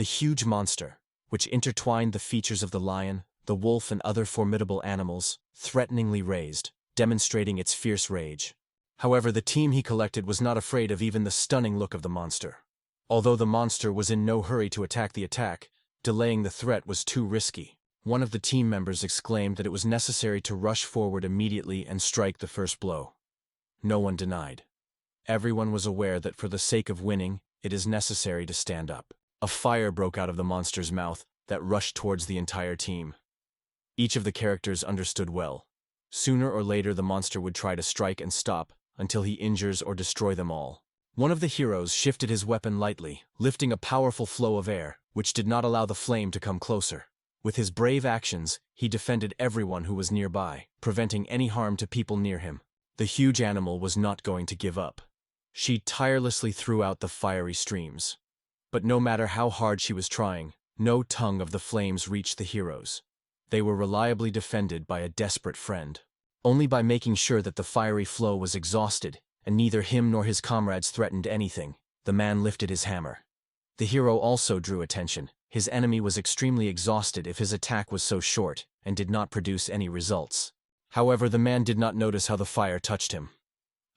The huge monster, which intertwined the features of the lion, the wolf and other formidable animals, threateningly raised, demonstrating its fierce rage. However, the team he collected was not afraid of even the stunning look of the monster. Although the monster was in no hurry to attack the attack, delaying the threat was too risky. One of the team members exclaimed that it was necessary to rush forward immediately and strike the first blow. No one denied. Everyone was aware that for the sake of winning, it is necessary to stand up. A fire broke out of the monster's mouth that rushed towards the entire team. Each of the characters understood well. Sooner or later the monster would try to strike and stop until he injures or destroy them all. One of the heroes shifted his weapon lightly, lifting a powerful flow of air, which did not allow the flame to come closer. With his brave actions, he defended everyone who was nearby, preventing any harm to people near him. The huge animal was not going to give up. She tirelessly threw out the fiery streams. But no matter how hard she was trying, no tongue of the flames reached the heroes. They were reliably defended by a desperate friend. Only by making sure that the fiery flow was exhausted, and neither him nor his comrades threatened anything, the man lifted his hammer. The hero also drew attention. His enemy was extremely exhausted if his attack was so short, and did not produce any results. However, the man did not notice how the fire touched him.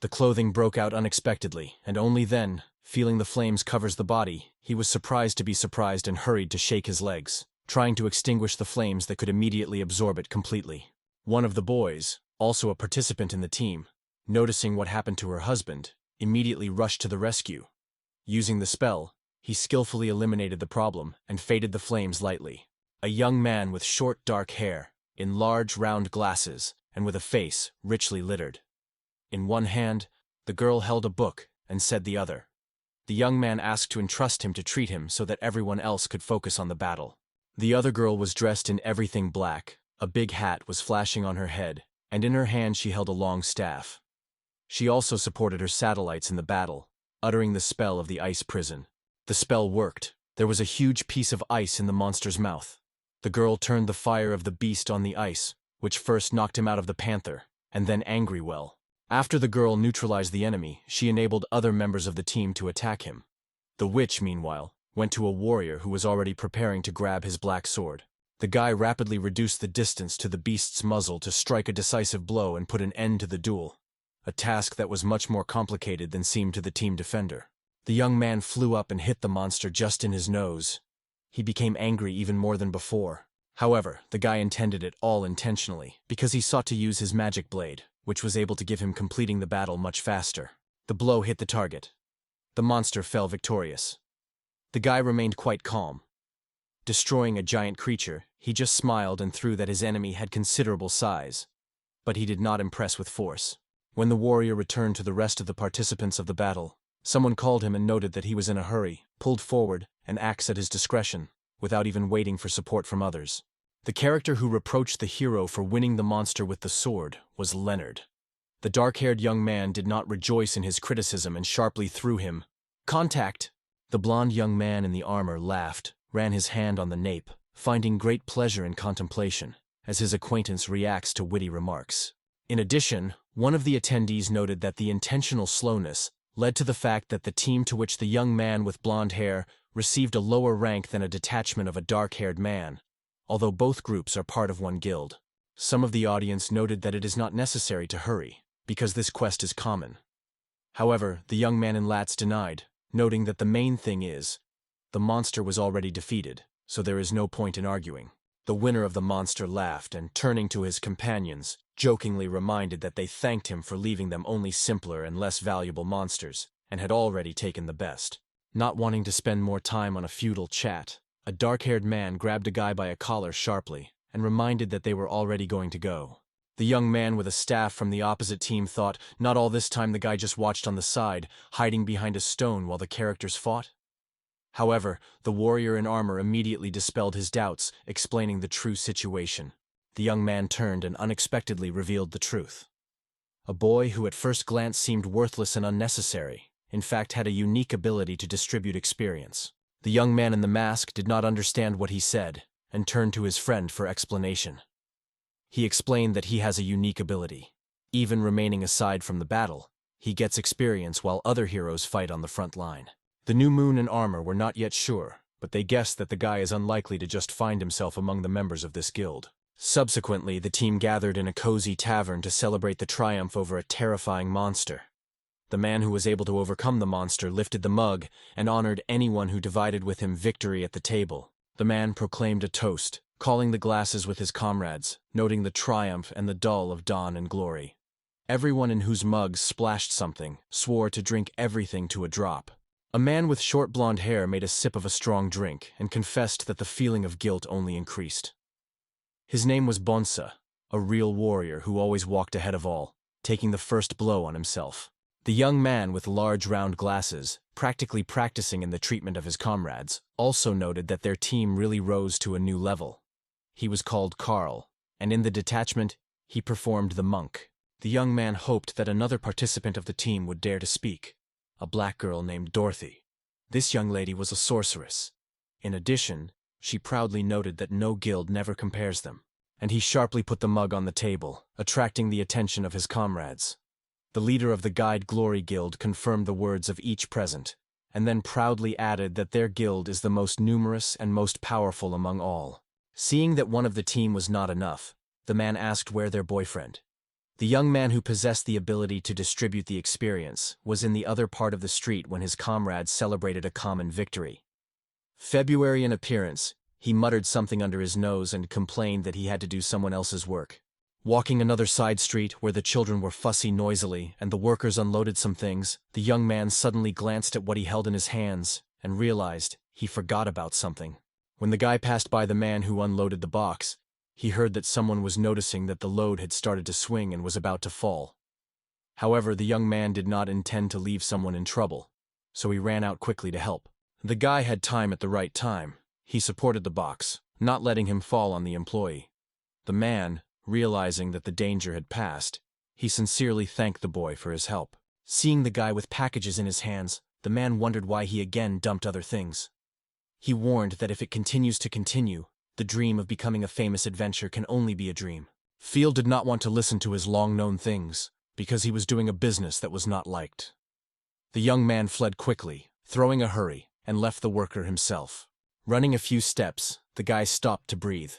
The clothing broke out unexpectedly, and only then, feeling the flames covers the body, he was surprised to be surprised and hurried to shake his legs, trying to extinguish the flames that could immediately absorb it completely. One of the boys, also a participant in the team, noticing what happened to her husband, immediately rushed to the rescue. Using the spell, he skillfully eliminated the problem and faded the flames lightly. A young man with short dark hair, in large round glasses, and with a face richly littered. In one hand, the girl held a book and said the other. The young man asked to entrust him to treat him so that everyone else could focus on the battle. The other girl was dressed in everything black, a big hat was flashing on her head, and in her hand she held a long staff. She also supported her satellites in the battle, uttering the spell of the ice prison. The spell worked. There was a huge piece of ice in the monster's mouth. The girl turned the fire of the beast on the ice, which first knocked him out of the panther, and then angry well. After the girl neutralized the enemy, she enabled other members of the team to attack him. The witch, meanwhile, went to a warrior who was already preparing to grab his black sword. The guy rapidly reduced the distance to the beast's muzzle to strike a decisive blow and put an end to the duel, a task that was much more complicated than seemed to the team defender. The young man flew up and hit the monster just in his nose. He became angry even more than before. However, the guy intended it all intentionally, because he sought to use his magic blade, which was able to give him completing the battle much faster. The blow hit the target. The monster fell victorious. The guy remained quite calm. Destroying a giant creature, he just smiled and threw that his enemy had considerable size. But he did not impress with force. When the warrior returned to the rest of the participants of the battle, someone called him and noted that he was in a hurry, pulled forward, and acts at his discretion, without even waiting for support from others. The character who reproached the hero for winning the monster with the sword was Leonard. The dark-haired young man did not rejoice in his criticism and sharply threw him. "Contact!" The blond young man in the armor laughed, ran his hand on the nape, finding great pleasure in contemplation, as his acquaintance reacts to witty remarks. In addition, one of the attendees noted that the intentional slowness led to the fact that the team to which the young man with blonde hair received a lower rank than a detachment of a dark-haired man, although both groups are part of one guild. Some of the audience noted that it is not necessary to hurry, because this quest is common. However, the young man in Lats denied, noting that the main thing is, the monster was already defeated, so there is no point in arguing. The winner of the monster laughed and, turning to his companions, jokingly reminded that they thanked him for leaving them only simpler and less valuable monsters, and had already taken the best. Not wanting to spend more time on a futile chat, a dark-haired man grabbed a guy by a collar sharply, and reminded that they were already going to go. The young man with a staff from the opposite team thought, not all this time the guy just watched on the side, hiding behind a stone while the characters fought? However, the warrior in armor immediately dispelled his doubts, explaining the true situation. The young man turned and unexpectedly revealed the truth. A boy who at first glance seemed worthless and unnecessary, in fact had a unique ability to distribute experience. The young man in the mask did not understand what he said, and turned to his friend for explanation. He explained that he has a unique ability. Even remaining aside from the battle, he gets experience while other heroes fight on the front line. The new moon and armor were not yet sure, but they guessed that the guy is unlikely to just find himself among the members of this guild. Subsequently, the team gathered in a cozy tavern to celebrate the triumph over a terrifying monster. The man who was able to overcome the monster lifted the mug and honored anyone who divided with him victory at the table. The man proclaimed a toast, calling the glasses with his comrades, noting the triumph and the dull of dawn and glory. Everyone in whose mugs splashed something swore to drink everything to a drop. A man with short blonde hair made a sip of a strong drink and confessed that the feeling of guilt only increased. His name was Bonsa, a real warrior who always walked ahead of all, taking the first blow on himself. The young man with large round glasses, practically practicing in the treatment of his comrades, also noted that their team really rose to a new level. He was called Carl, and in the detachment, he performed the monk. The young man hoped that another participant of the team would dare to speak, a black girl named Dorothy. This young lady was a sorceress. In addition, she proudly noted that no guild never compares them, and he sharply put the mug on the table, attracting the attention of his comrades. The leader of the Guide Glory Guild confirmed the words of each present, and then proudly added that their guild is the most numerous and most powerful among all. Seeing that one of the team was not enough, the man asked where their boyfriend. The young man who possessed the ability to distribute the experience was in the other part of the street when his comrades celebrated a common victory. February in appearance, he muttered something under his nose and complained that he had to do someone else's work. Walking another side street where the children were fussy noisily and the workers unloaded some things, the young man suddenly glanced at what he held in his hands and realized he forgot about something. When the guy passed by the man who unloaded the box, he heard that someone was noticing that the load had started to swing and was about to fall. However, the young man did not intend to leave someone in trouble, so he ran out quickly to help. The guy had time at the right time. He supported the box, not letting him fall on the employee. The man, realizing that the danger had passed, he sincerely thanked the boy for his help. Seeing the guy with packages in his hands, the man wondered why he again dumped other things. He warned that if it continues to continue, the dream of becoming a famous adventurer can only be a dream. Field did not want to listen to his long-known things, because he was doing a business that was not liked. The young man fled quickly, throwing a hurry, and left the worker himself. Running a few steps, the guy stopped to breathe.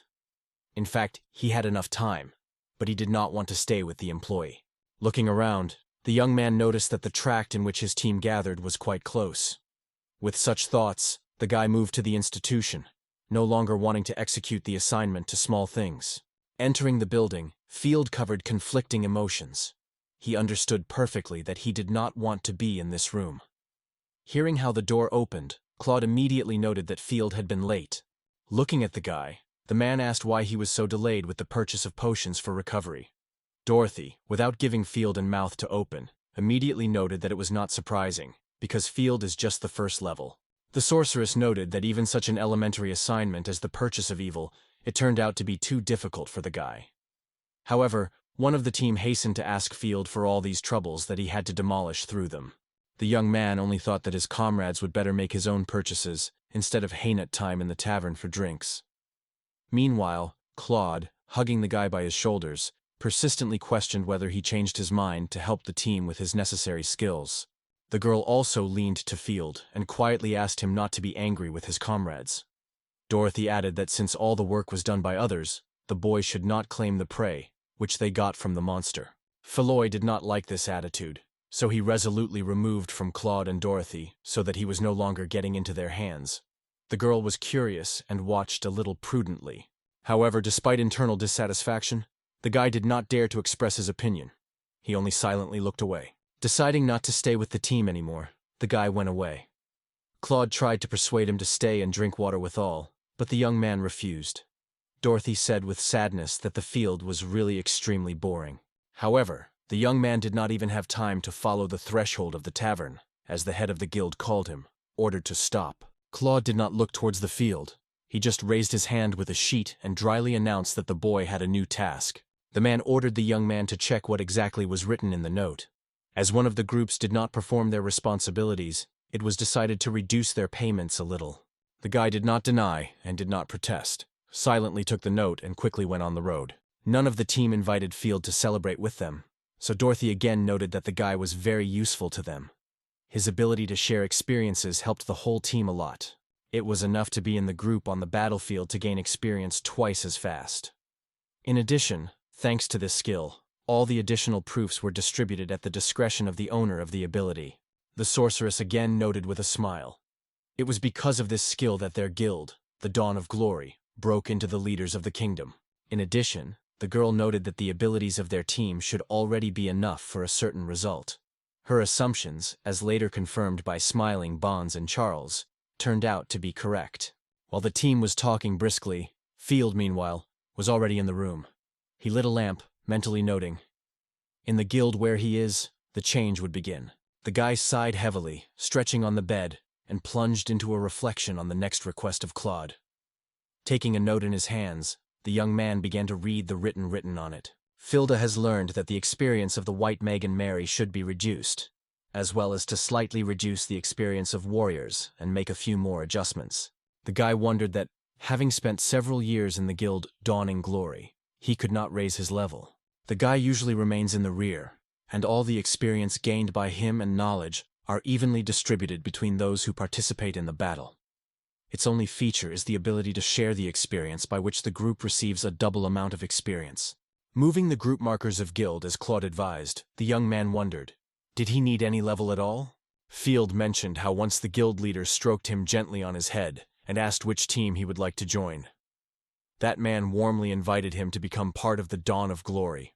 In fact, he had enough time, but he did not want to stay with the employee. Looking around, the young man noticed that the tract in which his team gathered was quite close. With such thoughts, the guy moved to the institution, no longer wanting to execute the assignment to small things. Entering the building, Field covered conflicting emotions. He understood perfectly that he did not want to be in this room. Hearing how the door opened, Claude immediately noted that Field had been late. Looking at the guy, the man asked why he was so delayed with the purchase of potions for recovery. Dorothy, without giving Field and mouth to open, immediately noted that it was not surprising, because Field is just the first level. The sorceress noted that even such an elementary assignment as the purchase of evil, it turned out to be too difficult for the guy. However, one of the team hastened to ask Field for all these troubles that he had to demolish through them. The young man only thought that his comrades would better make his own purchases, instead of haynut time in the tavern for drinks. Meanwhile, Claude, hugging the guy by his shoulders, persistently questioned whether he changed his mind to help the team with his necessary skills. The girl also leaned to Field and quietly asked him not to be angry with his comrades. Dorothy added that since all the work was done by others, the boy should not claim the prey, which they got from the monster. Feloy did not like this attitude, so he resolutely removed from Claude and Dorothy so that he was no longer getting into their hands. The girl was curious and watched a little prudently. However, despite internal dissatisfaction, the guy did not dare to express his opinion. He only silently looked away. Deciding not to stay with the team anymore, the guy went away. Claude tried to persuade him to stay and drink water withal, but the young man refused. Dorothy said with sadness that the field was really extremely boring. However, the young man did not even have time to follow the threshold of the tavern, as the head of the guild called him, ordered to stop. Claude did not look towards the field. He just raised his hand with a sheet and dryly announced that the boy had a new task. The man ordered the young man to check what exactly was written in the note. As one of the groups did not perform their responsibilities, it was decided to reduce their payments a little. The guy did not deny and did not protest, silently took the note and quickly went on the road. None of the team invited Field to celebrate with them, so Dorothy again noted that the guy was very useful to them. His ability to share experiences helped the whole team a lot. It was enough to be in the group on the battlefield to gain experience twice as fast. In addition, thanks to this skill, all the additional proofs were distributed at the discretion of the owner of the ability. The sorceress again noted with a smile. It was because of this skill that their guild, the Dawn of Glory, broke into the leaders of the kingdom. In addition, the girl noted that the abilities of their team should already be enough for a certain result. Her assumptions, as later confirmed by smiling Bonds and Charles, turned out to be correct. While the team was talking briskly, Field, meanwhile, was already in the room. He lit a lamp, mentally noting, in the guild where he is, the change would begin. The guy sighed heavily, stretching on the bed, and plunged into a reflection on the next request of Claude. Taking a note in his hands, the young man began to read the written on it. Filda has learned that the experience of the White Mage and Mary should be reduced, as well as to slightly reduce the experience of warriors and make a few more adjustments. The guy wondered that, having spent several years in the guild Dawning Glory, he could not raise his level. The guy usually remains in the rear, and all the experience gained by him and knowledge are evenly distributed between those who participate in the battle. Its only feature is the ability to share the experience, by which the group receives a double amount of experience. Moving the group markers of guild as Claude advised, the young man wondered, did he need any level at all? Field mentioned how once the guild leader stroked him gently on his head and asked which team he would like to join. That man warmly invited him to become part of the Dawn of Glory,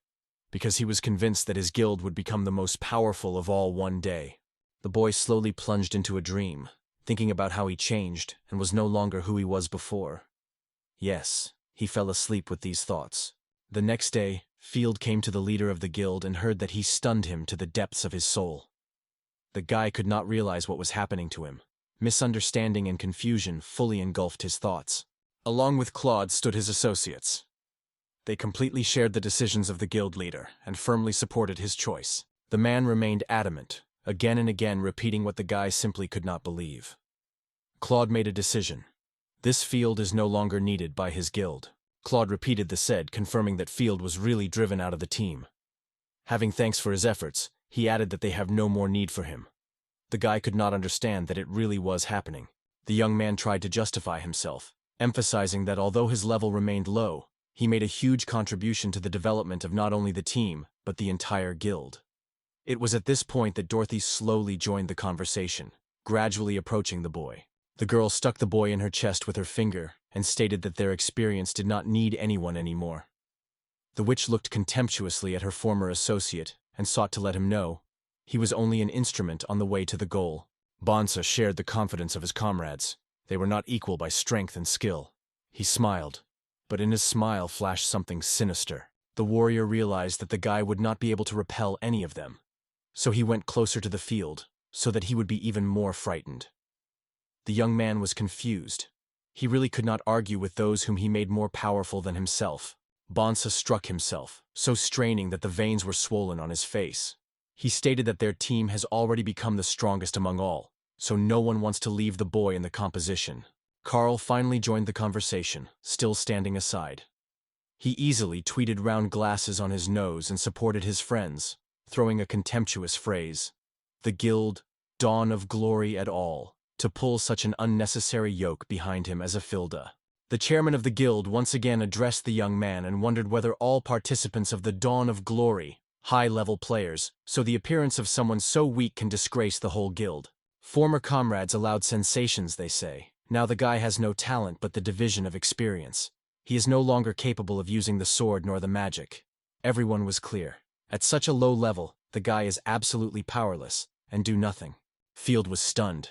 because he was convinced that his guild would become the most powerful of all one day. The boy slowly plunged into a dream, thinking about how he changed and was no longer who he was before. Yes, he fell asleep with these thoughts. The next day, Field came to the leader of the guild and heard that he stunned him to the depths of his soul. The guy could not realize what was happening to him. Misunderstanding and confusion fully engulfed his thoughts. Along with Claude stood his associates. They completely shared the decisions of the guild leader and firmly supported his choice. The man remained adamant, again and again repeating what the guy simply could not believe. Claude made a decision. This Field is no longer needed by his guild. Claude repeated the said, confirming that Field was really driven out of the team. Having thanks for his efforts, he added that they have no more need for him. The guy could not understand that it really was happening. The young man tried to justify himself, emphasizing that although his level remained low, he made a huge contribution to the development of not only the team, but the entire guild. It was at this point that Dorothy slowly joined the conversation, gradually approaching the boy. The girl stuck the boy in her chest with her finger and stated that their experience did not need anyone anymore. The witch looked contemptuously at her former associate and sought to let him know he was only an instrument on the way to the goal. Bonsa shared the confidence of his comrades. They were not equal by strength and skill. He smiled, but in his smile flashed something sinister. The warrior realized that the guy would not be able to repel any of them, so he went closer to the Field, so that he would be even more frightened. The young man was confused. He really could not argue with those whom he made more powerful than himself. Bonsa struck himself, so straining that the veins were swollen on his face. He stated that their team has already become the strongest among all, so no one wants to leave the boy in the composition. Carl finally joined the conversation, still standing aside. He easily tweeted round glasses on his nose and supported his friends, throwing a contemptuous phrase, "The guild, Dawn of Glory at all," to pull such an unnecessary yoke behind him as a Filda. The chairman of the guild once again addressed the young man and wondered whether all participants of the Dawn of Glory, high-level players, so the appearance of someone so weak can disgrace the whole guild. Former comrades allowed sensations, they say. Now the guy has no talent but the division of experience. He is no longer capable of using the sword nor the magic. Everyone was clear. At such a low level, the guy is absolutely powerless and do nothing. Field was stunned.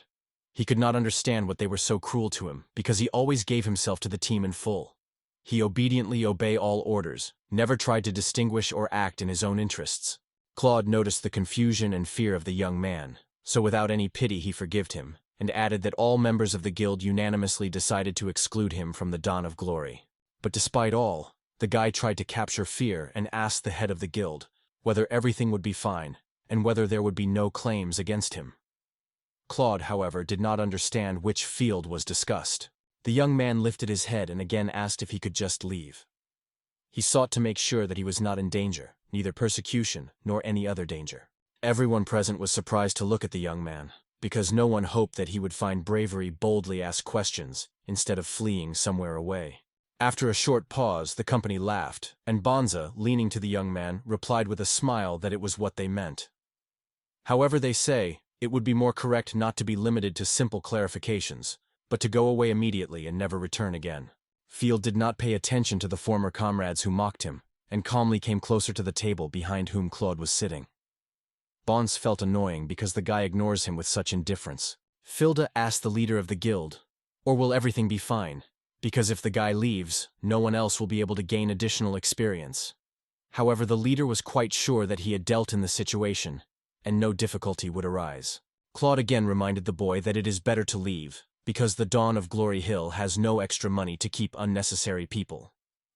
He could not understand what they were so cruel to him, because he always gave himself to the team in full. He obediently obeyed all orders, never tried to distinguish or act in his own interests. Claude noticed the confusion and fear of the young man, so without any pity he forgave him, and added that all members of the guild unanimously decided to exclude him from the Dawn of Glory. But despite all, the guy tried to capture fear and asked the head of the guild whether everything would be fine, and whether there would be no claims against him. Claude, however, did not understand which Field was discussed. The young man lifted his head and again asked if he could just leave. He sought to make sure that he was not in danger, neither persecution nor any other danger. Everyone present was surprised to look at the young man. because no one hoped that he would find bravery boldly ask questions instead of fleeing somewhere away. After a short pause, the company laughed, and Bonza, leaning to the young man, replied with a smile that it was what they meant. However, they say, it would be more correct not to be limited to simple clarifications, but to go away immediately and never return again. Field did not pay attention to the former comrades who mocked him, and calmly came closer to the table behind whom Claude was sitting. Bonds felt annoying because the guy ignores him with such indifference. Filda asked the leader of the guild, "Or will everything be fine? Because if the guy leaves, no one else will be able to gain additional experience." However, the leader was quite sure that he had dealt in the situation, and no difficulty would arise. Claude again reminded the boy that it is better to leave, because the Dawn of Glory Hill has no extra money to keep unnecessary people.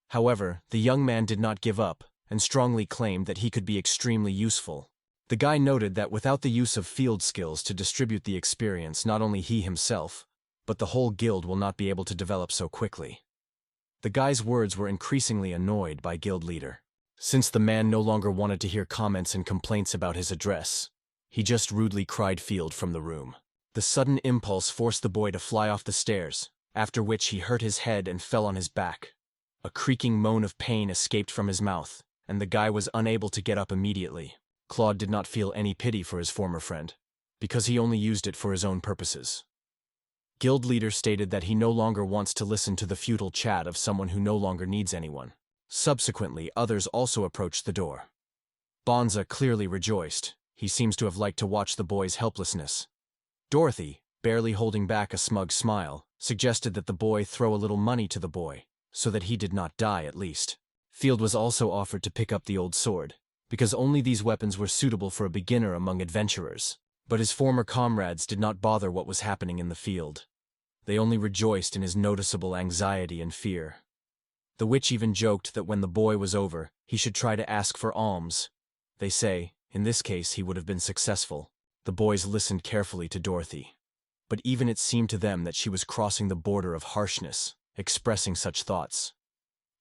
However, the young man did not give up, and strongly claimed that he could be extremely useful. The guy noted that without the use of field skills to distribute the experience, not only he himself, but the whole guild will not be able to develop so quickly. The guy's words were increasingly annoyed by guild leader. Since the man no longer wanted to hear comments and complaints about his address, he just rudely cried Field from the room. The sudden impulse forced the boy to fly off the stairs, after which he hurt his head and fell on his back. A creaking moan of pain escaped from his mouth, and the guy was unable to get up immediately. Claude did not feel any pity for his former friend, because he only used it for his own purposes. Guild leader stated that he no longer wants to listen to the futile chat of someone who no longer needs anyone. Subsequently, others also approached the door. Bonza clearly rejoiced. He seems to have liked to watch the boy's helplessness. Dorothy, barely holding back a smug smile, suggested that the boy throw a little money to the boy, so that he did not die at least. Field was also offered to pick up the old sword, because only these weapons were suitable for a beginner among adventurers. But his former comrades did not bother what was happening in the field. They only rejoiced in his noticeable anxiety and fear. The witch even joked that when the boy was over, he should try to ask for alms. They say, in this case, he would have been successful. The boys listened carefully to Dorothy. But even it seemed to them that she was crossing the border of harshness, expressing such thoughts.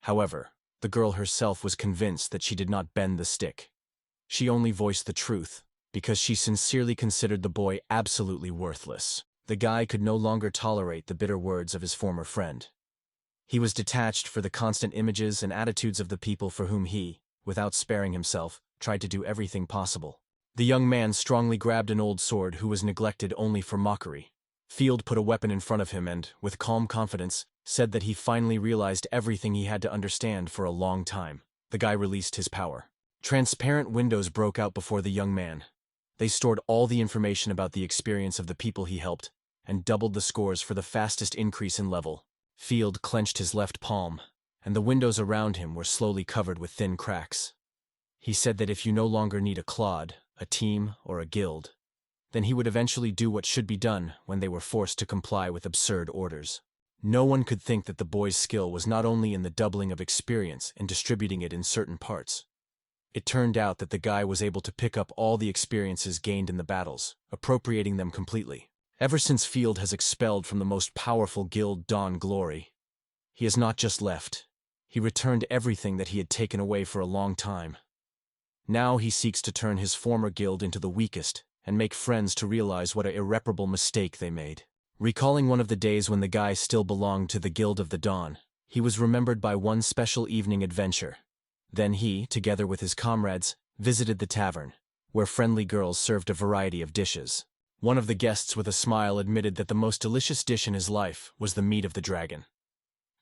However, the girl herself was convinced that she did not bend the stick. She only voiced the truth, because she sincerely considered the boy absolutely worthless. The guy could no longer tolerate the bitter words of his former friend. He was detached for the constant images and attitudes of the people for whom he, without sparing himself, tried to do everything possible. The young man strongly grabbed an old sword who was neglected only for mockery. Field put a weapon in front of him and, with calm confidence, said that he finally realized everything he had to understand for a long time. The guy released his power. Transparent windows broke out before the young man. They stored all the information about the experience of the people he helped, and doubled the scores for the fastest increase in level. Field clenched his left palm, and the windows around him were slowly covered with thin cracks. He said that if you no longer need a Claude, a team, or a guild, then he would eventually do what should be done when they were forced to comply with absurd orders. No one could think that the boy's skill was not only in the doubling of experience and distributing it in certain parts. It turned out that the guy was able to pick up all the experiences gained in the battles, appropriating them completely. Ever since Field has expelled from the most powerful guild Dawn Glory, he has not just left. He returned everything that he had taken away for a long time. Now he seeks to turn his former guild into the weakest and make friends to realize what an irreparable mistake they made. Recalling one of the days when the guy still belonged to the Guild of the Dawn, he was remembered by one special evening adventure. Then he, together with his comrades, visited the tavern, where friendly girls served a variety of dishes. One of the guests with a smile admitted that the most delicious dish in his life was the meat of the dragon.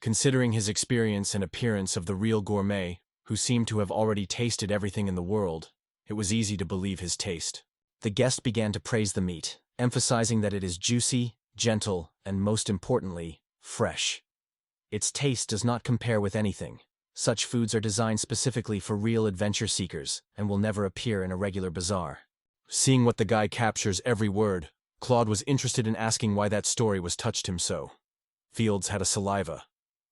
Considering his experience and appearance of the real gourmet, who seemed to have already tasted everything in the world, it was easy to believe his taste. The guest began to praise the meat, emphasizing that it is juicy, gentle, and most importantly, fresh. Its taste does not compare with anything. Such foods are designed specifically for real adventure seekers and will never appear in a regular bazaar. Seeing what the guy captures every word, Claude was interested in asking why that story was touched him so. Fields had a saliva.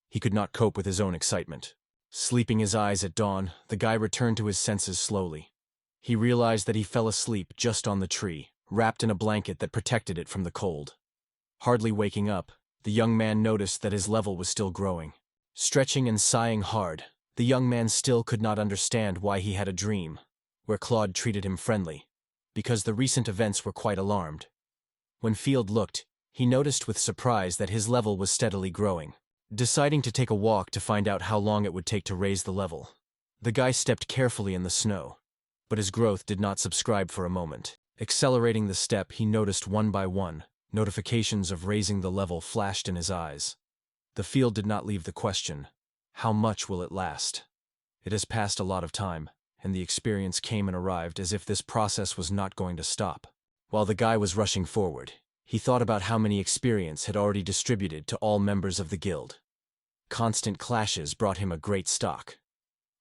He could not cope with his own excitement. Sleeping his eyes at dawn, the guy returned to his senses slowly. He realized that he fell asleep just on the tree, wrapped in a blanket that protected it from the cold. Hardly waking up, the young man noticed that his level was still growing. Stretching and sighing hard, the young man still could not understand why he had a dream, where Claude treated him friendly, because the recent events were quite alarmed. When Field looked, he noticed with surprise that his level was steadily growing. Deciding to take a walk to find out how long it would take to raise the level, the guy stepped carefully in the snow, but his growth did not subside for a moment. Accelerating the step, he noticed one by one, notifications of raising the level flashed in his eyes. The Field did not leave the question, how much will it last? It has passed a lot of time, and the experience came and arrived as if this process was not going to stop. While the guy was rushing forward, he thought about how many experience had already distributed to all members of the guild. Constant clashes brought him a great stock.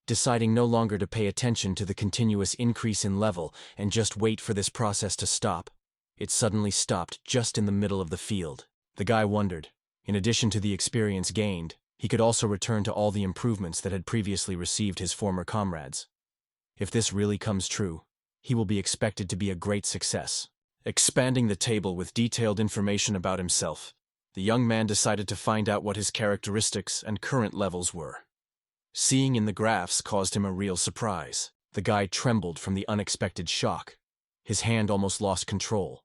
Deciding no longer to pay attention to the continuous increase in level and just wait for this process to stop, it suddenly stopped just in the middle of the field. The guy wondered, in addition to the experience gained, he could also return to all the improvements that had previously received his former comrades. If this really comes true, he will be expected to be a great success. Expanding the table with detailed information about himself, the young man decided to find out what his characteristics and current levels were. Seeing in the graphs caused him a real surprise. The guy trembled from the unexpected shock. His hand almost lost control,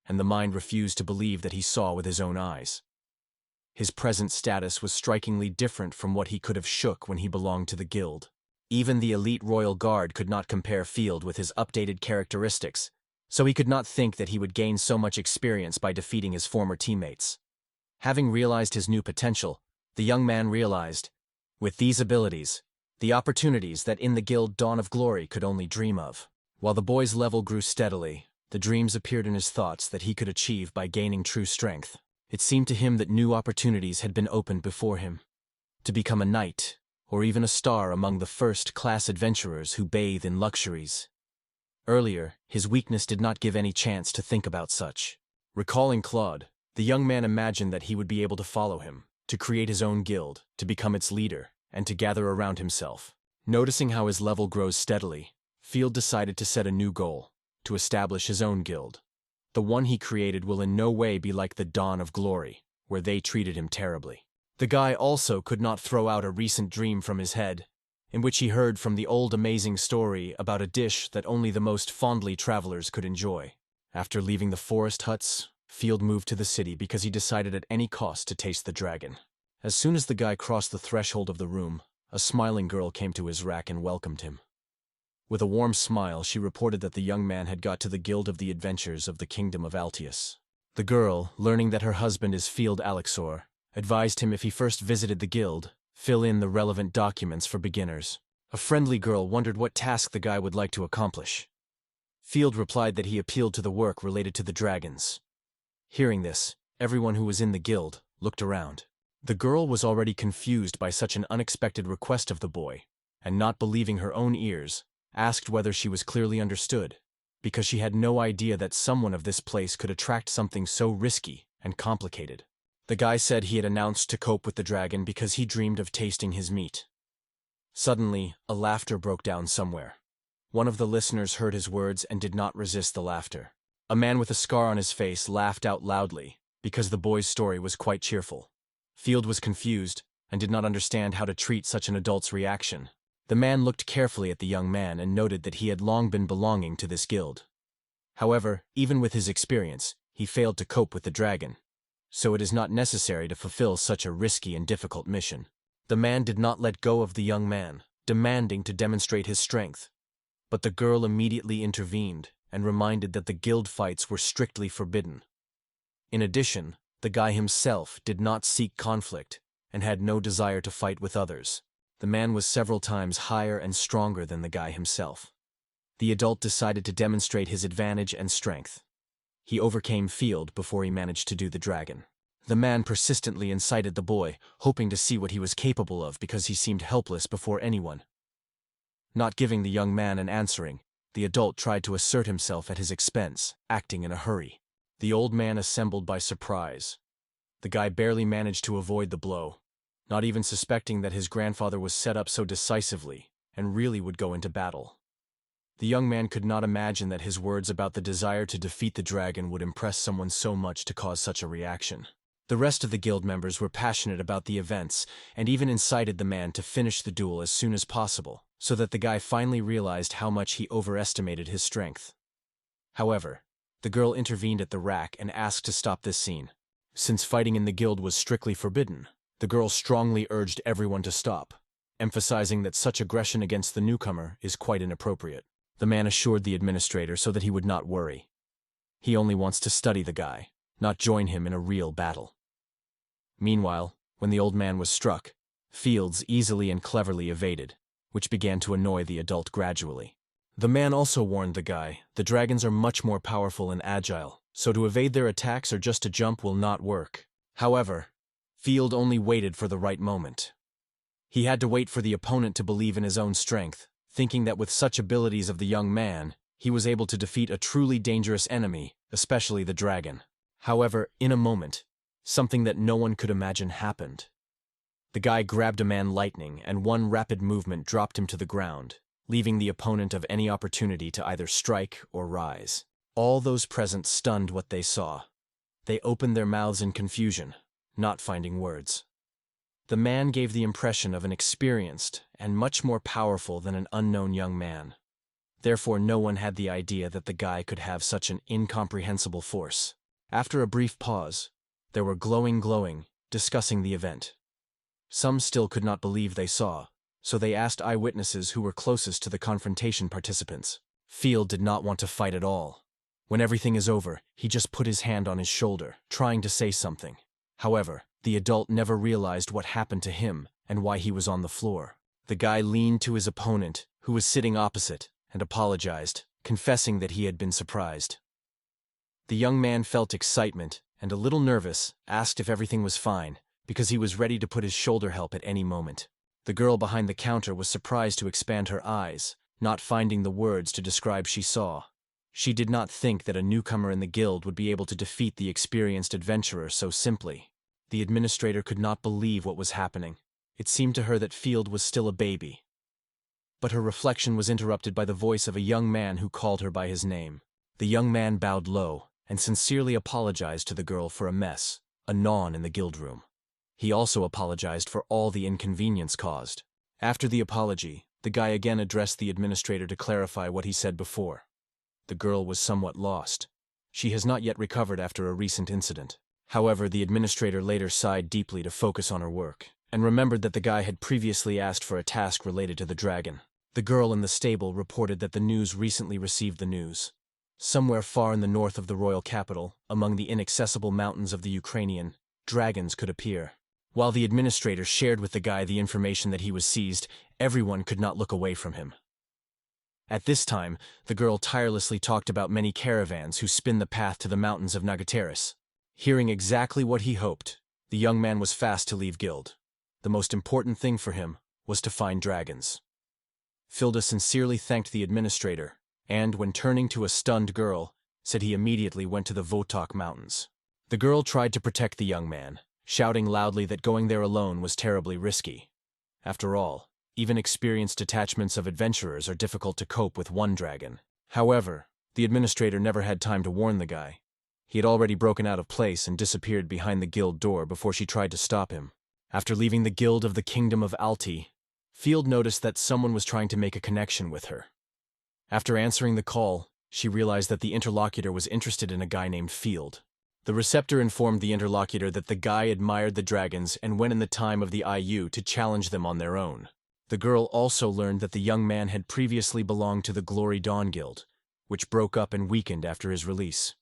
and the mind refused to believe that he saw with his own eyes. His present status was strikingly different from what he could have shook when he belonged to the guild. Even the elite royal guard could not compare Field with his updated characteristics, so he could not think that he would gain so much experience by defeating his former teammates. Having realized his new potential, the young man realized, with these abilities, the opportunities that in the guild Dawn of Glory could only dream of. While the boy's level grew steadily, the dreams appeared in his thoughts that he could achieve by gaining true strength. It seemed to him that new opportunities had been opened before him. To become a knight, or even a star among the first-class adventurers who bathe in luxuries. Earlier, his weakness did not give any chance to think about such. Recalling Claude, the young man imagined that he would be able to follow him, to create his own guild, to become its leader, and to gather around himself. Noticing how his level grows steadily, Field decided to set a new goal, to establish his own guild. The one he created will in no way be like the Dawn of Glory, where they treated him terribly. The guy also could not throw out a recent dream from his head, in which he heard from the old amazing story about a dish that only the most fondly travelers could enjoy. After leaving the forest huts, Field moved to the city because he decided at any cost to taste the dragon. As soon as the guy crossed the threshold of the room, a smiling girl came to his rack and welcomed him. With a warm smile, she reported that the young man had got to the Guild of the Adventures of the Kingdom of Altius. The girl, learning that her husband is Field Alexor, advised him if he first visited the guild, fill in the relevant documents for beginners. A friendly girl wondered what task the guy would like to accomplish. Field replied that he appealed to the work related to the dragons. Hearing this, everyone who was in the guild looked around. The girl was already confused by such an unexpected request of the boy, and not believing her own ears, asked whether she was clearly understood, because she had no idea that someone of this place could attract something so risky and complicated. The guy said he had announced to cope with the dragon because he dreamed of tasting his meat. Suddenly, a laughter broke down somewhere. One of the listeners heard his words and did not resist the laughter. A man with a scar on his face laughed out loudly, because the boy's story was quite cheerful. Field was confused and did not understand how to treat such an adult's reaction. The man looked carefully at the young man and noted that he had long been belonging to this guild. However, even with his experience, he failed to cope with the dragon, so it is not necessary to fulfill such a risky and difficult mission. The man did not let go of the young man, demanding to demonstrate his strength. But the girl immediately intervened and reminded that the guild fights were strictly forbidden. In addition, the guy himself did not seek conflict and had no desire to fight with others. The man was several times higher and stronger than the guy himself. The adult decided to demonstrate his advantage and strength. He overcame Field before he managed to do the dragon. The man persistently incited the boy, hoping to see what he was capable of because he seemed helpless before anyone. Not giving the young man an answering, the adult tried to assert himself at his expense, acting in a hurry. The old man assembled by surprise. The guy barely managed to avoid the blow, not even suspecting that his grandfather was set up so decisively and really would go into battle. The young man could not imagine that his words about the desire to defeat the dragon would impress someone so much to cause such a reaction. The rest of the guild members were passionate about the events and even incited the man to finish the duel as soon as possible, so that the guy finally realized how much he overestimated his strength. However, The girl intervened at the rack and asked to stop this scene. Since fighting in the guild was strictly forbidden, the girl strongly urged everyone to stop, emphasizing that such aggression against the newcomer is quite inappropriate. The man assured the administrator so that he would not worry. He only wants to study the guy, not join him in a real battle. Meanwhile, when the old man was struck, Fields easily and cleverly evaded, which began to annoy the adult gradually. The man also warned the guy, the dragons are much more powerful and agile, so to evade their attacks or just to jump will not work. However, Field only waited for the right moment. He had to wait for the opponent to believe in his own strength, thinking that with such abilities of the young man, he was able to defeat a truly dangerous enemy, especially the dragon. However, in a moment, something that no one could imagine happened. The guy grabbed a man lightning, and one rapid movement dropped him to the ground, leaving the opponent of any opportunity to either strike or rise. All those present stunned what they saw. They opened their mouths in confusion, not finding words. The man gave the impression of an experienced and much more powerful than an unknown young man. Therefore, no one had the idea that the guy could have such an incomprehensible force. After a brief pause, there were glowing, discussing the event. Some still could not believe they saw, so they asked eyewitnesses who were closest to the confrontation participants. Field did not want to fight at all. When everything is over, he just put his hand on his shoulder, trying to say something. However, the adult never realized what happened to him and why he was on the floor. The guy leaned to his opponent, who was sitting opposite, and apologized, confessing that he had been surprised. The young man felt excitement and a little nervous, asked if everything was fine, because he was ready to put his shoulder help at any moment. The girl behind the counter was surprised to expand her eyes, not finding the words to describe she saw. She did not think that a newcomer in the guild would be able to defeat the experienced adventurer so simply. The administrator could not believe what was happening. It seemed to her that Field was still a baby. But her reflection was interrupted by the voice of a young man who called her by his name. The young man bowed low and sincerely apologized to the girl for a mess, a gnaw in the guild room. He also apologized for all the inconvenience caused. After the apology, the guy again addressed the administrator to clarify what he said before. The girl was somewhat lost. She has not yet recovered after a recent incident. However, the administrator later sighed deeply to focus on her work, and remembered that the guy had previously asked for a task related to the dragon. The girl in the stable reported that the news recently received the news. Somewhere far in the north of the royal capital, among the inaccessible mountains of the Ukrainian, dragons could appear. While the administrator shared with the guy the information that he was seized, everyone could not look away from him. At this time, the girl tirelessly talked about many caravans who spin the path to the mountains of Nagateris. Hearing exactly what he hoped, the young man was fast to leave guild. The most important thing for him was to find dragons. Filda sincerely thanked the administrator, and, when turning to a stunned girl, said he immediately went to the Votok Mountains. The girl tried to protect the young man, shouting loudly that going there alone was terribly risky. After all, even experienced detachments of adventurers are difficult to cope with one dragon. However, the administrator never had time to warn the guy. He had already broken out of place and disappeared behind the guild door before she tried to stop him. After leaving the guild of the Kingdom of Alti, Field noticed that someone was trying to make a connection with her. After answering the call, she realized that the interlocutor was interested in a guy named Field. The receptor informed the interlocutor that the guy admired the dragons and went in the time of the IU to challenge them on their own. The girl also learned that the young man had previously belonged to the Glory Dawn Guild, which broke up and weakened after his release.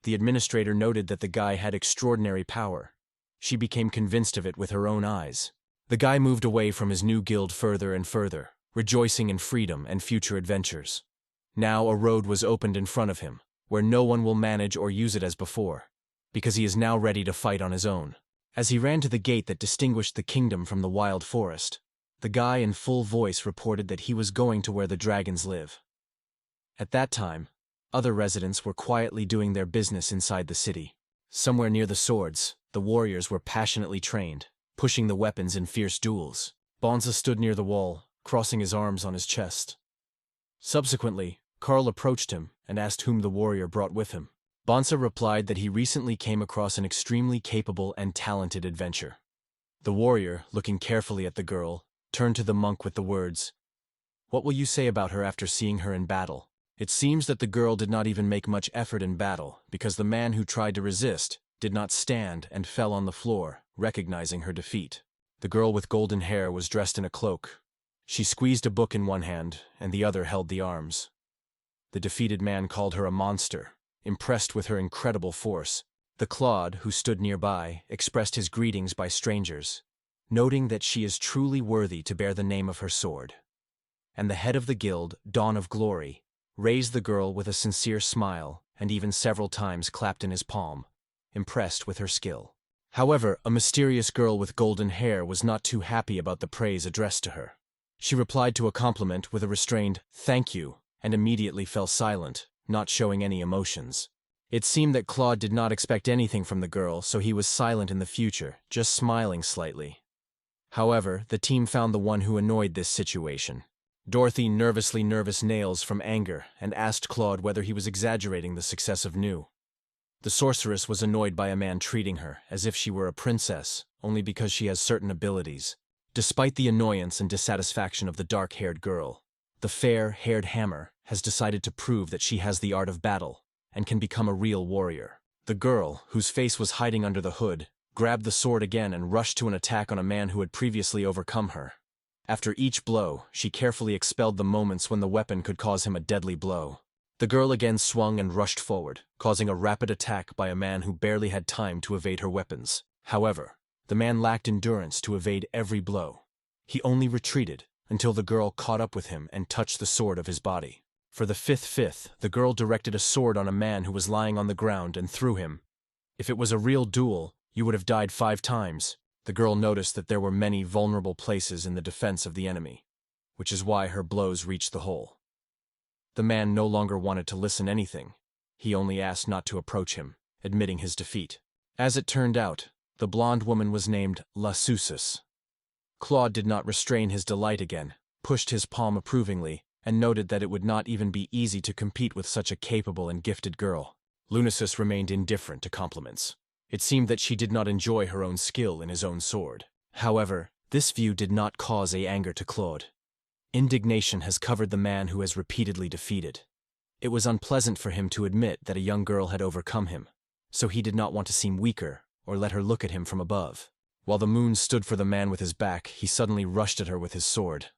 The administrator noted that the guy had extraordinary power. She became convinced of it with her own eyes. The guy moved away from his new guild further and further, rejoicing in freedom and future adventures. Now a road was opened in front of him, where no one will manage or use it as before, because he is now ready to fight on his own. As he ran to the gate that distinguished the kingdom from the wild forest, the guy in full voice reported that he was going to where the dragons live. At that time, other residents were quietly doing their business inside the city. Somewhere near the swords, the warriors were passionately trained, pushing the weapons in fierce duels. Bonza stood near the wall, crossing his arms on his chest. Subsequently, Karl approached him and asked whom the warrior brought with him. Bonza replied that he recently came across an extremely capable and talented adventurer. The warrior, looking carefully at the girl, turned to the monk with the words, "What will you say about her after seeing her in battle?" It seems that the girl did not even make much effort in battle, because the man who tried to resist did not stand and fell on the floor, recognizing her defeat. The girl with golden hair was dressed in a cloak. She squeezed a book in one hand, and the other held the arms. The defeated man called her a monster, impressed with her incredible force. The Claude, who stood nearby, expressed his greetings by strangers, noting that she is truly worthy to bear the name of her sword. And the head of the guild, Dawn of Glory, raised the girl with a sincere smile and even several times clapped in his palm, impressed with her skill. However, a mysterious girl with golden hair was not too happy about the praise addressed to her. She replied to a compliment with a restrained, "Thank you," and immediately fell silent, not showing any emotions. It seemed that Claude did not expect anything from the girl, so he was silent in the future, just smiling slightly. However, the team found the one who annoyed this situation. Dorothy nervously nervous nails from anger and asked Claude whether he was exaggerating the success of New. The sorceress was annoyed by a man treating her as if she were a princess, only because she has certain abilities. Despite the annoyance and dissatisfaction of the dark-haired girl, the fair-haired hammer has decided to prove that she has the art of battle and can become a real warrior. The girl, whose face was hiding under the hood, grabbed the sword again and rushed to an attack on a man who had previously overcome her. After each blow, she carefully expelled the moments when the weapon could cause him a deadly blow. The girl again swung and rushed forward, causing a rapid attack by a man who barely had time to evade her weapons. However, the man lacked endurance to evade every blow. He only retreated until the girl caught up with him and touched the sword of his body. For the fifth, the girl directed a sword on a man who was lying on the ground and threw him. If it was a real duel, you would have died 5 times. The girl noticed that there were many vulnerable places in the defense of the enemy, which is why her blows reached the hole. The man no longer wanted to listen anything. He only asked not to approach him, admitting his defeat. As it turned out, the blonde woman was named La Susus. Claude did not restrain his delight again, pushed his palm approvingly, and noted that it would not even be easy to compete with such a capable and gifted girl. Lunasis remained indifferent to compliments. It seemed that she did not enjoy her own skill in his own sword. However, this view did not cause anger to Claude. Indignation has covered the man who has repeatedly defeated. It was unpleasant for him to admit that a young girl had overcome him, so he did not want to seem weaker or let her look at him from above. While the moon stood for the man with his back, he suddenly rushed at her with his sword.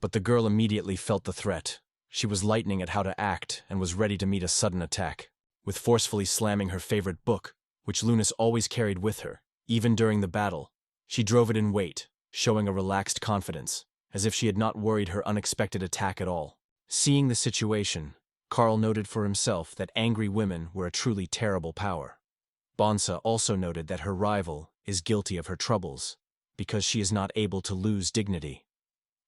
But the girl immediately felt the threat. She was lightning at how to act and was ready to meet a sudden attack, with forcefully slamming her favorite book, which Lunas always carried with her, even during the battle. She drove it in weight, showing a relaxed confidence, as if she had not worried her unexpected attack at all. Seeing the situation, Carl noted for himself that angry women were a truly terrible power. Bonsa also noted that her rival is guilty of her troubles, because she is not able to lose dignity.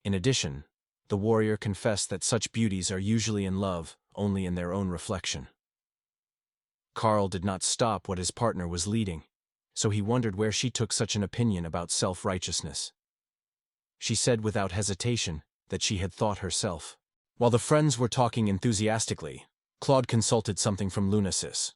In addition, the warrior confessed that such beauties are usually in love only in their own reflection. Carl did not stop what his partner was leading, so he wondered where she took such an opinion about self-righteousness. She said without hesitation that she had thought herself. While the friends were talking enthusiastically, Claude consulted something from Lunasis.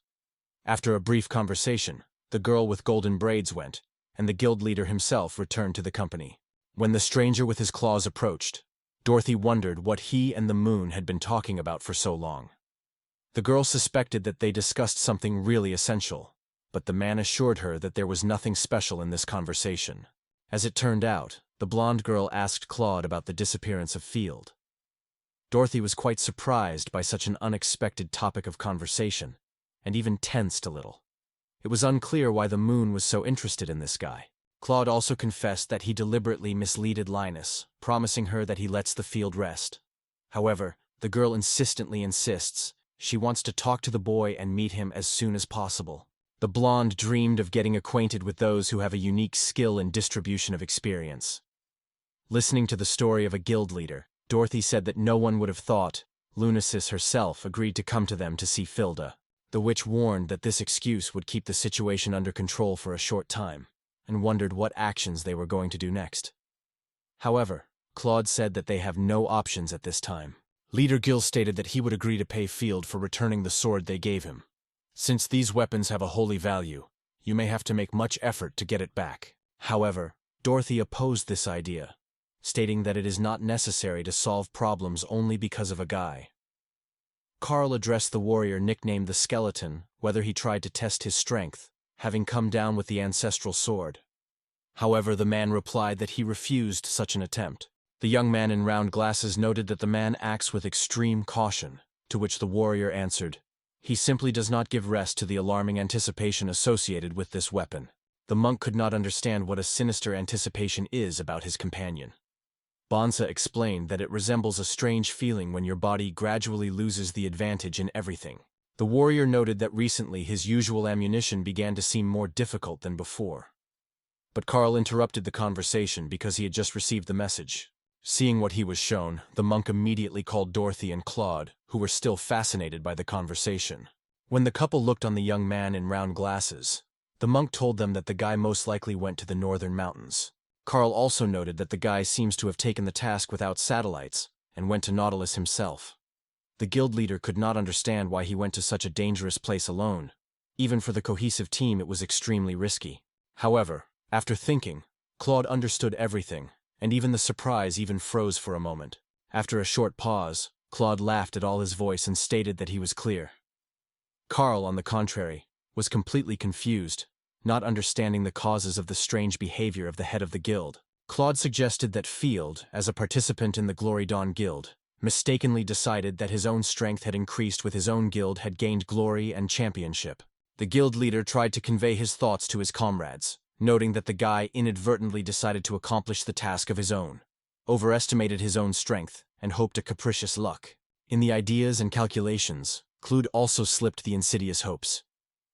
After a brief conversation, the girl with golden braids went, and the guild leader himself returned to the company. When the stranger with his claws approached, Dorothy wondered what he and the moon had been talking about for so long. The girl suspected that they discussed something really essential, but the man assured her that there was nothing special in this conversation. As it turned out, the blonde girl asked Claude about the disappearance of Field. Dorothy was quite surprised by such an unexpected topic of conversation, and even tensed a little. It was unclear why the moon was so interested in this guy. Claude also confessed that he deliberately misleaded Rinus, promising her that he lets the field rest. However, the girl insistently insists she wants to talk to the boy and meet him as soon as possible. The blonde dreamed of getting acquainted with those who have a unique skill in distribution of experience. Listening to the story of a guild leader, Dorothy said that no one would have thought Lunasis herself agreed to come to them to see Filda. The witch warned that this excuse would keep the situation under control for a short time, and wondered what actions they were going to do next. However, Claude said that they have no options at this time. Leader Gil stated that he would agree to pay Field for returning the sword they gave him. Since these weapons have a holy value, you may have to make much effort to get it back. However, Dorothy opposed this idea, stating that it is not necessary to solve problems only because of a guy. Carl addressed the warrior nicknamed the Skeleton whether he tried to test his strength, having come down with the ancestral sword. However, the man replied that he refused such an attempt. The young man in round glasses noted that the man acts with extreme caution, to which the warrior answered, "He simply does not give rest to the alarming anticipation associated with this weapon." The monk could not understand what a sinister anticipation is about his companion. Bonza explained that it resembles a strange feeling when your body gradually loses the advantage in everything. The warrior noted that recently his usual ammunition began to seem more difficult than before. But Carl interrupted the conversation because he had just received the message. Seeing what he was shown, the monk immediately called Dorothy and Claude, who were still fascinated by the conversation. When the couple looked on the young man in round glasses, the monk told them that the guy most likely went to the northern mountains. Carl also noted that the guy seems to have taken the task without satellites and went to Nautilus himself. The guild leader could not understand why he went to such a dangerous place alone. Even for the cohesive team, it was extremely risky. However, after thinking, Claude understood everything, and even the surprise even froze for a moment. After a short pause, Claude laughed at all his voice and stated that he was clear. Carl, on the contrary, was completely confused, not understanding the causes of the strange behavior of the head of the guild. Claude suggested that Field, as a participant in the Glory Dawn Guild, mistakenly decided that his own strength had increased with his own guild had gained glory and championship. The guild leader tried to convey his thoughts to his comrades, noting that the guy inadvertently decided to accomplish the task of his own, overestimated his own strength, and hoped a capricious luck. In the ideas and calculations, Claude also slipped the insidious hopes.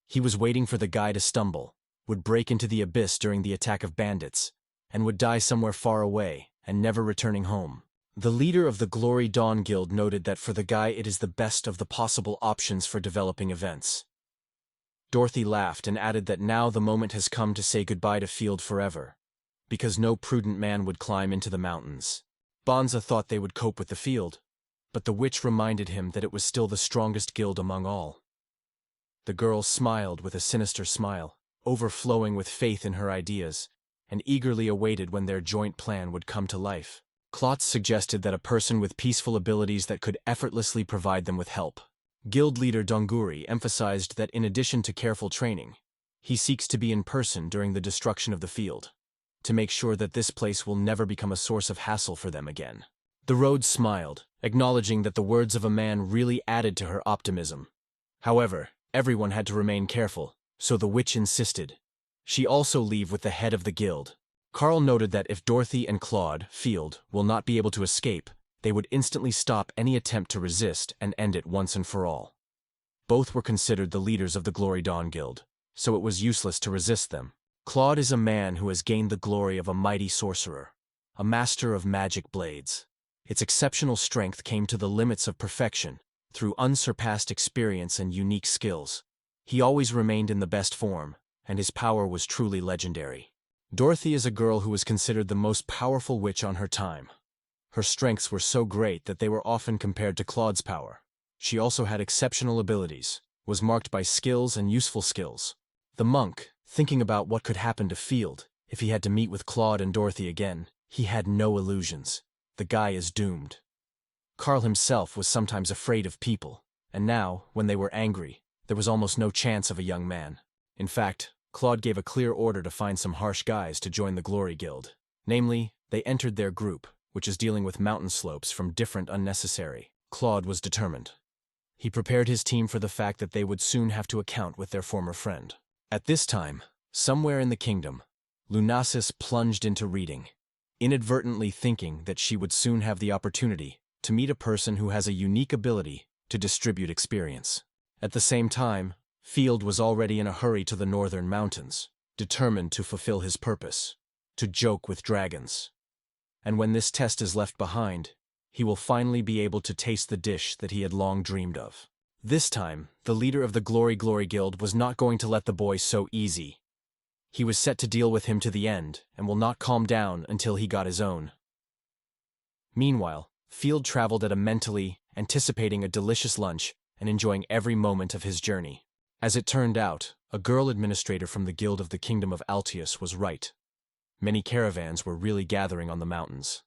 He was waiting for the guy to stumble, would break into the abyss during the attack of bandits, and would die somewhere far away and never returning home. The leader of the Glory Dawn Guild noted that for the guy it is the best of the possible options for developing events. Dorothy laughed and added that now the moment has come to say goodbye to Field forever, because no prudent man would climb into the mountains. Bonza thought they would cope with the Field, but the witch reminded him that it was still the strongest guild among all. The girl smiled with a sinister smile, overflowing with faith in her ideas, and eagerly awaited when their joint plan would come to life. Klotz suggested that a person with peaceful abilities that could effortlessly provide them with help. Guild leader Donguri emphasized that in addition to careful training, he seeks to be in person during the destruction of the Field, to make sure that this place will never become a source of hassle for them again. The road smiled, acknowledging that the words of a man really added to her optimism. However, everyone had to remain careful, so the witch insisted she also leave with the head of the guild. Carl noted that if Dorothy and Claude, Field, will not be able to escape, they would instantly stop any attempt to resist and end it once and for all. Both were considered the leaders of the Glory Dawn Guild, so it was useless to resist them. Claude is a man who has gained the glory of a mighty sorcerer, a master of magic blades. Its exceptional strength came to the limits of perfection through unsurpassed experience and unique skills. He always remained in the best form, and his power was truly legendary. Dorothy is a girl who was considered the most powerful witch on her time. Her strengths were so great that they were often compared to Claude's power. She also had exceptional abilities, was marked by skills and useful skills. The monk, thinking about what could happen to Field if he had to meet with Claude and Dorothy again, he had no illusions. The guy is doomed. Carl himself was sometimes afraid of people, and now, when they were angry, there was almost no chance of a young man. In fact, Claude gave a clear order to find some harsh guys to join the Glory Guild. Namely, they entered their group, which is dealing with mountain slopes from different unnecessary. Claude was determined. He prepared his team for the fact that they would soon have to account with their former friend. At this time, somewhere in the kingdom, Lunasis plunged into reading, inadvertently thinking that she would soon have the opportunity to meet a person who has a unique ability to distribute experience. At the same time, Field was already in a hurry to the northern mountains, determined to fulfill his purpose, to joke with dragons. And when this test is left behind, he will finally be able to taste the dish that he had long dreamed of. This time, the leader of the Glory Guild was not going to let the boy so easy. He was set to deal with him to the end and will not calm down until he got his own. Meanwhile, Field traveled at a mentally, anticipating a delicious lunch and enjoying every moment of his journey. As it turned out, a girl administrator from the Guild of the Kingdom of Altius was right. Many caravans were really gathering on the mountains.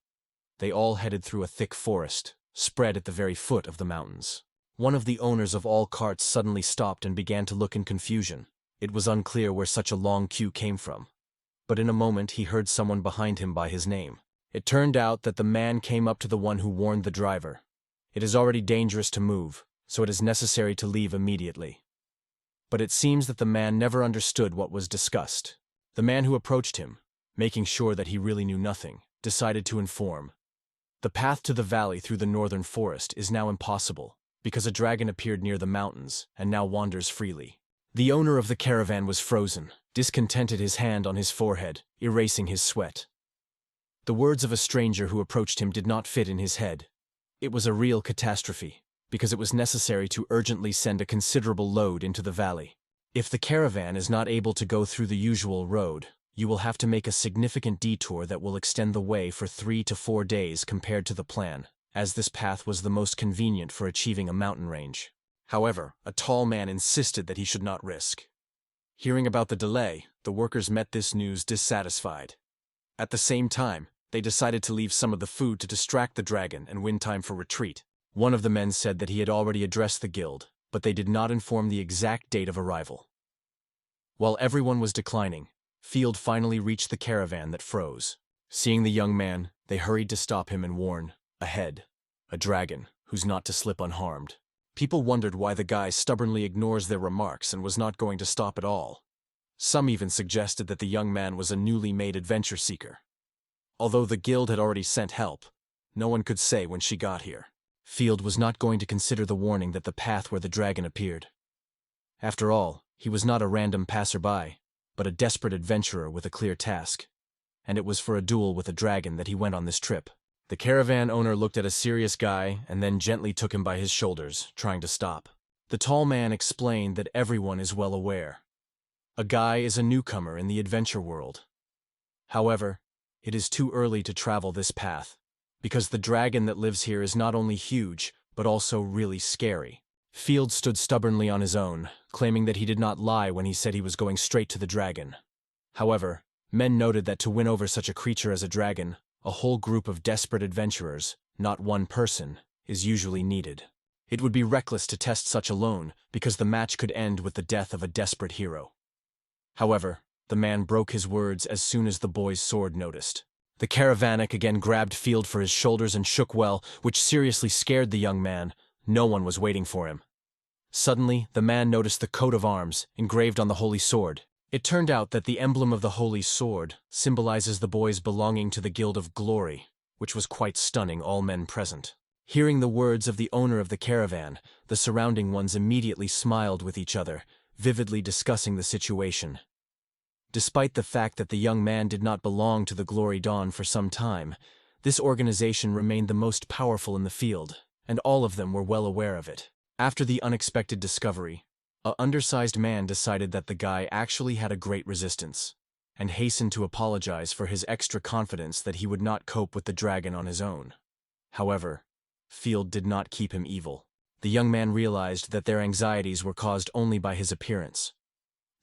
They all headed through a thick forest, spread at the very foot of the mountains. One of the owners of all carts suddenly stopped and began to look in confusion. It was unclear where such a long queue came from. But in a moment he heard someone behind him by his name. It turned out that the man came up to the one who warned the driver. It is already dangerous to move, so it is necessary to leave immediately. But it seems that the man never understood what was discussed. The man who approached him, making sure that he really knew nothing, decided to inform. The path to the valley through the northern forest is now impossible, because a dragon appeared near the mountains and now wanders freely. The owner of the caravan was frozen, discontented, his hand on his forehead, erasing his sweat. The words of a stranger who approached him did not fit in his head. It was a real catastrophe, because it was necessary to urgently send a considerable load into the valley. If the caravan is not able to go through the usual road, you will have to make a significant detour that will extend the way for 3 to 4 days compared to the plan, as this path was the most convenient for achieving a mountain range. However, a tall man insisted that he should not risk. Hearing about the delay, the workers met this news dissatisfied. At the same time, they decided to leave some of the food to distract the dragon and win time for retreat. One of the men said that he had already addressed the guild, but they did not inform the exact date of arrival. While everyone was declining, Field finally reached the caravan that froze. Seeing the young man, they hurried to stop him and warn, ahead, a dragon, who's not to slip unharmed. People wondered why the guy stubbornly ignores their remarks and was not going to stop at all. Some even suggested that the young man was a newly made adventure seeker. Although the guild had already sent help, no one could say when she got here. Field was not going to consider the warning that the path where the dragon appeared. After all, he was not a random passerby, but a desperate adventurer with a clear task. And it was for a duel with a dragon that he went on this trip. The caravan owner looked at a serious guy and then gently took him by his shoulders, trying to stop. The tall man explained that everyone is well aware. A guy is a newcomer in the adventure world. However, it is too early to travel this path, because the dragon that lives here is not only huge, but also really scary. Field stood stubbornly on his own, claiming that he did not lie when he said he was going straight to the dragon. However, men noted that to win over such a creature as a dragon, a whole group of desperate adventurers, not one person, is usually needed. It would be reckless to test such alone, because the match could end with the death of a desperate hero. However, the man broke his words as soon as the boy's sword noticed. The caravanek again grabbed Field for his shoulders and shook well, which seriously scared the young man. No one was waiting for him. Suddenly, the man noticed the coat of arms, engraved on the holy sword. It turned out that the emblem of the holy sword symbolizes the boys belonging to the Guild of Glory, which was quite stunning all men present. Hearing the words of the owner of the caravan, the surrounding ones immediately smiled with each other, vividly discussing the situation. Despite the fact that the young man did not belong to the Glory Dawn for some time, this organization remained the most powerful in the field, and all of them were well aware of it. After the unexpected discovery, an undersized man decided that the guy actually had a great resistance, and hastened to apologize for his extra confidence that he would not cope with the dragon on his own. However, Field did not keep him evil. The young man realized that their anxieties were caused only by his appearance.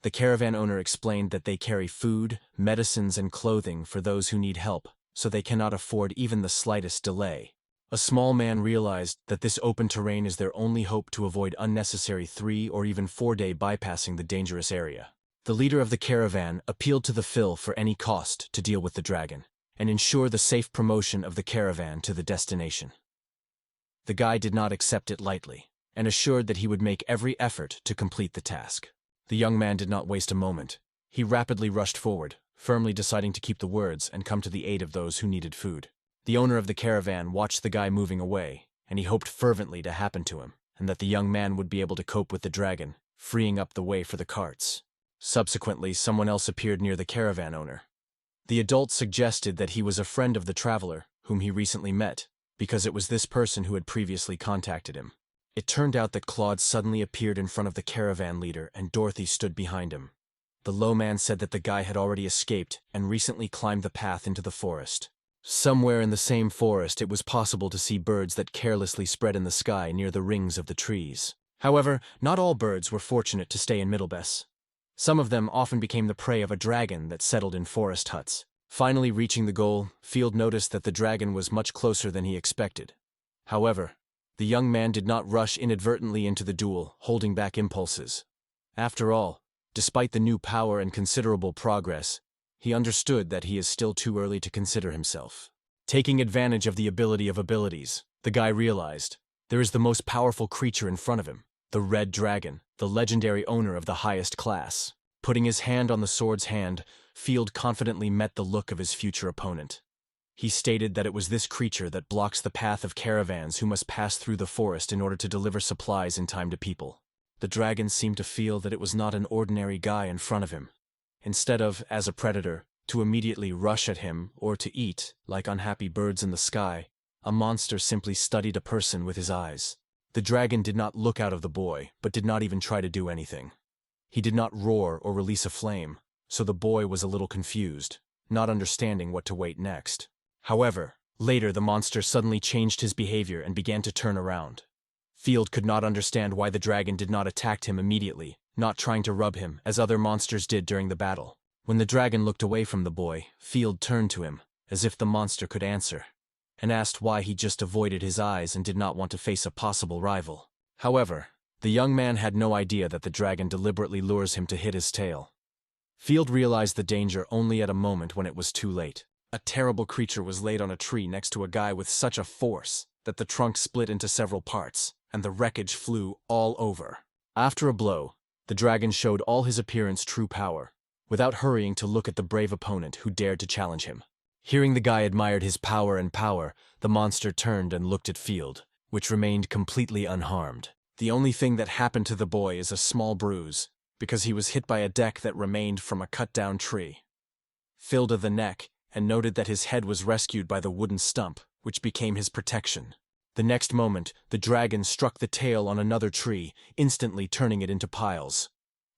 The caravan owner explained that they carry food, medicines, and clothing for those who need help, so they cannot afford even the slightest delay. A small man realized that this open terrain is their only hope to avoid unnecessary 3 or even 4-day bypassing the dangerous area. The leader of the caravan appealed to the Phil for any cost to deal with the dragon, and ensure the safe promotion of the caravan to the destination. The guy did not accept it lightly, and assured that he would make every effort to complete the task. The young man did not waste a moment. He rapidly rushed forward, firmly deciding to keep the words and come to the aid of those who needed food. The owner of the caravan watched the guy moving away, and he hoped fervently to happen to him, and that the young man would be able to cope with the dragon, freeing up the way for the carts. Subsequently, someone else appeared near the caravan owner. The adult suggested that he was a friend of the traveler, whom he recently met, because it was this person who had previously contacted him. It turned out that Claude suddenly appeared in front of the caravan leader and Dorothy stood behind him. The low man said that the guy had already escaped and recently climbed the path into the forest. Somewhere in the same forest it was possible to see birds that carelessly spread in the sky near the rings of the trees. However, not all birds were fortunate to stay in Middlebess. Some of them often became the prey of a dragon that settled in forest huts. Finally reaching the goal, Field noticed that the dragon was much closer than he expected. However, The young man did not rush inadvertently into the duel, holding back impulses. After all, despite the new power and considerable progress, he understood that he is still too early to consider himself. Taking advantage of the ability of abilities, the guy realized there is the most powerful creature in front of him, the red dragon, the legendary owner of the highest class. Putting his hand on the sword's hand, Field confidently met the look of his future opponent. He stated that it was this creature that blocks the path of caravans who must pass through the forest in order to deliver supplies in time to people. The dragon seemed to feel that it was not an ordinary guy in front of him. Instead of, as a predator, to immediately rush at him or to eat, like unhappy birds in the sky, a monster simply studied a person with his eyes. The dragon did not look out of the boy, but did not even try to do anything. He did not roar or release a flame, so the boy was a little confused, not understanding what to wait next. However, later the monster suddenly changed his behavior and began to turn around. Field could not understand why the dragon did not attack him immediately, not trying to rub him as other monsters did during the battle. When the dragon looked away from the boy, Field turned to him, as if the monster could answer, and asked why he just avoided his eyes and did not want to face a possible rival. However, the young man had no idea that the dragon deliberately lures him to hit his tail. Field realized the danger only at a moment when it was too late. A terrible creature was laid on a tree next to a guy with such a force that the trunk split into several parts, and the wreckage flew all over. After a blow, the dragon showed all his appearance true power, without hurrying to look at the brave opponent who dared to challenge him. Hearing the guy admired his power, the monster turned and looked at Field, which remained completely unharmed. The only thing that happened to the boy is a small bruise, because he was hit by a deck that remained from a cut-down tree. Filled to the neck, and noted that his head was rescued by the wooden stump, which became his protection. The next moment, the dragon struck the tail on another tree, instantly turning it into piles.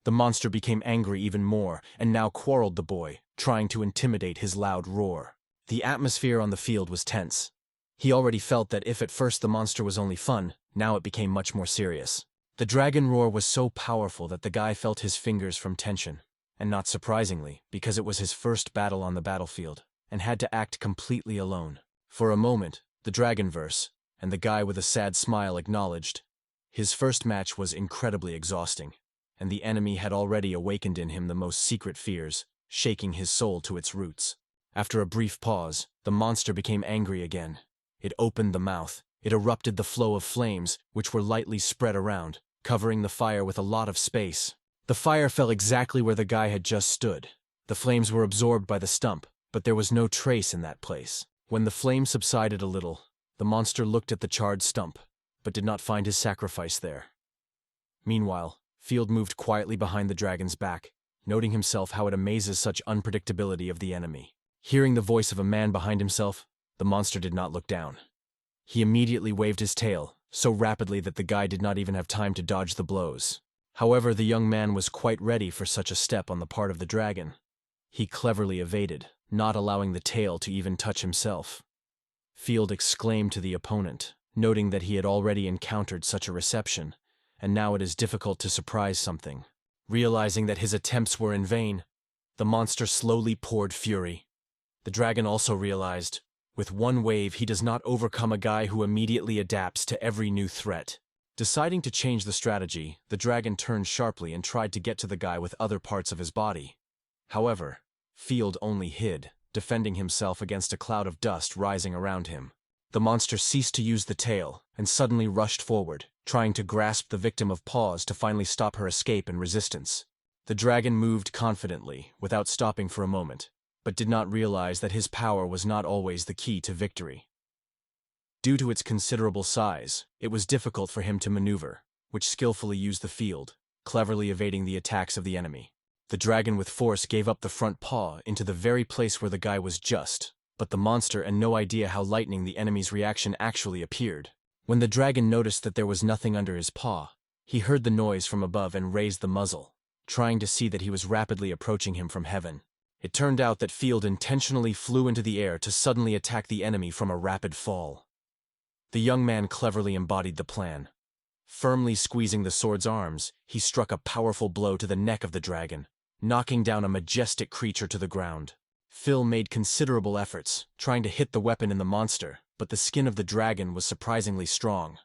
The monster became angry even more, and now quarreled the boy, trying to intimidate his loud roar. The atmosphere on the field was tense. He already felt that if at first the monster was only fun, now it became much more serious. The dragon roar was so powerful that the guy felt his fingers from tension, and not surprisingly, because it was his first battle on the battlefield, and had to act completely alone. For a moment, the dragonverse, and the guy with a sad smile acknowledged, his first match was incredibly exhausting, and the enemy had already awakened in him the most secret fears, shaking his soul to its roots. After a brief pause, the monster became angry again. It opened the mouth. It erupted the flow of flames, which were lightly spread around, covering the fire with a lot of space. The fire fell exactly where the guy had just stood. The flames were absorbed by the stump, but there was no trace in that place. When the flame subsided a little, the monster looked at the charred stump, but did not find his sacrifice there. Meanwhile, Field moved quietly behind the dragon's back, noting himself how it amazes such unpredictability of the enemy. Hearing the voice of a man behind himself, the monster did not look down. He immediately waved his tail, so rapidly that the guy did not even have time to dodge the blows. However, the young man was quite ready for such a step on the part of the dragon. He cleverly evaded, not allowing the tail to even touch himself. Field exclaimed to the opponent, noting that he had already encountered such a reception, and now it is difficult to surprise something. Realizing that his attempts were in vain, the monster slowly poured fury. The dragon also realized, with one wave he does not overcome a guy who immediately adapts to every new threat. Deciding to change the strategy, the dragon turned sharply and tried to get to the guy with other parts of his body. However, Field only hid, defending himself against a cloud of dust rising around him. The monster ceased to use the tail and suddenly rushed forward, trying to grasp the victim of paws to finally stop her escape and resistance. The dragon moved confidently, without stopping for a moment, but did not realize that his power was not always the key to victory. Due to its considerable size, it was difficult for him to maneuver, which skillfully used the field, cleverly evading the attacks of the enemy. The dragon with force gave up the front paw into the very place where the guy was just, but the monster had no idea how lightning the enemy's reaction actually appeared. When the dragon noticed that there was nothing under his paw, he heard the noise from above and raised the muzzle, trying to see that he was rapidly approaching him from heaven. It turned out that Field intentionally flew into the air to suddenly attack the enemy from a rapid fall. The young man cleverly embodied the plan. Firmly squeezing the sword's arms, he struck a powerful blow to the neck of the dragon, knocking down a majestic creature to the ground. Phil made considerable efforts, trying to hit the weapon in the monster, but the skin of the dragon was surprisingly strong.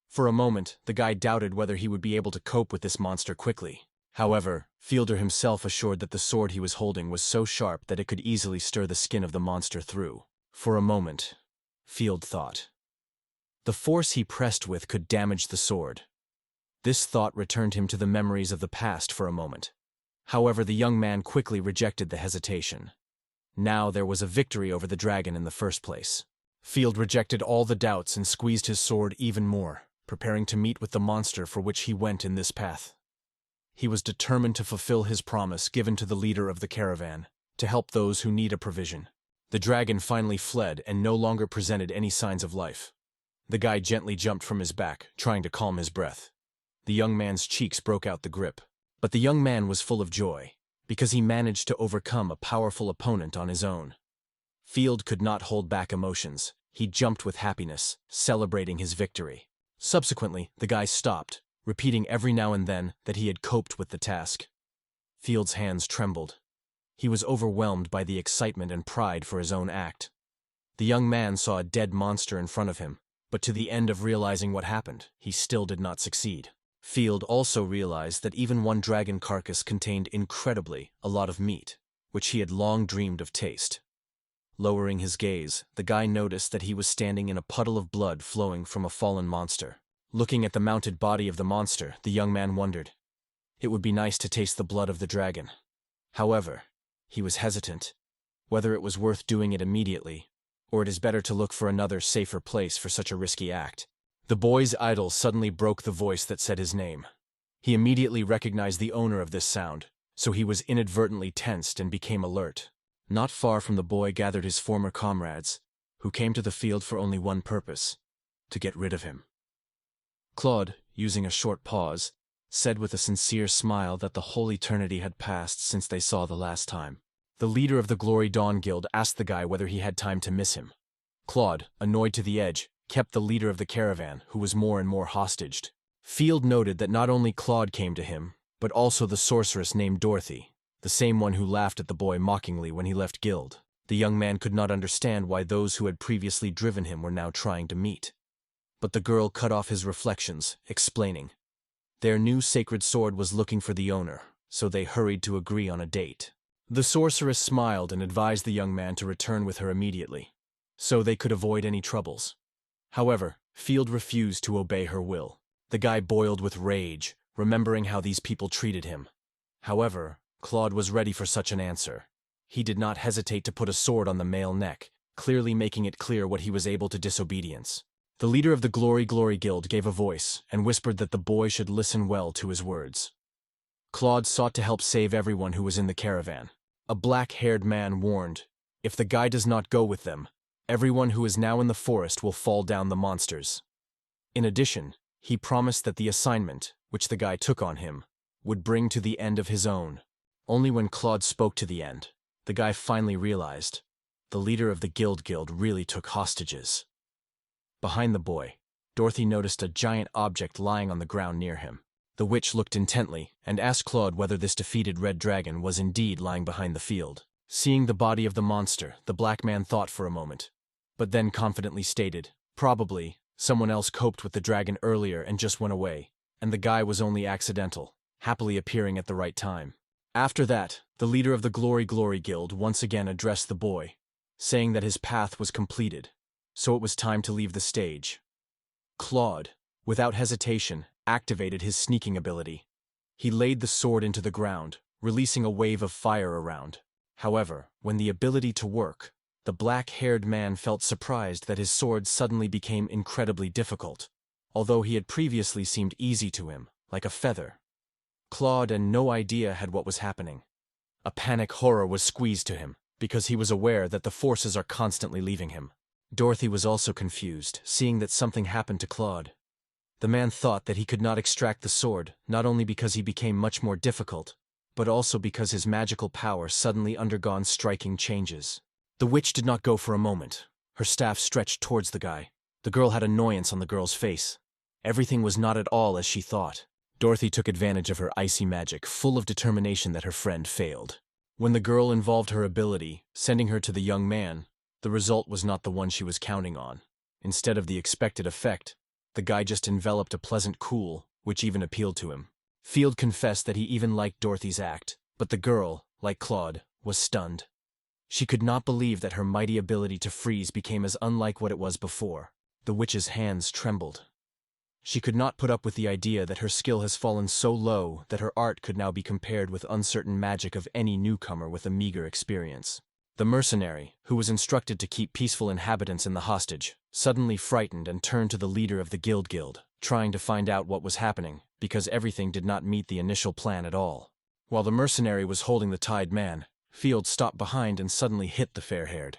For a moment, the guy doubted whether he would be able to cope with this monster quickly. However, Fielder himself assured that the sword he was holding was so sharp that it could easily stir the skin of the monster through. For a moment, Field thought. The force he pressed with could damage the sword. This thought returned him to the memories of the past for a moment. However, the young man quickly rejected the hesitation. Now there was a victory over the dragon in the first place. Field rejected all the doubts and squeezed his sword even more, preparing to meet with the monster for which he went in this path. He was determined to fulfill his promise given to the leader of the caravan, to help those who need a provision. The dragon finally fled and no longer presented any signs of life. The guy gently jumped from his back, trying to calm his breath. The young man's cheeks broke out the grip. But the young man was full of joy, because he managed to overcome a powerful opponent on his own. Field could not hold back emotions. He jumped with happiness, celebrating his victory. Subsequently, the guy stopped, repeating every now and then that he had coped with the task. Field's hands trembled. He was overwhelmed by the excitement and pride for his own act. The young man saw a dead monster in front of him, but to the end of realizing what happened, he still did not succeed. Field also realized that even one dragon carcass contained incredibly a lot of meat, which he had long dreamed of taste. Lowering his gaze, the guy noticed that he was standing in a puddle of blood flowing from a fallen monster. Looking at the mounted body of the monster, the young man wondered. It would be nice to taste the blood of the dragon. However, he was hesitant, whether it was worth doing it immediately, or it is better to look for another, safer place for such a risky act. The boy's idol suddenly broke the voice that said his name. He immediately recognized the owner of this sound, so he was inadvertently tensed and became alert. Not far from the boy gathered his former comrades, who came to the field for only one purpose: to get rid of him. Claude, using a short pause, said with a sincere smile that the whole eternity had passed since they saw the last time. The leader of the Glory Dawn Guild asked the guy whether he had time to miss him. Claude, annoyed to the edge, kept the leader of the caravan, who was more and more hostaged. Field noted that not only Claude came to him, but also the sorceress named Dorothy, the same one who laughed at the boy mockingly when he left guild. The young man could not understand why those who had previously driven him were now trying to meet. But the girl cut off his reflections, explaining. Their new sacred sword was looking for the owner, so they hurried to agree on a date. The sorceress smiled and advised the young man to return with her immediately, so they could avoid any troubles. However, Field refused to obey her will. The guy boiled with rage, remembering how these people treated him. However, Claude was ready for such an answer. He did not hesitate to put a sword on the male neck, clearly making it clear what he was able to disobedience. The leader of the Glory Guild gave a voice and whispered that the boy should listen well to his words. Claude sought to help save everyone who was in the caravan. A black-haired man warned, if the guy does not go with them, everyone who is now in the forest will fall down the monsters. In addition, he promised that the assignment, which the guy took on him, would bring to the end of his own. Only when Claude spoke to the end, the guy finally realized the leader of the guild really took hostages. Behind the boy, Dorothy noticed a giant object lying on the ground near him. The witch looked intently and asked Claude whether this defeated red dragon was indeed lying behind the field. Seeing the body of the monster, the black man thought for a moment, but then confidently stated, probably, someone else coped with the dragon earlier and just went away, and the guy was only accidental, happily appearing at the right time. After that, the leader of the Glory Guild once again addressed the boy, saying that his path was completed, so it was time to leave the stage. Claude, without hesitation, activated his sneaking ability. He laid the sword into the ground, releasing a wave of fire around. However, when the ability to work, the black-haired man felt surprised that his sword suddenly became incredibly difficult, although he had previously seemed easy to him, like a feather. Claude had no idea what was happening. A panic horror was squeezed to him, because he was aware that the forces are constantly leaving him. Dorothy was also confused, seeing that something happened to Claude. The man thought that he could not extract the sword, not only because he became much more difficult, but also because his magical power suddenly undergone striking changes. The witch did not go for a moment. Her staff stretched towards the guy. The girl had annoyance on the girl's face. Everything was not at all as she thought. Dorothy took advantage of her icy magic, full of determination that her friend failed. When the girl involved her ability, sending her to the young man, the result was not the one she was counting on. Instead of the expected effect, the guy just enveloped a pleasant cool, which even appealed to him. Field confessed that he even liked Dorothy's act, but the girl, like Claude, was stunned. She could not believe that her mighty ability to freeze became as unlike what it was before. The witch's hands trembled. She could not put up with the idea that her skill has fallen so low that her art could now be compared with uncertain magic of any newcomer with a meager experience. The mercenary, who was instructed to keep peaceful inhabitants in the hostage, suddenly frightened and turned to the leader of the guild, trying to find out what was happening, because everything did not meet the initial plan at all. While the mercenary was holding the tied man, Field stopped behind and suddenly hit the fair-haired.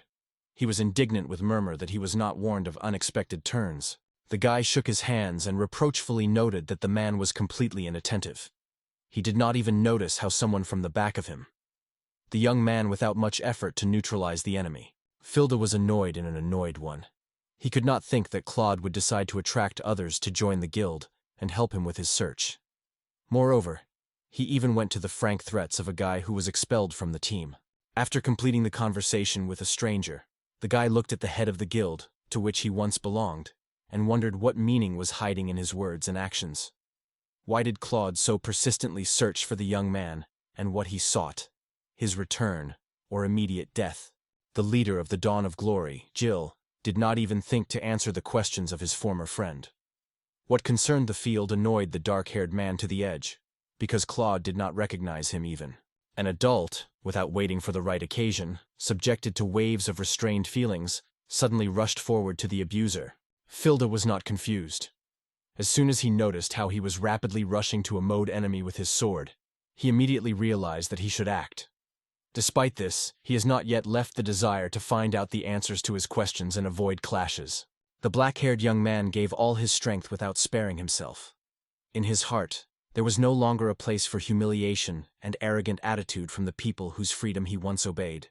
He was indignant with murmur that he was not warned of unexpected turns. The guy shook his hands and reproachfully noted that the man was completely inattentive. He did not even notice how someone from the back of him. The young man without much effort to neutralize the enemy. Filda was annoyed in an annoyed one. He could not think that Claude would decide to attract others to join the guild and help him with his search. Moreover, he even went to the frank threats of a guy who was expelled from the team. After completing the conversation with a stranger, the guy looked at the head of the guild, to which he once belonged, and wondered what meaning was hiding in his words and actions. Why did Claude so persistently search for the young man, and what he sought? His return, or immediate death? The leader of the Dawn of Glory, Jill, did not even think to answer the questions of his former friend. What concerned the field annoyed the dark-haired man to the edge, because Claude did not recognize him even. An adult, without waiting for the right occasion, subjected to waves of restrained feelings, suddenly rushed forward to the abuser. Filda was not confused. As soon as he noticed how he was rapidly rushing to a mowed enemy with his sword, he immediately realized that he should act. Despite this, he has not yet left the desire to find out the answers to his questions and avoid clashes. The black-haired young man gave all his strength without sparing himself. In his heart, there was no longer a place for humiliation and arrogant attitude from the people whose freedom he once obeyed,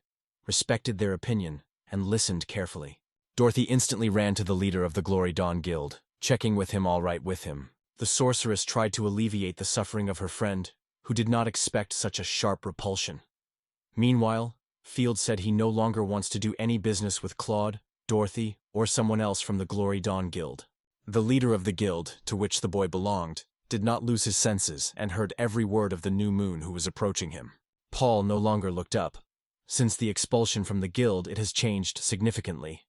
respected their opinion, and listened carefully. Dorothy instantly ran to the leader of the Glory Dawn Guild, checking with him all right with him. The sorceress tried to alleviate the suffering of her friend, who did not expect such a sharp repulsion. Meanwhile, Field said he no longer wants to do any business with Claude, Dorothy, or someone else from the Glory Dawn Guild. The leader of the guild, to which the boy belonged, did not lose his senses and heard every word of the new moon who was approaching him. Paul no longer looked up. Since the expulsion from the guild, it has changed significantly.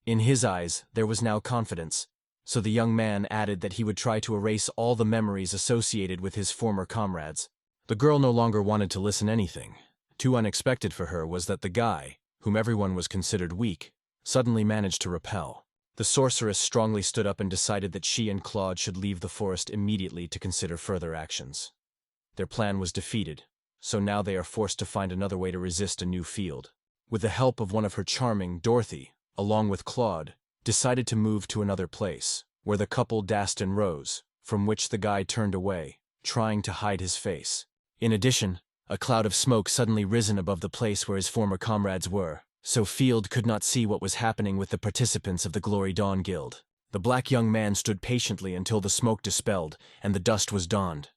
In his eyes, there was now confidence, so the young man added that he would try to erase all the memories associated with his former comrades. The girl no longer wanted to listen anything. Too unexpected for her was that the guy, whom everyone was considered weak, suddenly managed to repel. The sorceress strongly stood up and decided that she and Claude should leave the forest immediately to consider further actions. Their plan was defeated, so now they are forced to find another way to resist a new field. With the help of one of her charming, Dorothy, along with Claude, decided to move to another place, where the couple danced and rose, from which the guy turned away, trying to hide his face. In addition, a cloud of smoke suddenly risen above the place where his former comrades were, so Field could not see what was happening with the participants of the Glory Dawn Guild. The black young man stood patiently until the smoke dispelled and the dust was donned.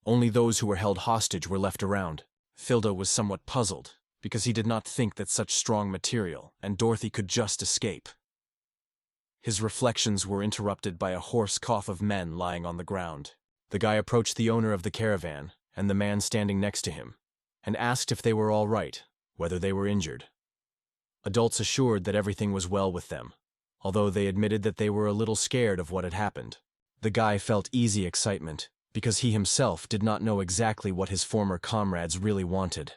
Only those who were held hostage were left around. Filda was somewhat puzzled, because he did not think that such strong material and Dorothy could just escape. His reflections were interrupted by a hoarse cough of men lying on the ground. The guy approached the owner of the caravan and the man standing next to him, and asked if they were all right, whether they were injured. Adults assured that everything was well with them, although they admitted that they were a little scared of what had happened. The guy felt easy excitement, because he himself did not know exactly what his former comrades really wanted.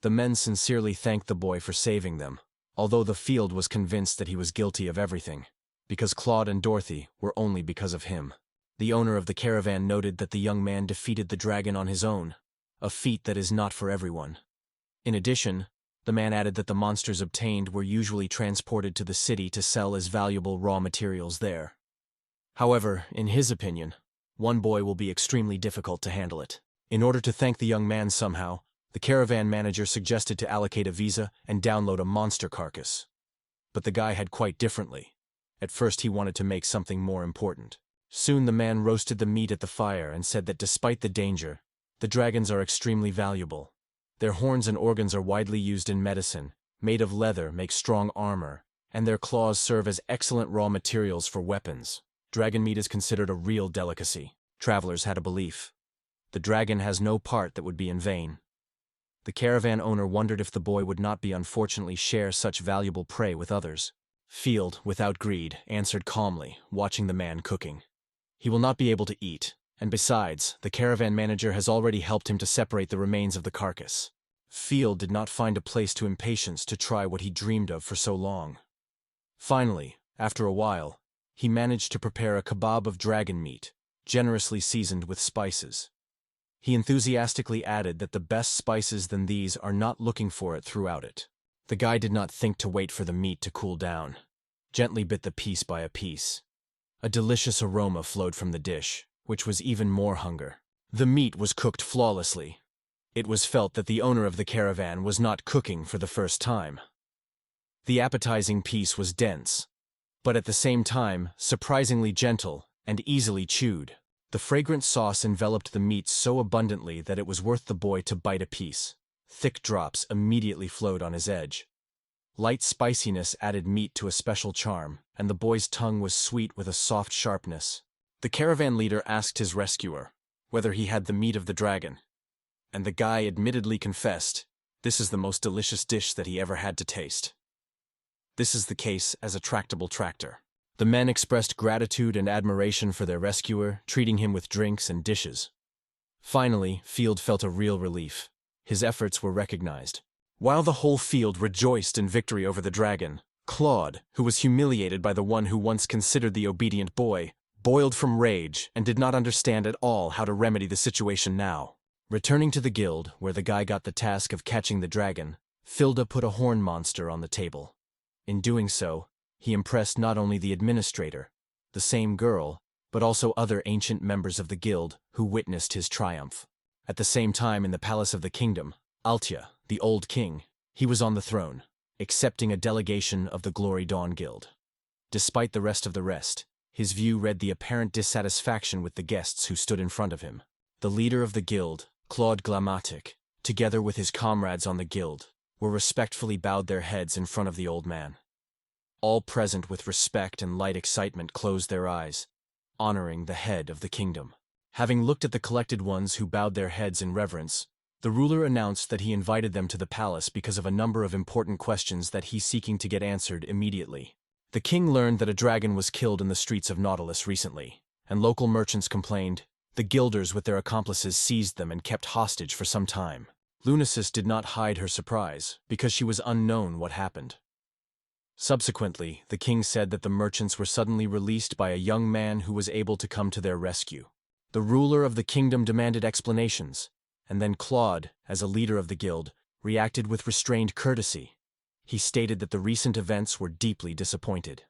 The men sincerely thanked the boy for saving them, although the field was convinced that he was guilty of everything, because Claude and Dorothy were only because of him. The owner of the caravan noted that the young man defeated the dragon on his own, a feat that is not for everyone. In addition, the man added that the monsters obtained were usually transported to the city to sell as valuable raw materials there. However, in his opinion, one boy will be extremely difficult to handle it. In order to thank the young man somehow, the caravan manager suggested to allocate a visa and download a monster carcass. But the guy had quite differently. At first he wanted to make something more important. Soon the man roasted the meat at the fire and said that despite the danger, the dragons are extremely valuable. Their horns and organs are widely used in medicine, made of leather make strong armor, and their claws serve as excellent raw materials for weapons. Dragon meat is considered a real delicacy. Travelers had a belief. The dragon has no part that would be in vain. The caravan owner wondered if the boy would not be unfortunately share such valuable prey with others. Field, without greed, answered calmly, watching the man cooking. He will not be able to eat, and besides, the caravan manager has already helped him to separate the remains of the carcass. Field did not find a place to impatience to try what he dreamed of for so long. Finally, after a while, he managed to prepare a kebab of dragon meat, generously seasoned with spices. He enthusiastically added that the best spices than these are not looking for it throughout it. The guy did not think to wait for the meat to cool down. Gently bit the piece by a piece. A delicious aroma flowed from the dish, which was even more hunger. The meat was cooked flawlessly. It was felt that the owner of the caravan was not cooking for the first time. The appetizing piece was dense, but at the same time, surprisingly gentle and easily chewed. The fragrant sauce enveloped the meat so abundantly that it was worth the boy to bite a piece. Thick drops immediately flowed on his edge. Light spiciness added meat to a special charm, and the boy's tongue was sweet with a soft sharpness. The caravan leader asked his rescuer whether he had the meat of the dragon, and the guy admittedly confessed, "This is the most delicious dish that he ever had to taste." This is the case as a tractable tractor. The men expressed gratitude and admiration for their rescuer, treating him with drinks and dishes. Finally, Field felt a real relief. His efforts were recognized. While the whole field rejoiced in victory over the dragon, Claude, who was humiliated by the one who once considered the obedient boy, boiled from rage and did not understand at all how to remedy the situation now. Returning to the guild, where the guy got the task of catching the dragon, Filda put a horn monster on the table. In doing so, he impressed not only the administrator, the same girl, but also other ancient members of the guild who witnessed his triumph. At the same time, in the palace of the kingdom, Altia, the old king, he was on the throne, accepting a delegation of the Glory Dawn Guild. Despite the rest, his view read the apparent dissatisfaction with the guests who stood in front of him. The leader of the guild, Claude Glamatic, together with his comrades on the guild, were respectfully bowed their heads in front of the old man. All present with respect and light excitement closed their eyes, honoring the head of the kingdom. Having looked at the collected ones who bowed their heads in reverence, the ruler announced that he invited them to the palace because of a number of important questions that he's seeking to get answered immediately. The king learned that a dragon was killed in the streets of Nautilus recently, and local merchants complained. The guilders with their accomplices seized them and kept hostage for some time. Lunasis did not hide her surprise, because she was unknown what happened. Subsequently, the king said that the merchants were suddenly released by a young man who was able to come to their rescue. The ruler of the kingdom demanded explanations, and then Claude, as a leader of the guild, reacted with restrained courtesy. He stated that the recent events were deeply disappointed.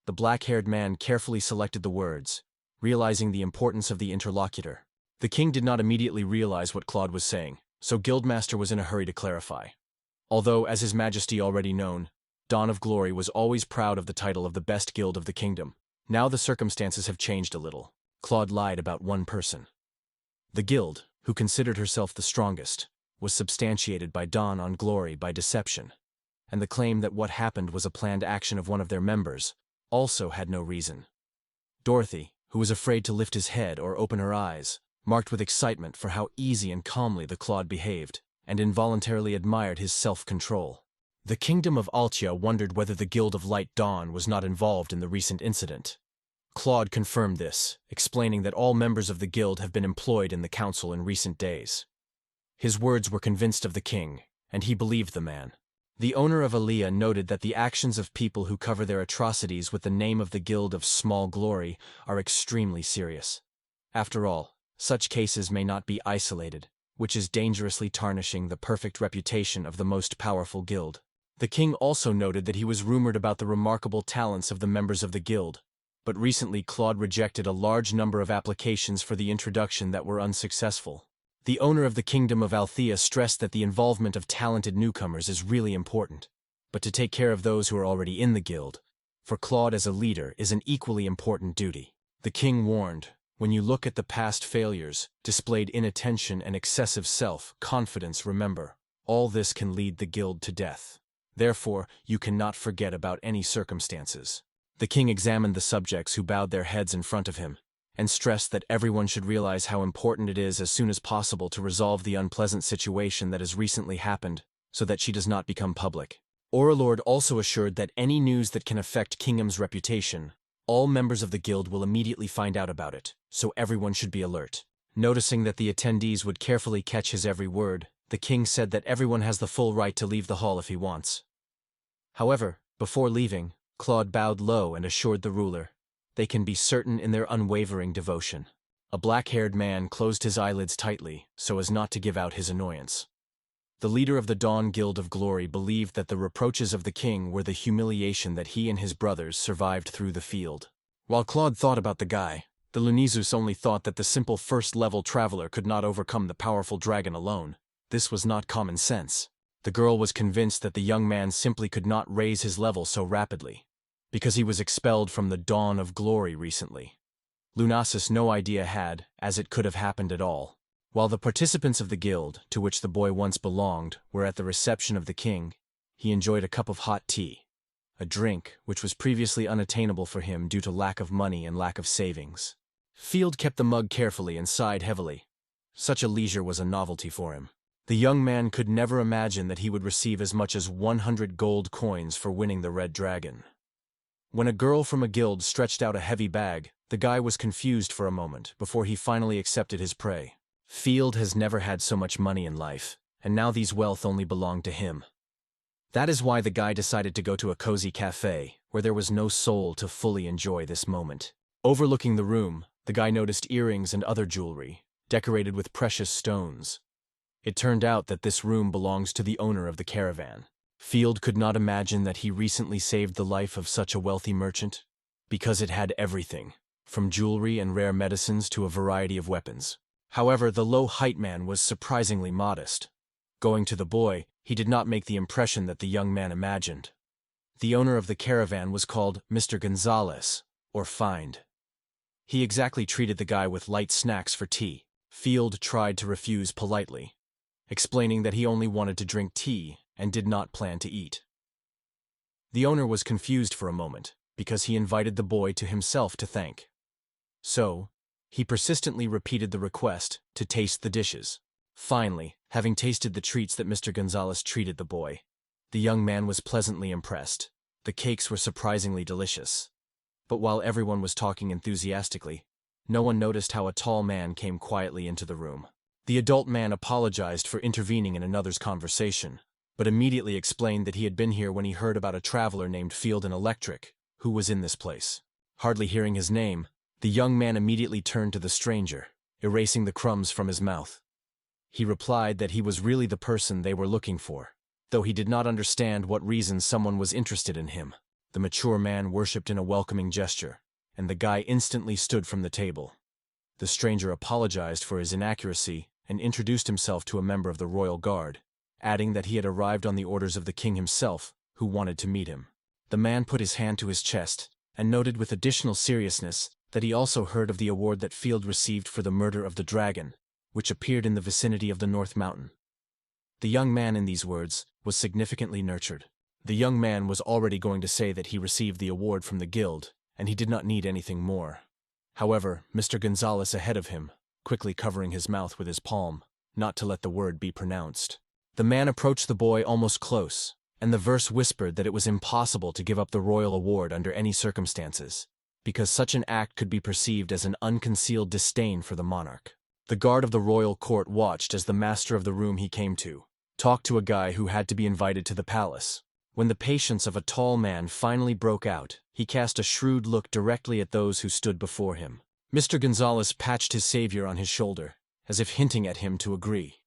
The black-haired man carefully selected the words, realizing the importance of the interlocutor. The king did not immediately realize what Claude was saying, so Guildmaster was in a hurry to clarify. Although, as His Majesty already known, Dawn of Glory was always proud of the title of the best guild of the kingdom. Now the circumstances have changed a little. Claude lied about one person. The guild, who considered herself the strongest, was substantiated by Dawn on Glory by deception, and the claim that what happened was a planned action of one of their members also had no reason. Dorothy, who was afraid to lift his head or open her eyes, marked with excitement for how easy and calmly the Claude behaved, and involuntarily admired his self-control. The kingdom of Altia wondered whether the Guild of Light Dawn was not involved in the recent incident. Claude confirmed this, explaining that all members of the guild have been employed in the council in recent days. His words were convinced of the king, and he believed the man. The owner of Alea noted that the actions of people who cover their atrocities with the name of the Guild of Small Glory are extremely serious. After all, such cases may not be isolated, which is dangerously tarnishing the perfect reputation of the most powerful guild. The king also noted that he was rumored about the remarkable talents of the members of the guild, but recently Claude rejected a large number of applications for the introduction that were unsuccessful. The owner of the kingdom of Althea stressed that the involvement of talented newcomers is really important, but to take care of those who are already in the guild, for Claude as a leader, is an equally important duty. The king warned, when you look at the past failures, displayed inattention and excessive self-confidence, remember, all this can lead the guild to death. Therefore, you cannot forget about any circumstances. The king examined the subjects who bowed their heads in front of him, and stressed that everyone should realize how important it is as soon as possible to resolve the unpleasant situation that has recently happened, so that she does not become public. Oralord also assured that any news that can affect Kingham's reputation, all members of the guild will immediately find out about it, so everyone should be alert. Noticing that the attendees would carefully catch his every word, the king said that everyone has the full right to leave the hall if he wants. However, before leaving, Claude bowed low and assured the ruler, they can be certain in their unwavering devotion. A black-haired man closed his eyelids tightly so as not to give out his annoyance. The leader of the Dawn Guild of Glory believed that the reproaches of the king were the humiliation that he and his brothers survived through the field. While Claude thought about the guy, the Lunizus only thought that the simple first-level traveler could not overcome the powerful dragon alone. This was not common sense. The girl was convinced that the young man simply could not raise his level so rapidly, because he was expelled from the Dawn of Glory recently. Lunasis no idea had, as it could have happened at all. While the participants of the guild, to which the boy once belonged, were at the reception of the king, he enjoyed a cup of hot tea, a drink which was previously unattainable for him due to lack of money and lack of savings. Field kept the mug carefully and sighed heavily. Such a leisure was a novelty for him. The young man could never imagine that he would receive as much as 100 gold coins for winning the Red Dragon. When a girl from a guild stretched out a heavy bag, the guy was confused for a moment before he finally accepted his prey. Field has never had so much money in life, and now these wealth only belonged to him. That is why the guy decided to go to a cozy cafe, where there was no soul to fully enjoy this moment. Overlooking the room, the guy noticed earrings and other jewelry, decorated with precious stones. It turned out that this room belongs to the owner of the caravan. Field could not imagine that he recently saved the life of such a wealthy merchant, because it had everything, from jewelry and rare medicines to a variety of weapons. However, the low-height man was surprisingly modest. Going to the boy, he did not make the impression that the young man imagined. The owner of the caravan was called Mr. Gonzalez, or Find. He exactly treated the guy with light snacks for tea. Field tried to refuse politely, explaining that he only wanted to drink tea and did not plan to eat. The owner was confused for a moment, because he invited the boy to himself to thank. So, he persistently repeated the request to taste the dishes. Finally, having tasted the treats that Mr. Gonzalez treated the boy, the young man was pleasantly impressed. The cakes were surprisingly delicious. But while everyone was talking enthusiastically, no one noticed how a tall man came quietly into the room. The adult man apologized for intervening in another's conversation, but immediately explained that he had been here when he heard about a traveler named Field and Electric, who was in this place. Hardly hearing his name, the young man immediately turned to the stranger, erasing the crumbs from his mouth. He replied that he was really the person they were looking for, though he did not understand what reason someone was interested in him. The mature man worshipped in a welcoming gesture, and the guy instantly stood from the table. The stranger apologized for his inaccuracy and introduced himself to a member of the royal guard, adding that he had arrived on the orders of the king himself, who wanted to meet him. The man put his hand to his chest and noted with additional seriousness that he also heard of the award that Field received for the murder of the dragon, which appeared in the vicinity of the North Mountain. The young man in these words was significantly nurtured. The young man was already going to say that he received the award from the guild, and he did not need anything more. However, Mr. Gonzalez ahead of him, quickly covering his mouth with his palm, not to let the word be pronounced. The man approached the boy almost close, and the verse whispered that it was impossible to give up the royal award under any circumstances, because such an act could be perceived as an unconcealed disdain for the monarch. The guard of the royal court watched as the master of the room he came to talked to a guy who had to be invited to the palace. When the patience of a tall man finally broke out, he cast a shrewd look directly at those who stood before him. Mr. Gonzalez patched his savior on his shoulder, as if hinting at him to agree.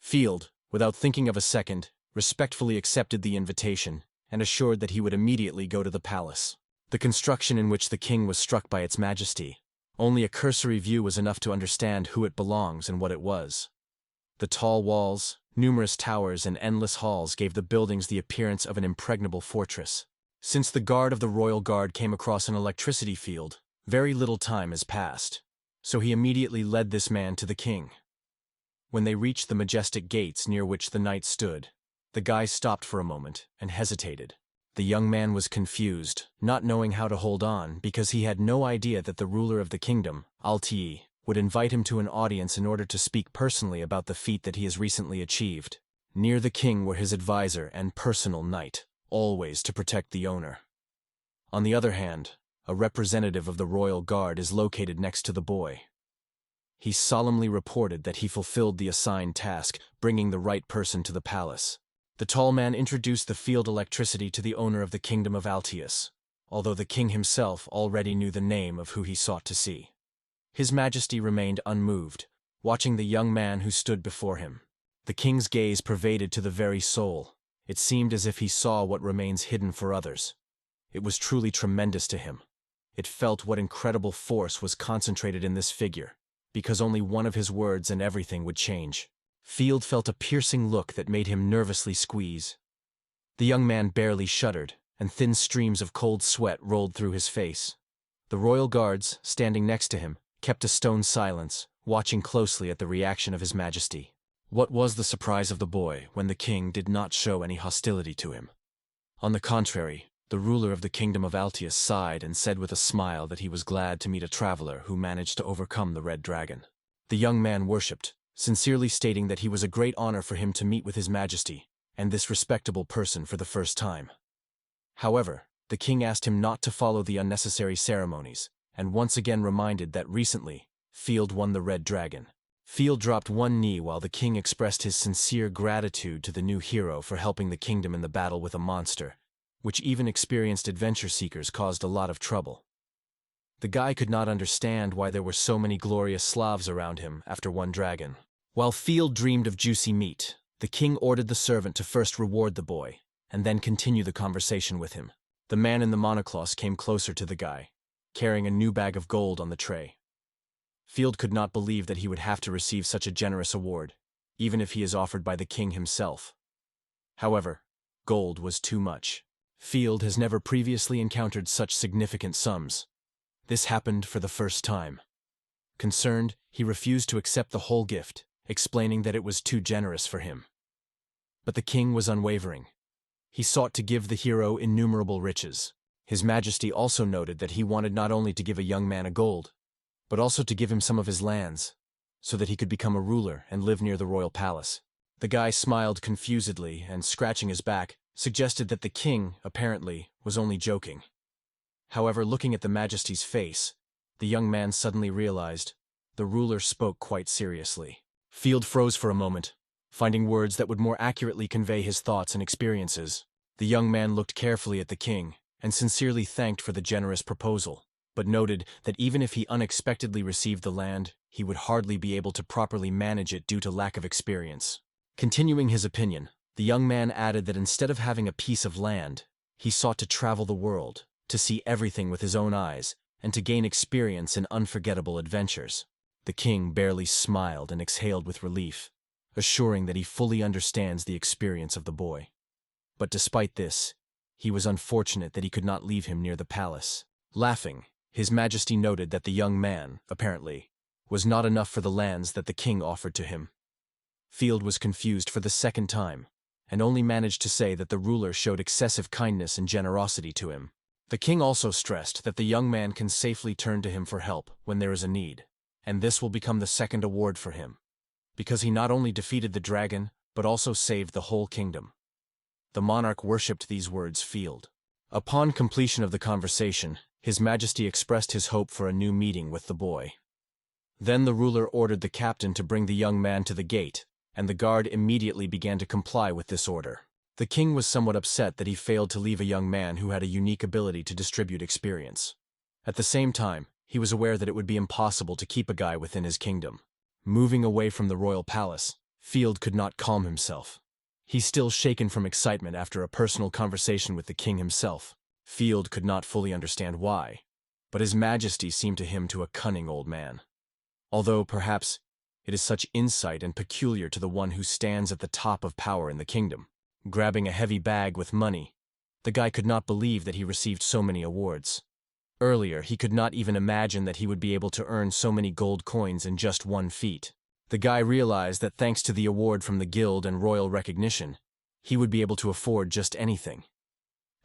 Field, without thinking of a second, respectfully accepted the invitation and assured that he would immediately go to the palace. The construction in which the king was struck by its majesty. Only a cursory view was enough to understand who it belongs and what it was. The tall walls, numerous towers, and endless halls gave the buildings the appearance of an impregnable fortress. Since the guard of the royal guard came across an electricity field, very little time has passed, so he immediately led this man to the king. When they reached the majestic gates near which the knight stood, the guy stopped for a moment and hesitated. The young man was confused, not knowing how to hold on because he had no idea that the ruler of the kingdom, Altii, would invite him to an audience in order to speak personally about the feat that he has recently achieved. Near the king were his advisor and personal knight, always to protect the owner. On the other hand, a representative of the royal guard is located next to the boy. He solemnly reported that he fulfilled the assigned task, bringing the right person to the palace. The tall man introduced the field electricity to the owner of the kingdom of Altius, although the king himself already knew the name of who he sought to see. His Majesty remained unmoved, watching the young man who stood before him. The king's gaze pervaded to the very soul. It seemed as if he saw what remains hidden for others. It was truly tremendous to him. It felt what incredible force was concentrated in this figure, because only one of his words and everything would change. Field felt a piercing look that made him nervously squeeze. The young man barely shuddered, and thin streams of cold sweat rolled through his face. The royal guards, standing next to him, kept a stone silence, watching closely at the reaction of his Majesty. What was the surprise of the boy when the king did not show any hostility to him? On the contrary, the ruler of the kingdom of Altius sighed and said with a smile that he was glad to meet a traveler who managed to overcome the red dragon. The young man worshipped, sincerely stating that he was a great honor for him to meet with his Majesty, and this respectable person for the first time. However, the king asked him not to follow the unnecessary ceremonies, and once again reminded that recently, Field won the red dragon. Field dropped one knee while the king expressed his sincere gratitude to the new hero for helping the kingdom in the battle with a monster, which even experienced adventure seekers caused a lot of trouble. The guy could not understand why there were so many glorious Slavs around him after one dragon. While Field dreamed of juicy meat, the king ordered the servant to first reward the boy, and then continue the conversation with him. The man in the monocloth came closer to the guy, carrying a new bag of gold on the tray. Field could not believe that he would have to receive such a generous award, even if he is offered by the king himself. However, gold was too much. Field has never previously encountered such significant sums. This happened for the first time. Concerned, he refused to accept the whole gift, explaining that it was too generous for him. But the king was unwavering. He sought to give the hero innumerable riches. His Majesty also noted that he wanted not only to give a young man a gold, but also to give him some of his lands, so that he could become a ruler and live near the royal palace. The guy smiled confusedly and, scratching his back, suggested that the king, apparently, was only joking. However, looking at the Majesty's face, the young man suddenly realized the ruler spoke quite seriously. Field froze for a moment, finding words that would more accurately convey his thoughts and experiences. The young man looked carefully at the king and sincerely thanked for the generous proposal, but noted that even if he unexpectedly received the land, he would hardly be able to properly manage it due to lack of experience. Continuing his opinion, the young man added that instead of having a piece of land, he sought to travel the world, to see everything with his own eyes, and to gain experience in unforgettable adventures. The king barely smiled and exhaled with relief, assuring that he fully understands the experience of the boy. But despite this, he was unfortunate that he could not leave him near the palace. Laughing, His Majesty noted that the young man, apparently, was not enough for the lands that the king offered to him. Field was confused for the second time, and only managed to say that the ruler showed excessive kindness and generosity to him. The king also stressed that the young man can safely turn to him for help when there is a need, and this will become the second award for him, because he not only defeated the dragon, but also saved the whole kingdom. The monarch worshipped these words Field. Upon completion of the conversation, His Majesty expressed his hope for a new meeting with the boy. Then the ruler ordered the captain to bring the young man to the gate, and the guard immediately began to comply with this order. The king was somewhat upset that he failed to leave a young man who had a unique ability to distribute experience. At the same time, he was aware that it would be impossible to keep a guy within his kingdom. Moving away from the royal palace, Field could not calm himself. He's still shaken from excitement after a personal conversation with the king himself. Field could not fully understand why, but His Majesty seemed to him to a cunning old man. Although, perhaps, it is such insight and peculiar to the one who stands at the top of power in the kingdom. Grabbing a heavy bag with money, the guy could not believe that he received so many awards. Earlier, he could not even imagine that he would be able to earn so many gold coins in just one feat. The guy realized that thanks to the award from the guild and royal recognition, he would be able to afford just anything.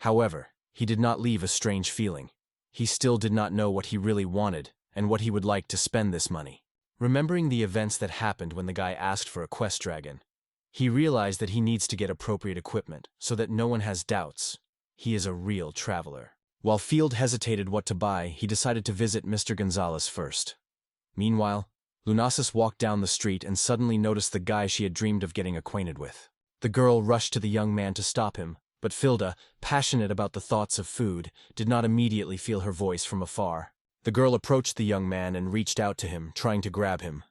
However, he did not leave a strange feeling. He still did not know what he really wanted and what he would like to spend this money. Remembering the events that happened when the guy asked for a quest dragon, he realized that he needs to get appropriate equipment so that no one has doubts. He is a real traveler. While Field hesitated what to buy, he decided to visit Mr. Gonzalez first. Meanwhile, Lunasis walked down the street and suddenly noticed the guy she had dreamed of getting acquainted with. The girl rushed to the young man to stop him, but Filda, passionate about the thoughts of food, did not immediately feel her voice from afar. The girl approached the young man and reached out to him, trying to grab him.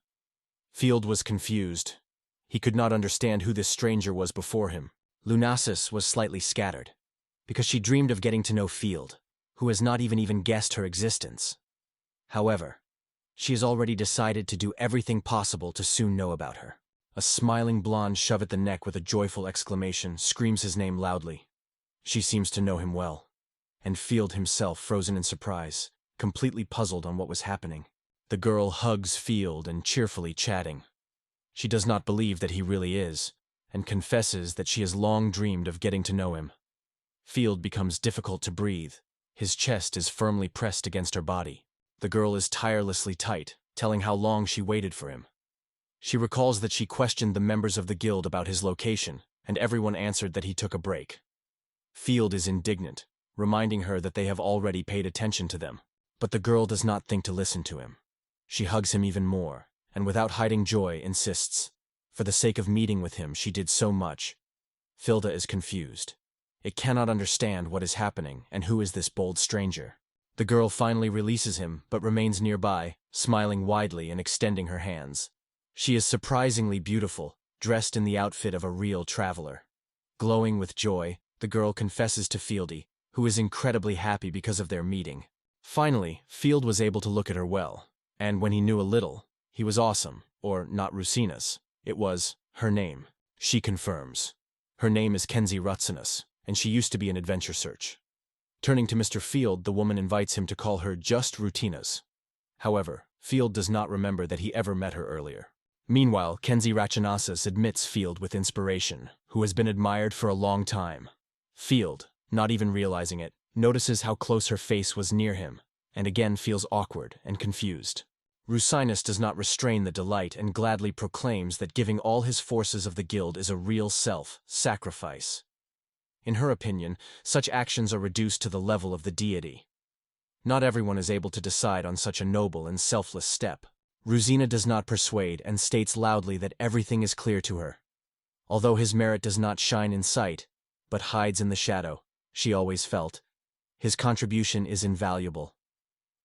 Field was confused. He could not understand who this stranger was before him. Lunasis was slightly scattered, because she dreamed of getting to know Field, who has not even guessed her existence. However, she has already decided to do everything possible to soon know about her. A smiling blonde shove at the neck with a joyful exclamation screams his name loudly. She seems to know him well. And Field himself frozen in surprise, completely puzzled on what was happening. The girl hugs Field and cheerfully chatting. She does not believe that he really is, and confesses that she has long dreamed of getting to know him. Field becomes difficult to breathe. His chest is firmly pressed against her body. The girl is tirelessly tight, telling how long she waited for him. She recalls that she questioned the members of the guild about his location, and everyone answered that he took a break. Field is indignant, reminding her that they have already paid attention to them. But the girl does not think to listen to him. She hugs him even more, and without hiding joy, insists. For the sake of meeting with him, she did so much. Filda is confused. It cannot understand what is happening and who is this bold stranger. The girl finally releases him, but remains nearby, smiling widely and extending her hands. She is surprisingly beautiful, dressed in the outfit of a real traveler. Glowing with joy, the girl confesses to Fieldy, who is incredibly happy because of their meeting. Finally, Field was able to look at her well, and when he knew a little, he was awesome, or not Rusinus. It was her name. She confirms. Her name is Kenzie Rutsinus, and she used to be an adventure search. Turning to Mr. Field, the woman invites him to call her just Rutinas. However, Field does not remember that he ever met her earlier. Meanwhile, Kenzie Rachinasis admits Field with inspiration, who has been admired for a long time. Field, not even realizing it, notices how close her face was near him, and again feels awkward and confused. Rusinus does not restrain the delight and gladly proclaims that giving all his forces of the guild is a real self-sacrifice. In her opinion, such actions are reduced to the level of the deity. Not everyone is able to decide on such a noble and selfless step. Ruzina does not persuade and states loudly that everything is clear to her. Although his merit does not shine in sight, but hides in the shadow, she always felt, his contribution is invaluable.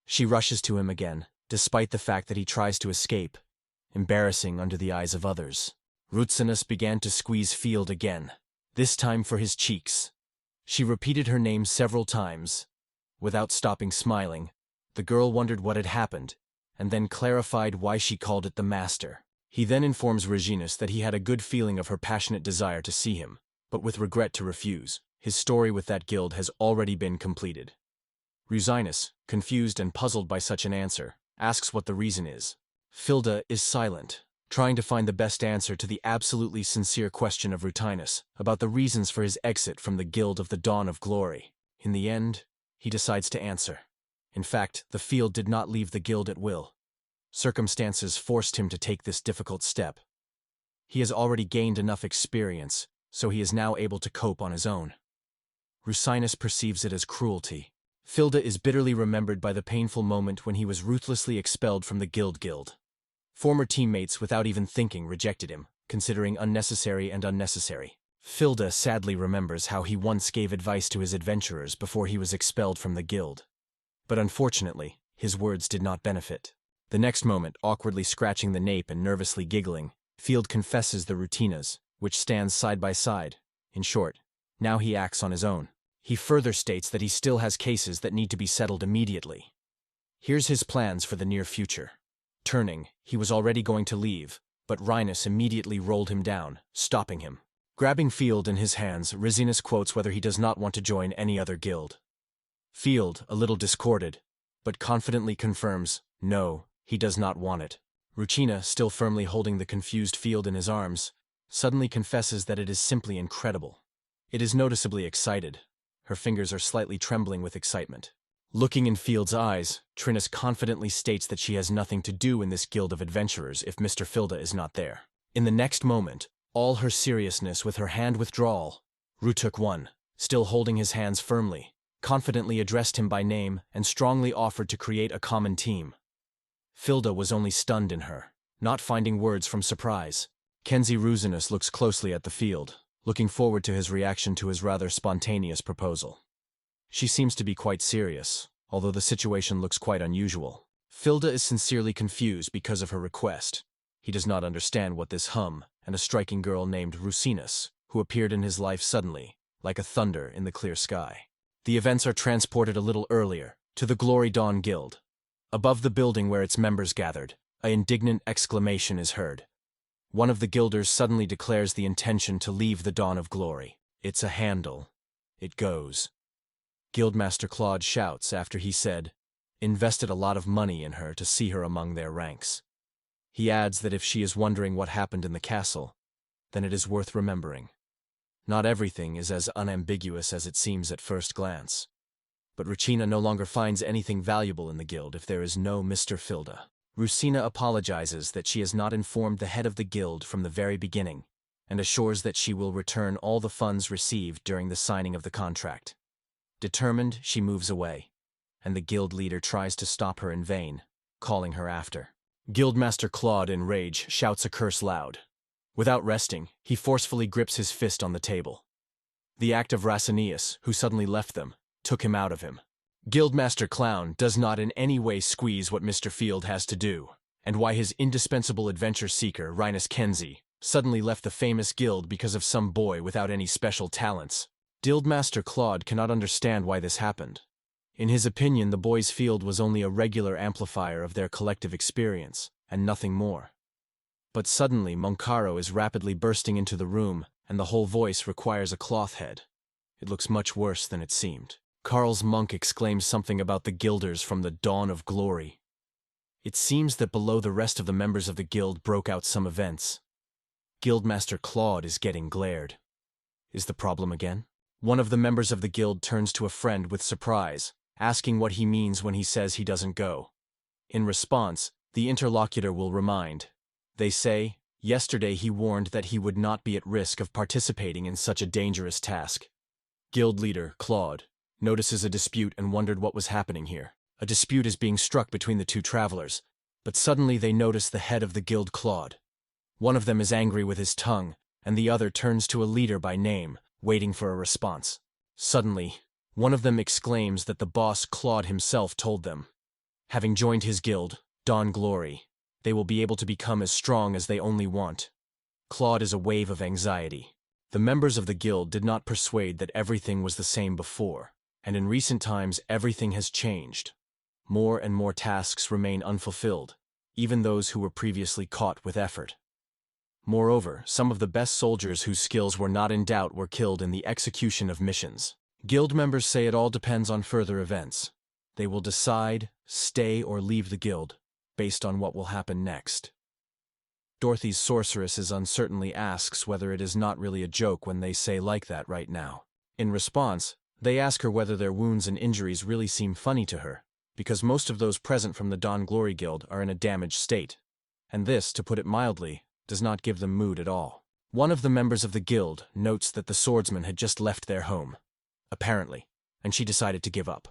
She rushes to him again, despite the fact that he tries to escape, embarrassing under the eyes of others. Rutsinus began to squeeze Field again, this time for his cheeks. She repeated her name several times. Without stopping smiling, the girl wondered what had happened, and then clarified why she called it the Master. He then informs Reginus that he had a good feeling of her passionate desire to see him, but with regret to refuse. His story with that guild has already been completed. Rusinus, confused and puzzled by such an answer, asks what the reason is. Filda is silent, trying to find the best answer to the absolutely sincere question of Rutinus about the reasons for his exit from the Guild of the Dawn of Glory. In the end, he decides to answer. In fact, the Field did not leave the guild at will. Circumstances forced him to take this difficult step. He has already gained enough experience, so he is now able to cope on his own. Rusinus perceives it as cruelty. Filda is bitterly remembered by the painful moment when he was ruthlessly expelled from the guild. Former teammates, without even thinking, rejected him, considering unnecessary and unnecessary. Filda sadly remembers how he once gave advice to his adventurers before he was expelled from the guild. But unfortunately, his words did not benefit. The next moment, awkwardly scratching the nape and nervously giggling, Field confesses the Rutinas, which stands side by side. In short, now he acts on his own. He further states that he still has cases that need to be settled immediately. Here's his plans for the near future. Turning, he was already going to leave, but Rinus immediately rolled him down, stopping him. Grabbing Field in his hands, Rizinus quotes whether he does not want to join any other guild. Field, a little discorded, but confidently confirms, no, he does not want it. Ruchina, still firmly holding the confused Field in his arms, suddenly confesses that it is simply incredible. It is noticeably excited. Her fingers are slightly trembling with excitement. Looking in Field's eyes, Rinus confidently states that she has nothing to do in this guild of adventurers if Mr. Filda is not there. In the next moment, all her seriousness with her hand withdrawal, Rutuk I, still holding his hands firmly, confidently addressed him by name and strongly offered to create a common team. Filda was only stunned in her, not finding words from surprise. Kenzie Rusinus looks closely at the field, looking forward to his reaction to his rather spontaneous proposal. She seems to be quite serious, although the situation looks quite unusual. Filda is sincerely confused because of her request. He does not understand what this hum and a striking girl named Rusinus, who appeared in his life suddenly, like a thunder in the clear sky. The events are transported a little earlier, to the Glory Dawn Guild. Above the building where its members gathered, an indignant exclamation is heard. One of the guilders suddenly declares the intention to leave the Dawn of Glory. It's a handle. It goes. Guildmaster Claude shouts after he said, invested a lot of money in her to see her among their ranks. He adds that if she is wondering what happened in the castle, then it is worth remembering. Not everything is as unambiguous as it seems at first glance. But Ruchina no longer finds anything valuable in the guild if there is no Mr. Filda. Rusina apologizes that she has not informed the head of the guild from the very beginning, and assures that she will return all the funds received during the signing of the contract. Determined, she moves away, and the guild leader tries to stop her in vain, calling her after. Guildmaster Claude, in rage, shouts a curse loud. Without resting, he forcefully grips his fist on the table. The act of Rasanius, who suddenly left them, took him out of him. Guildmaster Clown does not in any way squeeze what Mr. Field has to do, and why his indispensable adventure seeker, Rinus Kenzie, suddenly left the famous guild because of some boy without any special talents. Guildmaster Claude cannot understand why this happened. In his opinion, the boy's field was only a regular amplifier of their collective experience, and nothing more. But suddenly Moncaro is rapidly bursting into the room, and the whole voice requires a cloth head. It looks much worse than it seemed. Carl's monk exclaims something about the guilders from the Dawn of Glory. It seems that below the rest of the members of the guild broke out some events. Guildmaster Claude is getting glared. Is the problem again? One of the members of the guild turns to a friend with surprise, asking what he means when he says he doesn't go. In response, the interlocutor will remind. They say, yesterday he warned that he would not be at risk of participating in such a dangerous task. Guild leader, Claude, notices a dispute and wondered what was happening here. A dispute is being struck between the two travelers, but suddenly they notice the head of the guild, Claude. One of them is angry with his tongue, and the other turns to a leader by name, waiting for a response. Suddenly, one of them exclaims that the boss Claude himself told them. Having joined his guild, Dawn Glory, they will be able to become as strong as they only want. Claude is a wave of anxiety. The members of the guild did not persuade that everything was the same before, and in recent times everything has changed. More and more tasks remain unfulfilled, even those who were previously caught with effort. Moreover, some of the best soldiers whose skills were not in doubt were killed in the execution of missions. Guild members say it all depends on further events. They will decide, stay or leave the guild, based on what will happen next. Dorothy's sorceress uncertainly asks whether it is not really a joke when they say like that right now. In response, they ask her whether their wounds and injuries really seem funny to her, because most of those present from the Dawn Glory Guild are in a damaged state, and this, to put it mildly, does not give them mood at all. One of the members of the guild notes that the swordsman had just left their home, apparently, and she decided to give up.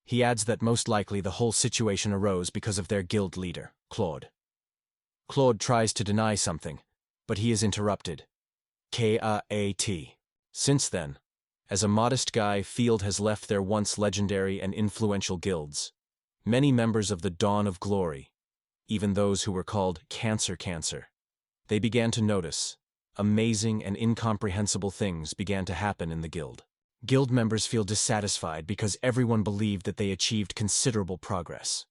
He adds that most likely the whole situation arose because of their guild leader, Claude. Claude tries to deny something, but he is interrupted. K-A-A-T. Since then, as a modest guy, Field has left their once legendary and influential guilds. Many members of the Dawn of Glory, even those who were called Cancer, they began to notice. Amazing and incomprehensible things began to happen in the guild. Guild members feel dissatisfied because everyone believed that they achieved considerable progress.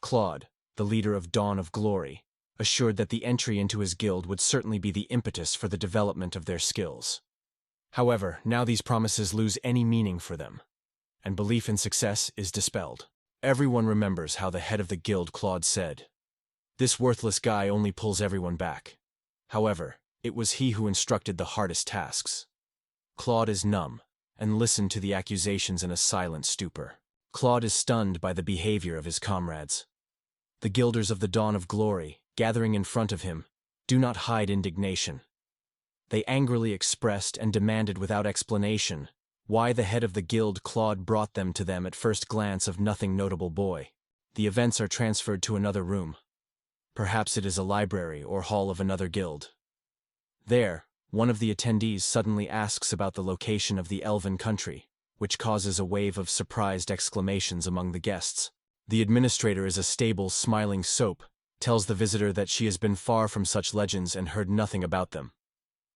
Claude, the leader of Dawn of Glory, assured that the entry into his guild would certainly be the impetus for the development of their skills. However, now these promises lose any meaning for them, and belief in success is dispelled. Everyone remembers how the head of the guild, Claude, said, "This worthless guy only pulls everyone back." However, it was he who instructed the hardest tasks. Claude is numb, and listen to the accusations in a silent stupor. Claude is stunned by the behavior of his comrades. The Guilders of the Dawn of Glory, gathering in front of him, do not hide indignation. They angrily expressed and demanded without explanation why the head of the guild Claude brought them to them at first glance of nothing notable boy. The events are transferred to another room. Perhaps it is a library or hall of another guild. There, one of the attendees suddenly asks about the location of the elven country, which causes a wave of surprised exclamations among the guests. The administrator is a stable, smiling soap, tells the visitor that she has been far from such legends and heard nothing about them.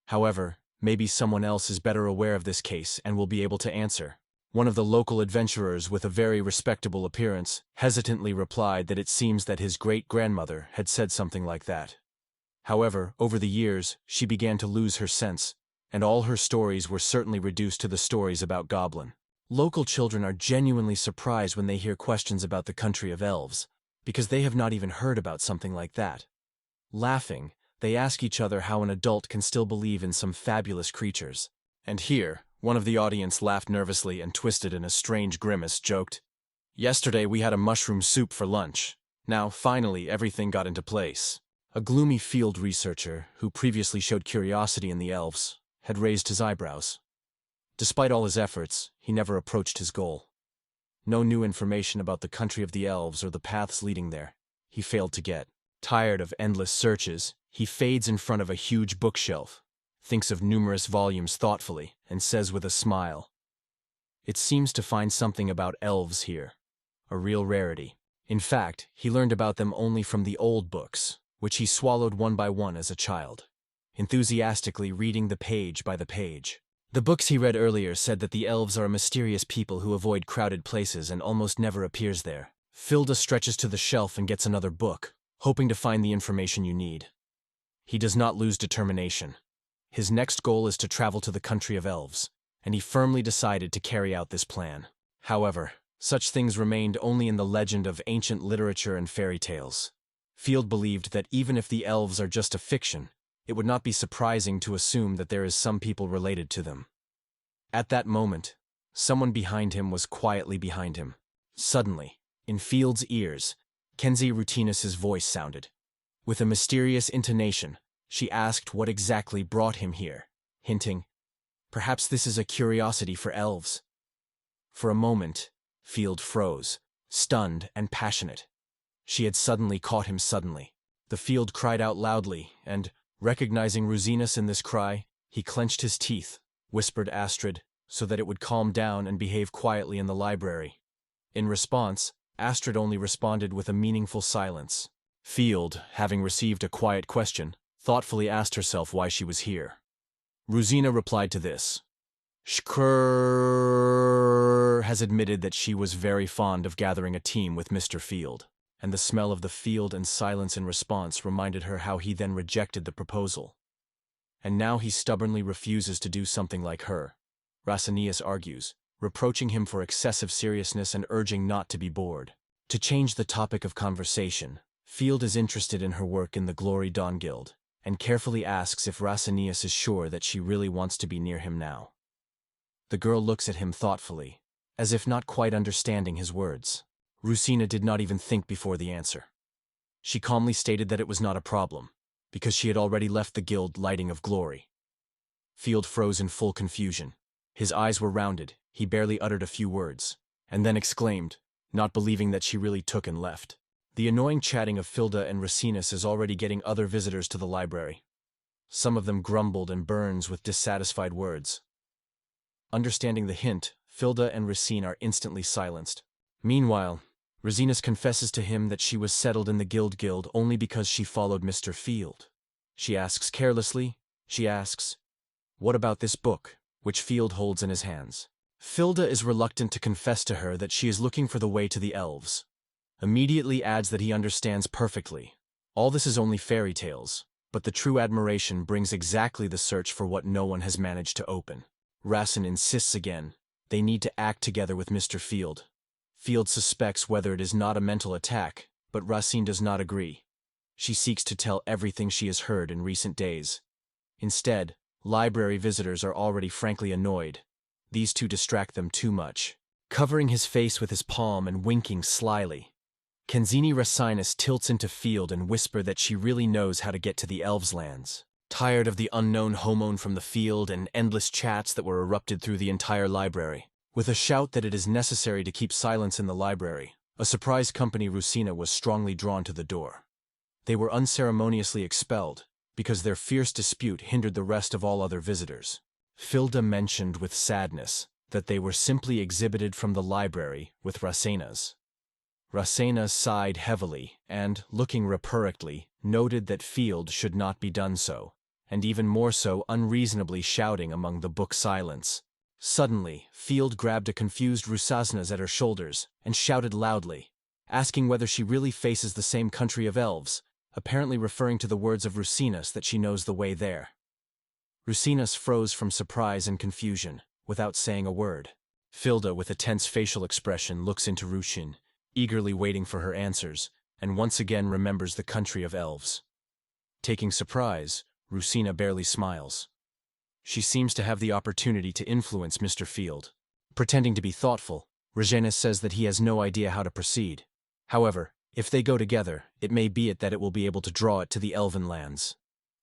However, maybe someone else is better aware of this case and will be able to answer. One of the local adventurers with a very respectable appearance hesitantly replied that it seems that his great-grandmother had said something like that. However, over the years, she began to lose her sense, and all her stories were certainly reduced to the stories about Goblin. Local children are genuinely surprised when they hear questions about the country of elves, because they have not even heard about something like that. Laughing, they ask each other how an adult can still believe in some fabulous creatures. And here, one of the audience laughed nervously and twisted in a strange grimace, joked, "Yesterday we had a mushroom soup for lunch. Now, finally, everything got into place." A gloomy field researcher, who previously showed curiosity in the elves, had raised his eyebrows. Despite all his efforts, he never approached his goal. No new information about the country of the elves or the paths leading there. He failed to get. Tired of endless searches, he fades in front of a huge bookshelf, thinks of numerous volumes thoughtfully, and says with a smile, "It seems to find something about elves here. A real rarity." In fact, he learned about them only from the old books, which he swallowed one by one as a child, enthusiastically reading the page by the page. The books he read earlier said that the elves are a mysterious people who avoid crowded places and almost never appears there. Filda stretches to the shelf and gets another book, hoping to find the information you need. He does not lose determination. His next goal is to travel to the country of elves, and he firmly decided to carry out this plan. However, such things remained only in the legend of ancient literature and fairy tales. Field believed that even if the elves are just a fiction, it would not be surprising to assume that there is some people related to them. At that moment, someone behind him was quietly behind him. Suddenly, in Field's ears, Kenzie Routinus's voice sounded. With a mysterious intonation, she asked what exactly brought him here, hinting, "Perhaps this is a curiosity for elves." For a moment, Field froze, stunned and passionate. She had suddenly caught him suddenly. The Field cried out loudly, and, recognizing Routinus in this cry, he clenched his teeth, whispered Astrid, so that it would calm down and behave quietly in the library. In response, Astrid only responded with a meaningful silence. Field, having received a quiet question, thoughtfully asked herself why she was here. Rosina replied to this. Shkrrr has admitted that she was very fond of gathering a team with Mr. Field, and the smell of the field and silence in response reminded her how he then rejected the proposal. And now he stubbornly refuses to do something like her, Rasanius argues, reproaching him for excessive seriousness and urging not to be bored. To change the topic of conversation, Field is interested in her work in the Glory Dawn Guild, and carefully asks if Rasanius is sure that she really wants to be near him now. The girl looks at him thoughtfully, as if not quite understanding his words. Rusina did not even think before the answer. She calmly stated that it was not a problem, because she had already left the guild Lighting of Glory. Field froze in full confusion. His eyes were rounded, he barely uttered a few words, and then exclaimed, not believing that she really took and left. The annoying chatting of Filda and Racinus is already getting other visitors to the library. Some of them grumbled and Burns with dissatisfied words. Understanding the hint, Filda and Racine are instantly silenced. Meanwhile, Racinus confesses to him that she was settled in the guild only because she followed Mr. Field. She asks carelessly, what about this book, which Field holds in his hands? Filda is reluctant to confess to her that she is looking for the way to the elves. Immediately adds that he understands perfectly. All this is only fairy tales, but the true admiration brings exactly the search for what no one has managed to open. Racine insists again, they need to act together with Mr. Field. Field suspects whether it is not a mental attack, but Racine does not agree. She seeks to tell everything she has heard in recent days. Instead, library visitors are already frankly annoyed. These two distract them too much. Covering his face with his palm and winking slyly, Kenzini Racinus tilts into Field and whisper that she really knows how to get to the elves' lands. Tired of the unknown homon from the field and endless chats that were erupted through the entire library. With a shout that it is necessary to keep silence in the library, a surprise company Rusina was strongly drawn to the door. They were unceremoniously expelled, because their fierce dispute hindered the rest of all other visitors. Filda mentioned with sadness that they were simply exhibited from the library with Racenas. Racenas sighed heavily and, looking repurictly, noted that Field should not be done so, and even more so unreasonably shouting among the book silence. Suddenly, Field grabbed a confused Rusasnas at her shoulders and shouted loudly, asking whether she really faces the same country of elves, apparently referring to the words of Rusinas that she knows the way there. Rusinas froze from surprise and confusion, without saying a word. Filda, with a tense facial expression, looks into Rushin, eagerly waiting for her answers, and once again remembers the country of elves. Taking surprise, Rusina barely smiles. She seems to have the opportunity to influence Mr. Field. Pretending to be thoughtful, Regenis says that he has no idea how to proceed. However, if they go together, it may be that it will be able to draw it to the elven lands.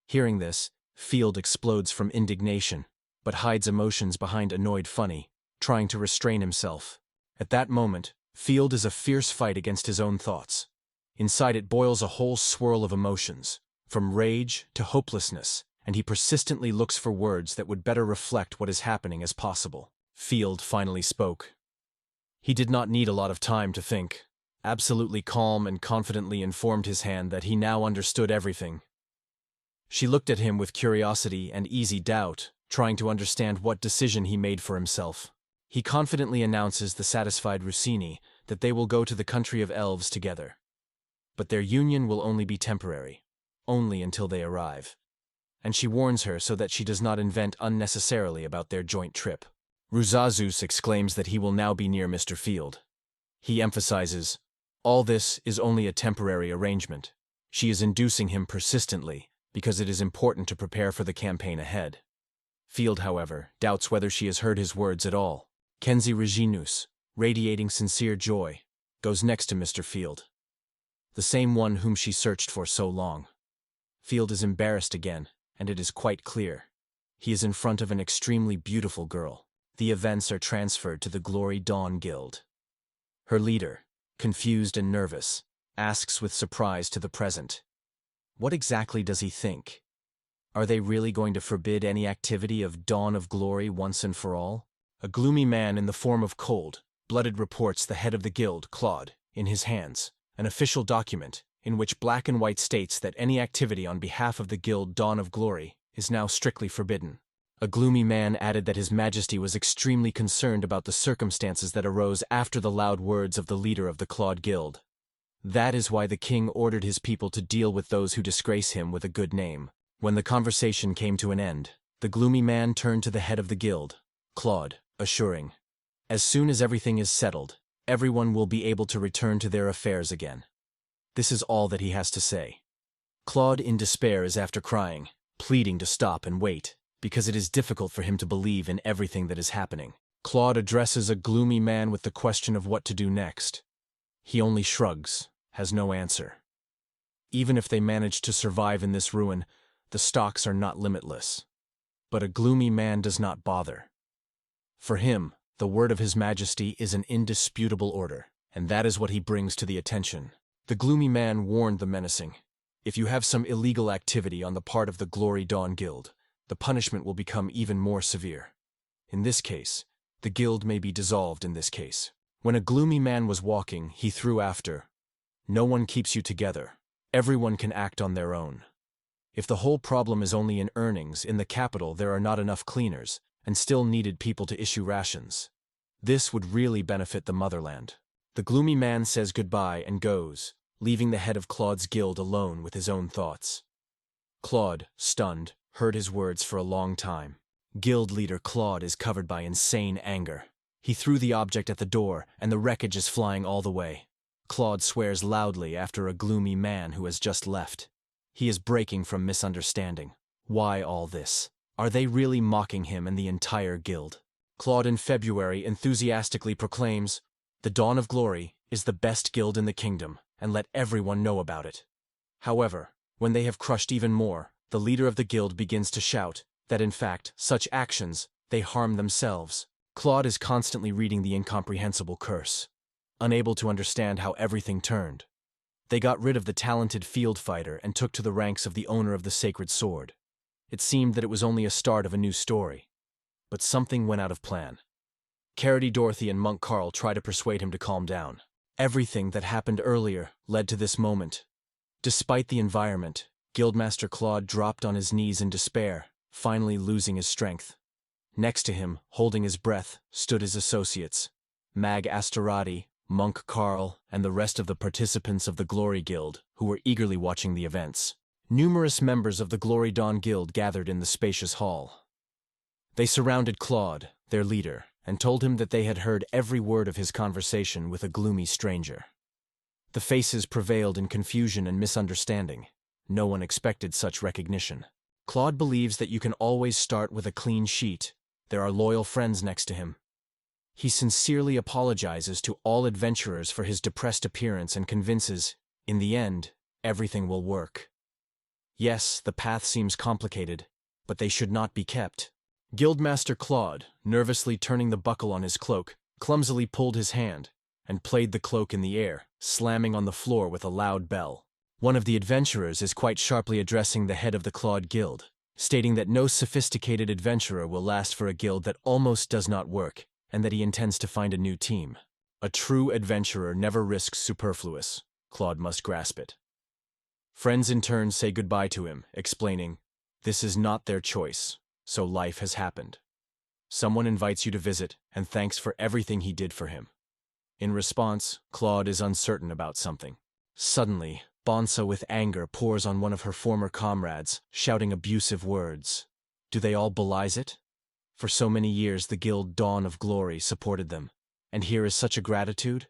Hearing this, Field explodes from indignation, but hides emotions behind annoyed funny, trying to restrain himself. At that moment, Field is a fierce fight against his own thoughts. Inside it boils a whole swirl of emotions, from rage to hopelessness, and he persistently looks for words that would better reflect what is happening as possible. Field finally spoke. He did not need a lot of time to think. Absolutely calm and confidently informed his hand that he now understood everything. She looked at him with curiosity and easy doubt, trying to understand what decision he made for himself. He confidently announces the satisfied Rossini that they will go to the country of elves together. But their union will only be temporary, only until they arrive. And she warns her so that she does not invent unnecessarily about their joint trip. Ruzazus exclaims that he will now be near Mr. Field. He emphasizes, all this is only a temporary arrangement. She is inducing him persistently, because it is important to prepare for the campaign ahead. Field, however, doubts whether she has heard his words at all. Kenzie Reginus, radiating sincere joy, goes next to Mr. Field. The same one whom she searched for so long. Field is embarrassed again, and it is quite clear. He is in front of an extremely beautiful girl. The events are transferred to the Glory Dawn Guild. Her leader, confused and nervous, asks with surprise to the present, what exactly does he think? Are they really going to forbid any activity of Dawn of Glory once and for all? A gloomy man in the form of cold-blooded reports the head of the guild, Claude, in his hands, an official document in which black and white states that any activity on behalf of the guild Dawn of Glory is now strictly forbidden. A gloomy man added that His Majesty was extremely concerned about the circumstances that arose after the loud words of the leader of the Claude Guild. That is why the king ordered his people to deal with those who disgrace him with a good name. When the conversation came to an end, the gloomy man turned to the head of the guild, Claude, assuring, as soon as everything is settled, everyone will be able to return to their affairs again. This is all that he has to say. Claude, in despair, is after crying, pleading to stop and wait, because it is difficult for him to believe in everything that is happening. Claude addresses a gloomy man with the question of what to do next. He only shrugs, has no answer. Even if they manage to survive in this ruin, the stocks are not limitless. But a gloomy man does not bother. For him, the word of His Majesty is an indisputable order, and that is what he brings to the attention. The gloomy man warned the menacing, if you have some illegal activity on the part of the Glory Dawn Guild, the punishment will become even more severe. In this case, the guild may be dissolved in this case. When a gloomy man was walking, he threw after, no one keeps you together. Everyone can act on their own. If the whole problem is only in earnings, in the capital there are not enough cleaners, and still needed people to issue rations. This would really benefit the motherland. The gloomy man says goodbye and goes, leaving the head of Claude's guild alone with his own thoughts. Claude, stunned, heard his words for a long time. Guild leader Claude is covered by insane anger. He threw the object at the door, and the wreckage is flying all the way. Claude swears loudly after a gloomy man who has just left. He is breaking from misunderstanding. Why all this? Are they really mocking him and the entire guild? Claude in February enthusiastically proclaims, "The Dawn of Glory is the best guild in the kingdom, and let everyone know about it." However, when they have crushed even more, the leader of the guild begins to shout that in fact, such actions, they harm themselves. Claude is constantly reading the incomprehensible curse, unable to understand how everything turned. They got rid of the talented field fighter and took to the ranks of the owner of the sacred sword. It seemed that it was only a start of a new story. But something went out of plan. Carity Dorothy and Monk Carl try to persuade him to calm down. Everything that happened earlier led to this moment. Despite the environment, Guildmaster Claude dropped on his knees in despair, finally losing his strength. Next to him, holding his breath, stood his associates, Mage Astarati, Monk Carl, and the rest of the participants of the Glory Guild, who were eagerly watching the events. Numerous members of the Glory Dawn Guild gathered in the spacious hall. They surrounded Claude, their leader, and told him that they had heard every word of his conversation with a gloomy stranger. The faces prevailed in confusion and misunderstanding. No one expected such recognition. Claude believes that you can always start with a clean sheet. There are loyal friends next to him. He sincerely apologizes to all adventurers for his depressed appearance and convinces, in the end, everything will work. Yes, the path seems complicated, but they should not be kept. Guildmaster Claude, nervously turning the buckle on his cloak, clumsily pulled his hand and played the cloak in the air, slamming on the floor with a loud bell. One of the adventurers is quite sharply addressing the head of the Claude Guild, stating that no sophisticated adventurer will last for a guild that almost does not work, and that he intends to find a new team. A true adventurer never risks superfluous. Claude must grasp it. Friends in turn say goodbye to him, explaining, "This is not their choice, so life has happened. Someone invites you to visit, and thanks for everything he did for him." In response, Claude is uncertain about something. Suddenly, Bonsa with anger pours on one of her former comrades, shouting abusive words. Do they all belies it? For so many years the guild Dawn of Glory supported them, and here is such a gratitude?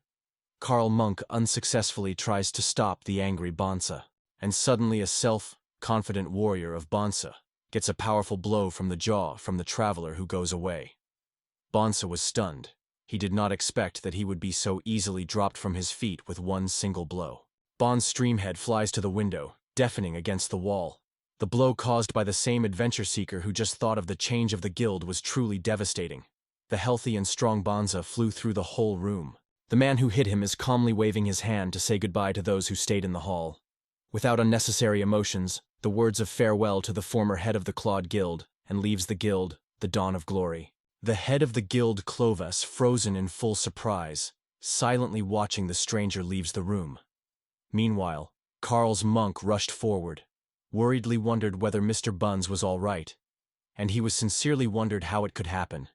Carl Monk unsuccessfully tries to stop the angry Bonsa, and suddenly a self-confident warrior of Bonsa gets a powerful blow from the jaw from the traveler who goes away. Bonsa was stunned. He did not expect that he would be so easily dropped from his feet with one single blow. Bon's streamhead flies to the window, deafening against the wall. The blow caused by the same adventure seeker who just thought of the change of the guild was truly devastating. The healthy and strong Bonza flew through the whole room. The man who hit him is calmly waving his hand to say goodbye to those who stayed in the hall. Without unnecessary emotions, the words of farewell to the former head of the Claude Guild, and leaves the guild, the Dawn of Glory. The head of the guild Clovis, frozen in full surprise, silently watching the stranger leaves the room. Meanwhile, Carl's monk rushed forward, worriedly wondered whether Mr. Buns was all right, and he was sincerely wondered how it could happen.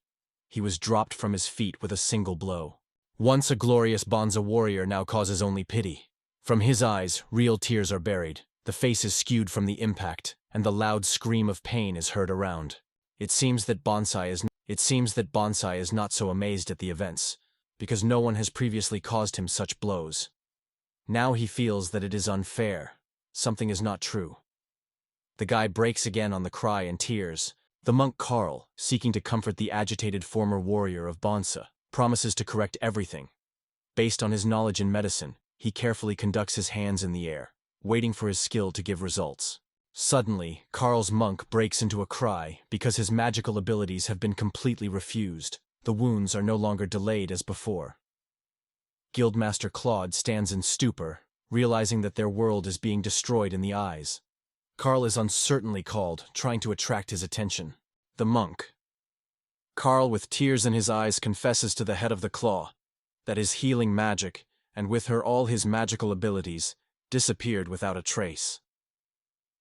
He was dropped from his feet with a single blow. Once a glorious Bonza warrior now causes only pity. From his eyes, real tears are buried, the face is skewed from the impact, and the loud scream of pain is heard around. It seems that Bonsai is not so amazed at the events, because no one has previously caused him such blows. Now he feels that it is unfair. Something is not true. The guy breaks again on the cry and tears. The monk Carl, seeking to comfort the agitated former warrior of Bonsa, promises to correct everything. Based on his knowledge in medicine, he carefully conducts his hands in the air, waiting for his skill to give results. Suddenly, Carl's monk breaks into a cry because his magical abilities have been completely refused. The wounds are no longer delayed as before. Guildmaster Claude stands in stupor, realizing that their world is being destroyed in the eyes. Carl is uncertainly called, trying to attract his attention. The monk. Carl, with tears in his eyes, confesses to the head of the claw that his healing magic, and with her all his magical abilities, disappeared without a trace.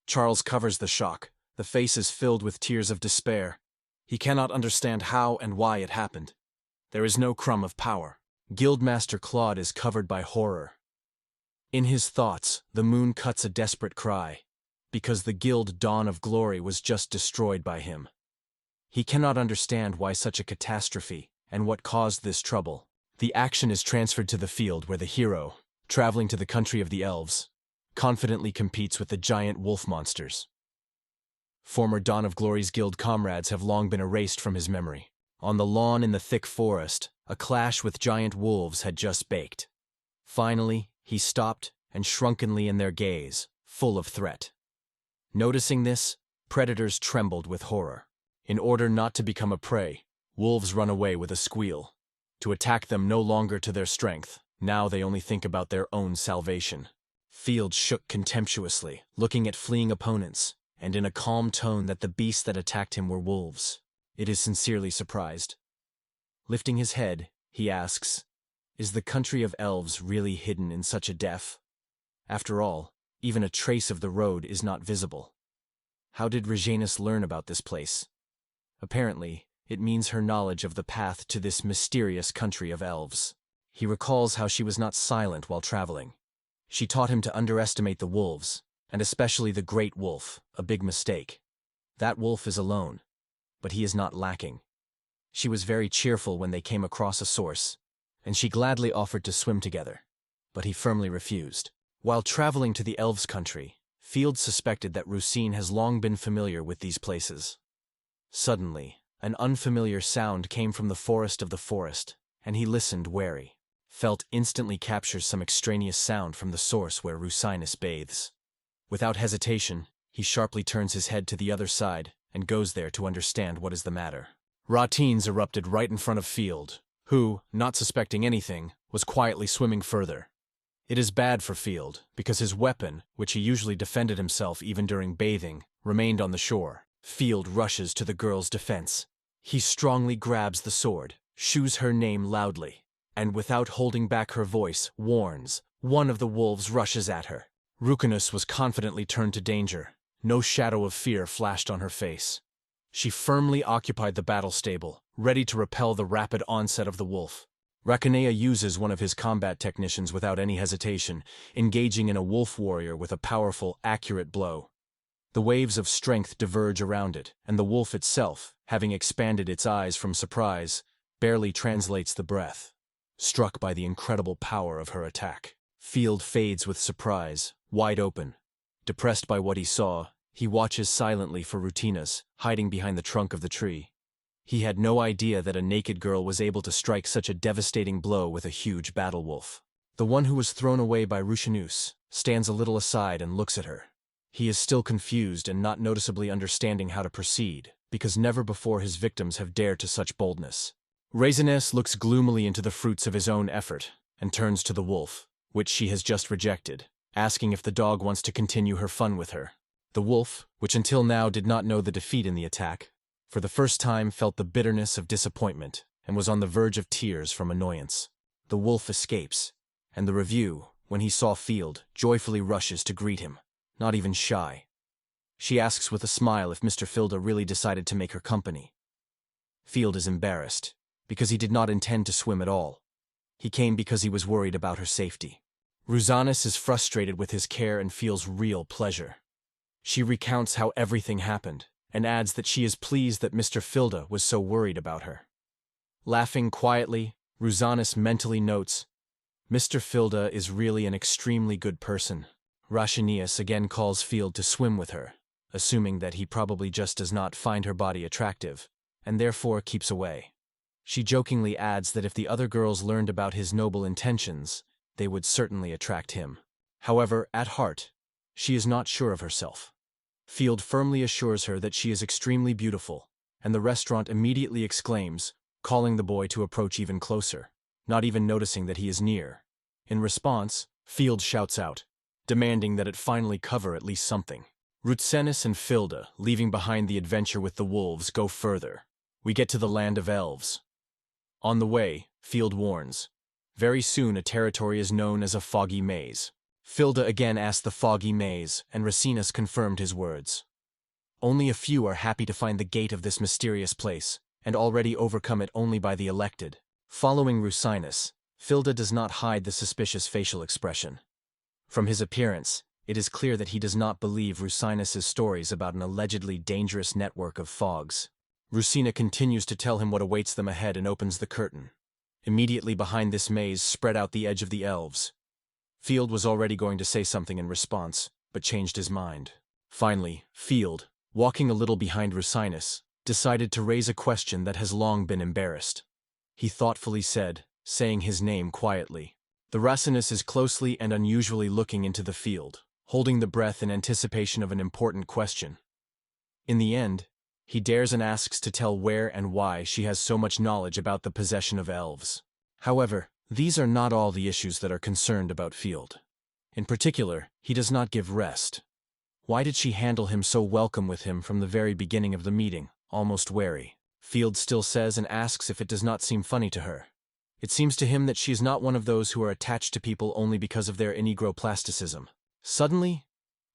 Charles covers the shock. The face is filled with tears of despair. He cannot understand how and why it happened. There is no crumb of power. Guildmaster Claude is covered by horror. In his thoughts, the moon cuts a desperate cry, because the guild Dawn of Glory was just destroyed by him. He cannot understand why such a catastrophe, and what caused this trouble. The action is transferred to the field where the hero, traveling to the country of the elves, confidently competes with the giant wolf monsters. Former Dawn of Glory's guild comrades have long been erased from his memory. On the lawn in the thick forest, a clash with giant wolves had just baked. Finally, he stopped and shrunkenly in their gaze, full of threat. Noticing this, predators trembled with horror. In order not to become a prey, wolves run away with a squeal. To attack them no longer to their strength, now they only think about their own salvation. Field shook contemptuously, looking at fleeing opponents, and in a calm tone that the beasts that attacked him were wolves. It is sincerely surprised. Lifting his head, he asks, "Is the country of elves really hidden in such a depth? After all, even a trace of the road is not visible. How did Rinus learn about this place? Apparently, it means her knowledge of the path to this mysterious country of elves." He recalls how she was not silent while traveling. She taught him to underestimate the wolves, and especially the great wolf, a big mistake. That wolf is alone, but he is not lacking. She was very cheerful when they came across a source, and she gladly offered to swim together, but he firmly refused. While traveling to the elves' country, Field suspected that Rusine has long been familiar with these places. Suddenly, an unfamiliar sound came from the forest, and he listened wary. Felt instantly captures some extraneous sound from the source where Rinus bathes. Without hesitation, he sharply turns his head to the other side and goes there to understand what is the matter. Routines erupted right in front of Field, who, not suspecting anything, was quietly swimming further. It is bad for Field, because his weapon, which he usually defended himself even during bathing, remained on the shore. Field rushes to the girl's defense. He strongly grabs the sword, shews her name loudly, and without holding back her voice, warns. One of the wolves rushes at her. Rinus was confidently turned to danger. No shadow of fear flashed on her face. She firmly occupied the battle stable, ready to repel the rapid onset of the wolf. Rakanea uses one of his combat technicians without any hesitation, engaging in a wolf warrior with a powerful, accurate blow. The waves of strength diverge around it, and the wolf itself, having expanded its eyes from surprise, barely translates the breath. Struck by the incredible power of her attack, Field fades with surprise, wide open. Depressed by what he saw, he watches silently for Rinus, hiding behind the trunk of the tree. He had no idea that a naked girl was able to strike such a devastating blow with a huge battle wolf. The one who was thrown away by Rinus stands a little aside and looks at her. He is still confused and not noticeably understanding how to proceed, because never before his victims have dared to such boldness. Rinus looks gloomily into the fruits of his own effort, and turns to the wolf, which she has just rejected, asking if the dog wants to continue her fun with her. The wolf, which until now did not know the defeat in the attack, for the first time felt the bitterness of disappointment, and was on the verge of tears from annoyance. The wolf escapes, and the review, when he saw Field, joyfully rushes to greet him, not even shy. She asks with a smile if Mr. Filda really decided to make her company. Field is embarrassed, because he did not intend to swim at all. He came because he was worried about her safety. Rinus is frustrated with his care and feels real pleasure. She recounts how everything happened, and adds that she is pleased that Mr. Filda was so worried about her. Laughing quietly, Rinus mentally notes, "Mr. Filda is really an extremely good person." Rashanias again calls Field to swim with her, assuming that he probably just does not find her body attractive, and therefore keeps away. She jokingly adds that if the other girls learned about his noble intentions, they would certainly attract him. However, at heart, she is not sure of herself. Field firmly assures her that she is extremely beautiful, and the restaurant immediately exclaims, calling the boy to approach even closer, not even noticing that he is near. In response, Field shouts out, demanding that it finally cover at least something. Rinus and Filda, leaving behind the adventure with the wolves, go further. We get to the land of elves. On the way, Field warns, very soon a territory is known as a foggy maze. Filda again asked the foggy maze, and Rinus confirmed his words. Only a few are happy to find the gate of this mysterious place, and already overcome it only by the elected. Following Rinus, Filda does not hide the suspicious facial expression. From his appearance, it is clear that he does not believe Rinus's stories about an allegedly dangerous network of fogs. Rusina continues to tell him what awaits them ahead and opens the curtain. Immediately behind this maze spread out the edge of the elves. Field was already going to say something in response, but changed his mind. Finally, Field, walking a little behind Rinus, decided to raise a question that has long been embarrassed. He thoughtfully said, saying his name quietly. The Rinus is closely and unusually looking into the field, holding the breath in anticipation of an important question. In the end, he dares and asks to tell where and why she has so much knowledge about the possession of elves. However, these are not all the issues that are concerned about Field. In particular, he does not give rest. Why did she handle him so welcome with him from the very beginning of the meeting, almost wary? Field still says and asks if it does not seem funny to her. It seems to him that she is not one of those who are attached to people only because of their inegroplasticism. Suddenly,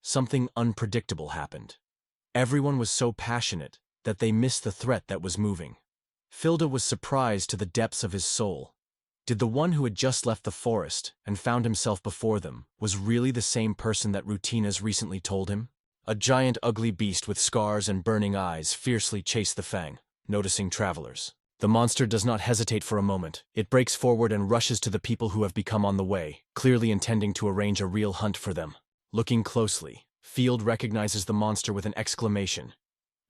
something unpredictable happened. Everyone was so passionate that they missed the threat that was moving. Filda was surprised to the depths of his soul. Did the one who had just left the forest and found himself before them was really the same person that Rutinas recently told him? A giant ugly beast with scars and burning eyes fiercely chased the Fang, noticing travelers. The monster does not hesitate for a moment. It breaks forward and rushes to the people who have become on the way, clearly intending to arrange a real hunt for them. Looking closely, Field recognizes the monster with an exclamation.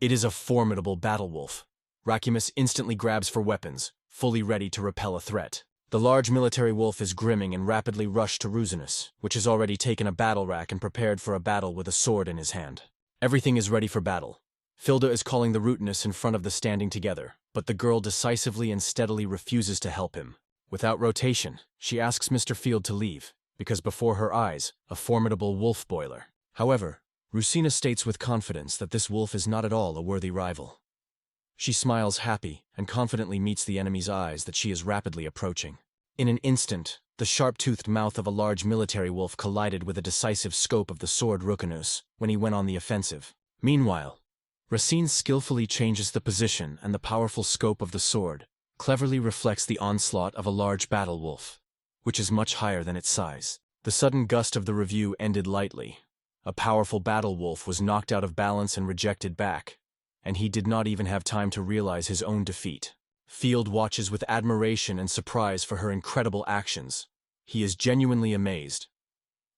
It is a formidable battle wolf. Rakimus instantly grabs for weapons, fully ready to repel a threat. The large military wolf is grimming and rapidly rushed to Rinus, which has already taken a battle rack and prepared for a battle with a sword in his hand. Everything is ready for battle. Filda is calling the Rinus in front of the standing together, but the girl decisively and steadily refuses to help him. Without rotation, she asks Mr. Field to leave, because before her eyes, a formidable wolf boiler. However, Rusina states with confidence that this wolf is not at all a worthy rival. She smiles happy and confidently meets the enemy's eyes that she is rapidly approaching. In an instant, the sharp-toothed mouth of a large military wolf collided with a decisive scope of the sword Rukanus when he went on the offensive. Meanwhile, Racine skillfully changes the position, and the powerful scope of the sword cleverly reflects the onslaught of a large battle wolf, which is much higher than its size. The sudden gust of the review ended lightly. A powerful battle wolf was knocked out of balance and rejected back, and he did not even have time to realize his own defeat. Field watches with admiration and surprise for her incredible actions. He is genuinely amazed.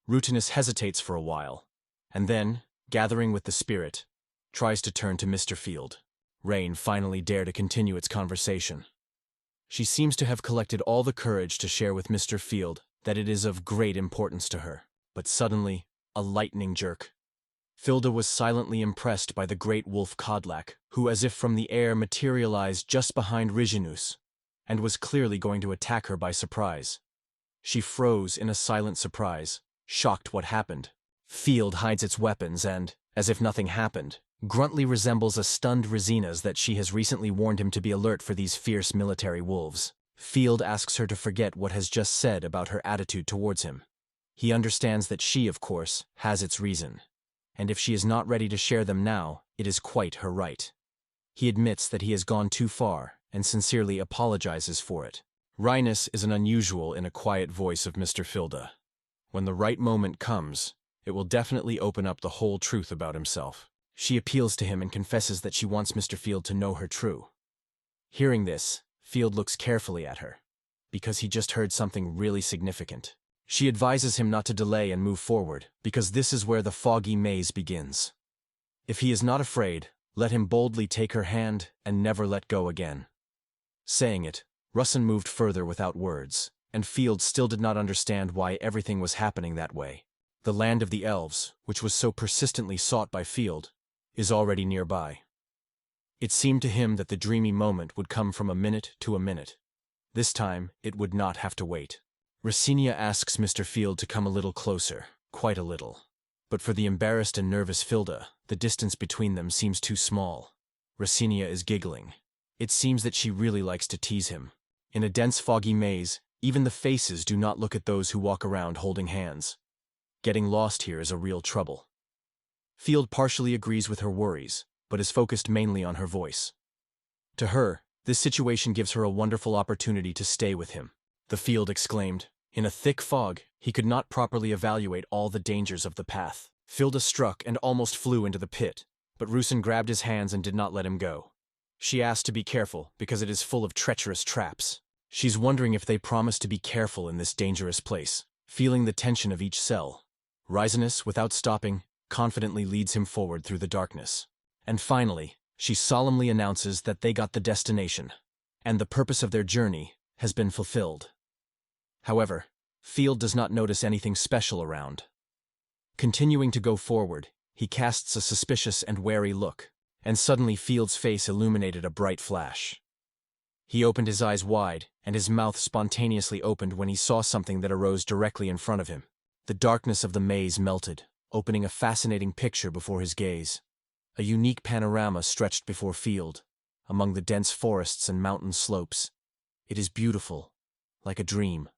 Rutinus hesitates for a while, and then, gathering with the spirit, tries to turn to Mr. Field. Rain finally dared to continue its conversation. She seems to have collected all the courage to share with Mr. Field that it is of great importance to her. But suddenly, a lightning jerk. Filda was silently impressed by the great wolf Kodlak, who as if from the air materialized just behind Rinus, and was clearly going to attack her by surprise. She froze in a silent surprise, shocked what happened. Field hides its weapons and, as if nothing happened, Gruntly resembles a stunned Resinas that she has recently warned him to be alert for these fierce military wolves. Field asks her to forget what has just said about her attitude towards him. He understands that she, of course, has its reason, and if she is not ready to share them now, it is quite her right. He admits that he has gone too far and sincerely apologizes for it. Rinus is an unusual in a quiet voice of Mr. Filda. When the right moment comes, it will definitely open up the whole truth about himself. She appeals to him and confesses that she wants Mr. Field to know her true. Hearing this, Field looks carefully at her, because he just heard something really significant. She advises him not to delay and move forward, because this is where the foggy maze begins. If he is not afraid, let him boldly take her hand and never let go again. Saying it, Russin moved further without words, and Field still did not understand why everything was happening that way. The land of the elves, which was so persistently sought by Field, is already nearby. It seemed to him that the dreamy moment would come from a minute to a minute. This time, it would not have to wait. Rasinia asks Mr. Field to come a little closer, quite a little. But for the embarrassed and nervous Filda, the distance between them seems too small. Rasinia is giggling. It seems that she really likes to tease him. In a dense foggy maze, even the faces do not look at those who walk around holding hands. Getting lost here is a real trouble. Field partially agrees with her worries, but is focused mainly on her voice. To her, this situation gives her a wonderful opportunity to stay with him. The Field exclaimed. In a thick fog, he could not properly evaluate all the dangers of the path. Filda struck and almost flew into the pit, but Rusin grabbed his hands and did not let him go. She asked to be careful because it is full of treacherous traps. She's wondering if they promise to be careful in this dangerous place, feeling the tension of each cell. Rinus, without stopping, confidently leads him forward through the darkness. And finally, She solemnly announces that they got the destination, and the purpose of their journey has been fulfilled. However, Field does not notice anything special around. Continuing to go forward, he casts a suspicious and wary look, and suddenly Field's face illuminated a bright flash. He opened his eyes wide, and his mouth spontaneously opened when he saw something that arose directly in front of him. The darkness of the maze melted, opening a fascinating picture before his gaze. A unique panorama stretched before Field, among the dense forests and mountain slopes. It is beautiful, like a dream.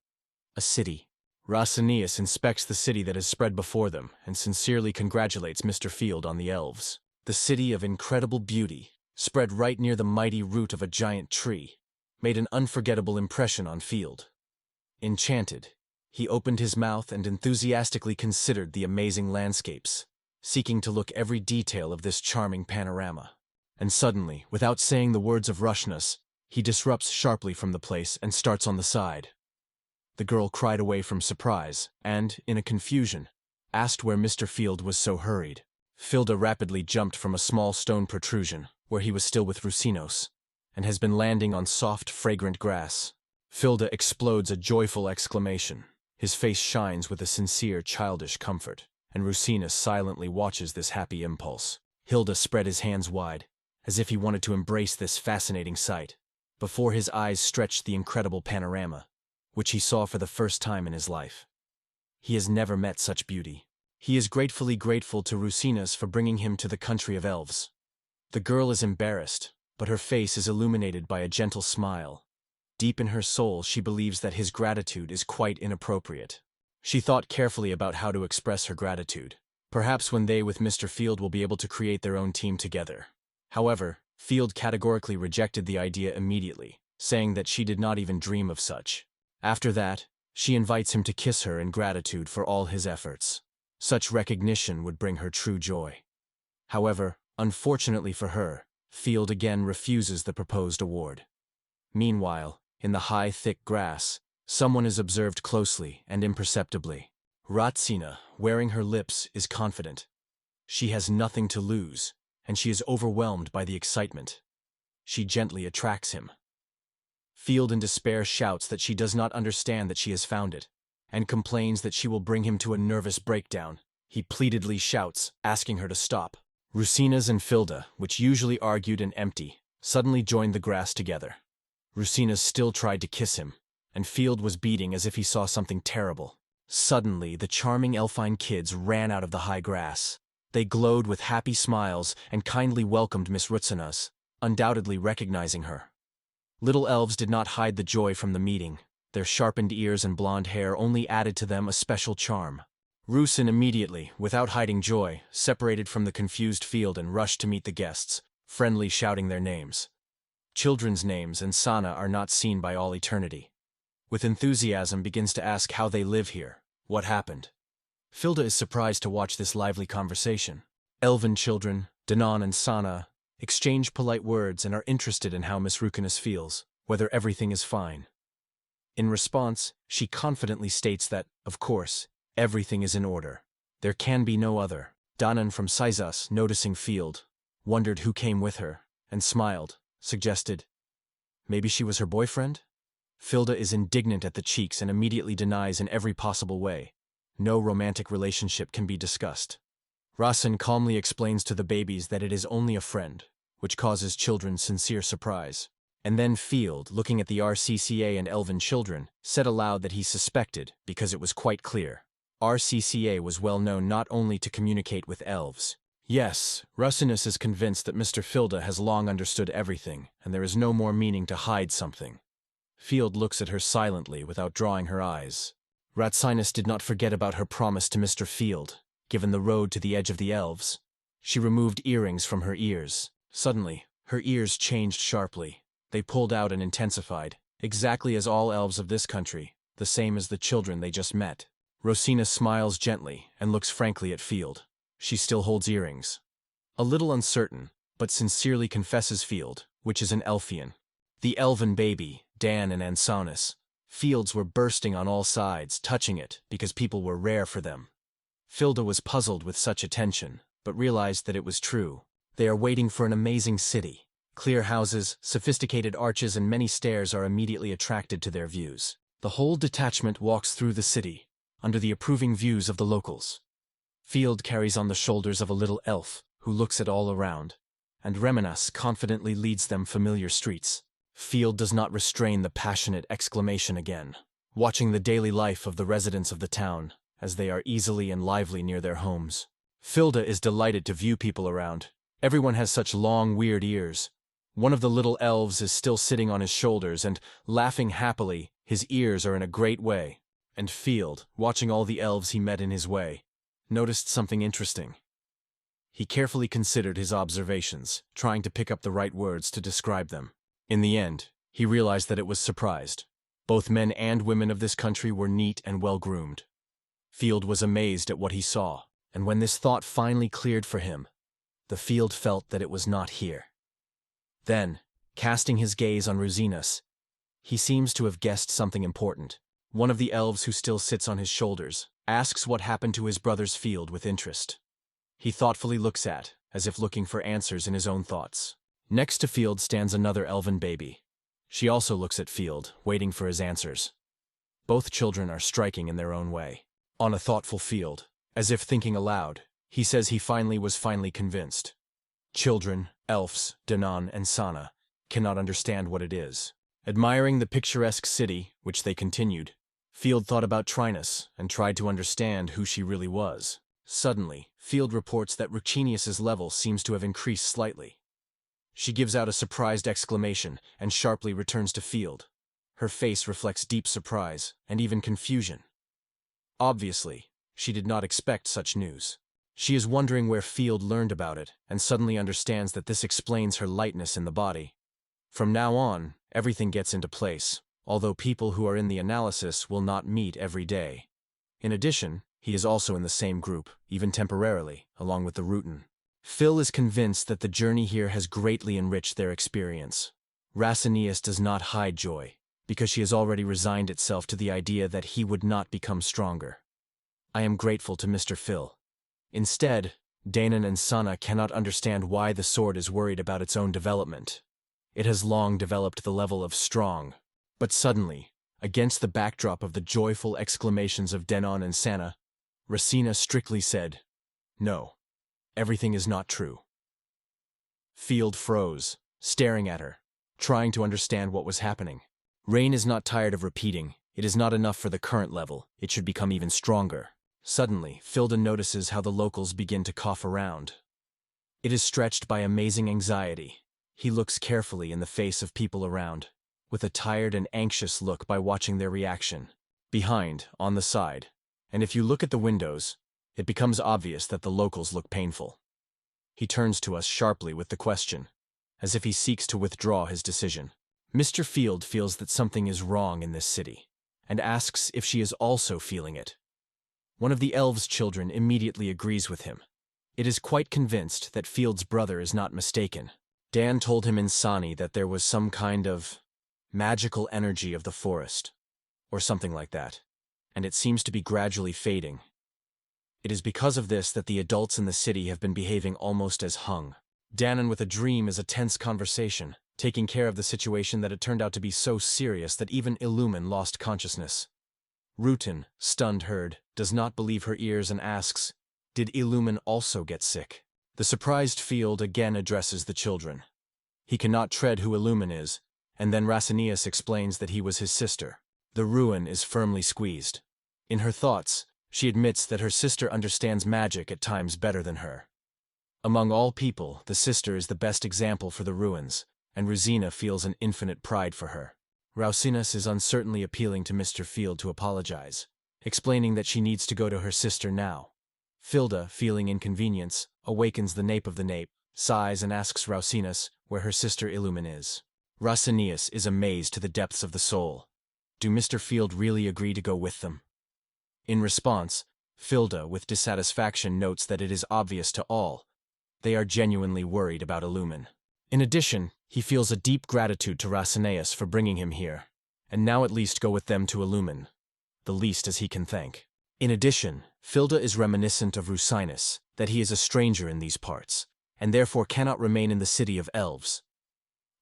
A city. Rinus inspects the city that has spread before them and sincerely congratulates Mr. Field on the elves. The city of incredible beauty, spread right near the mighty root of a giant tree, made an unforgettable impression on Field. Enchanted, he opened his mouth and enthusiastically considered the amazing landscapes, seeking to look every detail of this charming panorama. And suddenly, without saying the words of Rinus, he disrupts sharply from the place and starts on the side. The girl cried away from surprise and, in a confusion, asked where Mr. Field was so hurried. Filda rapidly jumped from a small stone protrusion, where he was still with Rinus, and has been landing on soft, fragrant grass. Filda explodes a joyful exclamation. His face shines with a sincere, childish comfort, and Rinus silently watches this happy impulse. Hilda spread his hands wide, as if he wanted to embrace this fascinating sight. Before his eyes stretched the incredible panorama, which he saw for the first time in his life. He has never met such beauty. He is gratefully grateful to Rinus for bringing him to the country of elves. The girl is embarrassed, but her face is illuminated by a gentle smile. Deep in her soul, she believes that his gratitude is quite inappropriate. She thought carefully about how to express her gratitude. Perhaps when they with Mr. Field will be able to create their own team together. However, Field categorically rejected the idea immediately, saying that she did not even dream of such. After that, she invites him to kiss her in gratitude for all his efforts. Such recognition would bring her true joy. However, unfortunately for her, Field again refuses the proposed award. Meanwhile, in the high, thick grass, someone is observed closely and imperceptibly. Ratsina, wearing her lips, is confident. She has nothing to lose, and she is overwhelmed by the excitement. She gently attracts him. Field in despair shouts that she does not understand that she has found it, and complains that she will bring him to a nervous breakdown. He pleadedly shouts, asking her to stop. Rinus and Filda, which usually argued and empty, suddenly joined the grass together. Rinus still tried to kiss him, and Field was beating as if he saw something terrible. Suddenly, the charming elfine kids ran out of the high grass. They glowed with happy smiles and kindly welcomed Miss Rinus, undoubtedly recognizing her. Little elves did not hide the joy from the meeting. Their sharpened ears and blonde hair only added to them a special charm. Rusin immediately, without hiding joy, separated from the confused Field and rushed to meet the guests, friendly shouting their names. Children's names and Sana are not seen by all eternity. With enthusiasm begins to ask how they live here, what happened. Filda is surprised to watch this lively conversation. Elven children, Danon and Sana, exchange polite words and are interested in how Miss Rinus feels, whether everything is fine. In response, she confidently states that, of course, everything is in order. There can be no other. Danon from Sizas, noticing Field, wondered who came with her, and smiled, suggested, maybe she was her boyfriend? Filda is indignant at the cheeks and immediately denies in every possible way. No romantic relationship can be discussed. Rasen calmly explains to the babies that it is only a friend, which causes children sincere surprise. And then Field, looking at the RCCA and elven children, said aloud that he suspected, because it was quite clear. RCCA was well known not only to communicate with elves. Yes, Rinus is convinced that Mr. Filda has long understood everything, and there is no more meaning to hide something. Field looks at her silently without drawing her eyes. Ratsinus did not forget about her promise to Mr. Field, given the road to the edge of the elves. She removed earrings from her ears. Suddenly, her ears changed sharply. They pulled out and intensified, exactly as all elves of this country, the same as the children they just met. Rosina smiles gently and looks frankly at Field. She still holds earrings. A little uncertain, but sincerely confesses Field, which is an Elfian. The elven baby, Dan and Ansanis. Fields were bursting on all sides, touching it, because people were rare for them. Filda was puzzled with such attention, but realized that it was true. They are waiting for an amazing city. Clear houses, sophisticated arches, and many stairs are immediately attracted to their views. The whole detachment walks through the city, under the approving views of the locals. Field carries on the shoulders of a little elf, who looks at all around, and Rinus confidently leads them familiar streets. Field does not restrain the passionate exclamation again, watching the daily life of the residents of the town, as they are easily and lively near their homes. Filda is delighted to view people around. Everyone has such long, weird ears. One of the little elves is still sitting on his shoulders and, laughing happily, his ears are in a great way. And Field, watching all the elves he met in his way, noticed something interesting. He carefully considered his observations, trying to pick up the right words to describe them. In the end, he realized that it was surprised. Both men and women of this country were neat and well-groomed. Field was amazed at what he saw, and when this thought finally cleared for him, the Field felt that it was not here. Then, casting his gaze on Rinus, he seems to have guessed something important. One of the elves who still sits on his shoulders asks what happened to his brother's Field with interest. He thoughtfully looks at, as if looking for answers in his own thoughts. Next to Field stands another elven baby. She also looks at Field, waiting for his answers. Both children are striking in their own way. On a thoughtful Field, as if thinking aloud, he says he was finally convinced. Children, elves, Danon, and Sana cannot understand what it is. Admiring the picturesque city, which they continued, Field thought about Rinus and tried to understand who she really was. Suddenly, Field reports that Rinus's level seems to have increased slightly. She gives out a surprised exclamation and sharply returns to Field. Her face reflects deep surprise and even confusion. Obviously, she did not expect such news. She is wondering where Field learned about it and suddenly understands that this explains her lightness in the body. From now on, everything gets into place, although people who are in the analysis will not meet every day. In addition, he is also in the same group, even temporarily, along with the Rutan. Phil is convinced that the journey here has greatly enriched their experience. Rinus does not hide joy, because she has already resigned itself to the idea that he would not become stronger. I am grateful to Mr. Phil. Instead, Danon and Sana cannot understand why the sword is worried about its own development. It has long developed the level of strong, but suddenly, against the backdrop of the joyful exclamations of Danon and Sana, Rinus strictly said, "No, everything is not true." Field froze, staring at her, trying to understand what was happening. Rain is not tired of repeating, "It is not enough for the current level, it should become even stronger." Suddenly, Filda notices how the locals begin to cough around. It is stretched by amazing anxiety. He looks carefully in the face of people around, with a tired and anxious look by watching their reaction. Behind, on the side, and if you look at the windows, it becomes obvious that the locals look painful. He turns to us sharply with the question, as if he seeks to withdraw his decision. Mr. Field feels that something is wrong in this city, and asks if she is also feeling it. One of the elves' children immediately agrees with him. It is quite convinced that Field's brother is not mistaken. Dan told him in Sani that there was some kind of magical energy of the forest, or something like that, and it seems to be gradually fading. It is because of this that the adults in the city have been behaving almost as hung. Danon with a dream is a tense conversation, taking care of the situation that it turned out to be so serious that even Illumin lost consciousness. Rutan, stunned, does not believe her ears and asks, "Did Illumin also get sick?" The surprised Field again addresses the children. He cannot tread who Illumin is, and then Rinus explains that he was his sister. The ruin is firmly squeezed. In her thoughts, she admits that her sister understands magic at times better than her. Among all people, the sister is the best example for the ruins, and Rinus feels an infinite pride for her. Rinus is uncertainly appealing to Mr. Field to apologize, explaining that she needs to go to her sister now. Filda, feeling inconvenience, awakens the nape of the nape, sighs and asks Rinus where her sister Illumin is. Rinus is amazed to the depths of the soul. Do Mr. Field really agree to go with them? In response, Filda with dissatisfaction notes that it is obvious to all. They are genuinely worried about Illumin. In addition, he feels a deep gratitude to Rinus for bringing him here, and now at least go with them to Illumin, the least as he can thank. In addition, Filda is reminiscent of Rinus, that he is a stranger in these parts, and therefore cannot remain in the city of elves.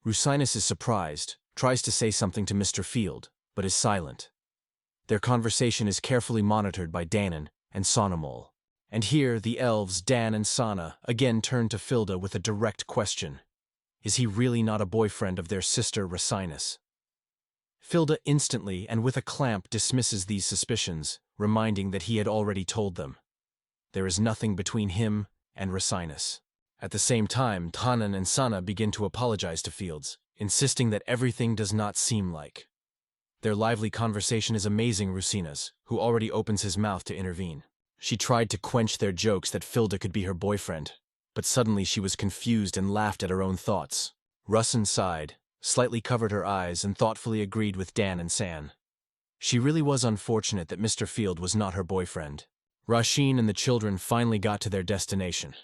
Rinus is surprised, tries to say something to Mr. Field, but is silent. Their conversation is carefully monitored by Danon and Sonamol. And here, the elves, Dan and Sana, again turn to Filda with a direct question. Is he really not a boyfriend of their sister Rinus? Filda instantly and with a clamp dismisses these suspicions, reminding that he had already told them. There is nothing between him and Rinus. At the same time, Danon and Sana begin to apologize to Fields, insisting that everything does not seem like. Their lively conversation is amazing Rinus, who already opens his mouth to intervene. She tried to quench their jokes that Filda could be her boyfriend, but suddenly she was confused and laughed at her own thoughts. Russin sighed, slightly covered her eyes, and thoughtfully agreed with Dan and San. She really was unfortunate that Mr. Field was not her boyfriend. Rasheen and the children finally got to their destination.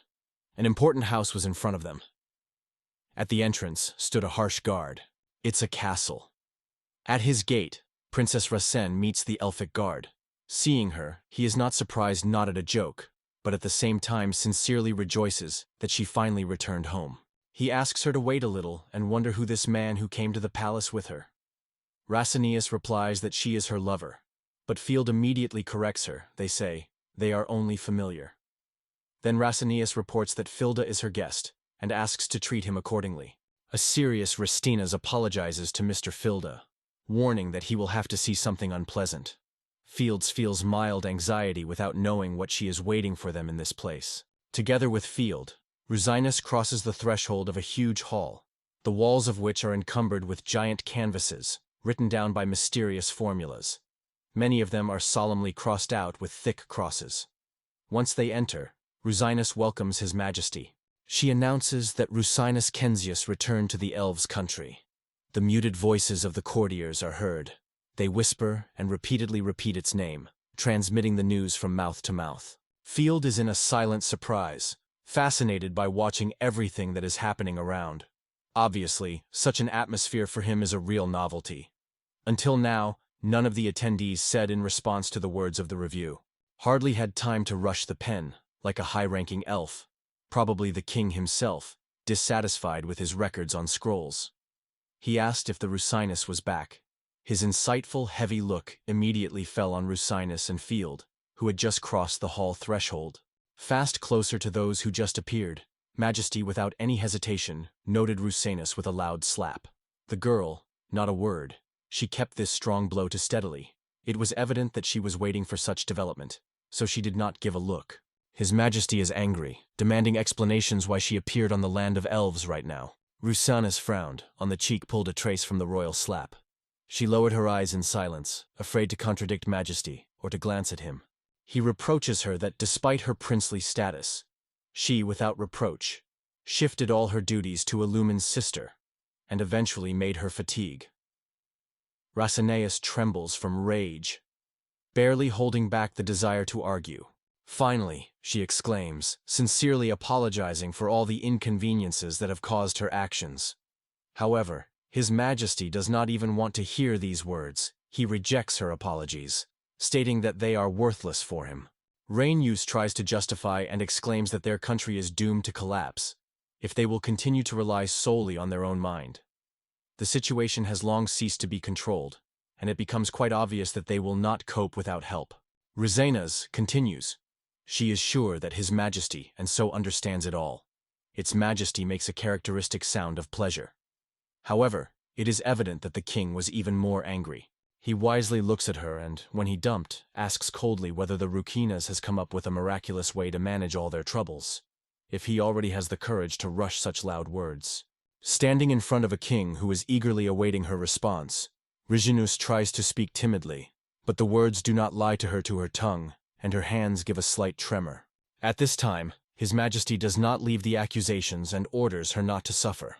An important house was in front of them. At the entrance stood a harsh guard. It's a castle. At his gate, Princess Rasen meets the elfic guard. Seeing her, he is not surprised, not at a joke, but at the same time sincerely rejoices that she finally returned home. He asks her to wait a little and wonder who this man who came to the palace with her. Rasenius replies that she is her lover, but Field immediately corrects her. They say, they are only familiar. Then Rasenius reports that Filda is her guest, and asks to treat him accordingly. A serious Ristinas apologizes to Mr. Filda, warning that he will have to see something unpleasant. Fields feels mild anxiety without knowing what she is waiting for them in this place. Together with Field, Rinus crosses the threshold of a huge hall, the walls of which are encumbered with giant canvases, written down by mysterious formulas. Many of them are solemnly crossed out with thick crosses. Once they enter, Rinus welcomes His Majesty. She announces that Rinus Kensius returned to the elves' country. The muted voices of the courtiers are heard. They whisper and repeatedly repeat its name, transmitting the news from mouth to mouth. Field is in a silent surprise, fascinated by watching everything that is happening around. Obviously, such an atmosphere for him is a real novelty. Until now, none of the attendees said in response to the words of the review. Hardly had time to rush the pen, like a high-ranking elf. Probably the king himself, dissatisfied with his records on scrolls. He asked if the Rinus was back. His insightful, heavy look immediately fell on Rinus and Field, who had just crossed the hall threshold. Fast closer to those who just appeared, Majesty, without any hesitation, noted Rinus with a loud slap. The girl, not a word. She kept this strong blow to steadily. It was evident that she was waiting for such development, so she did not give a look. His Majesty is angry, demanding explanations why she appeared on the land of elves right now. Rinus frowned, on the cheek pulled a trace from the royal slap. She lowered her eyes in silence, afraid to contradict Majesty or to glance at him. He reproaches her that despite her princely status, she, without reproach, shifted all her duties to Illumin's sister, and eventually made her fatigue. Rasenius trembles from rage, barely holding back the desire to argue. Finally, she exclaims, sincerely apologizing for all the inconveniences that have caused her actions. However, His Majesty does not even want to hear these words. He rejects her apologies, stating that they are worthless for him. Rinus tries to justify and exclaims that their country is doomed to collapse if they will continue to rely solely on their own mind. The situation has long ceased to be controlled, and it becomes quite obvious that they will not cope without help. Rinus continues. She is sure that His Majesty and so understands it all. Its Majesty makes a characteristic sound of pleasure. However, it is evident that the king was even more angry. He wisely looks at her and, when he dumped, asks coldly whether the Rukinas has come up with a miraculous way to manage all their troubles, if he already has the courage to rush such loud words. Standing in front of a king who is eagerly awaiting her response, Rinus tries to speak timidly, but the words do not lie to her tongue, and her hands give a slight tremor. At this time, His Majesty does not leave the accusations and orders her not to suffer.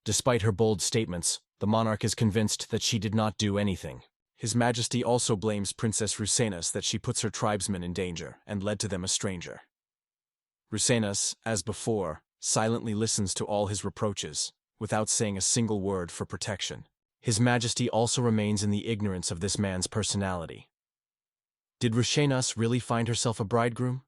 Despite her bold statements, the monarch is convinced that she did not do anything. His Majesty also blames Princess Rinus that she puts her tribesmen in danger and led to them a stranger. Rinus, as before, silently listens to all his reproaches, without saying a single word for protection. His Majesty also remains in the ignorance of this man's personality. Did Rinus really find herself a bridegroom?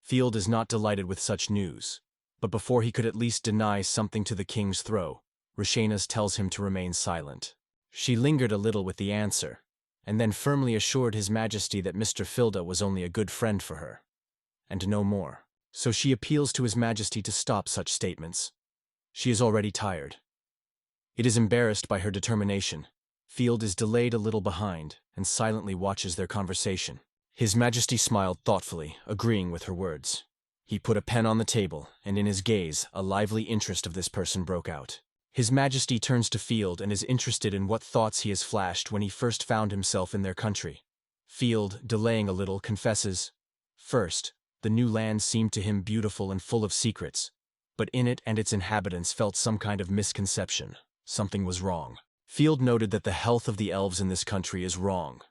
Field is not delighted with such news. But before he could at least deny something to the king's throw, Rinus tells him to remain silent. She lingered a little with the answer, and then firmly assured His Majesty that Mr. Filda was only a good friend for her, and no more. So she appeals to His Majesty to stop such statements. She is already tired. It is embarrassed by her determination. Field is delayed a little behind and silently watches their conversation. His Majesty smiled thoughtfully, agreeing with her words. He put a pen on the table, and in his gaze, a lively interest of this person broke out. His Majesty turns to Field and is interested in what thoughts he has flashed when he first found himself in their country. Field, delaying a little, confesses, "First, the new land seemed to him beautiful and full of secrets, but in it and its inhabitants felt some kind of misconception. Something was wrong." Field noted that the health of the elves in this country is wrong.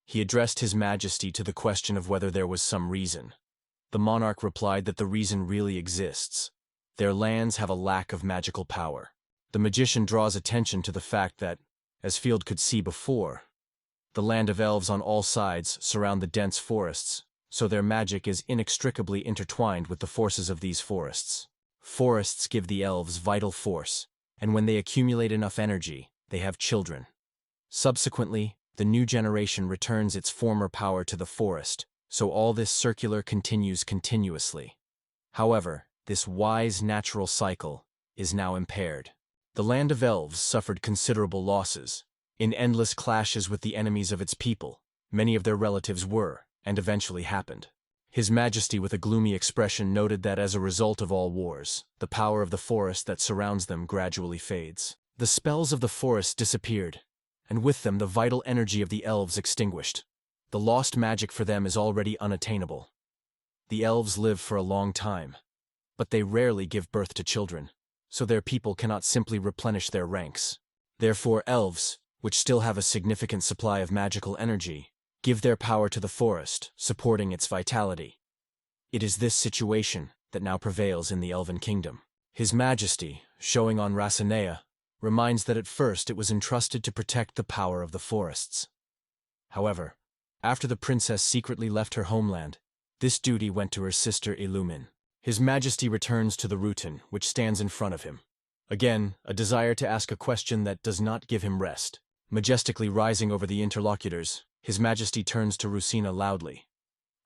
He addressed His Majesty to the question of whether there was some reason. The monarch replied that the reason really exists. Their lands have a lack of magical power. The magician draws attention to the fact that, as Field could see before, the land of elves on all sides surround the dense forests, so their magic is inextricably intertwined with the forces of these forests. Forests give the elves vital force, and when they accumulate enough energy, they have children. Subsequently, the new generation returns its former power to the forest, so all this circular continues continuously. However, this wise natural cycle is now impaired. The land of elves suffered considerable losses. In endless clashes with the enemies of its people, many of their relatives were, and eventually happened. His Majesty, with a gloomy expression, noted that as a result of all wars, the power of the forest that surrounds them gradually fades. The spells of the forest disappeared, and with them the vital energy of the elves extinguished. The lost magic for them is already unattainable. The elves live for a long time, but they rarely give birth to children, so their people cannot simply replenish their ranks. Therefore elves, which still have a significant supply of magical energy, give their power to the forest, supporting its vitality. It is this situation that now prevails in the elven kingdom. His Majesty, showing on Racinea, reminds that at first it was entrusted to protect the power of the forests. However, after the princess secretly left her homeland, this duty went to her sister Illumin. His Majesty returns to the Rutan, which stands in front of him. Again, a desire to ask a question that does not give him rest. Majestically rising over the interlocutors, His Majesty turns to Rusina loudly.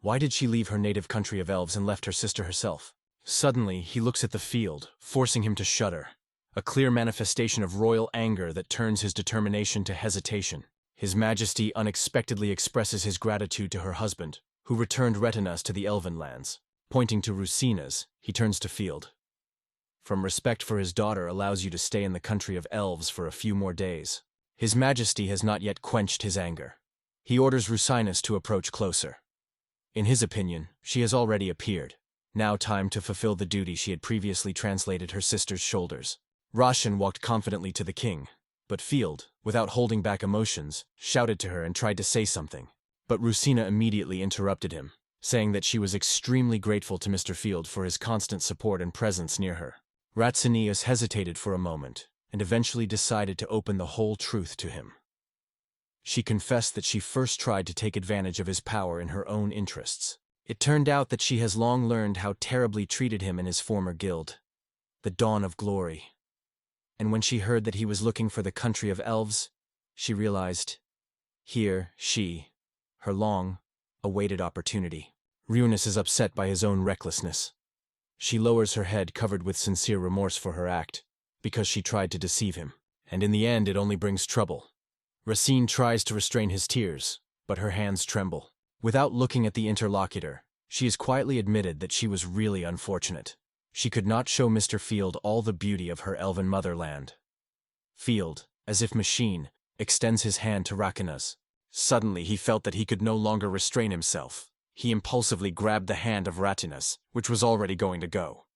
Why did she leave her native country of elves and left her sister herself? Suddenly, he looks at the field, forcing him to shudder. A clear manifestation of royal anger that turns his determination to hesitation. His Majesty unexpectedly expresses his gratitude to her husband, who returned Retinas to the elven lands. Pointing to Rusina's, he turns to Field. From respect for his daughter allows you to stay in the country of elves for a few more days. His Majesty has not yet quenched his anger. He orders Rusinus to approach closer. In his opinion, she has already appeared. Now time to fulfill the duty she had previously translated her sister's shoulders. Roshan walked confidently to the king, but Field, without holding back emotions, shouted to her and tried to say something. But Rusina immediately interrupted him, saying that she was extremely grateful to Mr. Field for his constant support and presence near her. Ratsinius hesitated for a moment, and eventually decided to open the whole truth to him. She confessed that she first tried to take advantage of his power in her own interests. It turned out that she has long learned how terribly treated him in his former guild, the Dawn of Glory. And when she heard that he was looking for the country of elves, she realized, here, her long-awaited opportunity. Rinus is upset by his own recklessness. She lowers her head, covered with sincere remorse for her act, because she tried to deceive him. And in the end it only brings trouble. Racine tries to restrain his tears, but her hands tremble. Without looking at the interlocutor, she has quietly admitted that she was really unfortunate. She could not show Mr. Field all the beauty of her elven motherland. Field, as if machine, extends his hand to Rakinas. Suddenly he felt that he could no longer restrain himself. He impulsively grabbed the hand of Ratinas, which was already going to go.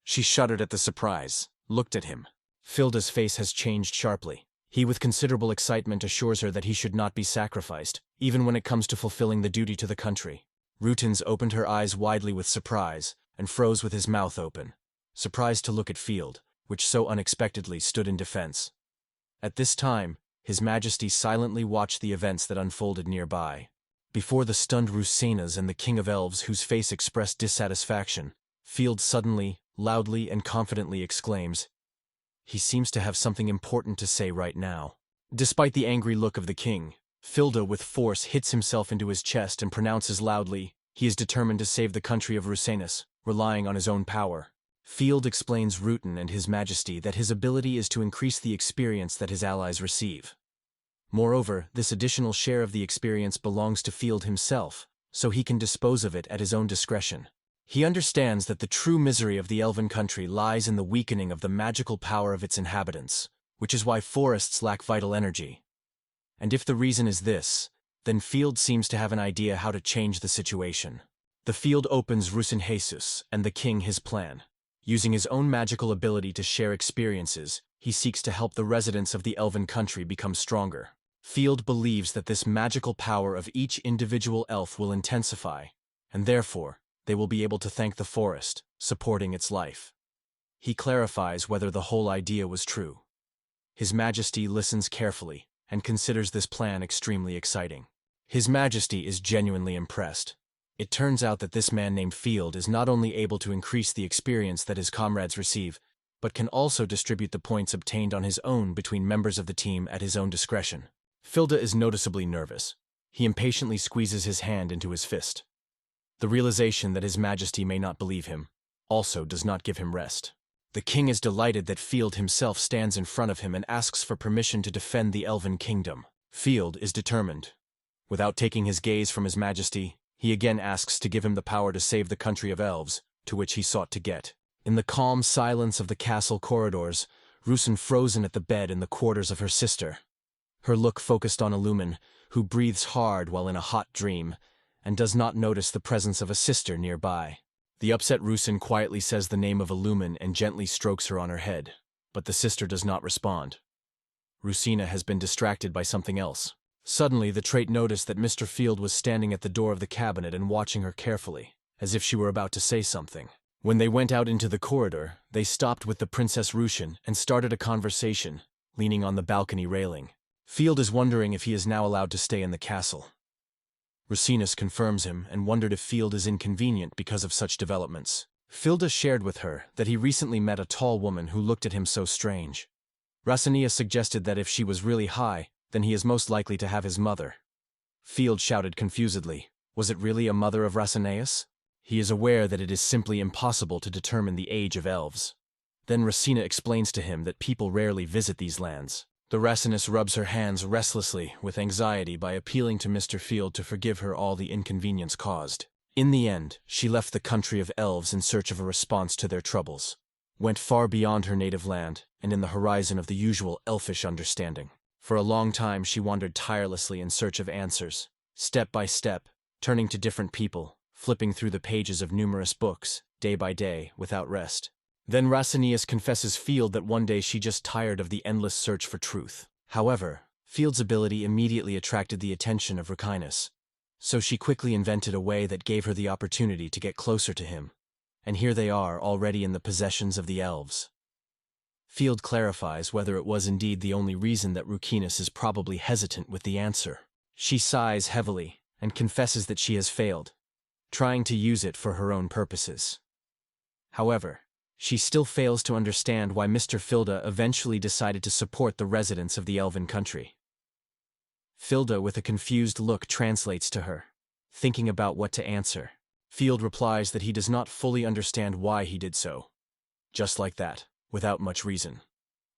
She shuddered at the surprise, looked at him. Filda's face has changed sharply. He with considerable excitement assures her that he should not be sacrificed, even when it comes to fulfilling the duty to the country. Rutins opened her eyes widely with surprise, and froze with his mouth open, surprised to look at Field, which so unexpectedly stood in defense. At this time, His Majesty silently watched the events that unfolded nearby. Before the stunned Rusenas and the King of Elves, whose face expressed dissatisfaction, Field suddenly, loudly and confidently exclaims, "He seems to have something important to say right now." Despite the angry look of the king, Filda with force hits himself into his chest and pronounces loudly, he is determined to save the country of Rinus, relying on his own power. Field explains Rutan and His Majesty that his ability is to increase the experience that his allies receive. Moreover, this additional share of the experience belongs to Field himself, so he can dispose of it at his own discretion. He understands that the true misery of the elven country lies in the weakening of the magical power of its inhabitants, which is why forests lack vital energy. And if the reason is this, then Field seems to have an idea how to change the situation. The Field opens Rusin Jesus and the king his plan. Using his own magical ability to share experiences, he seeks to help the residents of the elven country become stronger. Field believes that this magical power of each individual elf will intensify, and therefore, they will be able to thank the forest, supporting its life. He clarifies whether the whole idea was true. His Majesty listens carefully and considers this plan extremely exciting. His Majesty is genuinely impressed. It turns out that this man named Field is not only able to increase the experience that his comrades receive, but can also distribute the points obtained on his own between members of the team at his own discretion. Filda is noticeably nervous. He impatiently squeezes his hand into his fist. The realization that His Majesty may not believe him also does not give him rest. The king is delighted that Field himself stands in front of him and asks for permission to defend the elven kingdom. Field is determined. Without taking his gaze from His Majesty, he again asks to give him the power to save the country of elves, to which he sought to get. In the calm silence of the castle corridors, Rusin frozen at the bed in the quarters of her sister. Her look focused on Illumin, who breathes hard while in a hot dream, and does not notice the presence of a sister nearby. The upset Rusin quietly says the name of Illumin and gently strokes her on her head, but the sister does not respond. Rusina has been distracted by something else. Suddenly, the trait noticed that Mr. Field was standing at the door of the cabinet and watching her carefully, as if she were about to say something. When they went out into the corridor, they stopped with the Princess Rusin and started a conversation, leaning on the balcony railing. Field is wondering if he is now allowed to stay in the castle. Rusinus confirms him and wondered if Field is inconvenient because of such developments. Filda shared with her that he recently met a tall woman who looked at him so strange. Rasania suggested that if she was really high, then he is most likely to have his mother. Field shouted confusedly, was it really a mother of Rasanias? He is aware that it is simply impossible to determine the age of elves. Then Rasina explains to him that people rarely visit these lands. The Rasinus rubs her hands restlessly with anxiety by appealing to Mr. Field to forgive her all the inconvenience caused. In the end, she left the country of elves in search of a response to their troubles, went far beyond her native land and in the horizon of the usual elfish understanding. For a long time she wandered tirelessly in search of answers, step by step, turning to different people, flipping through the pages of numerous books, day by day, without rest. Then Rasanius confesses Field that one day she just tired of the endless search for truth. However, Field's ability immediately attracted the attention of Rinus, so she quickly invented a way that gave her the opportunity to get closer to him. And here they are, already in the possessions of the elves. Field clarifies whether it was indeed the only reason that Rinus is probably hesitant with the answer. She sighs heavily and confesses that she has failed, trying to use it for her own purposes. However, she still fails to understand why Mr. Filda eventually decided to support the residents of the elven country. Filda, with a confused look, translates to her, thinking about what to answer. Field replies that he does not fully understand why he did so. Just like that, without much reason.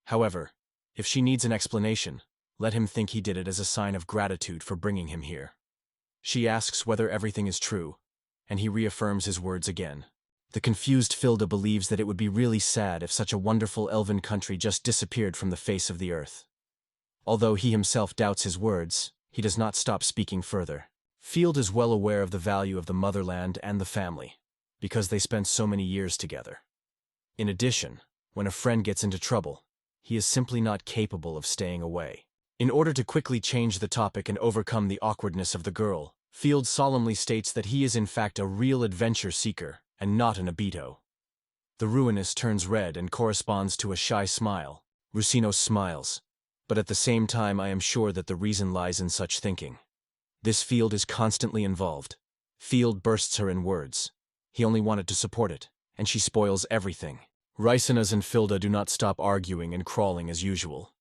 However, if she needs an explanation, let him think he did it as a sign of gratitude for bringing him here. She asks whether everything is true, and he reaffirms his words again. The confused Filda believes that it would be really sad if such a wonderful elven country just disappeared from the face of the earth. Although he himself doubts his words, he does not stop speaking further. Field is well aware of the value of the motherland and the family, because they spent so many years together. In addition, when a friend gets into trouble, he is simply not capable of staying away. In order to quickly change the topic and overcome the awkwardness of the girl, Field solemnly states that he is in fact a real adventure seeker, and not an abito. The Ruinous turns red and corresponds to a shy smile. Rusinos smiles, but at the same time I am sure that the reason lies in such thinking. This Field is constantly involved. Field bursts her in words. He only wanted to support it, and she spoils everything. Rinus and Filda do not stop arguing and crawling as usual.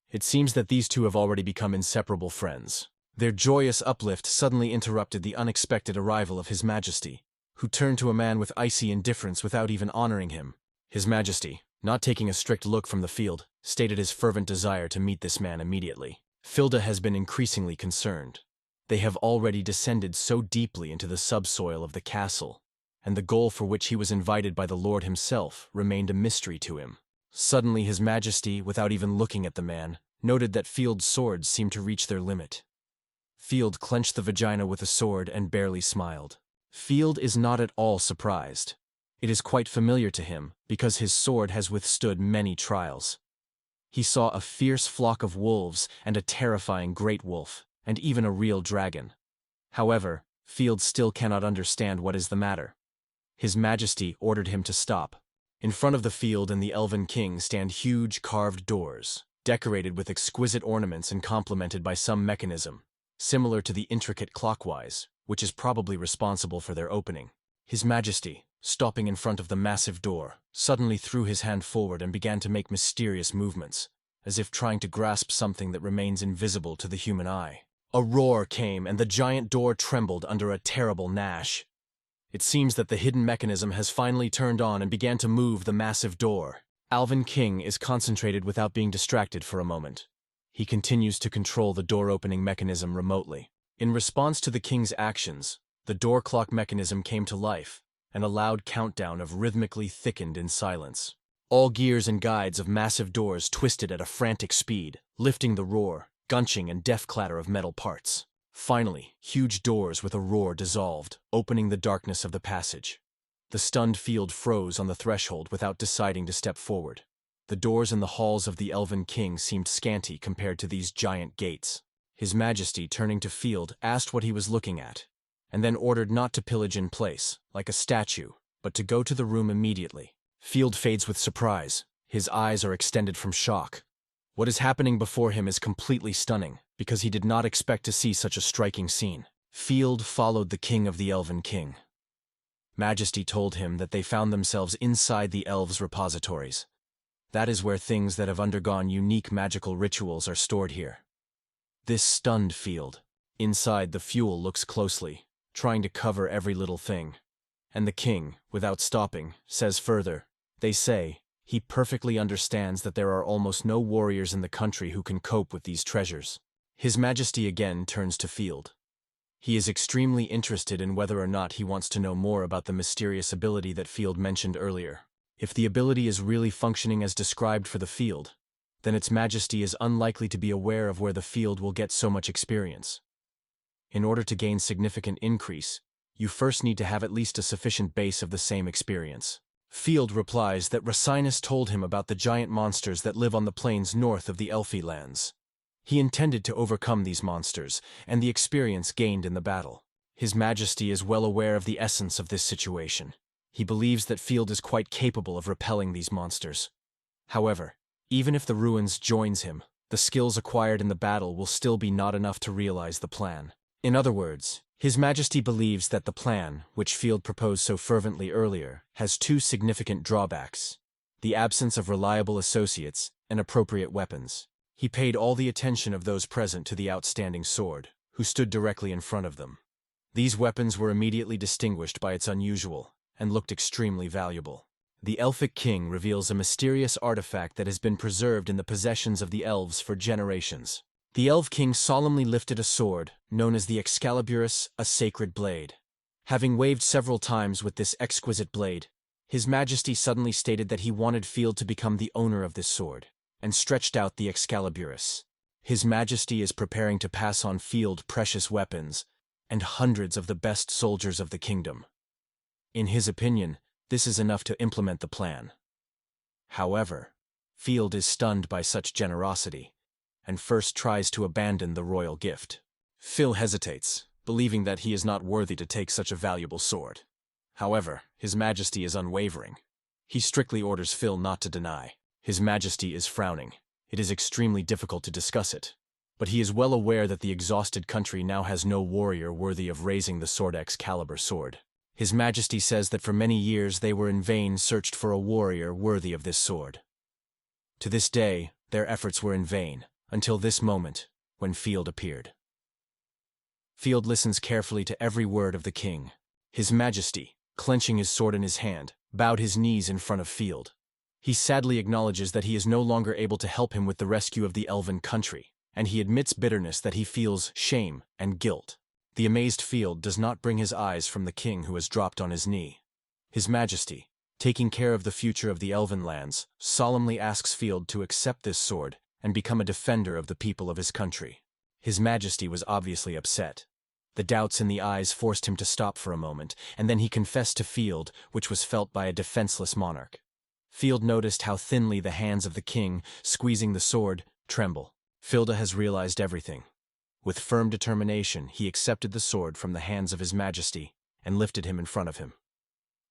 It seems that these two have already become inseparable friends. Their joyous uplift suddenly interrupted the unexpected arrival of His Majesty, who turned to a man with icy indifference without even honoring him. His Majesty, not taking a strict look from the field, stated his fervent desire to meet this man immediately. Filda has been increasingly concerned. They have already descended so deeply into the subsoil of the castle, and the goal for which he was invited by the Lord himself remained a mystery to him. Suddenly His Majesty, without even looking at the man, noted that Field's swords seemed to reach their limit. Field clenched the vagina with a sword and barely smiled. Field is not at all surprised. It is quite familiar to him, because his sword has withstood many trials. He saw a fierce flock of wolves and a terrifying great wolf, and even a real dragon. However, Field still cannot understand what is the matter. His Majesty ordered him to stop. In front of the field and the elven king stand huge carved doors, decorated with exquisite ornaments and complemented by some mechanism, similar to the intricate clockwise, which is probably responsible for their opening. His Majesty, stopping in front of the massive door, suddenly threw his hand forward and began to make mysterious movements, as if trying to grasp something that remains invisible to the human eye. A roar came, and the giant door trembled under a terrible gnash. It seems that the hidden mechanism has finally turned on and began to move the massive door. Elven King is concentrated without being distracted for a moment. He continues to control the door-opening mechanism remotely. In response to the king's actions, the door clock mechanism came to life, and a loud countdown of rhythmically thickened in silence. All gears and guides of massive doors twisted at a frantic speed, lifting the roar, gunching and death clatter of metal parts. Finally, huge doors with a roar dissolved, opening the darkness of the passage. The stunned Field froze on the threshold without deciding to step forward. The doors in the halls of the Elven King seemed scanty compared to these giant gates. His Majesty, turning to Field, asked what he was looking at, and then ordered not to pillage in place, like a statue, but to go to the room immediately. Field fades with surprise. His eyes are extended from shock. What is happening before him is completely stunning, because he did not expect to see such a striking scene. Field followed the king of the Elven King. Majesty told him that they found themselves inside the elves' repositories. That is where things that have undergone unique magical rituals are stored here. This stunned Field. Inside, the fuel looks closely, trying to cover every little thing. And the king, without stopping, says further, "They say, he perfectly understands that there are almost no warriors in the country who can cope with these treasures." His Majesty again turns to Field. He is extremely interested in whether or not he wants to know more about the mysterious ability that Field mentioned earlier. If the ability is really functioning as described for the Field, then its Majesty is unlikely to be aware of where the Field will get so much experience. In order to gain significant increase, you first need to have at least a sufficient base of the same experience. Field replies that Rinus told him about the giant monsters that live on the plains north of the Elfie lands. He intended to overcome these monsters, and the experience gained in the battle. His Majesty is well aware of the essence of this situation. He believes that Field is quite capable of repelling these monsters. However, even if the ruins joins him, the skills acquired in the battle will still be not enough to realize the plan. In other words, His Majesty believes that the plan, which Field proposed so fervently earlier, has two significant drawbacks: the absence of reliable associates and appropriate weapons. He paid all the attention of those present to the outstanding sword, who stood directly in front of them. These weapons were immediately distinguished by its unusual, and looked extremely valuable. The Elfic King reveals a mysterious artifact that has been preserved in the possessions of the elves for generations. The Elf King solemnly lifted a sword, known as the Excalibur, a sacred blade. Having waved several times with this exquisite blade, His Majesty suddenly stated that he wanted Field to become the owner of this sword, and stretched out the Excalibur. His Majesty is preparing to pass on Field precious weapons, and hundreds of the best soldiers of the kingdom. In his opinion, this is enough to implement the plan. However, Field is stunned by such generosity, and first tries to abandon the royal gift. Phil hesitates, believing that he is not worthy to take such a valuable sword. However, His Majesty is unwavering. He strictly orders Phil not to deny. His Majesty is frowning. It is extremely difficult to discuss it, but he is well aware that the exhausted country now has no warrior worthy of raising the sword Excalibur sword. His Majesty says that for many years they were in vain searched for a warrior worthy of this sword. To this day, their efforts were in vain, until this moment, when Field appeared. Field listens carefully to every word of the king. His Majesty, clenching his sword in his hand, bowed his knees in front of Field. He sadly acknowledges that he is no longer able to help him with the rescue of the elven country, and he admits bitterness that he feels shame and guilt. The amazed Field does not bring his eyes from the king who has dropped on his knee. His Majesty, taking care of the future of the elven lands, solemnly asks Field to accept this sword and become a defender of the people of his country. His Majesty was obviously upset. The doubts in the eyes forced him to stop for a moment, and then he confessed to Field, which was felt by a defenseless monarch. Field noticed how thinly the hands of the king, squeezing the sword, tremble. Field has realized everything. With firm determination, he accepted the sword from the hands of his Majesty and lifted him in front of him.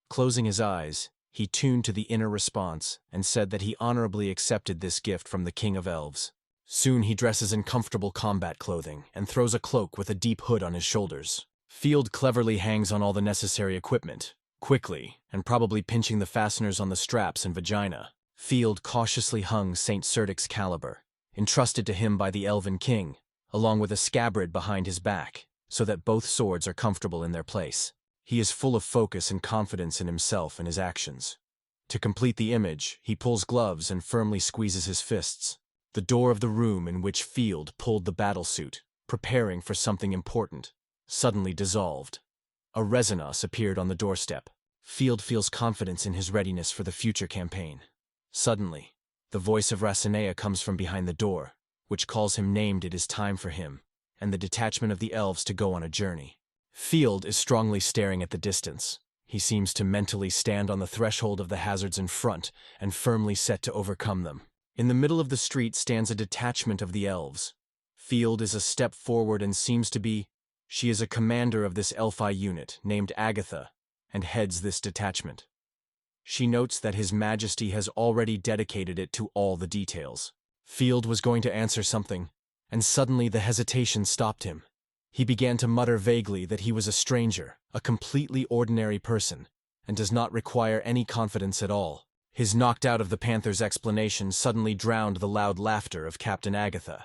Closing his eyes, he tuned to the inner response and said that he honorably accepted this gift from the King of Elves. Soon he dresses in comfortable combat clothing and throws a cloak with a deep hood on his shoulders. Field cleverly hangs on all the necessary equipment, quickly, and probably pinching the fasteners on the straps and vagina. Field cautiously hung St. Cerdic's excalibur, entrusted to him by the Elven King, along with a scabbard behind his back, so that both swords are comfortable in their place. He is full of focus and confidence in himself and his actions. To complete the image, he pulls gloves and firmly squeezes his fists. The door of the room in which Field pulled the battlesuit, preparing for something important, suddenly dissolved. A resonance appeared on the doorstep. Field feels confidence in his readiness for the future campaign. Suddenly, the voice of Racinea comes from behind the door, which calls him named it is time for him, and the detachment of the elves to go on a journey. Field is strongly staring at the distance. He seems to mentally stand on the threshold of the hazards in front and firmly set to overcome them. In the middle of the street stands a detachment of the elves. Field is a step forward and seems to be. She is a commander of this Elfi unit named Agatha and heads this detachment. She notes that His Majesty has already dedicated it to all the details. Field was going to answer something, and suddenly the hesitation stopped him. He began to mutter vaguely that he was a stranger, a completely ordinary person, and does not require any confidence at all. His knocked out of the Panther's explanation suddenly drowned the loud laughter of Captain Agatha.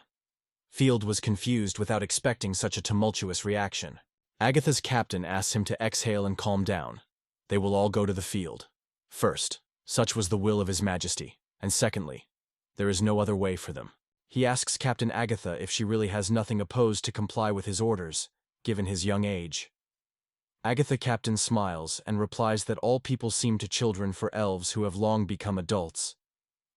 Field was confused without expecting such a tumultuous reaction. Agatha's captain asks him to exhale and calm down. They will all go to the field. First, such was the will of His Majesty, and secondly, there is no other way for them. He asks Captain Agatha if she really has nothing opposed to comply with his orders, given his young age. Agatha Captain smiles and replies that all people seem to children for elves who have long become adults.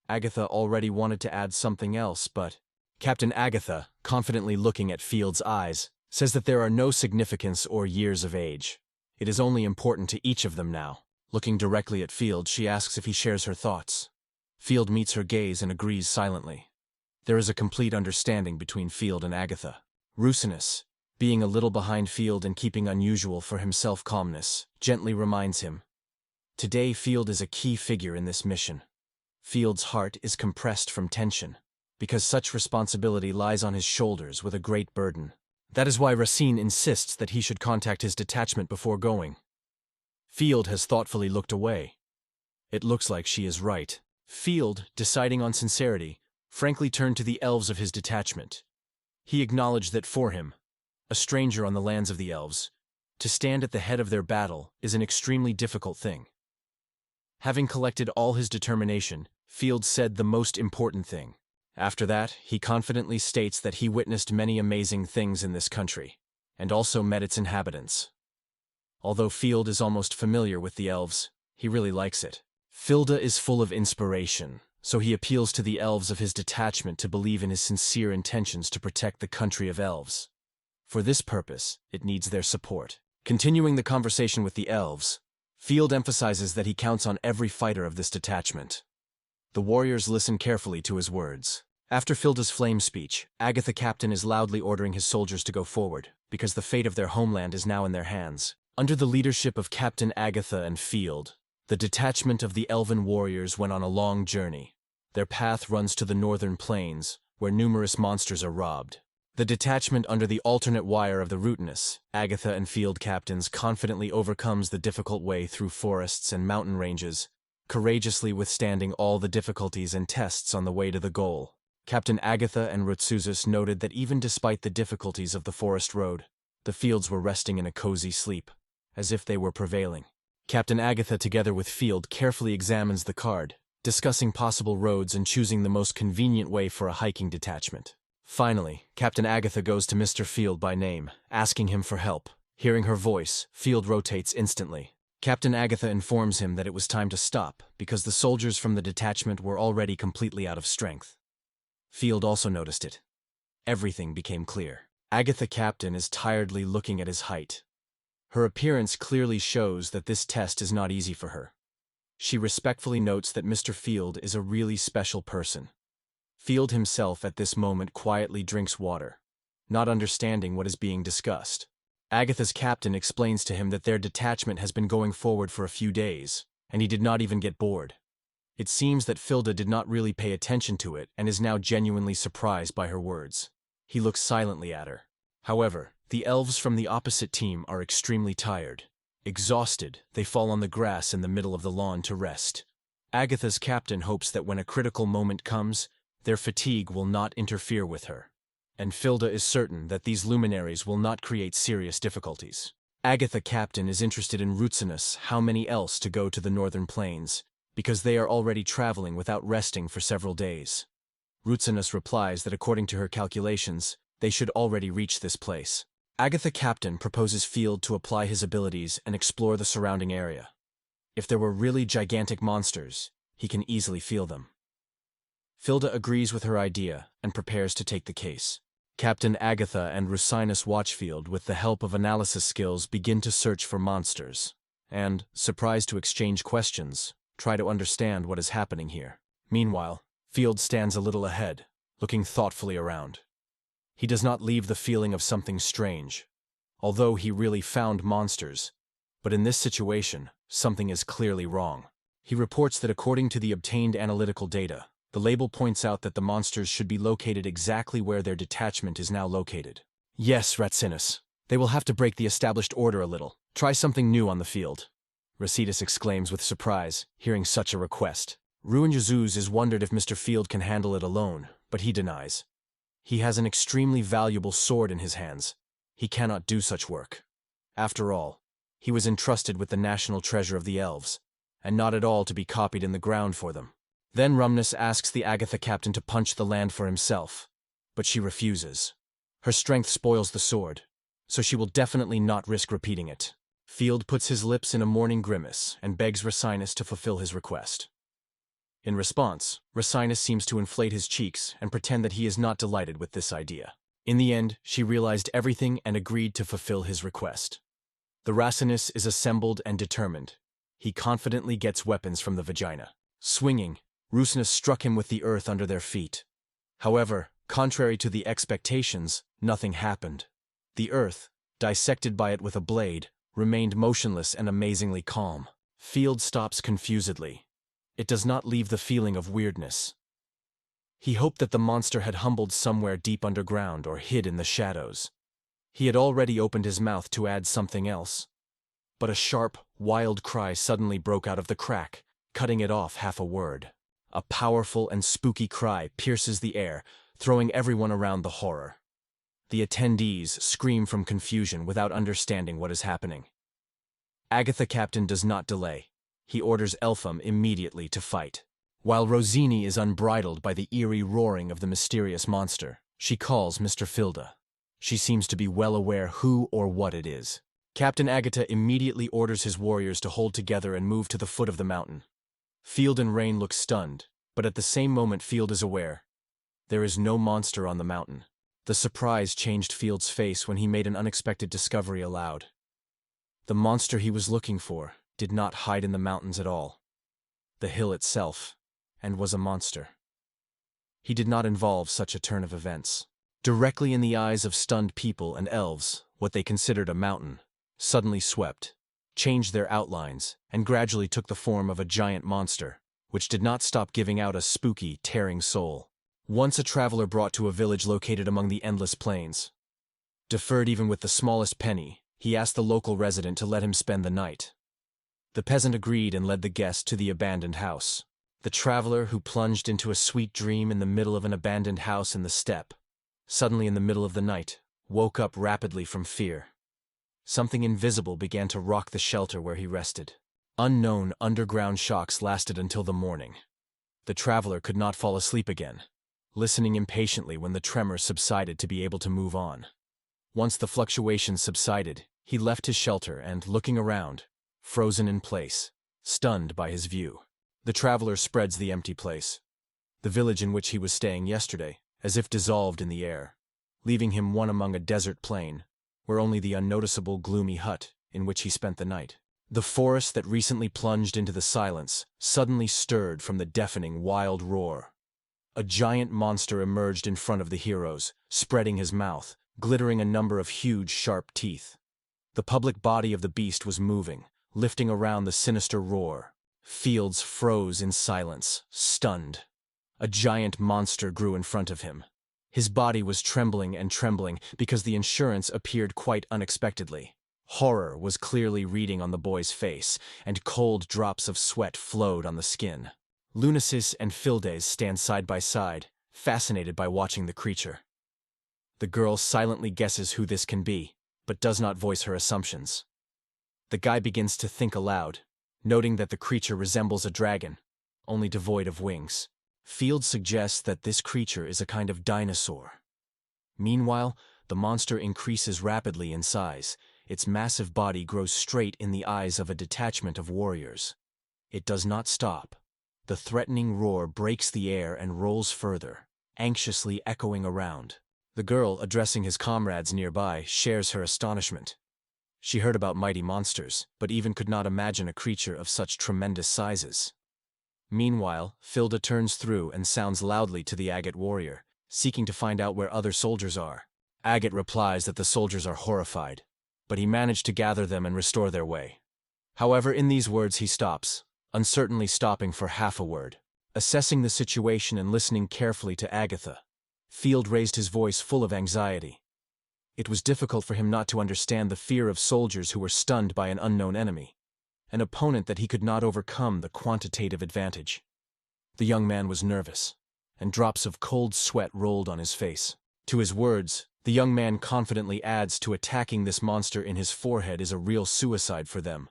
Agatha already wanted to add something else, but Captain Agatha, confidently looking at Field's eyes, says that there are no significance or years of age. It is only important to each of them now. Looking directly at Field, she asks if he shares her thoughts. Field meets her gaze and agrees silently. There is a complete understanding between Field and Agatha. Rinus, being a little behind Field and keeping unusual for himself calmness, gently reminds him. Today Field is a key figure in this mission. Field's heart is compressed from tension, because such responsibility lies on his shoulders with a great burden. That is why Racine insists that he should contact his detachment before going. Field has thoughtfully looked away. It looks like she is right. Field, deciding on sincerity, frankly turned to the elves of his detachment. He acknowledged that for him, a stranger on the lands of the elves, to stand at the head of their battle is an extremely difficult thing. Having collected all his determination, Field said the most important thing. After that, he confidently states that he witnessed many amazing things in this country, and also met its inhabitants. Although Field is almost familiar with the elves, he really likes it. Filda is full of inspiration, so he appeals to the elves of his detachment to believe in his sincere intentions to protect the country of elves. For this purpose, it needs their support. Continuing the conversation with the elves, Field emphasizes that he counts on every fighter of this detachment. The warriors listen carefully to his words. After Filda's flame speech, Agatha Captain is loudly ordering his soldiers to go forward, because the fate of their homeland is now in their hands. Under the leadership of Captain Agatha and Field, the detachment of the elven warriors went on a long journey. Their path runs to the northern plains, where numerous monsters are robbed. The detachment under the alternate wire of the Rinus, Agatha and field captains confidently overcomes the difficult way through forests and mountain ranges, courageously withstanding all the difficulties and tests on the way to the goal. Captain Agatha and Rutsuzus noted that even despite the difficulties of the forest road, the fields were resting in a cozy sleep, as if they were prevailing. Captain Agatha, together with Field, carefully examines the card, discussing possible roads and choosing the most convenient way for a hiking detachment. Finally, Captain Agatha goes to Mr. Field by name, asking him for help. Hearing her voice, Field rotates instantly. Captain Agatha informs him that it was time to stop, because the soldiers from the detachment were already completely out of strength. Field also noticed it. Everything became clear. Agatha Captain is tiredly looking at his height. Her appearance clearly shows that this test is not easy for her. She respectfully notes that Mr. Field is a really special person. Field himself at this moment quietly drinks water, not understanding what is being discussed. Agatha's captain explains to him that their detachment has been going forward for a few days, and he did not even get bored. It seems that Filda did not really pay attention to it and is now genuinely surprised by her words. He looks silently at her. However, the elves from the opposite team are extremely tired. Exhausted, they fall on the grass in the middle of the lawn to rest. Agatha's captain hopes that when a critical moment comes, their fatigue will not interfere with her. And Filda is certain that these luminaries will not create serious difficulties. Agatha Captain is interested in Rutsunus, how many else to go to the northern plains, because they are already traveling without resting for several days. Rutsunus replies that according to her calculations, they should already reach this place. Agatha Captain proposes Field to apply his abilities and explore the surrounding area. If there were really gigantic monsters, he can easily feel them. Filda agrees with her idea and prepares to take the case. Captain Agatha and Rusinus Watchfield, with the help of analysis skills, begin to search for monsters, and, surprised to exchange questions, try to understand what is happening here. Meanwhile, Field stands a little ahead, looking thoughtfully around. He does not leave the feeling of something strange, although he really found monsters, but in this situation, something is clearly wrong. He reports that according to the obtained analytical data, the label points out that the monsters should be located exactly where their detachment is now located. Yes, Ratsinus. They will have to break the established order a little. Try something new on the field. Rasitus exclaims with surprise, hearing such a request. Ruin Jesus is wondered if Mr. Field can handle it alone, but he denies. He has an extremely valuable sword in his hands. He cannot do such work. After all, he was entrusted with the national treasure of the elves, and not at all to be copied in the ground for them. Then Rumnus asks the Agatha Captain to punch the land for himself, but she refuses. Her strength spoils the sword, so she will definitely not risk repeating it. Field puts his lips in a mourning grimace and begs Rusinus to fulfill his request. In response, Rusinus seems to inflate his cheeks and pretend that he is not delighted with this idea. In the end, she realized everything and agreed to fulfill his request. The Racinus is assembled and determined. He confidently gets weapons from the vagina. Swinging, Rusinus struck him with the earth under their feet. However, contrary to the expectations, nothing happened. The earth, dissected by it with a blade, remained motionless and amazingly calm. Field stops confusedly. It does not leave the feeling of weirdness. He hoped that the monster had humbled somewhere deep underground or hid in the shadows. He had already opened his mouth to add something else. But a sharp, wild cry suddenly broke out of the crack, cutting it off half a word. A powerful and spooky cry pierces the air, throwing everyone around the horror. The attendees scream from confusion without understanding what is happening. Agatha Captain does not delay. He orders Elpham immediately to fight. While Rosini is unbridled by the eerie roaring of the mysterious monster, she calls Mr. Filda. She seems to be well aware who or what it is. Captain Agatha immediately orders his warriors to hold together and move to the foot of the mountain. Field and Rain look stunned, but at the same moment Field is aware. There is no monster on the mountain. The surprise changed Field's face when he made an unexpected discovery aloud. The monster he was looking for did not hide in the mountains at all. The hill itself, and was a monster. He did not involve such a turn of events. Directly in the eyes of stunned people and elves, what they considered a mountain, suddenly swept, changed their outlines, and gradually took the form of a giant monster, which did not stop giving out a spooky, tearing soul. Once a traveler brought to a village located among the endless plains. Deferred even with the smallest penny, he asked the local resident to let him spend the night. The peasant agreed and led the guest to the abandoned house. The traveler, who plunged into a sweet dream in the middle of an abandoned house in the steppe, suddenly in the middle of the night, woke up rapidly from fear. Something invisible began to rock the shelter where he rested. Unknown underground shocks lasted until the morning. The traveler could not fall asleep again, listening impatiently when the tremor subsided to be able to move on. Once the fluctuations subsided, he left his shelter and, looking around, frozen in place, stunned by his view. The traveler spreads the empty place, the village in which he was staying yesterday, as if dissolved in the air, leaving him one among a desert plain, where only the unnoticeable gloomy hut in which he spent the night. The forest that recently plunged into the silence suddenly stirred from the deafening wild roar. A giant monster emerged in front of the heroes, spreading his mouth, glittering a number of huge, sharp teeth. The public body of the beast was moving, lifting around the sinister roar. Fields froze in silence, stunned. A giant monster grew in front of him. His body was trembling and trembling because the insurance appeared quite unexpectedly. Horror was clearly reading on the boy's face, and cold drops of sweat flowed on the skin. Lunasis and Fildes stand side by side, fascinated by watching the creature. The girl silently guesses who this can be, but does not voice her assumptions. The guy begins to think aloud, noting that the creature resembles a dragon, only devoid of wings. Field suggests that this creature is a kind of dinosaur. Meanwhile, the monster increases rapidly in size. Its massive body grows straight in the eyes of a detachment of warriors. It does not stop. The threatening roar breaks the air and rolls further, anxiously echoing around. The girl, addressing his comrades nearby, shares her astonishment. She heard about mighty monsters, but even could not imagine a creature of such tremendous sizes. Meanwhile, Filda turns through and sounds loudly to the agate warrior, seeking to find out where other soldiers are. Agate replies that the soldiers are horrified, but he managed to gather them and restore their way. However, in these words he stops, uncertainly stopping for half a word. Assessing the situation and listening carefully to Agatha, Field raised his voice full of anxiety. It was difficult for him not to understand the fear of soldiers who were stunned by an unknown enemy, an opponent that he could not overcome the quantitative advantage. The young man was nervous, and drops of cold sweat rolled on his face. To his words, the young man confidently adds to attacking this monster in his forehead is a real suicide for them.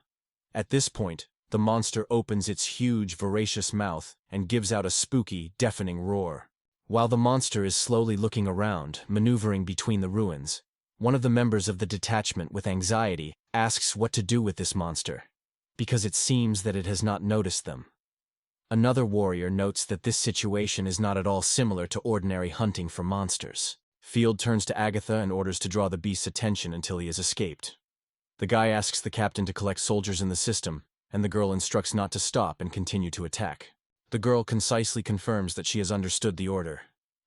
At this point, the monster opens its huge, voracious mouth and gives out a spooky, deafening roar. While the monster is slowly looking around, maneuvering between the ruins, one of the members of the detachment with anxiety asks what to do with this monster, because it seems that it has not noticed them. Another warrior notes that this situation is not at all similar to ordinary hunting for monsters. Field turns to Agatha and orders to draw the beast's attention until he has escaped. The guy asks the captain to collect soldiers in the system, and the girl instructs not to stop and continue to attack. The girl concisely confirms that she has understood the order,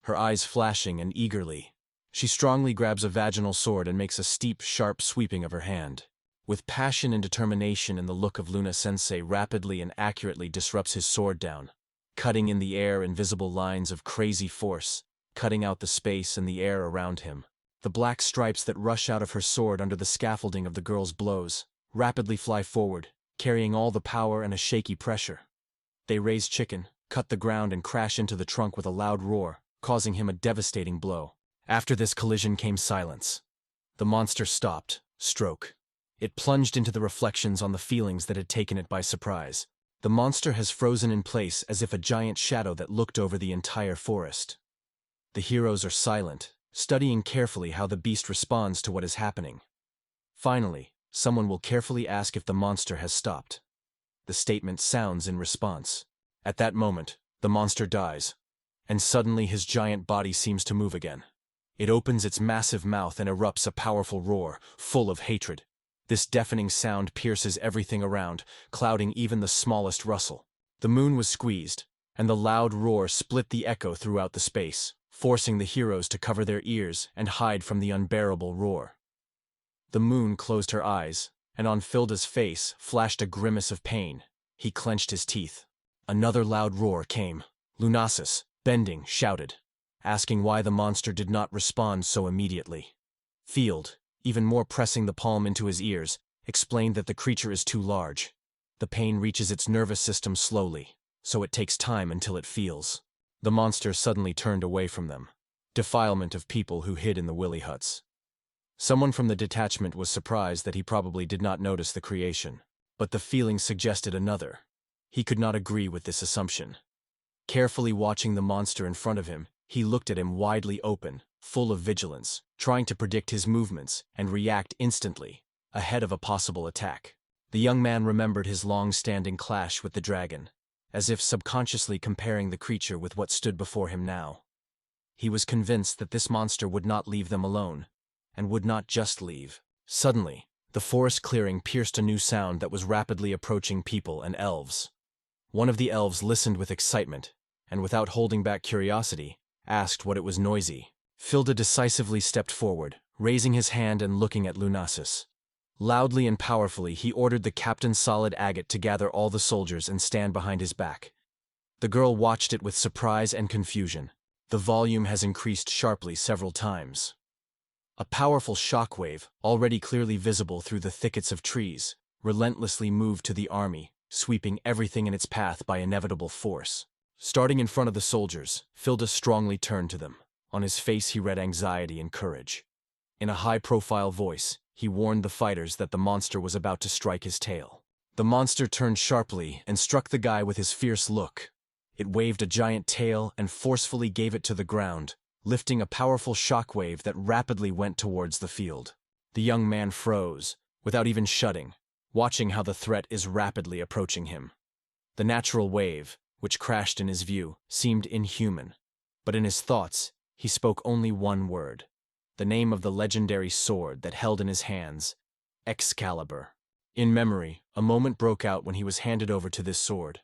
her eyes flashing and eagerly. She strongly grabs a vaginal sword and makes a steep, sharp sweeping of her hand. With passion and determination in the look of Luna-sensei rapidly and accurately disrupts his sword down, cutting in the air invisible lines of crazy force, cutting out the space and the air around him. The black stripes that rush out of her sword under the scaffolding of the girl's blows rapidly fly forward, carrying all the power and a shaky pressure. They raise Chicken, cut the ground and crash into the trunk with a loud roar, causing him a devastating blow. After this collision came silence. The monster stopped, stroke. It plunged into the reflections on the feelings that had taken it by surprise. The monster has frozen in place as if a giant shadow that looked over the entire forest. The heroes are silent, studying carefully how the beast responds to what is happening. Finally, someone will carefully ask if the monster has stopped. The statement sounds in response. At that moment, the monster dies, and suddenly his giant body seems to move again. It opens its massive mouth and erupts a powerful roar, full of hatred. This deafening sound pierces everything around, clouding even the smallest rustle. The moon was squeezed, and the loud roar split the echo throughout the space, forcing the heroes to cover their ears and hide from the unbearable roar. The moon closed her eyes, and on Filda's face flashed a grimace of pain. He clenched his teeth. Another loud roar came. Lunasis, bending, shouted, asking why the monster did not respond so immediately. Field, even more pressing the palm into his ears, explained that the creature is too large. The pain reaches its nervous system slowly, so it takes time until it feels. The monster suddenly turned away from them. Defilement of people who hid in the willy huts. Someone from the detachment was surprised that he probably did not notice the creation, but the feeling suggested another. He could not agree with this assumption. Carefully watching the monster in front of him, he looked at him widely open, full of vigilance, trying to predict his movements and react instantly, ahead of a possible attack. The young man remembered his long-standing clash with the dragon, as if subconsciously comparing the creature with what stood before him now. He was convinced that this monster would not leave them alone, and would not just leave. Suddenly, the forest clearing pierced a new sound that was rapidly approaching people and elves. One of the elves listened with excitement, and without holding back curiosity, asked what it was noisy. Filda decisively stepped forward, raising his hand and looking at Lunasis. Loudly and powerfully, he ordered the Captain Solid Agate to gather all the soldiers and stand behind his back. The girl watched it with surprise and confusion. The volume has increased sharply several times. A powerful shockwave, already clearly visible through the thickets of trees, relentlessly moved to the army, sweeping everything in its path by inevitable force. Starting in front of the soldiers, Filda strongly turned to them. On his face he read anxiety and courage. In a high-profile voice, he warned the fighters that the monster was about to strike his tail. The monster turned sharply and struck the guy with his fierce look. It waved a giant tail and forcefully gave it to the ground, lifting a powerful shockwave that rapidly went towards the field. The young man froze, without even shuding, watching how the threat is rapidly approaching him. The natural wave, which crashed in his view, seemed inhuman, but in his thoughts, he spoke only one word. The name of the legendary sword that held in his hands, Excalibur. In memory, a moment broke out when he was handed over to this sword.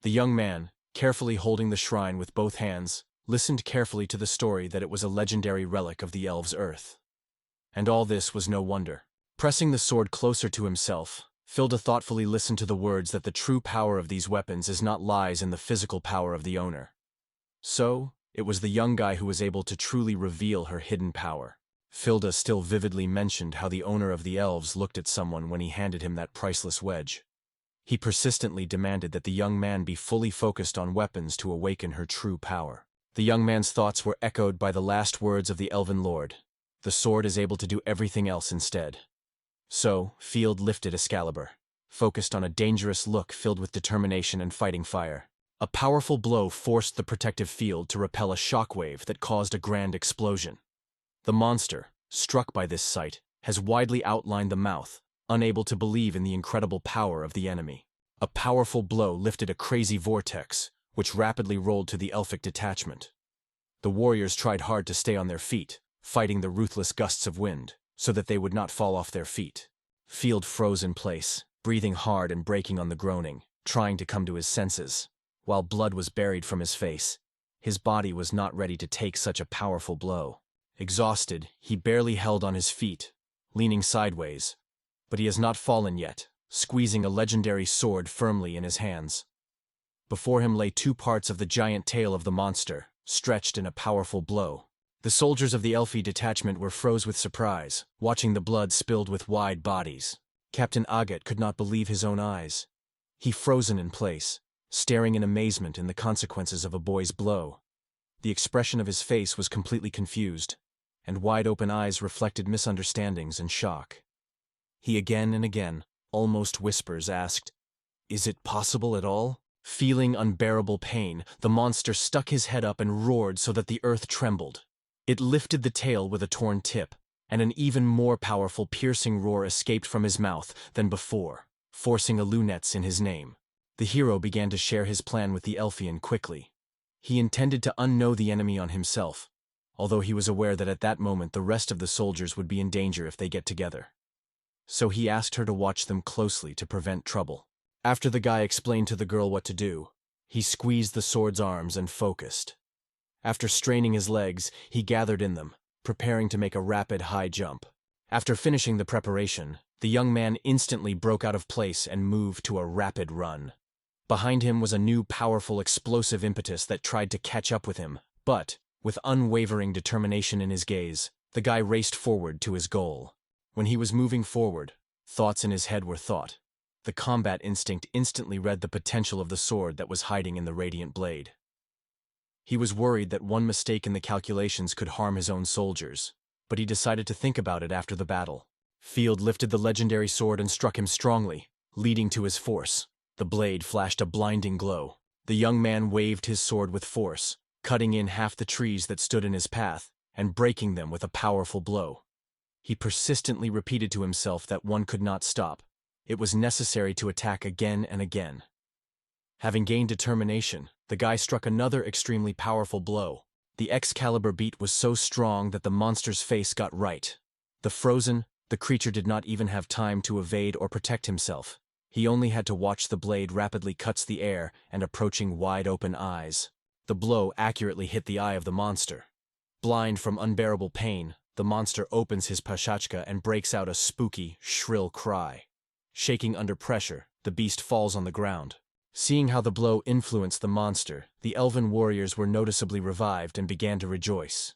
The young man, carefully holding the shrine with both hands, listened carefully to the story that it was a legendary relic of the elves' earth. And all this was no wonder. Pressing the sword closer to himself, Filda thoughtfully listened to the words that the true power of these weapons is not lies in the physical power of the owner. So, it was the young guy who was able to truly reveal her hidden power. Filda still vividly mentioned how the owner of the elves looked at someone when he handed him that priceless wedge. He persistently demanded that the young man be fully focused on weapons to awaken her true power. The young man's thoughts were echoed by the last words of the elven lord. The sword is able to do everything else instead. So, Field lifted Excalibur, focused on a dangerous look filled with determination and fighting fire. A powerful blow forced the protective field to repel a shockwave that caused a grand explosion. The monster, struck by this sight, has widely outlined the mouth, unable to believe in the incredible power of the enemy. A powerful blow lifted a crazy vortex, which rapidly rolled to the elfic detachment. The warriors tried hard to stay on their feet, fighting the ruthless gusts of wind, so that they would not fall off their feet. Field froze in place, breathing hard and breaking on the groaning, trying to come to his senses. While blood was buried from his face, his body was not ready to take such a powerful blow. Exhausted, he barely held on his feet, leaning sideways. But he has not fallen yet, squeezing a legendary sword firmly in his hands. Before him lay 2 parts of the giant tail of the monster, stretched in a powerful blow. The soldiers of the Elfie detachment were froze with surprise, watching the blood spilled with wide bodies. Captain Agate could not believe his own eyes. He frozen in place, staring in amazement in the consequences of a boy's blow. The expression of his face was completely confused, and wide-open eyes reflected misunderstandings and shock. He again and again, almost whispers, asked, "Is it possible at all?" Feeling unbearable pain, the monster stuck his head up and roared so that the earth trembled. It lifted the tail with a torn tip, and an even more powerful piercing roar escaped from his mouth than before, forcing a lunets in his name. The hero began to share his plan with the Elfian quickly. He intended to unknow the enemy on himself, although he was aware that at that moment the rest of the soldiers would be in danger if they get together. So he asked her to watch them closely to prevent trouble. After the guy explained to the girl what to do, he squeezed the sword's arms and focused. After straining his legs, he gathered in them, preparing to make a rapid high jump. After finishing the preparation, the young man instantly broke out of place and moved to a rapid run. Behind him was a new powerful explosive impetus that tried to catch up with him, but, With unwavering determination in his gaze, the guy raced forward to his goal. When he was moving forward, thoughts in his head were thought. The combat instinct instantly read the potential of the sword that was hiding in the radiant blade. He was worried that one mistake in the calculations could harm his own soldiers, but he decided to think about it after the battle. Field lifted the legendary sword and struck him strongly, leading to his force. The blade flashed a blinding glow. The young man waved his sword with force, cutting in half the trees that stood in his path, and breaking them with a powerful blow. He persistently repeated to himself that one could not stop. It was necessary to attack again and again. Having gained determination, the guy struck another extremely powerful blow. The excalibur beat was so strong that the monster's face got right. The creature did not even have time to evade or protect himself. He only had to watch the blade rapidly cuts the air and approaching wide-open eyes. The blow accurately hit the eye of the monster. Blind from unbearable pain, the monster opens his pashachka and breaks out a spooky, shrill cry. Shaking under pressure, the beast falls on the ground. Seeing how the blow influenced the monster, the elven warriors were noticeably revived and began to rejoice.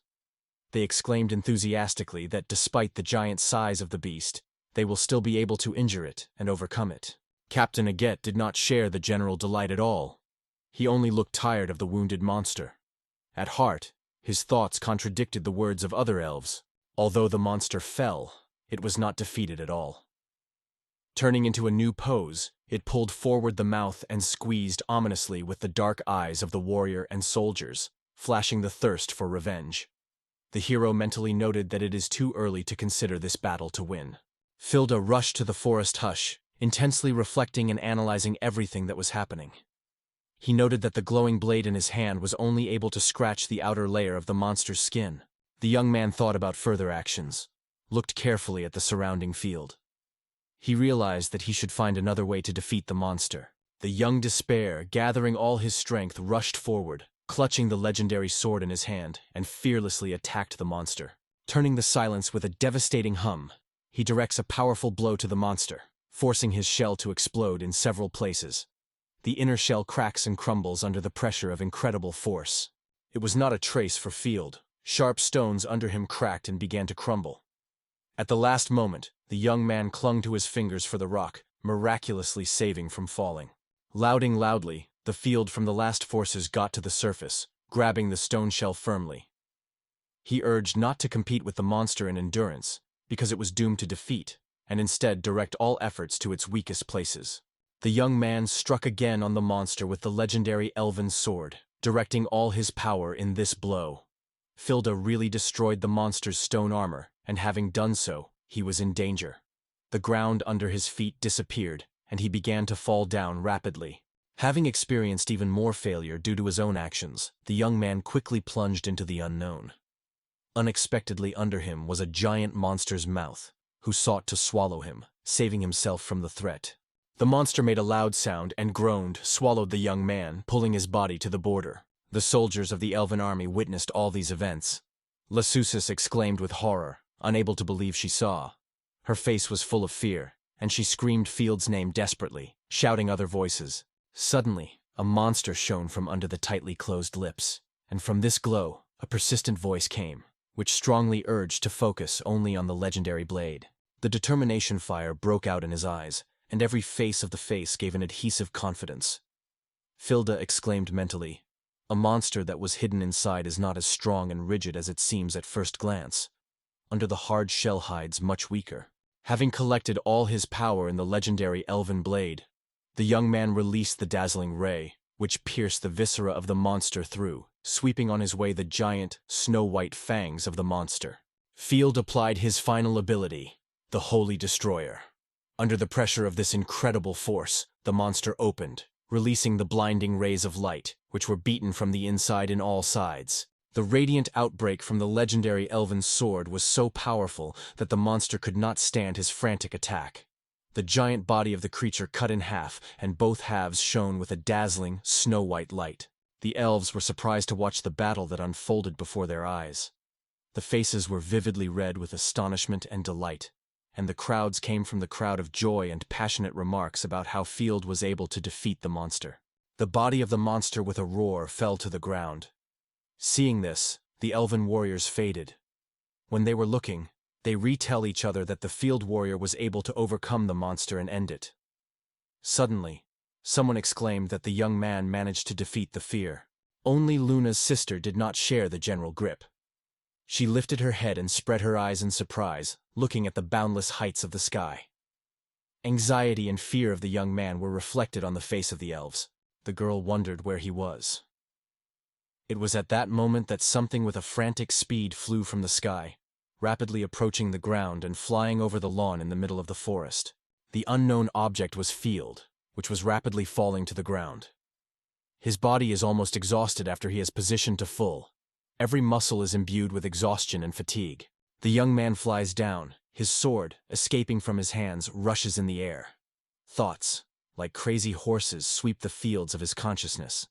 They exclaimed enthusiastically that despite the giant size of the beast, they will still be able to injure it and overcome it. Captain Aget did not share the general delight at all. He only looked tired of the wounded monster. At heart, his thoughts contradicted the words of other elves. Although the monster fell, it was not defeated at all. Turning into a new pose, it pulled forward the mouth and squeezed ominously with the dark eyes of the warrior and soldiers, flashing the thirst for revenge. The hero mentally noted that it is too early to consider this battle to win. Filda rushed to the forest hush, intensely reflecting and analyzing everything that was happening. He noted that the glowing blade in his hand was only able to scratch the outer layer of the monster's skin. The young man thought about further actions, looked carefully at the surrounding field. He realized that he should find another way to defeat the monster. The young despair, gathering all his strength, rushed forward, clutching the legendary sword in his hand, and fearlessly attacked the monster. Turning the silence with a devastating hum, he directs a powerful blow to the monster, forcing his shell to explode in several places. The inner shell cracks and crumbles under the pressure of incredible force. It was not a trace for Field. Sharp stones under him cracked and began to crumble. At the last moment, the young man clung to his fingers for the rock, miraculously saving from falling. Louding loudly, the Field from the last forces got to the surface, grabbing the stone shell firmly. He urged not to compete with the monster in endurance, because it was doomed to defeat, and instead direct all efforts to its weakest places. The young man struck again on the monster with the legendary elven sword, directing all his power in this blow. Filda really destroyed the monster's stone armor, and having done so, he was in danger. The ground under his feet disappeared, and he began to fall down rapidly. Having experienced even more failure due to his own actions, the young man quickly plunged into the unknown. Unexpectedly under him was a giant monster's mouth, who sought to swallow him, saving himself from the threat. The monster made a loud sound and groaned, swallowed the young man, pulling his body to the border. The soldiers of the elven army witnessed all these events. Lasusis exclaimed with horror, unable to believe she saw. Her face was full of fear, and she screamed Field's name desperately, shouting other voices. Suddenly, a monster shone from under the tightly closed lips, and from this glow, a persistent voice came, which strongly urged to focus only on the legendary blade. The determination fire broke out in his eyes, and every face of the face gave an adhesive confidence. Filda exclaimed mentally, "A monster that was hidden inside is not as strong and rigid as it seems at first glance. Under the hard shell hides much weaker." Having collected all his power in the legendary elven blade, the young man released the dazzling ray, which pierced the viscera of the monster through, sweeping on his way the giant, snow-white fangs of the monster. Field applied his final ability, the Holy Destroyer. Under the pressure of this incredible force, the monster opened, releasing the blinding rays of light, which were beaten from the inside in all sides. The radiant outbreak from the legendary elven sword was so powerful that the monster could not stand his frantic attack. The giant body of the creature cut in half, and both halves shone with a dazzling, snow-white light. The elves were surprised to watch the battle that unfolded before their eyes. The faces were vividly red with astonishment and delight, and the crowds came from the crowd of joy and passionate remarks about how Field was able to defeat the monster. The body of the monster with a roar fell to the ground. Seeing this, the elven warriors faded. When they were looking, they retell each other that the field warrior was able to overcome the monster and end it. Suddenly, someone exclaimed that the young man managed to defeat the fear. Only Luna's sister did not share the general grip. She lifted her head and spread her eyes in surprise, looking at the boundless heights of the sky. Anxiety and fear of the young man were reflected on the face of the elves. The girl wondered where he was. It was at that moment that something with a frantic speed flew from the sky, rapidly approaching the ground and flying over the lawn in the middle of the forest. The unknown object was Field, which was rapidly falling to the ground. His body is almost exhausted after he has positioned to full. Every muscle is imbued with exhaustion and fatigue. The young man flies down, his sword, escaping from his hands, rushes in the air. Thoughts, like crazy horses, sweep the fields of his consciousness.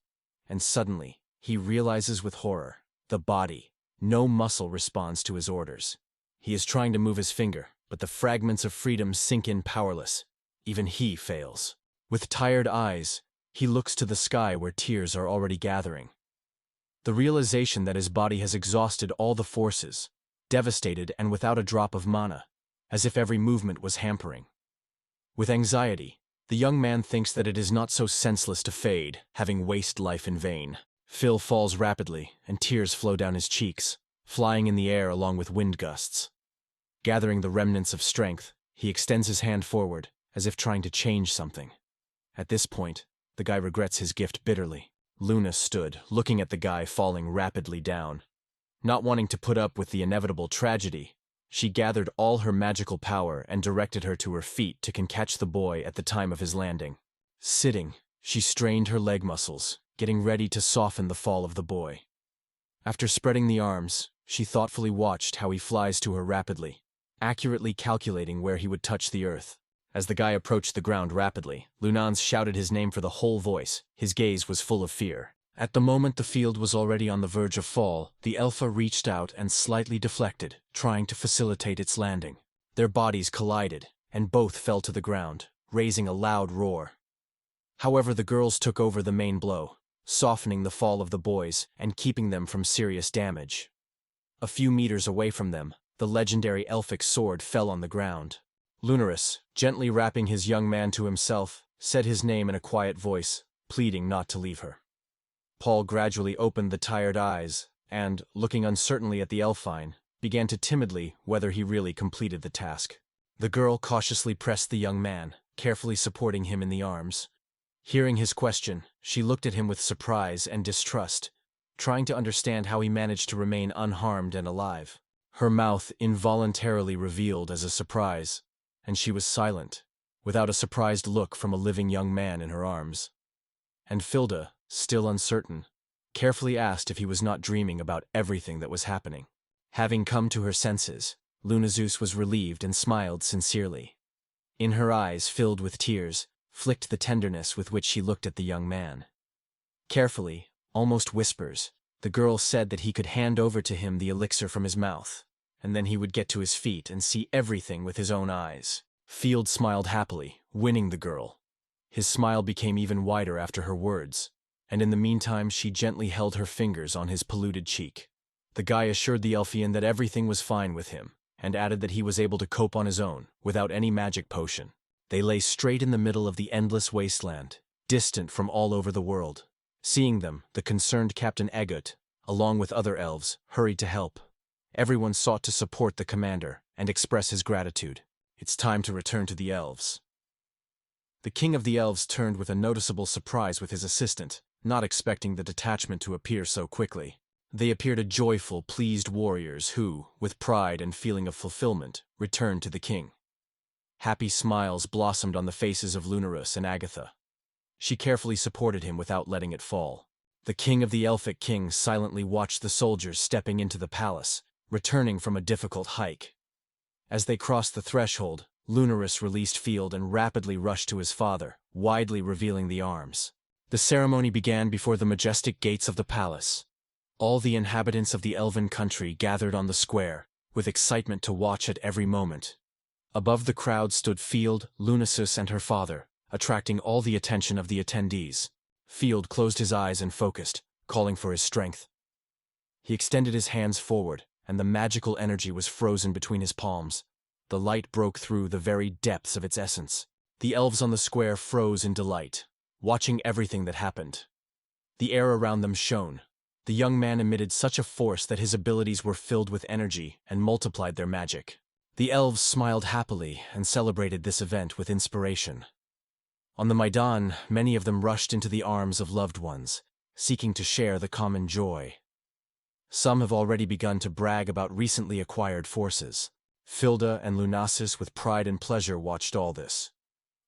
And suddenly, he realizes with horror, the body, no muscle responds to his orders. He is trying to move his finger, but the fragments of freedom sink in powerless. Even he fails. With tired eyes, he looks to the sky where tears are already gathering. The realization that his body has exhausted all the forces, devastated and without a drop of mana, as if every movement was hampering. With anxiety, the young man thinks that it is not so senseless to fade, having wasted life in vain. Phil falls rapidly, and tears flow down his cheeks, flying in the air along with wind gusts. Gathering the remnants of strength, he extends his hand forward, as if trying to change something. At this point, the guy regrets his gift bitterly. Luna stood, looking at the guy falling rapidly down. Not wanting to put up with the inevitable tragedy, she gathered all her magical power and directed her to her feet to catch the boy at the time of his landing. Sitting, she strained her leg muscles, getting ready to soften the fall of the boy. After spreading the arms, she thoughtfully watched how he flies to her rapidly, accurately calculating where he would touch the earth. As the guy approached the ground rapidly, Lunans shouted his name for the whole voice. His gaze was full of fear. At the moment the field was already on the verge of fall, the Elfa reached out and slightly deflected, trying to facilitate its landing. Their bodies collided, and both fell to the ground, raising a loud roar. However, the girls took over the main blow, softening the fall of the boys and keeping them from serious damage. A few meters away from them, the legendary elfic sword fell on the ground. Lunaris, gently wrapping his young man to himself, said his name in a quiet voice, pleading not to leave her. Paul gradually opened the tired eyes and, looking uncertainly at the Elfine, began to timidly whether he really completed the task. The girl cautiously pressed the young man, carefully supporting him in the arms. Hearing his question, she looked at him with surprise and distrust, trying to understand how he managed to remain unharmed and alive. Her mouth involuntarily revealed as a surprise, and she was silent, without a surprised look from a living young man in her arms. And Filda, still uncertain, carefully asked if he was not dreaming about everything that was happening. Having come to her senses, Lunazeus was relieved and smiled sincerely. In her eyes, filled with tears, flicked the tenderness with which she looked at the young man. Carefully, almost whispers, the girl said that he could hand over to him the elixir from his mouth, and then he would get to his feet and see everything with his own eyes. Field smiled happily, winning the girl. His smile became even wider after her words, and in the meantime she gently held her fingers on his polluted cheek. The guy assured the Elfian that everything was fine with him, and added that he was able to cope on his own, without any magic potion. They lay straight in the middle of the endless wasteland, distant from all over the world. Seeing them, the concerned Captain Egot, along with other elves, hurried to help. Everyone sought to support the commander and express his gratitude. It's time to return to the elves. The king of the elves turned with a noticeable surprise with his assistant, not expecting the detachment to appear so quickly. They appeared a joyful, pleased warriors who, with pride and feeling of fulfillment, returned to the king. Happy smiles blossomed on the faces of Lunarus and Agatha. She carefully supported him without letting it fall. The king of the Elfic kings silently watched the soldiers stepping into the palace, returning from a difficult hike. As they crossed the threshold, Lunarus released Field and rapidly rushed to his father, widely revealing the arms. The ceremony began before the majestic gates of the palace. All the inhabitants of the elven country gathered on the square, with excitement to watch at every moment. Above the crowd stood Field, Lunasus, and her father, attracting all the attention of the attendees. Field closed his eyes and focused, calling for his strength. He extended his hands forward, and the magical energy was frozen between his palms. The light broke through the very depths of its essence. The elves on the square froze in delight, watching everything that happened. The air around them shone. The young man emitted such a force that his abilities were filled with energy and multiplied their magic. The elves smiled happily and celebrated this event with inspiration. On the Maidan, many of them rushed into the arms of loved ones, seeking to share the common joy. Some have already begun to brag about recently acquired forces. Filda and Lunasis with pride and pleasure watched all this.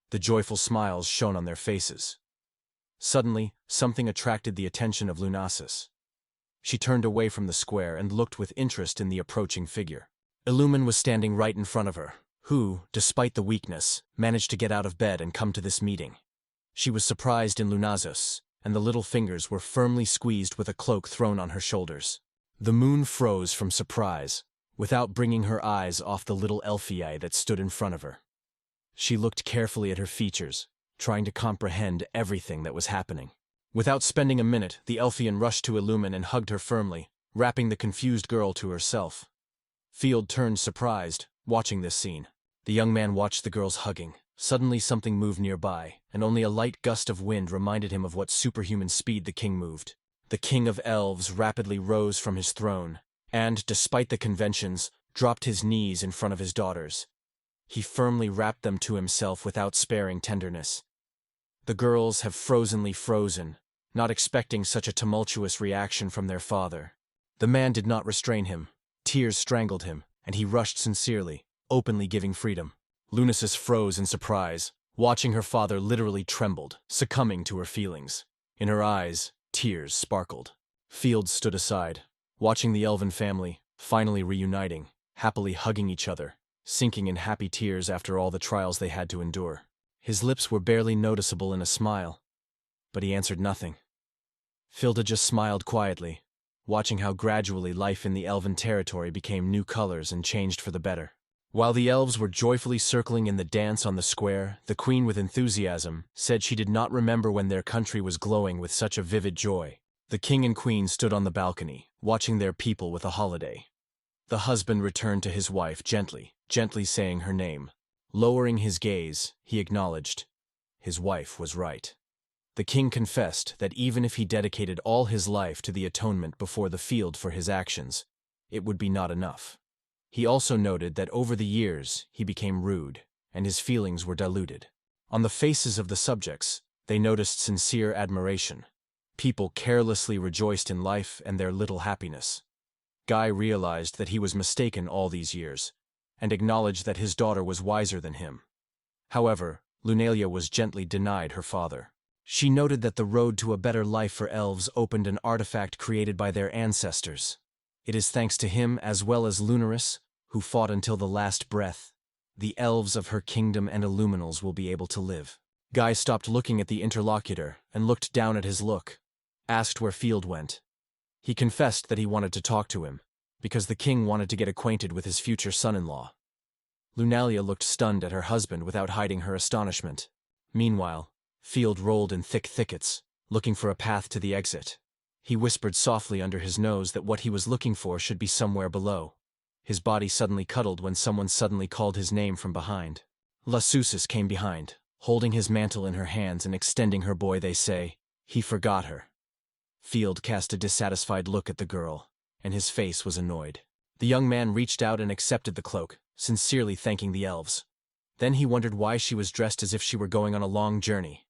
The joyful smiles shone on their faces. Suddenly, something attracted the attention of Lunasis. She turned away from the square and looked with interest in the approaching figure. Illumin was standing right in front of her, who, despite the weakness, managed to get out of bed and come to this meeting. She was surprised in Lunasis, and the little fingers were firmly squeezed with a cloak thrown on her shoulders. The moon froze from surprise, without bringing her eyes off the little elfie that stood in front of her. She looked carefully at her features, trying to comprehend everything that was happening. Without spending a minute, the Elfian rushed to Illumin and hugged her firmly, wrapping the confused girl to herself. Field turned surprised, watching this scene. The young man watched the girls hugging. Suddenly something moved nearby, and only a light gust of wind reminded him of what superhuman speed the king moved. The king of elves rapidly rose from his throne, and, despite the conventions, dropped his knees in front of his daughters. He firmly wrapped them to himself without sparing tenderness. The girls have frozen, not expecting such a tumultuous reaction from their father. The man did not restrain him. Tears strangled him, and he rushed sincerely, openly giving freedom. Lunasis froze in surprise, watching her father literally trembled, succumbing to her feelings. In her eyes, tears sparkled. Field stood aside, watching the elven family, finally reuniting, happily hugging each other, sinking in happy tears after all the trials they had to endure. His lips were barely noticeable in a smile, but he answered nothing. Filda just smiled quietly, watching how gradually life in the elven territory became new colors and changed for the better. While the elves were joyfully circling in the dance on the square, the queen with enthusiasm said she did not remember when their country was glowing with such a vivid joy. The king and queen stood on the balcony, watching their people with a holiday. The husband returned to his wife gently saying her name. Lowering his gaze, he acknowledged. His wife was right. The king confessed that even if he dedicated all his life to the atonement before the field for his actions, it would be not enough. He also noted that over the years he became rude, and his feelings were diluted. On the faces of the subjects, they noticed sincere admiration. People carelessly rejoiced in life and their little happiness. Guy realized that he was mistaken all these years, and acknowledged that his daughter was wiser than him. However, Lunalia was gently denied her father. She noted that the road to a better life for elves opened an artifact created by their ancestors. It is thanks to him as well as Lunaris, who fought until the last breath, the elves of her kingdom and Illuminals will be able to live. Guy stopped looking at the interlocutor and looked down at his look, asked where Field went. He confessed that he wanted to talk to him, because the king wanted to get acquainted with his future son-in-law. Lunalia looked stunned at her husband without hiding her astonishment. Meanwhile, Field rolled in thick thickets, looking for a path to the exit. He whispered softly under his nose that what he was looking for should be somewhere below. His body suddenly cuddled when someone suddenly called his name from behind. Lasusis came behind, holding his mantle in her hands and extending her boy. They say, he forgot her. Field cast a dissatisfied look at the girl, and his face was annoyed. The young man reached out and accepted the cloak, sincerely thanking the elves. Then he wondered why she was dressed as if she were going on a long journey.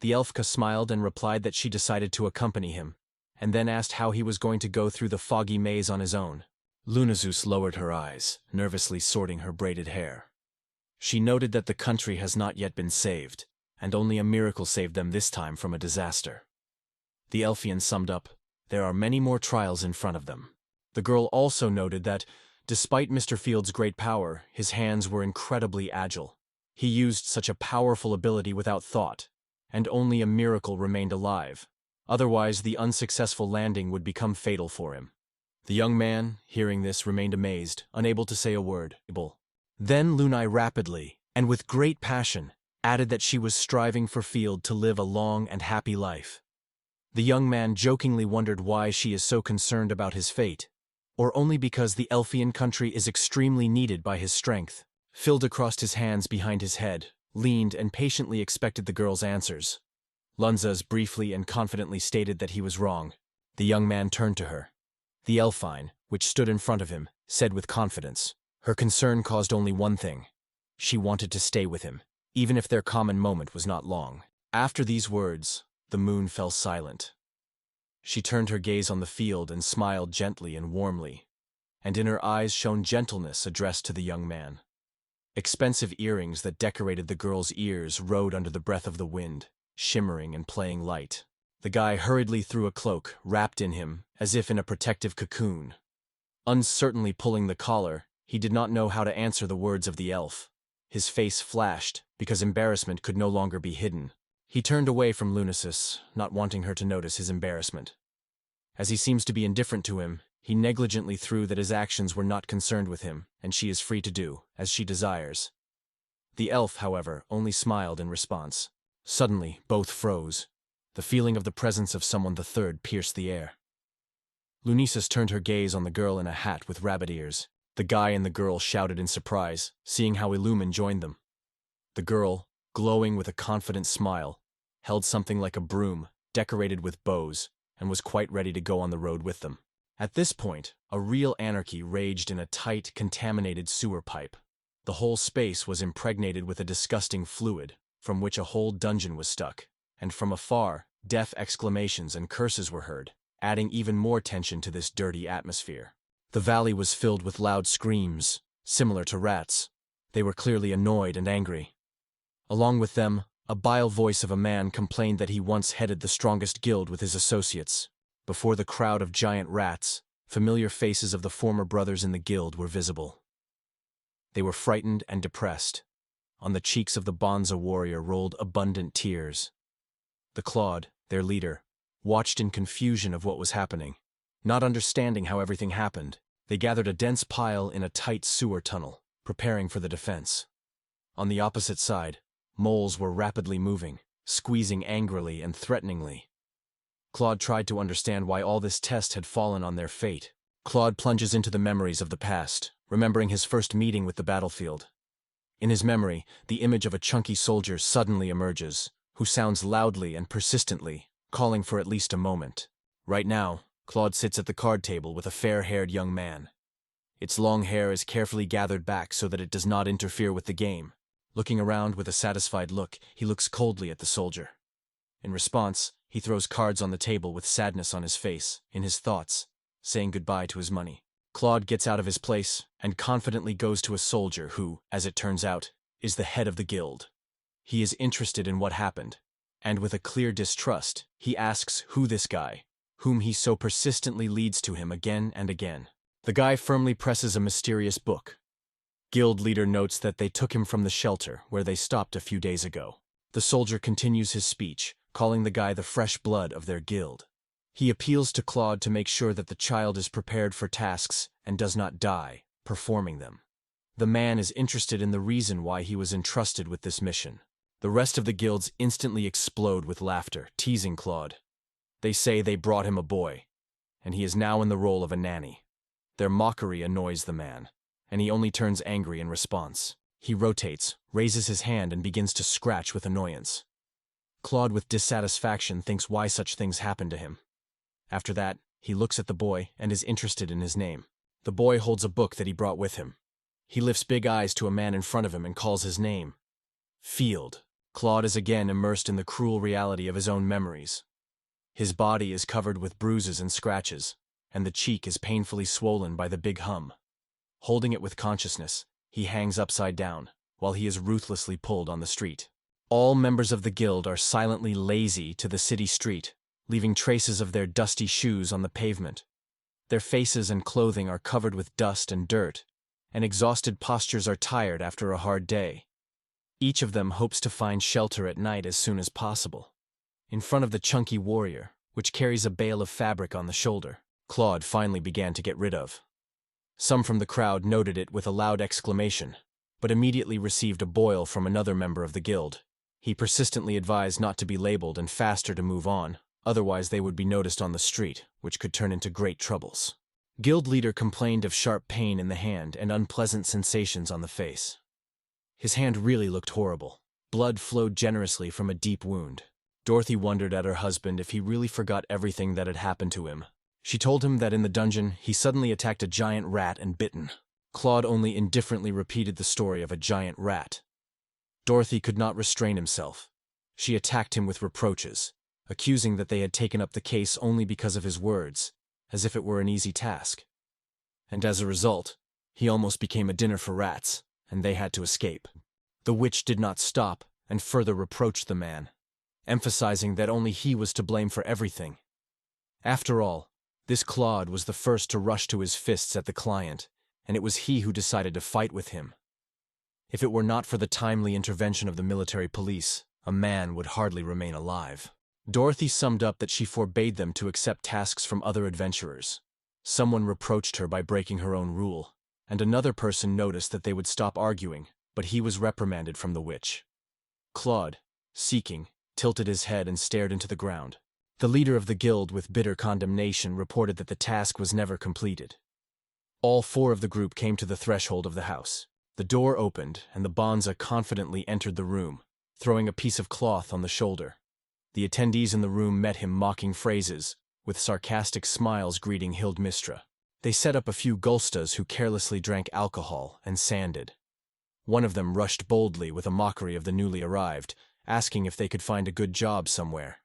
The Elfka smiled and replied that she decided to accompany him, and then asked how he was going to go through the foggy maze on his own. Lunazus lowered her eyes, nervously sorting her braided hair. She noted that the country has not yet been saved, and only a miracle saved them this time from a disaster. The Elfian summed up, there are many more trials in front of them. The girl also noted that, despite Mr. Field's great power, his hands were incredibly agile. He used such a powerful ability without thought, and only a miracle remained alive. Otherwise, the unsuccessful landing would become fatal for him. The young man, hearing this, remained amazed, unable to say a word. Then Lunai rapidly, and with great passion, added that she was striving for Field to live a long and happy life. The young man jokingly wondered why she is so concerned about his fate, or only because the Elfian country is extremely needed by his strength. Filda crossed his hands behind his head, leaned and patiently expected the girl's answers. Lunzas briefly and confidently stated that he was wrong. The young man turned to her. The Elfine, which stood in front of him, said with confidence. Her concern caused only one thing. She wanted to stay with him, even if their common moment was not long. After these words, the moon fell silent. She turned her gaze on the field and smiled gently and warmly, and in her eyes shone gentleness addressed to the young man. Expensive earrings that decorated the girl's ears rode under the breath of the wind, shimmering and playing light. The guy hurriedly threw a cloak, wrapped in him, as if in a protective cocoon. Uncertainly pulling the collar, he did not know how to answer the words of the elf. His face flashed, because embarrassment could no longer be hidden. He turned away from Lunasis, not wanting her to notice his embarrassment. As he seems to be indifferent to him, he negligently threw that his actions were not concerned with him, and she is free to do as she desires. The elf, however, only smiled in response. Suddenly, both froze. The feeling of the presence of someone the third pierced the air. Lunasis turned her gaze on the girl in a hat with rabbit ears. The guy and the girl shouted in surprise, seeing how Illumin joined them. The girl, glowing with a confident smile, held something like a broom, decorated with bows, and was quite ready to go on the road with them. At this point, a real anarchy raged in a tight, contaminated sewer pipe. The whole space was impregnated with a disgusting fluid, from which a whole dungeon was stuck, and from afar, deaf exclamations and curses were heard, adding even more tension to this dirty atmosphere. The valley was filled with loud screams, similar to rats. They were clearly annoyed and angry. Along with them, a bile voice of a man complained that he once headed the strongest guild with his associates. Before the crowd of giant rats, familiar faces of the former brothers in the guild were visible. They were frightened and depressed. On the cheeks of the Bonza warrior rolled abundant tears. The Claude, their leader, watched in confusion of what was happening. Not understanding how everything happened, they gathered a dense pile in a tight sewer tunnel, preparing for the defense. On the opposite side, moles were rapidly moving, squeezing angrily and threateningly. Claude tried to understand why all this test had fallen on their fate. Claude plunges into the memories of the past, remembering his first meeting with the battlefield. In his memory, the image of a chunky soldier suddenly emerges, who sounds loudly and persistently, calling for at least a moment. Right now, Claude sits at the card table with a fair-haired young man. Its long hair is carefully gathered back so that it does not interfere with the game. Looking around with a satisfied look, he looks coldly at the soldier. In response, he throws cards on the table with sadness on his face, in his thoughts, saying goodbye to his money. Claude gets out of his place and confidently goes to a soldier who, as it turns out, is the head of the guild. He is interested in what happened, and with a clear distrust, he asks who this guy, whom he so persistently leads to him again and again. The guy firmly presses a mysterious book. Guild leader notes that they took him from the shelter where they stopped a few days ago. The soldier continues his speech, calling the guy the fresh blood of their guild. He appeals to Claude to make sure that the child is prepared for tasks and does not die performing them. The man is interested in the reason why he was entrusted with this mission. The rest of the guilds instantly explode with laughter, teasing Claude. They say they brought him a boy, and he is now in the role of a nanny. Their mockery annoys the man, and he only turns angry in response. He rotates, raises his hand and begins to scratch with annoyance. Claude with dissatisfaction thinks why such things happen to him. After that, he looks at the boy and is interested in his name. The boy holds a book that he brought with him. He lifts big eyes to a man in front of him and calls his name. Field. Claude is again immersed in the cruel reality of his own memories. His body is covered with bruises and scratches, and the cheek is painfully swollen by the big hum. Holding it with consciousness, he hangs upside down, while he is ruthlessly pulled on the street. All members of the guild are silently lazy to the city street, leaving traces of their dusty shoes on the pavement. Their faces and clothing are covered with dust and dirt, and exhausted postures are tired after a hard day. Each of them hopes to find shelter at night as soon as possible. In front of the chunky warrior, which carries a bale of fabric on the shoulder, Claude finally began to get rid of. Some from the crowd noted it with a loud exclamation, but immediately received a boil from another member of the guild. He persistently advised not to be labeled and faster to move on, otherwise they would be noticed on the street, which could turn into great troubles. Guild leader complained of sharp pain in the hand and unpleasant sensations on the face. His hand really looked horrible. Blood flowed generously from a deep wound. Dorothy wondered at her husband if he really forgot everything that had happened to him. She told him that in the dungeon, he suddenly attacked a giant rat and bitten. Claude only indifferently repeated the story of a giant rat. Dorothy could not restrain himself. She attacked him with reproaches, accusing that they had taken up the case only because of his words, as if it were an easy task. And as a result, he almost became a dinner for rats, and they had to escape. The witch did not stop and further reproached the man, emphasizing that only he was to blame for everything. After all, this Claude was the first to rush to his fists at the client, and it was he who decided to fight with him. If it were not for the timely intervention of the military police, a man would hardly remain alive. Dorothy summed up that she forbade them to accept tasks from other adventurers. Someone reproached her by breaking her own rule, and another person noticed that they would stop arguing, but he was reprimanded from the witch. Claude, seeking, tilted his head and stared into the ground. The leader of the guild, with bitter condemnation, reported that the task was never completed. All four of the group came to the threshold of the house. The door opened, and the bonza confidently entered the room, throwing a piece of cloth on the shoulder. The attendees in the room met him mocking phrases, with sarcastic smiles greeting Hildmistra. They set up a few gulstas who carelessly drank alcohol and sanded. One of them rushed boldly with a mockery of the newly arrived, asking if they could find a good job somewhere.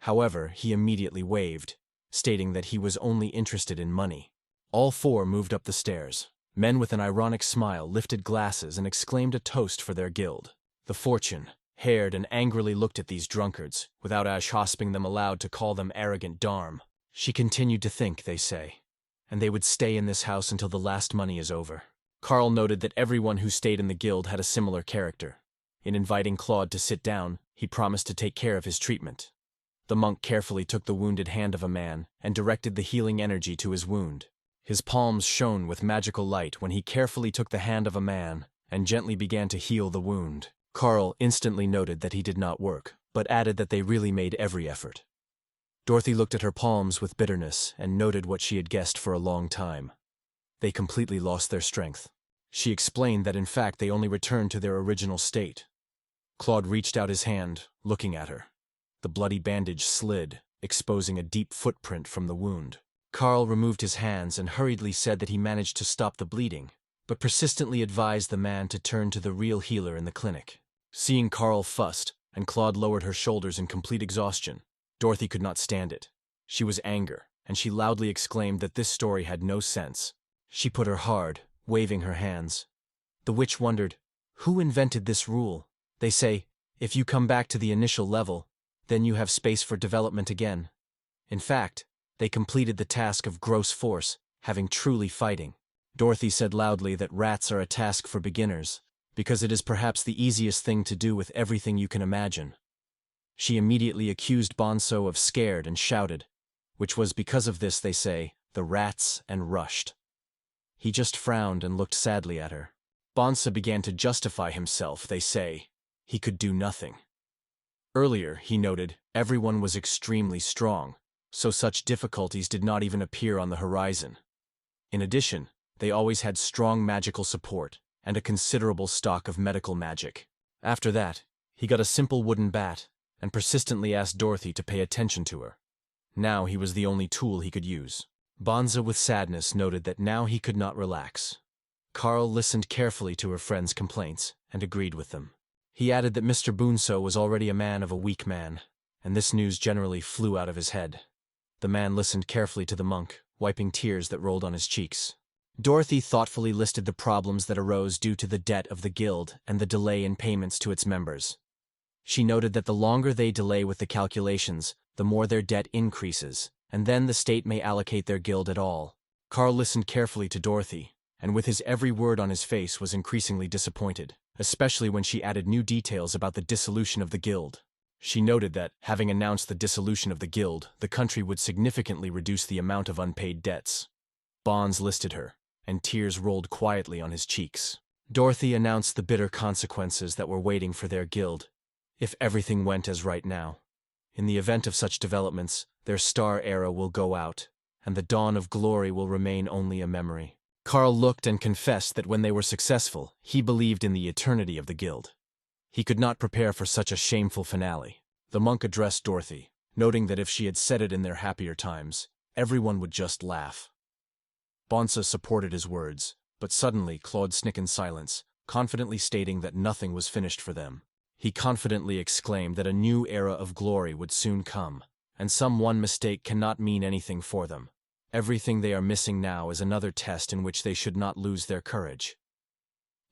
However, he immediately waved, stating that he was only interested in money. All four moved up the stairs. Men with an ironic smile lifted glasses and exclaimed a toast for their guild. The fortune, haired and angrily looked at these drunkards, without hosping them aloud to call them arrogant darm. She continued to think, they say, and they would stay in this house until the last money is over. Carl noted that everyone who stayed in the guild had a similar character. In inviting Claude to sit down, he promised to take care of his treatment. The monk carefully took the wounded hand of a man and directed the healing energy to his wound. His palms shone with magical light when he carefully took the hand of a man and gently began to heal the wound. Carl instantly noted that he did not work, but added that they really made every effort. Dorothy looked at her palms with bitterness and noted what she had guessed for a long time. They completely lost their strength. She explained that in fact they only returned to their original state. Claude reached out his hand, looking at her. The bloody bandage slid, exposing a deep footprint from the wound. Carl removed his hands and hurriedly said that he managed to stop the bleeding, but persistently advised the man to turn to the real healer in the clinic. Seeing Carl fussed, and Claude lowered her shoulders in complete exhaustion, Dorothy could not stand it. She was angry, and she loudly exclaimed that this story had no sense. She put her hard, waving her hands. The witch wondered, who invented this rule? They say, if you come back to the initial level, then you have space for development again. In fact, they completed the task of gross force, having truly fighting. Dorothy said loudly that rats are a task for beginners, because it is perhaps the easiest thing to do with everything you can imagine. She immediately accused Bonso of scared and shouted, which was because of this, they say, the rats, and rushed. He just frowned and looked sadly at her. Bonsa began to justify himself, they say. He could do nothing. Earlier, he noted, everyone was extremely strong, so such difficulties did not even appear on the horizon. In addition, they always had strong magical support and a considerable stock of medical magic. After that, he got a simple wooden bat and persistently asked Dorothy to pay attention to her. Now he was the only tool he could use. Bonza with sadness noted that now he could not relax. Carl listened carefully to her friend's complaints and agreed with them. He added that Mr. Boonso was already a man of a weak man, and this news generally flew out of his head. The man listened carefully to the monk, wiping tears that rolled on his cheeks. Dorothy thoughtfully listed the problems that arose due to the debt of the guild and the delay in payments to its members. She noted that the longer they delay with the calculations, the more their debt increases, and then the state may allocate their guild at all. Carl listened carefully to Dorothy, and with his every word on his face was increasingly disappointed, especially when she added new details about the dissolution of the guild. She noted that, having announced the dissolution of the guild, the country would significantly reduce the amount of unpaid debts. Bonds listed her, and tears rolled quietly on his cheeks. Dorothy announced the bitter consequences that were waiting for their guild, if everything went as right now. In the event of such developments, their star era will go out, and the dawn of glory will remain only a memory. Carl looked and confessed that when they were successful, he believed in the eternity of the guild. He could not prepare for such a shameful finale. The monk addressed Dorothy, noting that if she had said it in their happier times, everyone would just laugh. Bonsa supported his words, but suddenly Claude snicked in silence, confidently stating that nothing was finished for them. He confidently exclaimed that a new era of glory would soon come, and some one mistake cannot mean anything for them. Everything they are missing now is another test in which they should not lose their courage.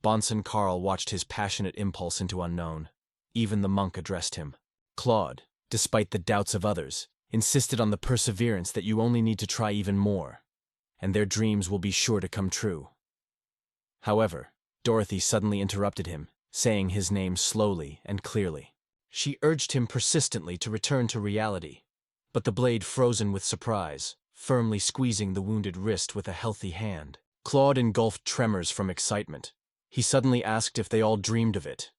Bonson Carl watched his passionate impulse into unknown. Even the monk addressed him. Claude, despite the doubts of others, insisted on the perseverance that you only need to try even more, and their dreams will be sure to come true. However, Dorothy suddenly interrupted him, saying his name slowly and clearly. She urged him persistently to return to reality, but the blade frozen with surprise, firmly squeezing the wounded wrist with a healthy hand. Claude engulfed tremors from excitement. He suddenly asked if they all dreamed of it,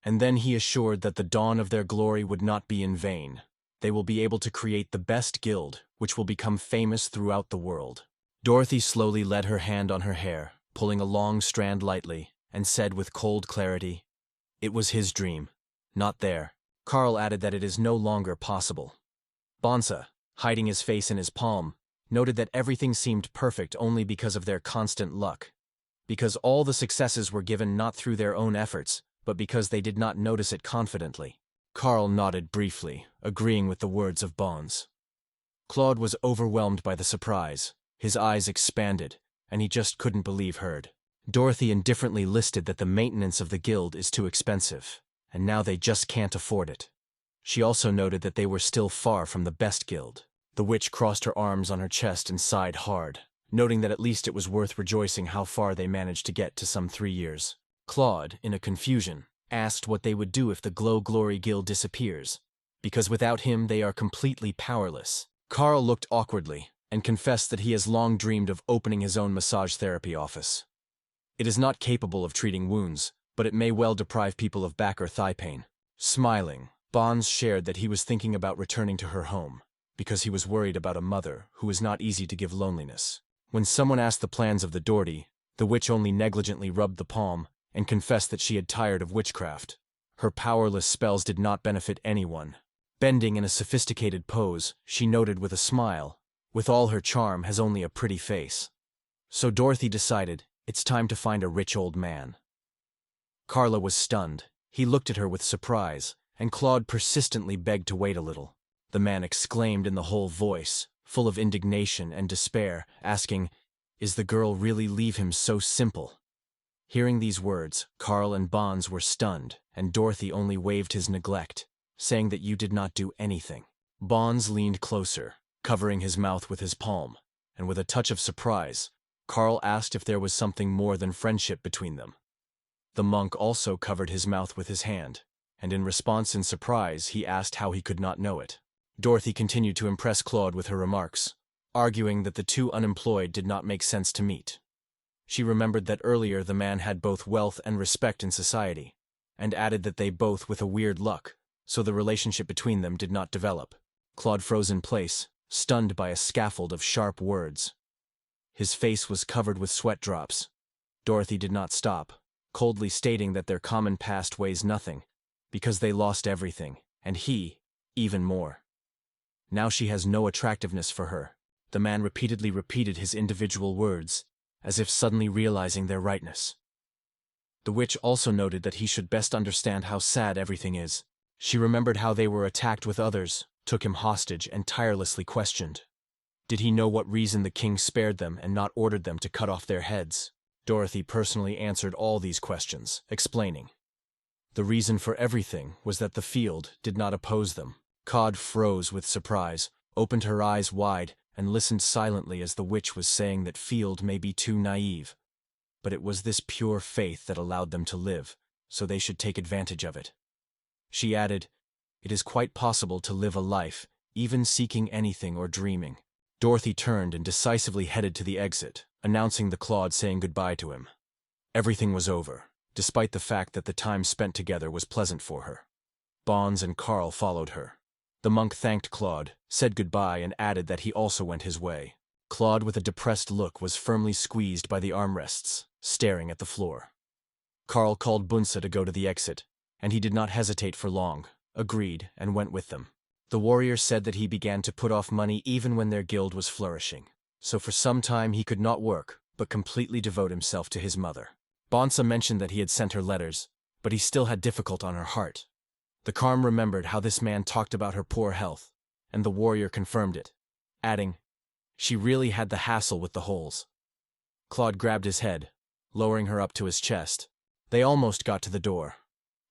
and then he assured that the dawn of their glory would not be in vain. They will be able to create the best guild, which will become famous throughout the world. Dorothy slowly laid her hand on her hair, pulling a long strand lightly, and said with cold clarity, "It was his dream, not their." Carl added that it is no longer possible. Bonsa, hiding his face in his palm, noted that everything seemed perfect only because of their constant luck. Because all the successes were given not through their own efforts, but because they did not notice it confidently. Carl nodded briefly, agreeing with the words of Bonds. Claude was overwhelmed by the surprise. His eyes expanded, and he just couldn't believe heard. Dorothy indifferently listed that the maintenance of the guild is too expensive, and now they just can't afford it. She also noted that they were still far from the best guild. The witch crossed her arms on her chest and sighed hard, noting that at least it was worth rejoicing how far they managed to get to some 3 years. Claude, in a confusion, asked what they would do if the Glow Glory Guild disappears, because without him they are completely powerless. Carl looked awkwardly and confessed that he has long dreamed of opening his own massage therapy office. It is not capable of treating wounds, but it may well deprive people of back or thigh pain. Smiling, Bonds shared that he was thinking about returning to her home, because he was worried about a mother who is not easy to give loneliness. When someone asked the plans of the Doherty, the witch only negligently rubbed the palm and confessed that she had tired of witchcraft. Her powerless spells did not benefit anyone. Bending in a sophisticated pose, she noted with a smile, "With all her charm has only a pretty face." So Dorothy decided, it's time to find a rich old man. Carla was stunned. He looked at her with surprise, and Claude persistently begged to wait a little. The man exclaimed in the whole voice, full of indignation and despair, asking, "Is the girl really leave him so simple?" Hearing these words, Carl and Bonds were stunned, and Dorothy only waved his neglect, saying that you did not do anything. Bonds leaned closer, covering his mouth with his palm, and with a touch of surprise, Carl asked if there was something more than friendship between them. The monk also covered his mouth with his hand, and in response in surprise he asked how he could not know it. Dorothy continued to impress Claude with her remarks, arguing that the two unemployed did not make sense to meet. She remembered that earlier the man had both wealth and respect in society, and added that they both with a weird luck, so the relationship between them did not develop. Claude froze in place, stunned by a scaffold of sharp words. His face was covered with sweat drops. Dorothy did not stop, coldly stating that their common past weighs nothing, because they lost everything, and he, even more. Now she has no attractiveness for her. The man repeatedly repeated his individual words, as if suddenly realizing their rightness. The witch also noted that he should best understand how sad everything is. She remembered how they were attacked with others, took him hostage, and tirelessly questioned. Did he know what reason the king spared them and not ordered them to cut off their heads? Dorothy personally answered all these questions, explaining. The reason for everything was that the field did not oppose them. Claude froze with surprise, opened her eyes wide, and listened silently as the witch was saying that field may be too naive. But it was this pure faith that allowed them to live, so they should take advantage of it. She added, "It is quite possible to live a life, even seeking anything or dreaming." Dorothy turned and decisively headed to the exit, announcing the Claude saying goodbye to him. Everything was over, despite the fact that the time spent together was pleasant for her. Bonds and Carl followed her. The monk thanked Claude, said goodbye and added that he also went his way. Claude, with a depressed look, was firmly squeezed by the armrests, staring at the floor. Carl called Bunsa to go to the exit, and he did not hesitate for long, agreed, and went with them. The warrior said that he began to put off money even when their guild was flourishing, so for some time he could not work, but completely devote himself to his mother. Bonsa mentioned that he had sent her letters, but he still had difficult on her heart. The Carm remembered how this man talked about her poor health, and the warrior confirmed it, adding, "She really had the hassle with the holes." Claude grabbed his head, lowering her up to his chest. They almost got to the door.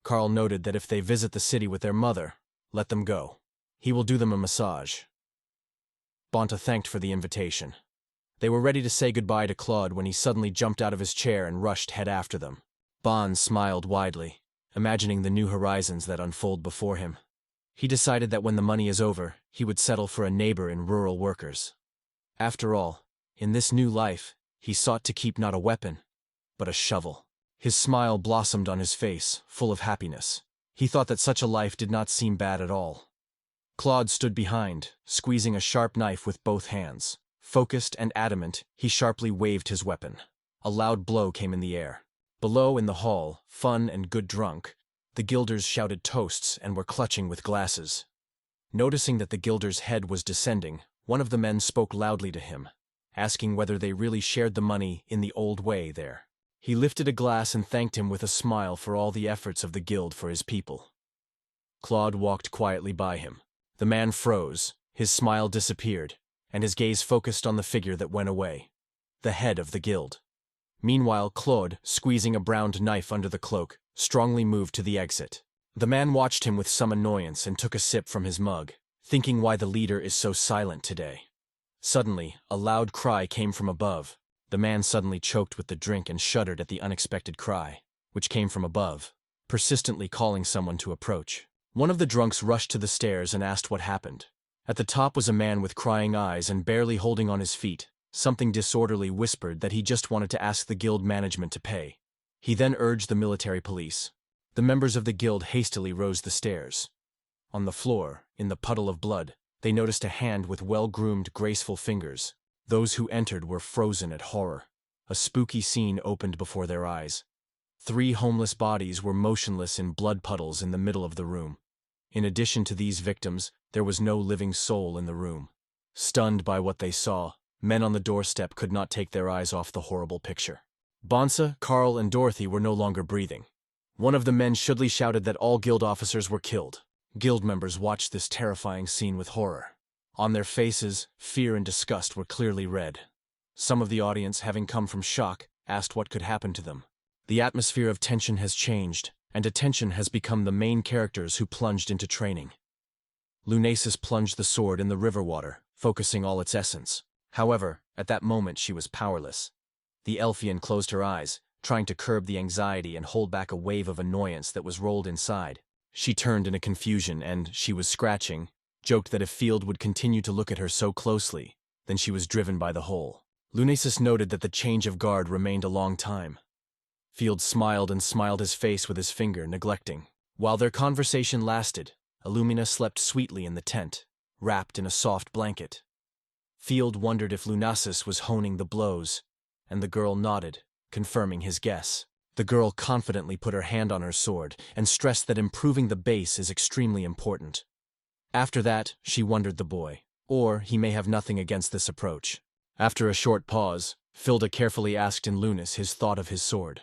Carl noted that if they visit the city with their mother, let them go. He will do them a massage. Bonta thanked for the invitation. They were ready to say goodbye to Claude when he suddenly jumped out of his chair and rushed head after them. Bon smiled widely, imagining the new horizons that unfold before him. He decided that when the money is over, he would settle for a neighbor in rural workers. After all, in this new life, he sought to keep not a weapon, but a shovel. His smile blossomed on his face, full of happiness. He thought that such a life did not seem bad at all. Claude stood behind, squeezing a sharp knife with both hands. Focused and adamant, he sharply waved his weapon. A loud blow came in the air. Below in the hall, Fun and Good drunk, the guilders shouted toasts and were clutching with glasses. Noticing that the guilder's head was descending, one of the men spoke loudly to him, asking whether they really shared the money in the old way there. He lifted a glass and thanked him with a smile for all the efforts of the guild for his people. Claude walked quietly by him. The man froze, his smile disappeared, and his gaze focused on the figure that went away, the head of the guild. Meanwhile, Claude, squeezing a browned knife under the cloak, strongly moved to the exit. The man watched him with some annoyance and took a sip from his mug, thinking why the leader is so silent today. Suddenly, a loud cry came from above. The man suddenly choked with the drink and shuddered at the unexpected cry, which came from above, persistently calling someone to approach. One of the drunks rushed to the stairs and asked what happened. At the top was a man with crying eyes and barely holding on his feet. Something disorderly whispered that he just wanted to ask the guild management to pay. He then urged the military police. The members of the guild hastily rose the stairs. On the floor, in the puddle of blood, they noticed a hand with well-groomed, graceful fingers. Those who entered were frozen at horror. A spooky scene opened before their eyes. 3 homeless bodies were motionless in blood puddles in the middle of the room. In addition to these victims, there was no living soul in the room. Stunned by what they saw, men on the doorstep could not take their eyes off the horrible picture. Bonsa, Carl, and Dorothy were no longer breathing. One of the men shudly shouted that all guild officers were killed. Guild members watched this terrifying scene with horror. On their faces, fear and disgust were clearly read. Some of the audience, having come from shock, asked what could happen to them. The atmosphere of tension has changed, and attention has become the main characters who plunged into training. Lunasis plunged the sword in the river water, focusing all its essence. However, at that moment she was powerless. The Elfian closed her eyes, trying to curb the anxiety and hold back a wave of annoyance that was rolled inside. She turned in a confusion and, she was scratching, joked that if Field would continue to look at her so closely, then she was driven by the hole. Lunasis noted that the change of guard remained a long time. Field smiled and smiled his face with his finger, neglecting. While their conversation lasted, Illumina slept sweetly in the tent, wrapped in a soft blanket. Field wondered if Lunasis was honing the blows, and the girl nodded, confirming his guess. The girl confidently put her hand on her sword and stressed that improving the base is extremely important. After that, she wondered the boy, or he may have nothing against this approach. After a short pause, Filda carefully asked in Lunas his thought of his sword.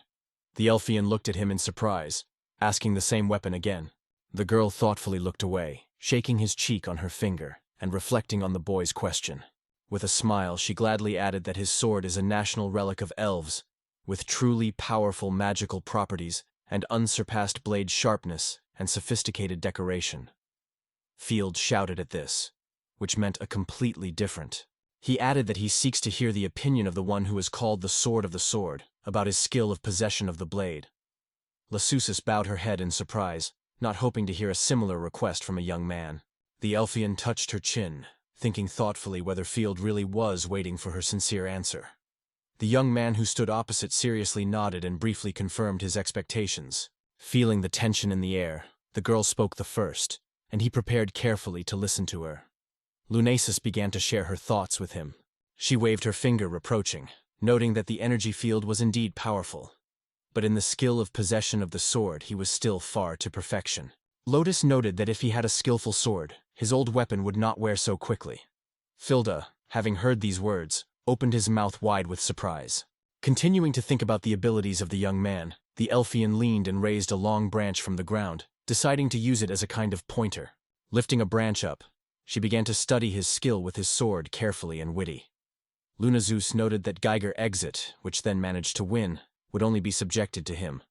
The Elfian looked at him in surprise, asking the same weapon again. The girl thoughtfully looked away, shaking his cheek on her finger, and reflecting on the boy's question. With a smile, she gladly added that his sword is a national relic of elves, with truly powerful magical properties and unsurpassed blade sharpness and sophisticated decoration. Field shouted at this, which meant a completely different. He added that he seeks to hear the opinion of the one who is called the Sword of the Sword, about his skill of possession of the blade. Lasusis bowed her head in surprise, not hoping to hear a similar request from a young man. The Elfian touched her chin, thinking thoughtfully whether Field really was waiting for her sincere answer. The young man who stood opposite seriously nodded and briefly confirmed his expectations. Feeling the tension in the air, the girl spoke the first, and he prepared carefully to listen to her. Lunasis began to share her thoughts with him. She waved her finger reproaching, noting that the energy field was indeed powerful. But in the skill of possession of the sword he was still far to perfection. Lotus noted that if he had a skillful sword, his old weapon would not wear so quickly. Filda, having heard these words, opened his mouth wide with surprise. Continuing to think about the abilities of the young man, the Elfian leaned and raised a long branch from the ground, deciding to use it as a kind of pointer. Lifting a branch up, she began to study his skill with his sword carefully and witty. Lunazeus noted that Geiger Exit, which then managed to win, would only be subjected to him.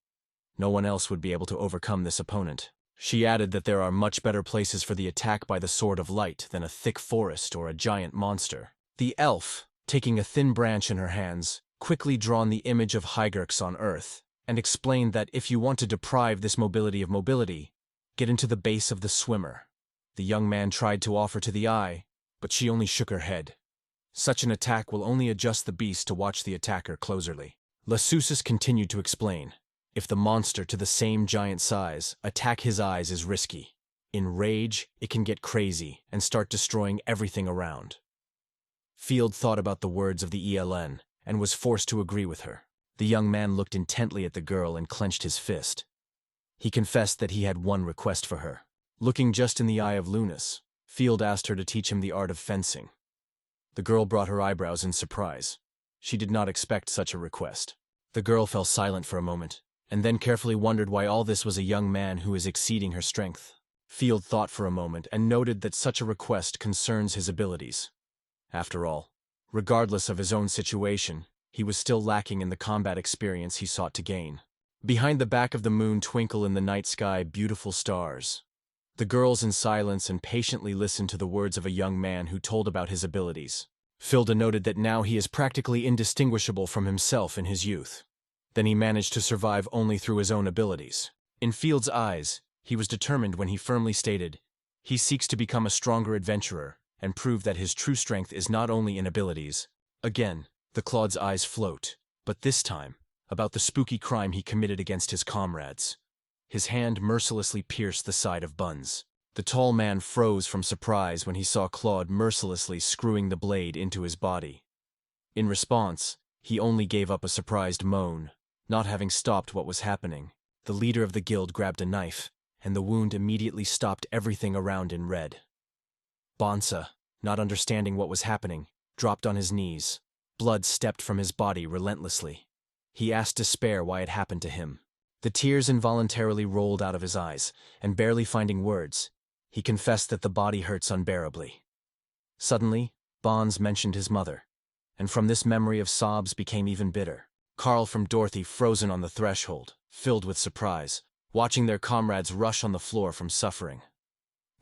No one else would be able to overcome this opponent. She added that there are much better places for the attack by the Sword of Light than a thick forest or a giant monster. The elf, taking a thin branch in her hands, quickly drawn the image of Hygarx on earth, and explained that if you want to deprive this mobility of mobility, get into the base of the swimmer. The young man tried to offer to the eye, but she only shook her head. Such an attack will only adjust the beast to watch the attacker closerly. Lasusus continued to explain. If the monster to the same giant size attack his eyes is risky. In rage, it can get crazy and start destroying everything around. Field thought about the words of the ELN and was forced to agree with her. The young man looked intently at the girl and clenched his fist. He confessed that he had one request for her. Looking just in the eye of Lunas, Field asked her to teach him the art of fencing. The girl brought her eyebrows in surprise. She did not expect such a request. The girl fell silent for a moment, and then carefully wondered why all this was a young man who is exceeding her strength. Field thought for a moment and noted that such a request concerns his abilities. After all, regardless of his own situation, he was still lacking in the combat experience he sought to gain. Behind the back of the moon twinkle in the night sky beautiful stars. The girls in silence and patiently listened to the words of a young man who told about his abilities. Filda noted that now he is practically indistinguishable from himself in his youth. Then he managed to survive only through his own abilities. In Field's eyes, he was determined when he firmly stated, he seeks to become a stronger adventurer and prove that his true strength is not only in abilities. Again, the Claude's eyes float, but this time, about the spooky crime he committed against his comrades. His hand mercilessly pierced the side of Buns. The tall man froze from surprise when he saw Claude mercilessly screwing the blade into his body. In response, he only gave up a surprised moan. Not having stopped what was happening, the leader of the guild grabbed a knife, and the wound immediately stopped everything around in red. Bonsa, not understanding what was happening, dropped on his knees. Blood stepped from his body relentlessly. He asked despair why it happened to him. The tears involuntarily rolled out of his eyes, and barely finding words, he confessed that the body hurts unbearably. Suddenly, Bonds mentioned his mother, and from this memory of sobs became even bitter. Carl from Dorothy frozen on the threshold, filled with surprise, watching their comrades rush on the floor from suffering.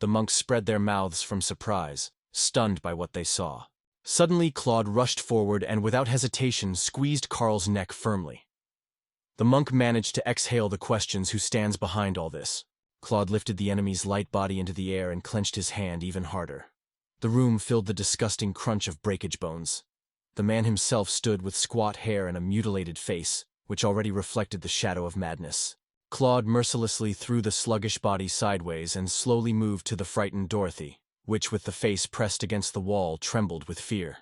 The monks spread their mouths from surprise, stunned by what they saw. Suddenly Claude rushed forward and without hesitation squeezed Carl's neck firmly. The monk managed to exhale the questions who stands behind all this. Claude lifted the enemy's light body into the air and clenched his hand even harder. The room filled the disgusting crunch of breakage bones. The man himself stood with squat hair and a mutilated face, which already reflected the shadow of madness. Claude mercilessly threw the sluggish body sideways and slowly moved to the frightened Dorothy, which with the face pressed against the wall trembled with fear.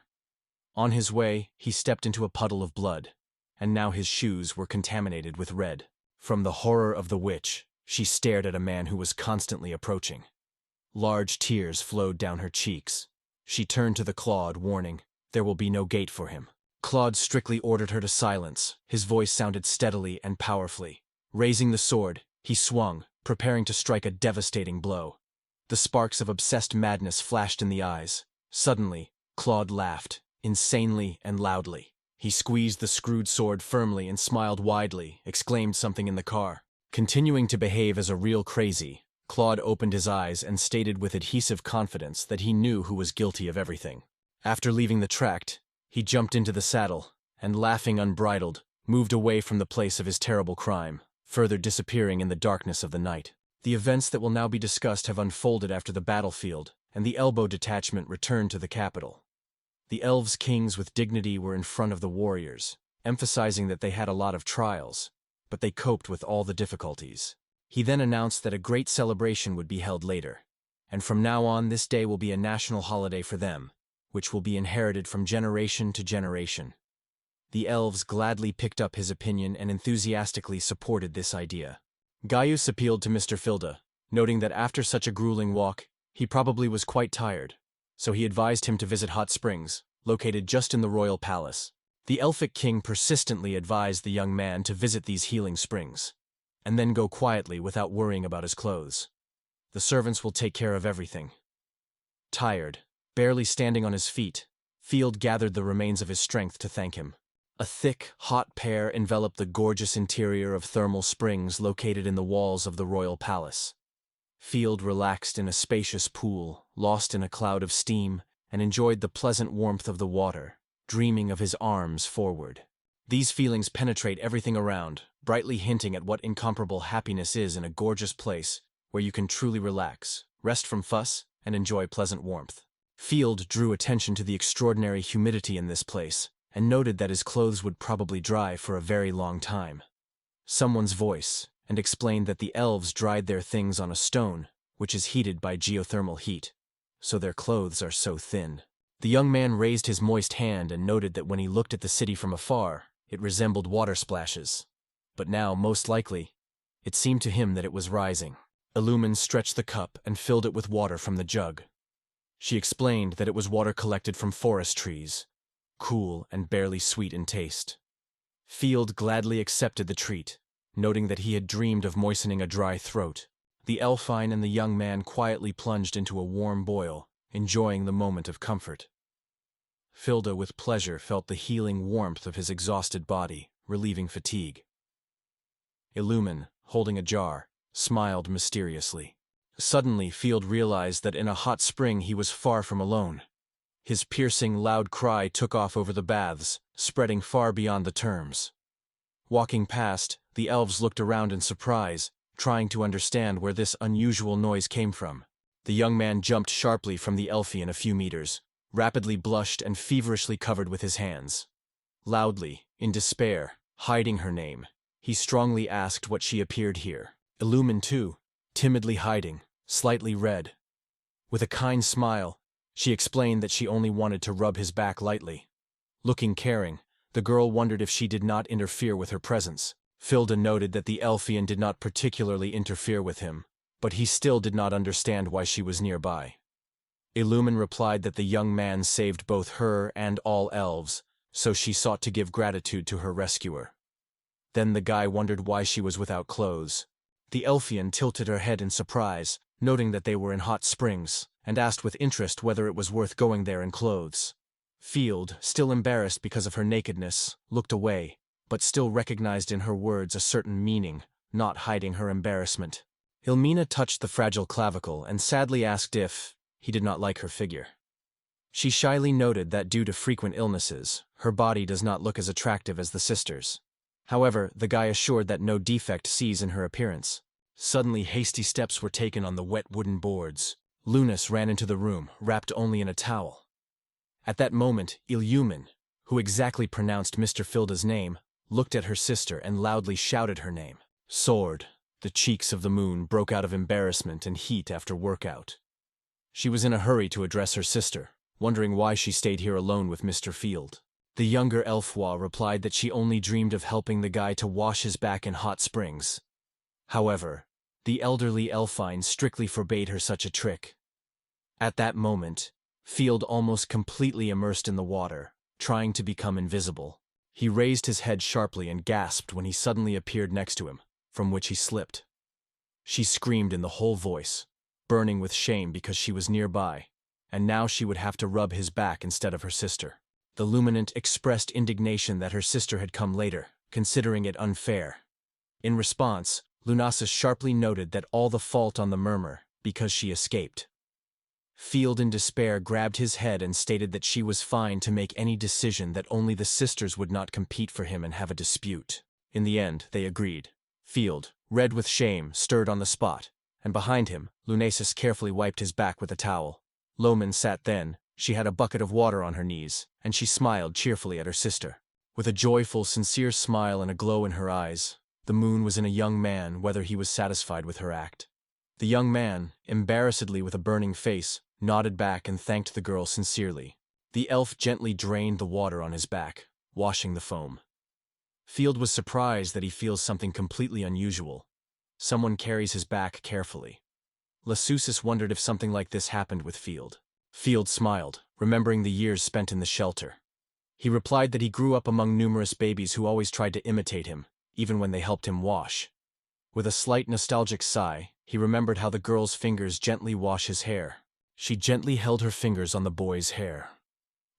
On his way, he stepped into a puddle of blood, and now his shoes were contaminated with red. From the horror of the witch, she stared at a man who was constantly approaching. Large tears flowed down her cheeks. She turned to the Claude, warning, there will be no gate for him. Claude strictly ordered her to silence. His voice sounded steadily and powerfully. Raising the sword, he swung, preparing to strike a devastating blow. The sparks of obsessed madness flashed in the eyes. Suddenly, Claude laughed, insanely and loudly. He squeezed the screwed sword firmly and smiled widely, exclaimed something in the car. Continuing to behave as a real crazy, Claude opened his eyes and stated with adhesive confidence that he knew who was guilty of everything. After leaving the tract, he jumped into the saddle, and laughing unbridled, moved away from the place of his terrible crime, further disappearing in the darkness of the night. The events that will now be discussed have unfolded after the battlefield, and the Elbow detachment returned to the capital. The elves' kings with dignity were in front of the warriors, emphasizing that they had a lot of trials, but they coped with all the difficulties. He then announced that a great celebration would be held later. and from now on this day will be a national holiday for them, which will be inherited from generation to generation. The elves gladly picked up his opinion and enthusiastically supported this idea. Gaius appealed to Mr. Filda, noting that after such a grueling walk, he probably was quite tired, so he advised him to visit hot springs, located just in the royal palace. The elfic king persistently advised the young man to visit these healing springs, and then go quietly without worrying about his clothes. The servants will take care of everything. Tired, barely standing on his feet, Field gathered the remains of his strength to thank him. A thick, hot pair enveloped the gorgeous interior of thermal springs located in the walls of the royal palace. Field relaxed in a spacious pool, lost in a cloud of steam, and enjoyed the pleasant warmth of the water, dreaming of his arms forward. These feelings penetrate everything around, brightly hinting at what incomparable happiness is in a gorgeous place where you can truly relax, rest from fuss, and enjoy pleasant warmth. Field drew attention to the extraordinary humidity in this place, and noted that his clothes would probably dry for a very long time. Someone's voice, and explained that the elves dried their things on a stone, which is heated by geothermal heat, so their clothes are so thin. The young man raised his moist hand and noted that when he looked at the city from afar, it resembled water splashes. But now, most likely, it seemed to him that it was rising. Illumin stretched the cup and filled it with water from the jug. She explained that it was water collected from forest trees, cool and barely sweet in taste. Field gladly accepted the treat, noting that he had dreamed of moistening a dry throat. The elfine and the young man quietly plunged into a warm boil, enjoying the moment of comfort. Filda with pleasure felt the healing warmth of his exhausted body, relieving fatigue. Illumin, holding a jar, smiled mysteriously. Suddenly, Field realized that in a hot spring he was far from alone. His piercing, loud cry took off over the baths, spreading far beyond the terms. Walking past, the elves looked around in surprise, trying to understand where this unusual noise came from. The young man jumped sharply from the Elfian a few meters, rapidly blushed and feverishly covered with his hands. Loudly, in despair, hiding her name, he strongly asked what she appeared here. Illumin too, timidly hiding, slightly red. With a kind smile, she explained that she only wanted to rub his back lightly. Looking caring, the girl wondered if she did not interfere with her presence. Filda noted that the Elfian did not particularly interfere with him, but he still did not understand why she was nearby. Illumin replied that the young man saved both her and all elves, so she sought to give gratitude to her rescuer. Then the guy wondered why she was without clothes. The Elfian tilted her head in surprise, noting that they were in hot springs, and asked with interest whether it was worth going there in clothes. Field, still embarrassed because of her nakedness, looked away, but still recognized in her words a certain meaning, not hiding her embarrassment. Ilmina touched the fragile clavicle and sadly asked if he did not like her figure. She shyly noted that due to frequent illnesses, her body does not look as attractive as the sisters. However, the guy assured that no defect sees in her appearance. Suddenly, hasty steps were taken on the wet wooden boards. Rinus ran into the room, wrapped only in a towel. At that moment, Illumin, who exactly pronounced Mr. Filda's name, looked at her sister and loudly shouted her name. Sword, the cheeks of the moon broke out of embarrassment and heat after workout. She was in a hurry to address her sister, wondering why she stayed here alone with Mr. Field. The younger Elfwa replied that she only dreamed of helping the guy to wash his back in hot springs. However, the elderly Elfine strictly forbade her such a trick. At that moment, Field almost completely immersed in the water, trying to become invisible. He raised his head sharply and gasped when he suddenly appeared next to him, from which he slipped. She screamed in the whole voice, burning with shame because she was nearby, and now she would have to rub his back instead of her sister. The Luminant expressed indignation that her sister had come later, considering it unfair. In response, Lunasis sharply noted that all the fault on the murmur, because she escaped. Field in despair grabbed his head and stated that she was fine to make any decision, that only the sisters would not compete for him and have a dispute. In the end, they agreed. Field, red with shame, stirred on the spot, and behind him, Lunasis carefully wiped his back with a towel. Loman sat then. She had a bucket of water on her knees, and she smiled cheerfully at her sister. With a joyful, sincere smile and a glow in her eyes, the moon was in a young man whether he was satisfied with her act. The young man, embarrassedly with a burning face, nodded back and thanked the girl sincerely. The elf gently drained the water on his back, washing the foam. Field was surprised that he feels something completely unusual. Someone carries his back carefully. Lassusis wondered if something like this happened with Field. Field smiled, remembering the years spent in the shelter. He replied that he grew up among numerous babies who always tried to imitate him, even when they helped him wash. With a slight nostalgic sigh, he remembered how the girl's fingers gently wash his hair. She gently held her fingers on the boy's hair.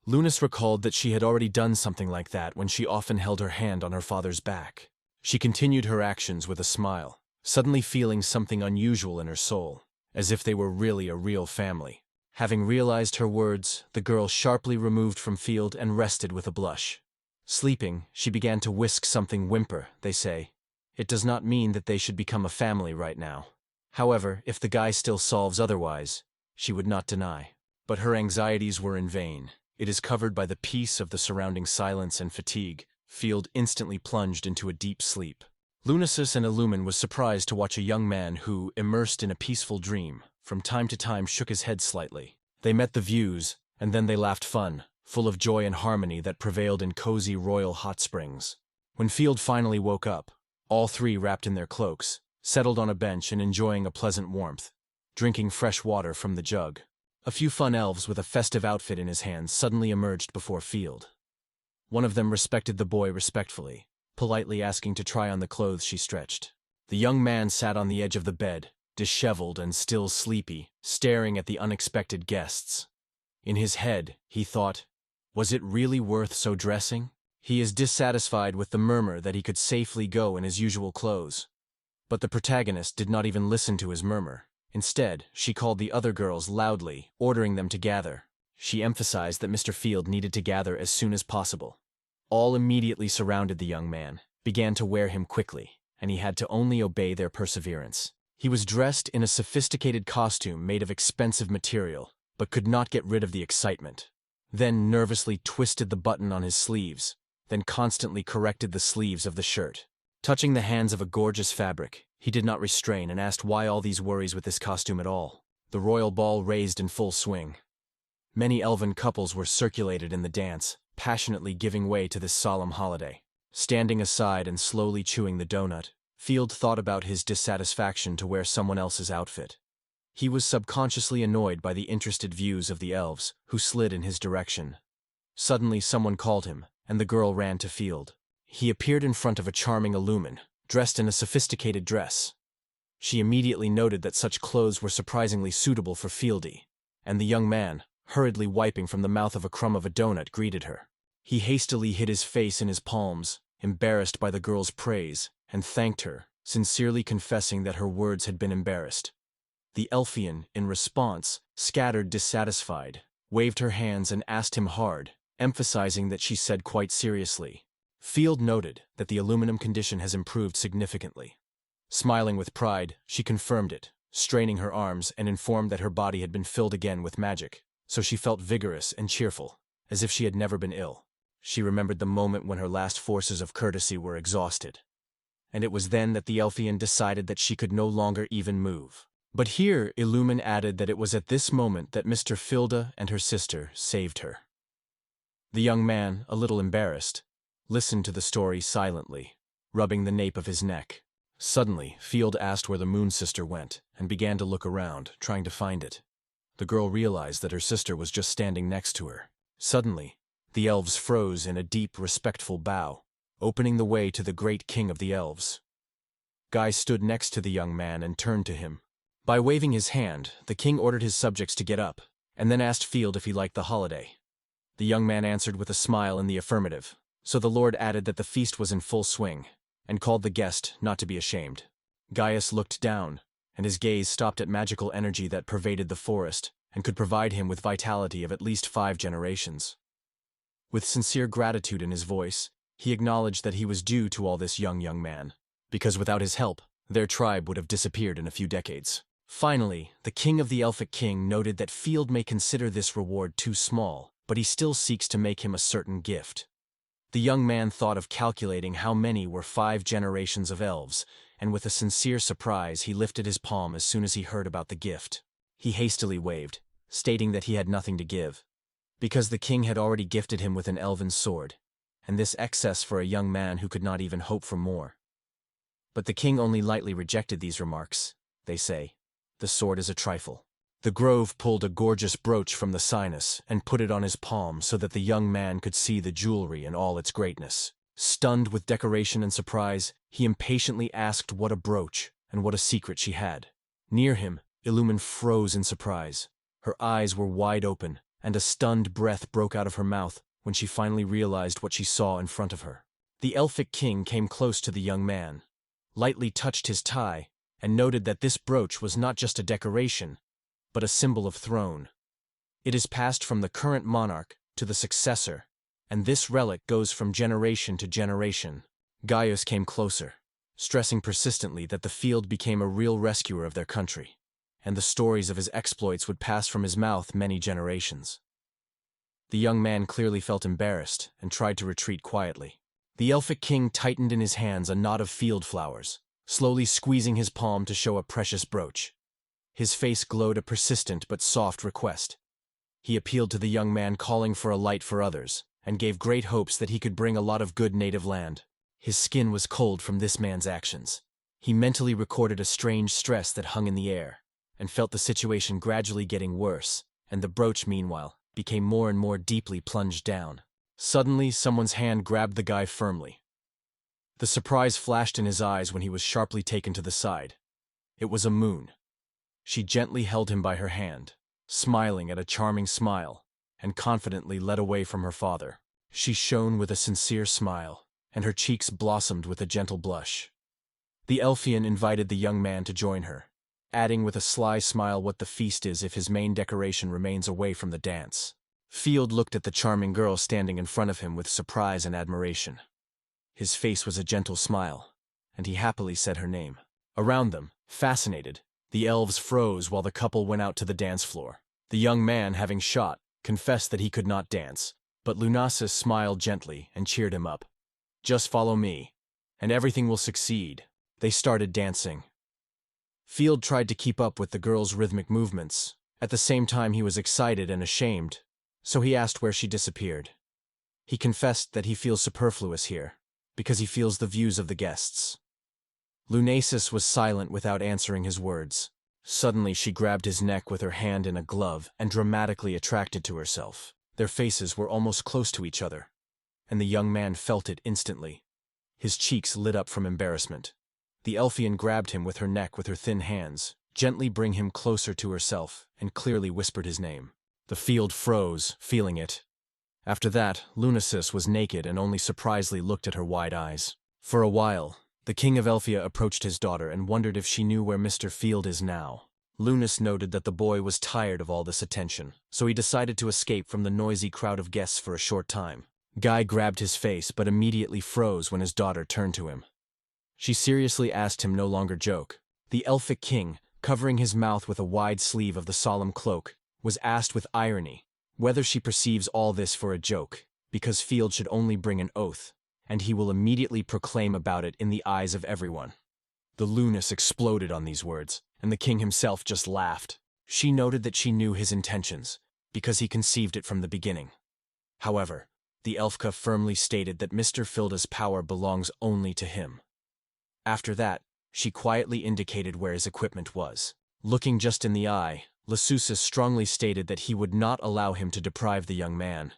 Rinus recalled that she had already done something like that when she often held her hand on her father's back. She continued her actions with a smile, suddenly feeling something unusual in her soul, as if they were really a real family. Having realized her words, the girl sharply removed from Field and rested with a blush. Sleeping, she began to whisk something whimper, they say. It does not mean that they should become a family right now. However, if the guy still solves otherwise, she would not deny. But her anxieties were in vain. It is covered by the peace of the surrounding silence and fatigue. Field instantly plunged into a deep sleep. Lunasis and Illumin was surprised to watch a young man who, immersed in a peaceful dream, from time to time shook his head slightly. They met the views, and then they laughed fun, full of joy and harmony that prevailed in cozy royal hot springs. When Field finally woke up, all three wrapped in their cloaks, settled on a bench and enjoying a pleasant warmth, drinking fresh water from the jug. A few fun elves with a festive outfit in his hands suddenly emerged before Field. One of them respected the boy respectfully, politely asking to try on the clothes she stretched. The young man sat on the edge of the bed, disheveled and still sleepy, staring at the unexpected guests. In his head, he thought, was it really worth so dressing? He is dissatisfied with the murmur that he could safely go in his usual clothes. But the protagonist did not even listen to his murmur. Instead, she called the other girls loudly, ordering them to gather. She emphasized that Mr. Field needed to gather as soon as possible. All immediately surrounded the young man, began to wear him quickly, and he had to only obey their perseverance. He was dressed in a sophisticated costume made of expensive material, but could not get rid of the excitement. Then nervously twisted the button on his sleeves, then constantly corrected the sleeves of the shirt. Touching the hands of a gorgeous fabric, he did not restrain and asked why all these worries with this costume at all. The royal ball raised in full swing. Many elven couples were circulated in the dance, passionately giving way to this solemn holiday. Standing aside and slowly chewing the donut, Field thought about his dissatisfaction to wear someone else's outfit. He was subconsciously annoyed by the interested views of the elves, who slid in his direction. Suddenly someone called him, and the girl ran to Field. He appeared in front of a charming Illumin, dressed in a sophisticated dress. She immediately noted that such clothes were surprisingly suitable for Fieldy, and the young man, hurriedly wiping from the mouth of a crumb of a donut, greeted her. He hastily hid his face in his palms, embarrassed by the girl's praise, and thanked her, sincerely confessing that her words had been embarrassed. The Elfian, in response, scattered dissatisfied, waved her hands and asked him hard, emphasizing that she said quite seriously. Field noted that the aluminum condition has improved significantly. Smiling with pride, she confirmed it, straining her arms and informed that her body had been filled again with magic, so she felt vigorous and cheerful, as if she had never been ill. She remembered the moment when her last forces of courtesy were exhausted. And it was then that the Elfian decided that she could no longer even move. But here Illumin added that it was at this moment that Mr. Filda and her sister saved her. The young man, a little embarrassed, listened to the story silently, rubbing the nape of his neck. Suddenly, Field asked where the Moon Sister went, and began to look around, trying to find it. The girl realized that her sister was just standing next to her. Suddenly, the elves froze in a deep, respectful bow, opening the way to the great king of the elves. Guy stood next to the young man and turned to him. By waving his hand, the king ordered his subjects to get up, and then asked Field if he liked the holiday. The young man answered with a smile in the affirmative, so the lord added that the feast was in full swing, and called the guest not to be ashamed. Gaius looked down, and his gaze stopped at magical energy that pervaded the forest and could provide him with vitality of at least 5 generations. With sincere gratitude in his voice, he acknowledged that he was due to all this young man, because without his help, their tribe would have disappeared in a few decades. Finally, the king of the Elfic king noted that Field may consider this reward too small, but he still seeks to make him a certain gift. The young man thought of calculating how many were 5 generations of elves, and with a sincere surprise he lifted his palm as soon as he heard about the gift. He hastily waved, stating that he had nothing to give, because the king had already gifted him with an elven sword, and this excess for a young man who could not even hope for more. But the king only lightly rejected these remarks. They say, "The sword is a trifle." The grove pulled a gorgeous brooch from the sinus and put it on his palm so that the young man could see the jewelry in all its greatness. Stunned with decoration and surprise, he impatiently asked what a brooch and what a secret she had. Near him, Illumin froze in surprise. Her eyes were wide open, and a stunned breath broke out of her mouth when she finally realized what she saw in front of her. The elfic king came close to the young man, lightly touched his tie, and noted that this brooch was not just a decoration, but a symbol of throne. It is passed from the current monarch to the successor, and this relic goes from generation to generation. Gaius came closer, stressing persistently that the field became a real rescuer of their country, and the stories of his exploits would pass from his mouth many generations. The young man clearly felt embarrassed and tried to retreat quietly. The elfic king tightened in his hands a knot of field flowers, slowly squeezing his palm to show a precious brooch. His face glowed a persistent but soft request. He appealed to the young man, calling for a light for others, and gave great hopes that he could bring a lot of good native land. His skin was cold from this man's actions. He mentally recorded a strange stress that hung in the air, and felt the situation gradually getting worse, and the brooch, meanwhile, became more and more deeply plunged down. Suddenly, someone's hand grabbed the guy firmly. The surprise flashed in his eyes when he was sharply taken to the side. It was a moon. She gently held him by her hand, smiling at a charming smile, and confidently led away from her father. She shone with a sincere smile, and her cheeks blossomed with a gentle blush. The Elfian invited the young man to join her, adding with a sly smile what the feast is if his main decoration remains away from the dance. Field looked at the charming girl standing in front of him with surprise and admiration. His face was a gentle smile, and he happily said her name. Around them, fascinated, the elves froze while the couple went out to the dance floor. The young man, having shot, confessed that he could not dance, but Lunasis smiled gently and cheered him up. "Just follow me, and everything will succeed." They started dancing. Field tried to keep up with the girl's rhythmic movements. At the same time he was excited and ashamed, so he asked where she disappeared. He confessed that he feels superfluous here, because he feels the views of the guests. Lunasis was silent without answering his words. Suddenly she grabbed his neck with her hand in a glove and dramatically attracted to herself. Their faces were almost close to each other, and the young man felt it instantly. His cheeks lit up from embarrassment. The Elfian grabbed him with her neck with her thin hands, gently bring him closer to herself, and clearly whispered his name. The field froze, feeling it. After that, Lunasis was naked and only surprisingly looked at her wide eyes. For a while, the king of Elfia approached his daughter and wondered if she knew where Mr. Field is now. Lunas noted that the boy was tired of all this attention, so he decided to escape from the noisy crowd of guests for a short time. Guy grabbed his face but immediately froze when his daughter turned to him. She seriously asked him no longer joke. The elfic king, covering his mouth with a wide sleeve of the solemn cloak, was asked with irony whether she perceives all this for a joke, because Field should only bring an oath, and he will immediately proclaim about it in the eyes of everyone. The Lunas exploded on these words, and the king himself just laughed. She noted that she knew his intentions, because he conceived it from the beginning. However, the Elfka firmly stated that Mr. Filda's power belongs only to him. After that, she quietly indicated where his equipment was. Looking just in the eye, Lasusis strongly stated that he would not allow him to deprive the young man.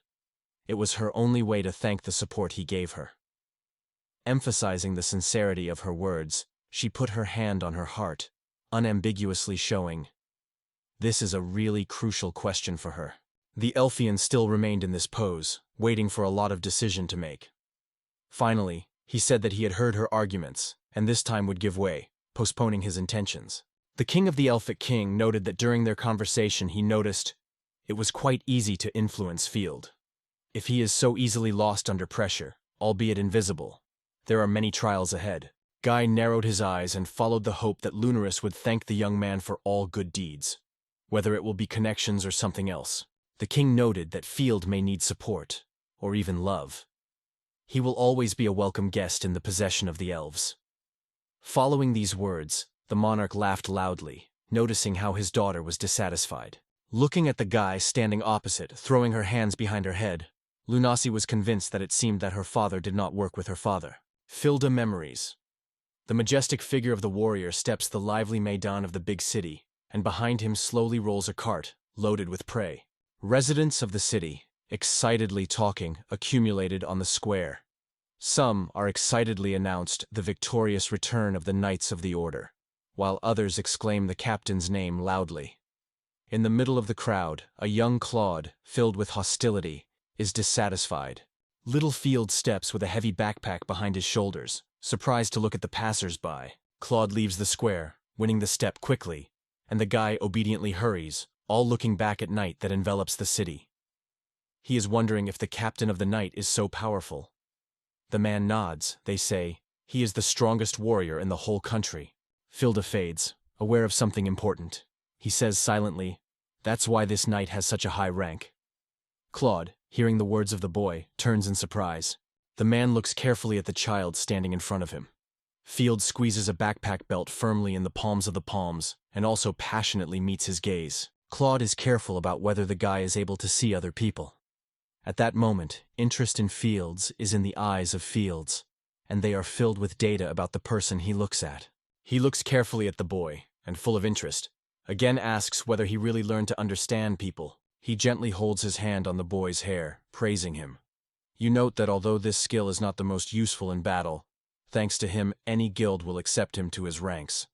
It was her only way to thank the support he gave her. Emphasizing the sincerity of her words, she put her hand on her heart, unambiguously showing, this is a really crucial question for her. The Elfian still remained in this pose, waiting for a lot of decision to make. Finally, he said that he had heard her arguments, and this time would give way, postponing his intentions. The king of the Elfic king noted that during their conversation he noticed it was quite easy to influence Field. If he is so easily lost under pressure, albeit invisible, there are many trials ahead. Guy narrowed his eyes and followed the hope that Lunaris would thank the young man for all good deeds, whether it will be connections or something else. The king noted that Field may need support, or even love. He will always be a welcome guest in the possession of the elves. Following these words, the monarch laughed loudly, noticing how his daughter was dissatisfied. Looking at the guy standing opposite, throwing her hands behind her head, Lunasi was convinced that it seemed that her father did not work with her father. Filda memories. The majestic figure of the warrior steps the lively maidan of the big city, and behind him slowly rolls a cart, loaded with prey. Residents of the city, excitedly talking, accumulated on the square. Some are excitedly announced the victorious return of the Knights of the Order, while others exclaim the captain's name loudly. In the middle of the crowd, a young Claude, filled with hostility, is dissatisfied. Little Field steps with a heavy backpack behind his shoulders, surprised to look at the passers-by. Claude leaves the square, winning the step quickly, and the guy obediently hurries, all looking back at night that envelops the city. He is wondering if the captain of the night is so powerful. The man nods, they say, he is the strongest warrior in the whole country. Filda fades, aware of something important. He says silently, "That's why this knight has such a high rank." Claude, hearing the words of the boy, turns in surprise. The man looks carefully at the child standing in front of him. Field squeezes a backpack belt firmly in the palms of the palms, and also passionately meets his gaze. Claude is careful about whether the guy is able to see other people. At that moment, interest in Fields is in the eyes of Fields, and they are filled with data about the person he looks at. He looks carefully at the boy, and full of interest, again asks whether he really learned to understand people. He gently holds his hand on the boy's hair, praising him. You note that although this skill is not the most useful in battle, thanks to him any guild will accept him to his ranks.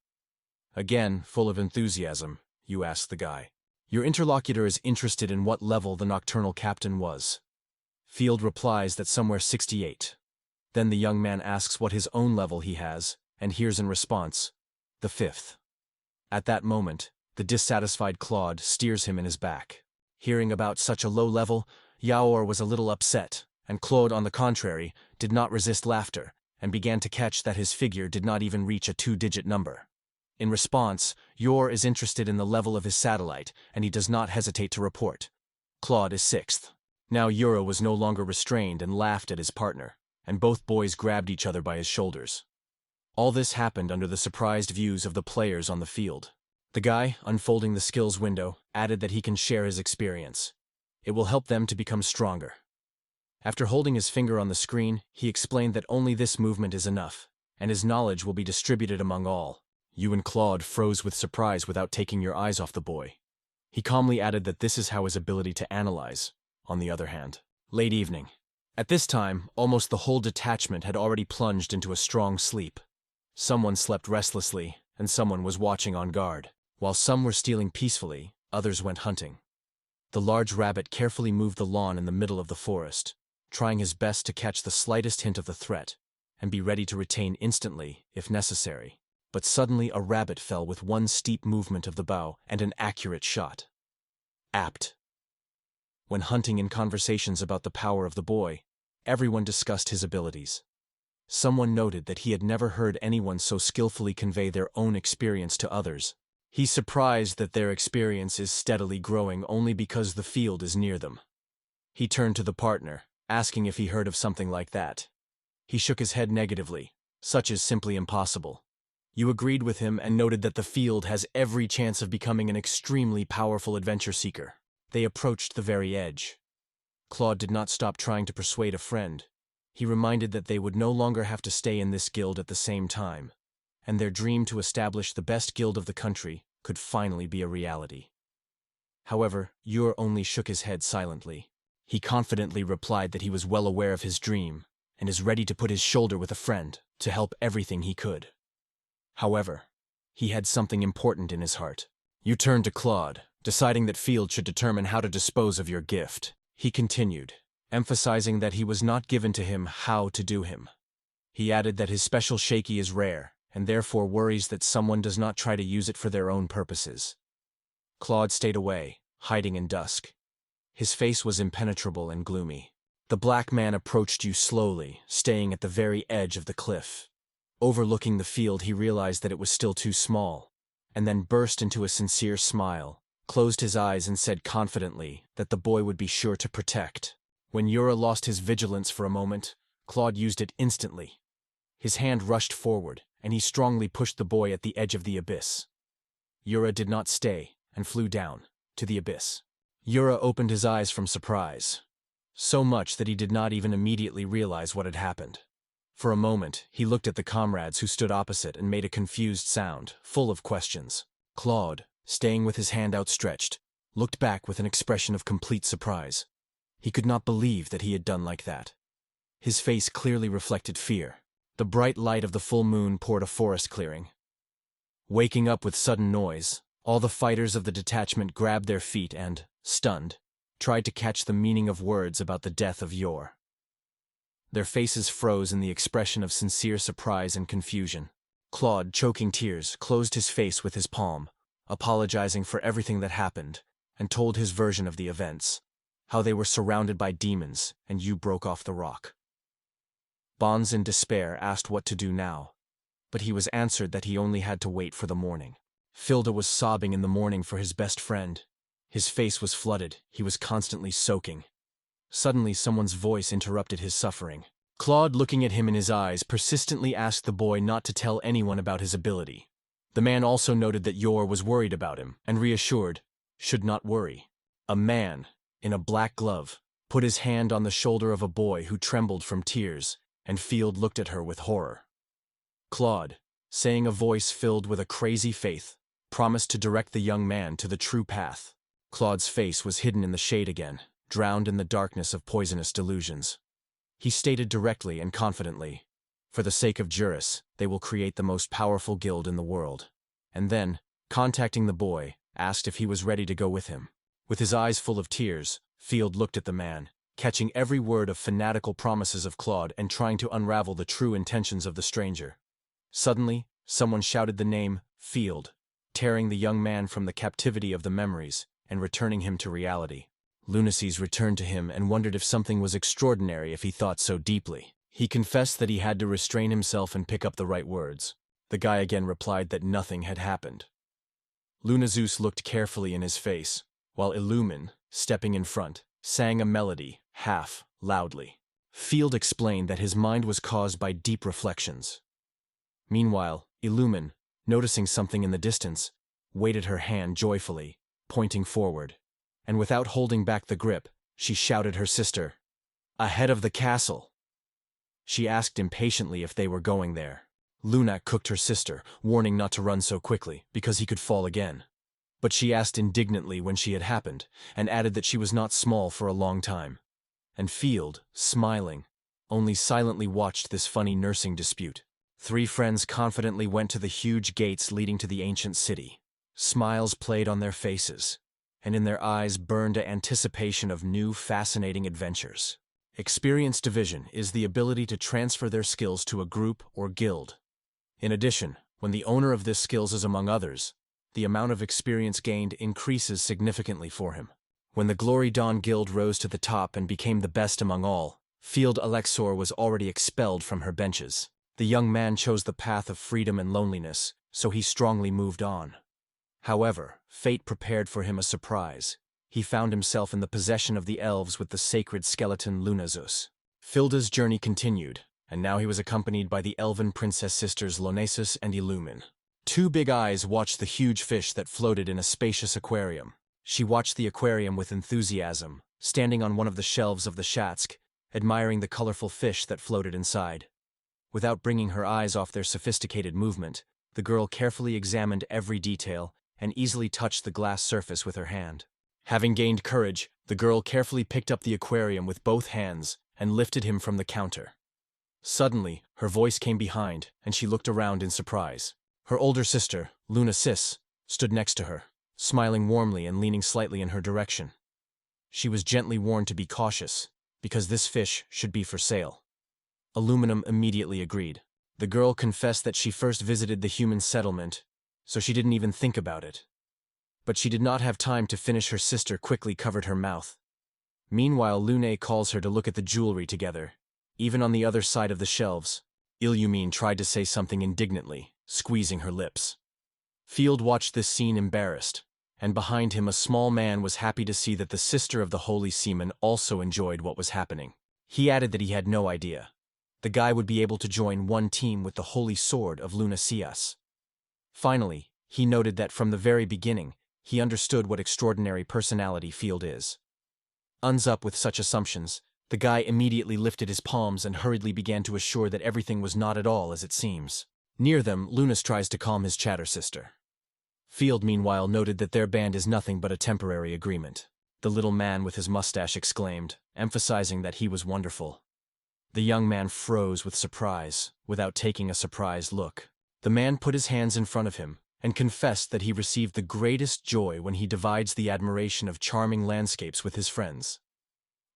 Again, full of enthusiasm, you ask the guy. Your interlocutor is interested in what level the nocturnal captain was. Field replies that somewhere 68. Then the young man asks what his own level he has, and hears in response, the 5th. At that moment, the dissatisfied Claude steers him in his back. Hearing about such a low level, Yaor was a little upset, and Claude, on the contrary, did not resist laughter, and began to catch that his figure did not even reach a 2-digit number. In response, Yor is interested in the level of his satellite, and he does not hesitate to report. Claude is 6th. Now Yura was no longer restrained and laughed at his partner, and both boys grabbed each other by his shoulders. All this happened under the surprised views of the players on the field. The guy, unfolding the skills window, added that he can share his experience. It will help them to become stronger. After holding his finger on the screen, he explained that only this movement is enough, and his knowledge will be distributed among all. You and Claude froze with surprise without taking your eyes off the boy. He calmly added that this is how his ability to analyze, on the other hand. Late evening. At this time, almost the whole detachment had already plunged into a strong sleep. Someone slept restlessly, and someone was watching on guard. While some were stealing peacefully, others went hunting. The large rabbit carefully moved the lawn in the middle of the forest, trying his best to catch the slightest hint of the threat, and be ready to retain instantly, if necessary. But suddenly a rabbit fell with one steep movement of the bow and an accurate shot. Apt. When hunting in conversations about the power of the boy, everyone discussed his abilities. Someone noted that he had never heard anyone so skillfully convey their own experience to others. He's surprised that their experience is steadily growing only because the field is near them. He turned to the partner, asking if he heard of something like that. He shook his head negatively. Such is simply impossible. You agreed with him and noted that the field has every chance of becoming an extremely powerful adventure seeker. They approached the very edge. Claude did not stop trying to persuade a friend. He reminded that they would no longer have to stay in this guild at the same time, and their dream to establish the best guild of the country could finally be a reality. However, Yor only shook his head silently. He confidently replied that he was well aware of his dream, and is ready to put his shoulder with a friend to help everything he could. However, he had something important in his heart. You turned to Claude, deciding that Field should determine how to dispose of your gift. He continued, emphasizing that he was not given to him how to do him. He added that his special shaky is rare, and therefore worries that someone does not try to use it for their own purposes. Claude stayed away, hiding in dusk. His face was impenetrable and gloomy. The black man approached you slowly, staying at the very edge of the cliff. Overlooking the field, he realized that it was still too small, and then burst into a sincere smile, closed his eyes and said confidently that the boy would be sure to protect. When Yura lost his vigilance for a moment, Claude used it instantly. His hand rushed forward, and he strongly pushed the boy at the edge of the abyss. Yura did not stay, and flew down, to the abyss. Yura opened his eyes from surprise. So much that he did not even immediately realize what had happened. For a moment, he looked at the comrades who stood opposite and made a confused sound, full of questions. Claude, staying with his hand outstretched, looked back with an expression of complete surprise. He could not believe that he had done like that. His face clearly reflected fear. The bright light of the full moon poured a forest clearing. Waking up with sudden noise, all the fighters of the detachment grabbed their feet and, stunned, tried to catch the meaning of words about the death of Yor. Their faces froze in the expression of sincere surprise and confusion. Claude, choking tears, closed his face with his palm, apologizing for everything that happened, and told his version of the events, how they were surrounded by demons and you broke off the rock. Bonds in despair asked what to do now, but he was answered that he only had to wait for the morning. Filda was sobbing in the morning for his best friend. His face was flooded, he was constantly soaking. Suddenly someone's voice interrupted his suffering. Claude, looking at him in his eyes, persistently asked the boy not to tell anyone about his ability. The man also noted that Yor was worried about him, and reassured, should not worry. A man, in a black glove, put his hand on the shoulder of a boy who trembled from tears, and Field looked at her with horror. Claude, saying a voice filled with a crazy faith, promised to direct the young man to the true path. Claude's face was hidden in the shade again, drowned in the darkness of poisonous delusions. He stated directly and confidently, for the sake of Juris, they will create the most powerful guild in the world. And then, contacting the boy, asked if he was ready to go with him. With his eyes full of tears, Field looked at the man, catching every word of fanatical promises of Claude and trying to unravel the true intentions of the stranger. Suddenly, someone shouted the name, Field, tearing the young man from the captivity of the memories and returning him to reality. Lunacies returned to him and wondered if something was extraordinary if he thought so deeply. He confessed that he had to restrain himself and pick up the right words. The guy again replied that nothing had happened. Lunazeus looked carefully in his face, while Illumin, stepping in front, sang a melody, half loudly. Field explained that his mind was caused by deep reflections. Meanwhile, Illumin, noticing something in the distance, waved her hand joyfully, pointing forward. And without holding back the grip, she shouted her sister, "Ahead of the castle!" She asked impatiently if they were going there. Luna cooked her sister, warning not to run so quickly, because he could fall again. But she asked indignantly when she had happened, and added that she was not small for a long time. And Field, smiling, only silently watched this funny nursing dispute. Three friends confidently went to the huge gates leading to the ancient city. Smiles played on their faces, and in their eyes burned anticipation of new, fascinating adventures. Experience division is the ability to transfer their skills to a group or guild. In addition, when the owner of this skills is among others, the amount of experience gained increases significantly for him. When the Glory Dawn Guild rose to the top and became the best among all, Field Alexor was already expelled from her benches. The young man chose the path of freedom and loneliness, so he strongly moved on. However, fate prepared for him a surprise. He found himself in the possession of the elves with the sacred skeleton Lunazus. Filda's journey continued, and now he was accompanied by the elven princess sisters Lonesus and Illumin. Two big eyes watched the huge fish that floated in a spacious aquarium. She watched the aquarium with enthusiasm, standing on one of the shelves of the Shatsk, admiring the colorful fish that floated inside. Without bringing her eyes off their sophisticated movement, the girl carefully examined every detail and easily touched the glass surface with her hand. Having gained courage, the girl carefully picked up the aquarium with both hands and lifted him from the counter. Suddenly, her voice came behind, and she looked around in surprise. Her older sister, Luna Sis, stood next to her, smiling warmly and leaning slightly in her direction. She was gently warned to be cautious, because this fish should be for sale. Aluminum immediately agreed. The girl confessed that she first visited the human settlement, so she didn't even think about it. But she did not have time to finish. Her sister quickly covered her mouth. Meanwhile, Lune calls her to look at the jewelry together. Even on the other side of the shelves, Illumin tried to say something indignantly, squeezing her lips. Field watched this scene embarrassed, and behind him a small man was happy to see that the sister of the holy seaman also enjoyed what was happening. He added that he had no idea, the guy would be able to join one team with the holy sword of Lunasias. Finally, he noted that from the very beginning, he understood what extraordinary personality Field is. Uns up with such assumptions, the guy immediately lifted his palms and hurriedly began to assure that everything was not at all as it seems. Near them, Lunas tries to calm his chatter sister. Field meanwhile noted that their band is nothing but a temporary agreement. The little man with his mustache exclaimed, emphasizing that he was wonderful. The young man froze with surprise, without taking a surprised look. The man put his hands in front of him, and confessed that he received the greatest joy when he divides the admiration of charming landscapes with his friends.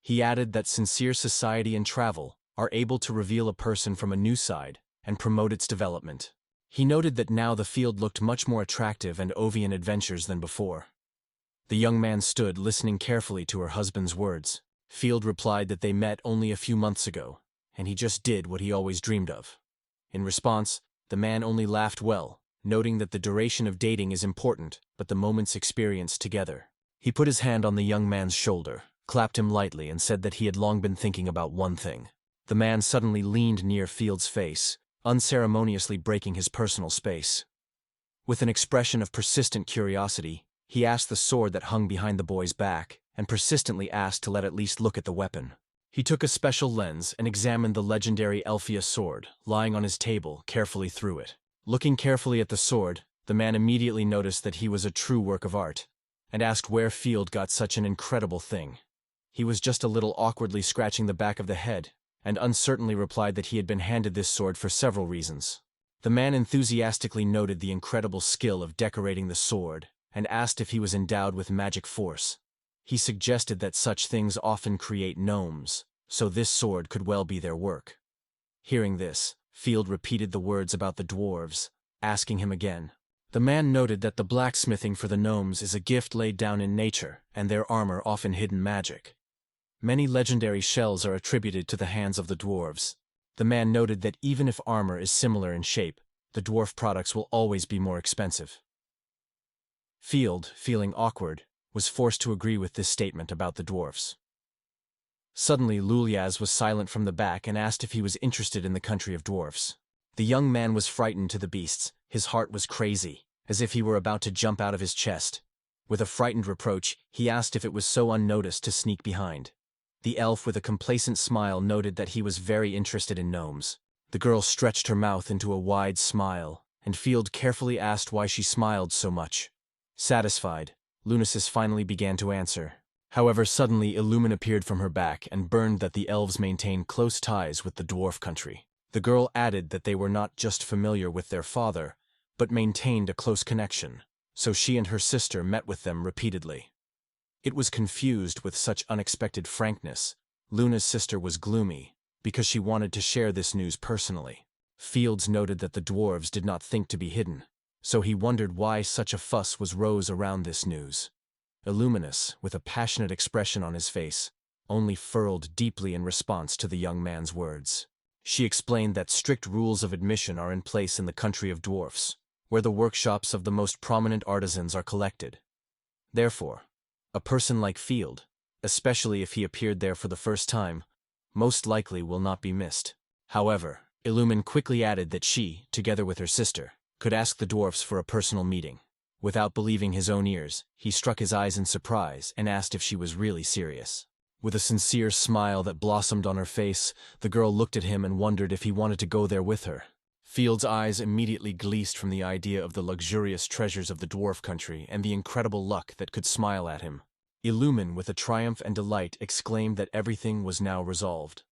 He added that sincere society and travel are able to reveal a person from a new side and promote its development. He noted that now the Field looked much more attractive and Ovian adventures than before. The young man stood listening carefully to her husband's words. Field replied that they met only a few months ago, and he just did what he always dreamed of. In response, the man only laughed well, noting that the duration of dating is important, but the moments experienced together. He put his hand on the young man's shoulder, clapped him lightly, and said that he had long been thinking about one thing. The man suddenly leaned near Field's face, unceremoniously breaking his personal space. With an expression of persistent curiosity, he asked the sword that hung behind the boy's back, and persistently asked to let at least look at the weapon. He took a special lens and examined the legendary Elfia sword, lying on his table, carefully through it. Looking carefully at the sword, the man immediately noticed that he was a true work of art, and asked where Field got such an incredible thing. He was just a little awkwardly scratching the back of the head, and uncertainly replied that he had been handed this sword for several reasons. The man enthusiastically noted the incredible skill of decorating the sword, and asked if he was endowed with magic force. He suggested that such things often create gnomes, so this sword could well be their work. Hearing this, Field repeated the words about the dwarves, asking him again. The man noted that the blacksmithing for the gnomes is a gift laid down in nature, and their armor often hidden magic. Many legendary shells are attributed to the hands of the dwarves. The man noted that even if armor is similar in shape, the dwarf products will always be more expensive. Field, feeling awkward, was forced to agree with this statement about the dwarfs. Suddenly Luliaz was silent from the back and asked if he was interested in the country of dwarfs. The young man was frightened to the beasts, his heart was crazy, as if he were about to jump out of his chest. With a frightened reproach, he asked if it was so unnoticed to sneak behind. The elf with a complacent smile noted that he was very interested in gnomes. The girl stretched her mouth into a wide smile, and Field carefully asked why she smiled so much. Satisfied, Lunasis finally began to answer. However, suddenly Illumin appeared from her back and burned that the elves maintain close ties with the dwarf country. The girl added that they were not just familiar with their father, but maintained a close connection, so she and her sister met with them repeatedly. It was confused with such unexpected frankness. Luna's sister was gloomy, because she wanted to share this news personally. Fields noted that the dwarves did not think to be hidden, so he wondered why such a fuss was rose around this news. Illuminous, with a passionate expression on his face, only furrowed deeply in response to the young man's words. She explained that strict rules of admission are in place in the country of dwarfs, where the workshops of the most prominent artisans are collected. Therefore, a person like Field, especially if he appeared there for the first time, most likely will not be missed. However, Illumin quickly added that she, together with her sister, could ask the dwarfs for a personal meeting. Without believing his own ears, he struck his eyes in surprise and asked if she was really serious. With a sincere smile that blossomed on her face, the girl looked at him and wondered if he wanted to go there with her. Field's eyes immediately gleamed from the idea of the luxurious treasures of the dwarf country and the incredible luck that could smile at him. Illumin, with a triumph and delight, exclaimed that everything was now resolved.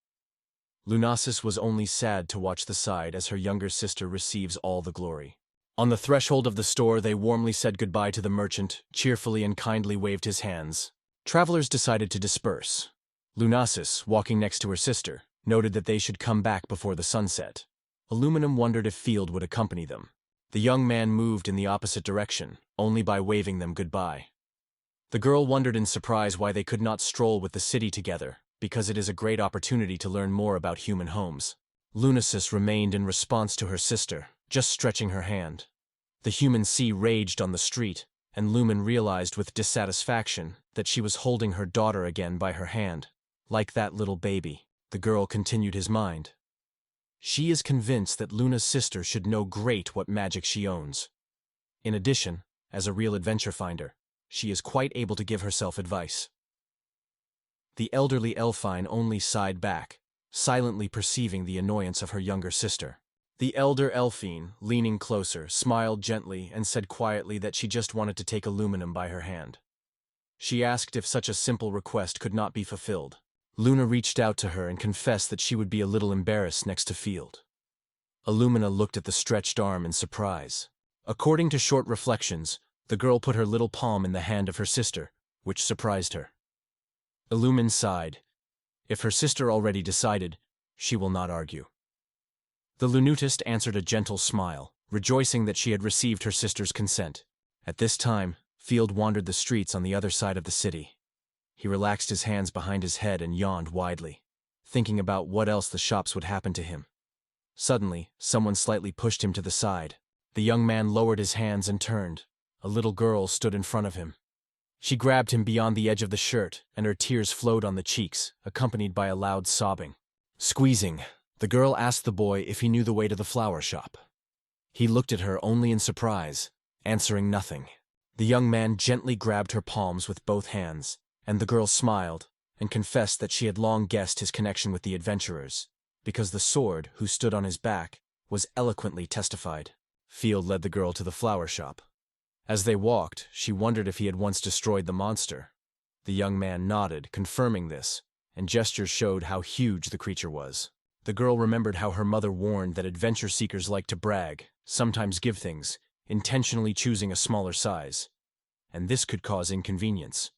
Lunasis was only sad to watch the side as her younger sister receives all the glory. On the threshold of the store, they warmly said goodbye to the merchant, cheerfully and kindly waved his hands. Travelers decided to disperse. Lunasis, walking next to her sister, noted that they should come back before the sunset. Illuminum wondered if Field would accompany them. The young man moved in the opposite direction, only by waving them goodbye. The girl wondered in surprise why they could not stroll with the city together, because it is a great opportunity to learn more about human homes. Lunasis remained in response to her sister, just stretching her hand. The human sea raged on the street, and Lumen realized with dissatisfaction that she was holding her daughter again by her hand. Like that little baby, the girl continued his mind. She is convinced that Luna's sister should know great what magic she owns. In addition, as a real adventure finder, she is quite able to give herself advice. The elderly Elfine only sighed back, silently perceiving the annoyance of her younger sister. The elder Elfine, leaning closer, smiled gently and said quietly that she just wanted to take Aluminum by her hand. She asked if such a simple request could not be fulfilled. Luna reached out to her and confessed that she would be a little embarrassed next to Field. Illumina looked at the stretched arm in surprise. According to short reflections, the girl put her little palm in the hand of her sister, which surprised her. Illumin sighed. If her sister already decided, she will not argue. The Lunutist answered a gentle smile, rejoicing that she had received her sister's consent. At this time, Field wandered the streets on the other side of the city. He relaxed his hands behind his head and yawned widely, thinking about what else the shops would happen to him. Suddenly, someone slightly pushed him to the side. The young man lowered his hands and turned. A little girl stood in front of him. She grabbed him beyond the edge of the shirt, and her tears flowed on the cheeks, accompanied by a loud sobbing. Squeezing, the girl asked the boy if he knew the way to the flower shop. He looked at her only in surprise, answering nothing. The young man gently grabbed her palms with both hands, and the girl smiled and confessed that she had long guessed his connection with the adventurers, because the sword, who stood on his back, was eloquently testified. Field led the girl to the flower shop. As they walked, she wondered if he had once destroyed the monster. The young man nodded, confirming this, and gestures showed how huge the creature was. The girl remembered how her mother warned that adventure seekers like to brag, sometimes give things, intentionally choosing a smaller size, and this could cause inconvenience.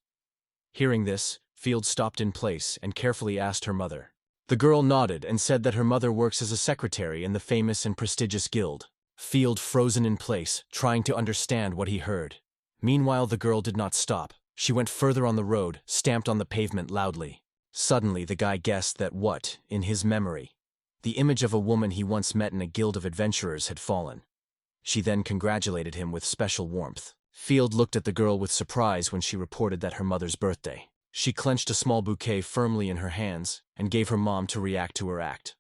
Hearing this, Field stopped in place and carefully asked her mother. The girl nodded and said that her mother works as a secretary in the famous and prestigious guild. Field frozen in place, trying to understand what he heard. Meanwhile, the girl did not stop. She went further on the road, stamped on the pavement loudly. Suddenly, the guy guessed that in his memory, the image of a woman he once met in a guild of adventurers had fallen. She then congratulated him with special warmth. Field looked at the girl with surprise when she reported that her mother's birthday. She clenched a small bouquet firmly in her hands and gave her mom to react to her act.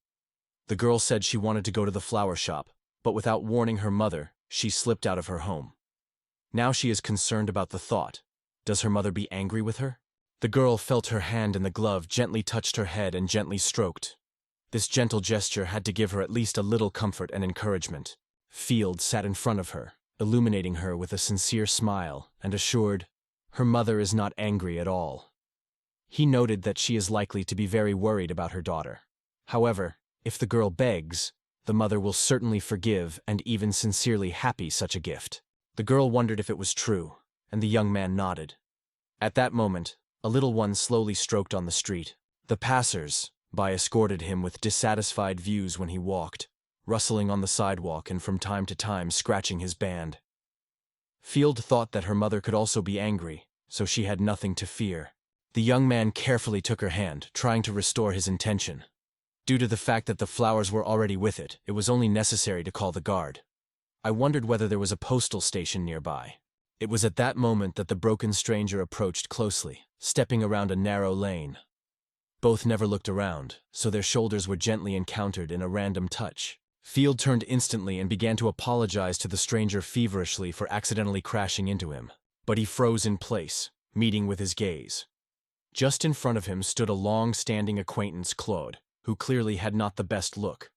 The girl said she wanted to go to the flower shop, but without warning her mother, she slipped out of her home. Now she is concerned about the thought. Does her mother be angry with her? The girl felt her hand in the glove, gently touched her head and gently stroked. This gentle gesture had to give her at least a little comfort and encouragement. Field sat in front of her, illuminating her with a sincere smile, and assured, her mother is not angry at all. He noted that she is likely to be very worried about her daughter. However, if the girl begs, the mother will certainly forgive and even sincerely happy such a gift. The girl wondered if it was true, and the young man nodded. At that moment, a little one slowly stroked on the street. The passers-by escorted him with dissatisfied views when he walked, rustling on the sidewalk and from time to time scratching his band. Field thought that her mother could also be angry, so she had nothing to fear. The young man carefully took her hand, trying to restore his intention. Due to the fact that the flowers were already with it, it was only necessary to call the guard. I wondered whether there was a postal station nearby. It was at that moment that the broken stranger approached closely, stepping around a narrow lane. Both never looked around, so their shoulders were gently encountered in a random touch. Field turned instantly and began to apologize to the stranger feverishly for accidentally crashing into him. But he froze in place, meeting with his gaze. Just in front of him stood a long-standing acquaintance, Claude, who clearly had not the best look.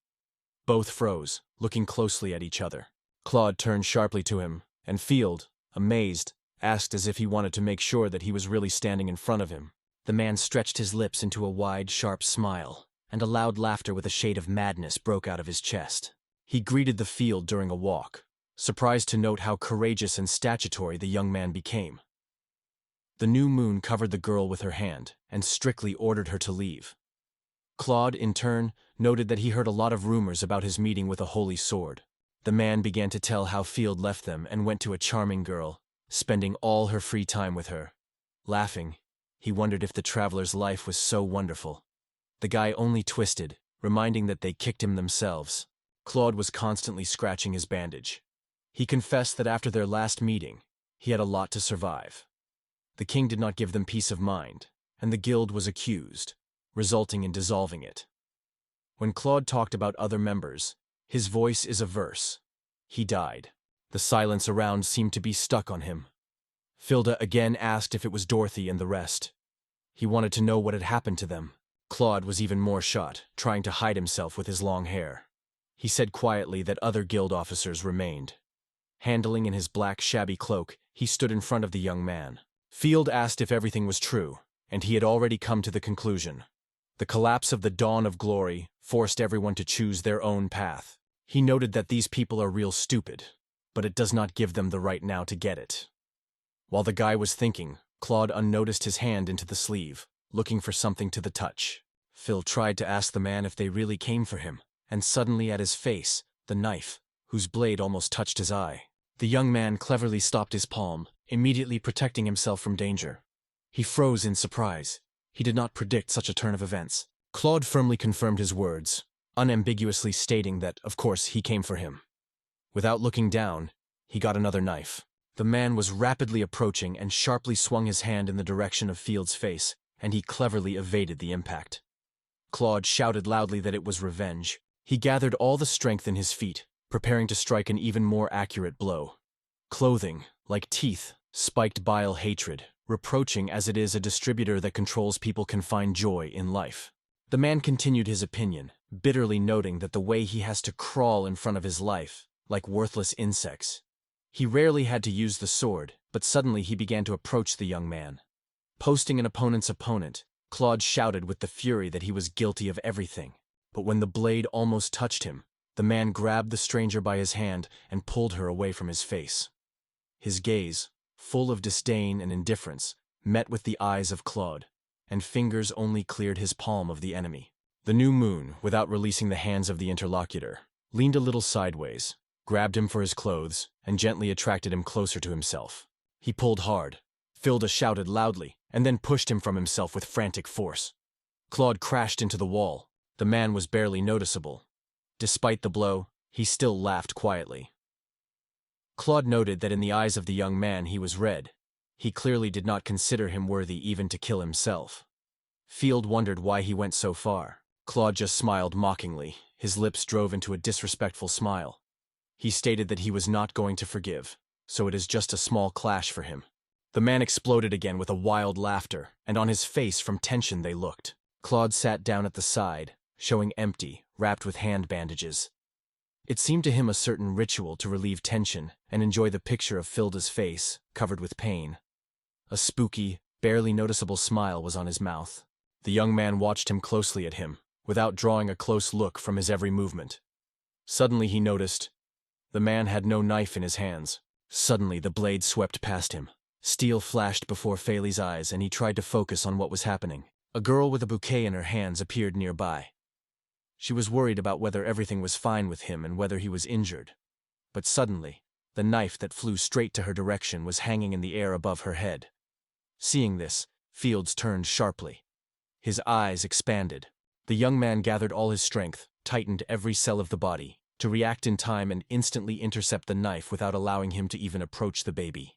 Both froze, looking closely at each other. Claude turned sharply to him, and Field, amazed, asked as if he wanted to make sure that he was really standing in front of him. The man stretched his lips into a wide, sharp smile, and a loud laughter with a shade of madness broke out of his chest. He greeted the Field during a walk, surprised to note how courageous and statutory the young man became. The new moon covered the girl with her hand and strictly ordered her to leave. Claude, in turn, noted that he heard a lot of rumors about his meeting with a holy sword. The man began to tell how Field left them and went to a charming girl, spending all her free time with her. Laughing, he wondered if the traveler's life was so wonderful. The guy only twisted, reminding that they kicked him themselves. Claude was constantly scratching his bandage. He confessed that after their last meeting, he had a lot to survive. The king did not give them peace of mind, and the guild was accused, resulting in dissolving it. When Claude talked about other members, his voice is a verse. He died. The silence around seemed to be stuck on him. Filda again asked if it was Dorothy and the rest. He wanted to know what had happened to them. Claude was even more shot, trying to hide himself with his long hair. He said quietly that other guild officers remained. Handling in his black shabby cloak, he stood in front of the young man. Field asked if everything was true, and he had already come to the conclusion. The collapse of the dawn of glory forced everyone to choose their own path. He noted that these people are real stupid, but it does not give them the right now to get it. While the guy was thinking, Claude unnoticed his hand into the sleeve, looking for something to the touch. Phil tried to ask the man if they really came for him, and suddenly at his face, the knife, whose blade almost touched his eye. The young man cleverly stopped his palm, immediately protecting himself from danger. He froze in surprise. He did not predict such a turn of events. Claude firmly confirmed his words, unambiguously stating that, of course, he came for him. Without looking down, he got another knife. The man was rapidly approaching and sharply swung his hand in the direction of Field's face, and he cleverly evaded the impact. Claude shouted loudly that it was revenge. He gathered all the strength in his feet, preparing to strike an even more accurate blow. Clothing, like teeth, spiked bile hatred, reproaching as it is a distributor that controls people can find joy in life. The man continued his opinion, bitterly noting that the way he has to crawl in front of his life, like worthless insects. He rarely had to use the sword, but suddenly he began to approach the young man. Posting an opponent's opponent, Claude shouted with the fury that he was guilty of everything. But when the blade almost touched him, the man grabbed the stranger by his hand and pulled her away from his face. His gaze, full of disdain and indifference, met with the eyes of Claude, and fingers only cleared his palm of the enemy. The new moon, without releasing the hands of the interlocutor, leaned a little sideways, grabbed him for his clothes, and gently attracted him closer to himself. He pulled hard. Filda shouted loudly, and then pushed him from himself with frantic force. Claude crashed into the wall. The man was barely noticeable. Despite the blow, he still laughed quietly. Claude noted that in the eyes of the young man he was red. He clearly did not consider him worthy even to kill himself. Field wondered why he went so far. Claude just smiled mockingly. His lips drove into a disrespectful smile. He stated that he was not going to forgive, so it is just a small clash for him. The man exploded again with a wild laughter, and on his face from tension they looked. Claude sat down at the side, showing empty, wrapped with hand bandages. It seemed to him a certain ritual to relieve tension and enjoy the picture of Filda's face, covered with pain. A spooky, barely noticeable smile was on his mouth. The young man watched him closely at him, without drawing a close look from his every movement. Suddenly he noticed the man had no knife in his hands. Suddenly the blade swept past him. Steel flashed before Faley's eyes, and he tried to focus on what was happening. A girl with a bouquet in her hands appeared nearby. She was worried about whether everything was fine with him and whether he was injured. But suddenly, the knife that flew straight to her direction was hanging in the air above her head. Seeing this, Fields turned sharply. His eyes expanded. The young man gathered all his strength, tightened every cell of the body, to react in time and instantly intercept the knife without allowing him to even approach the baby.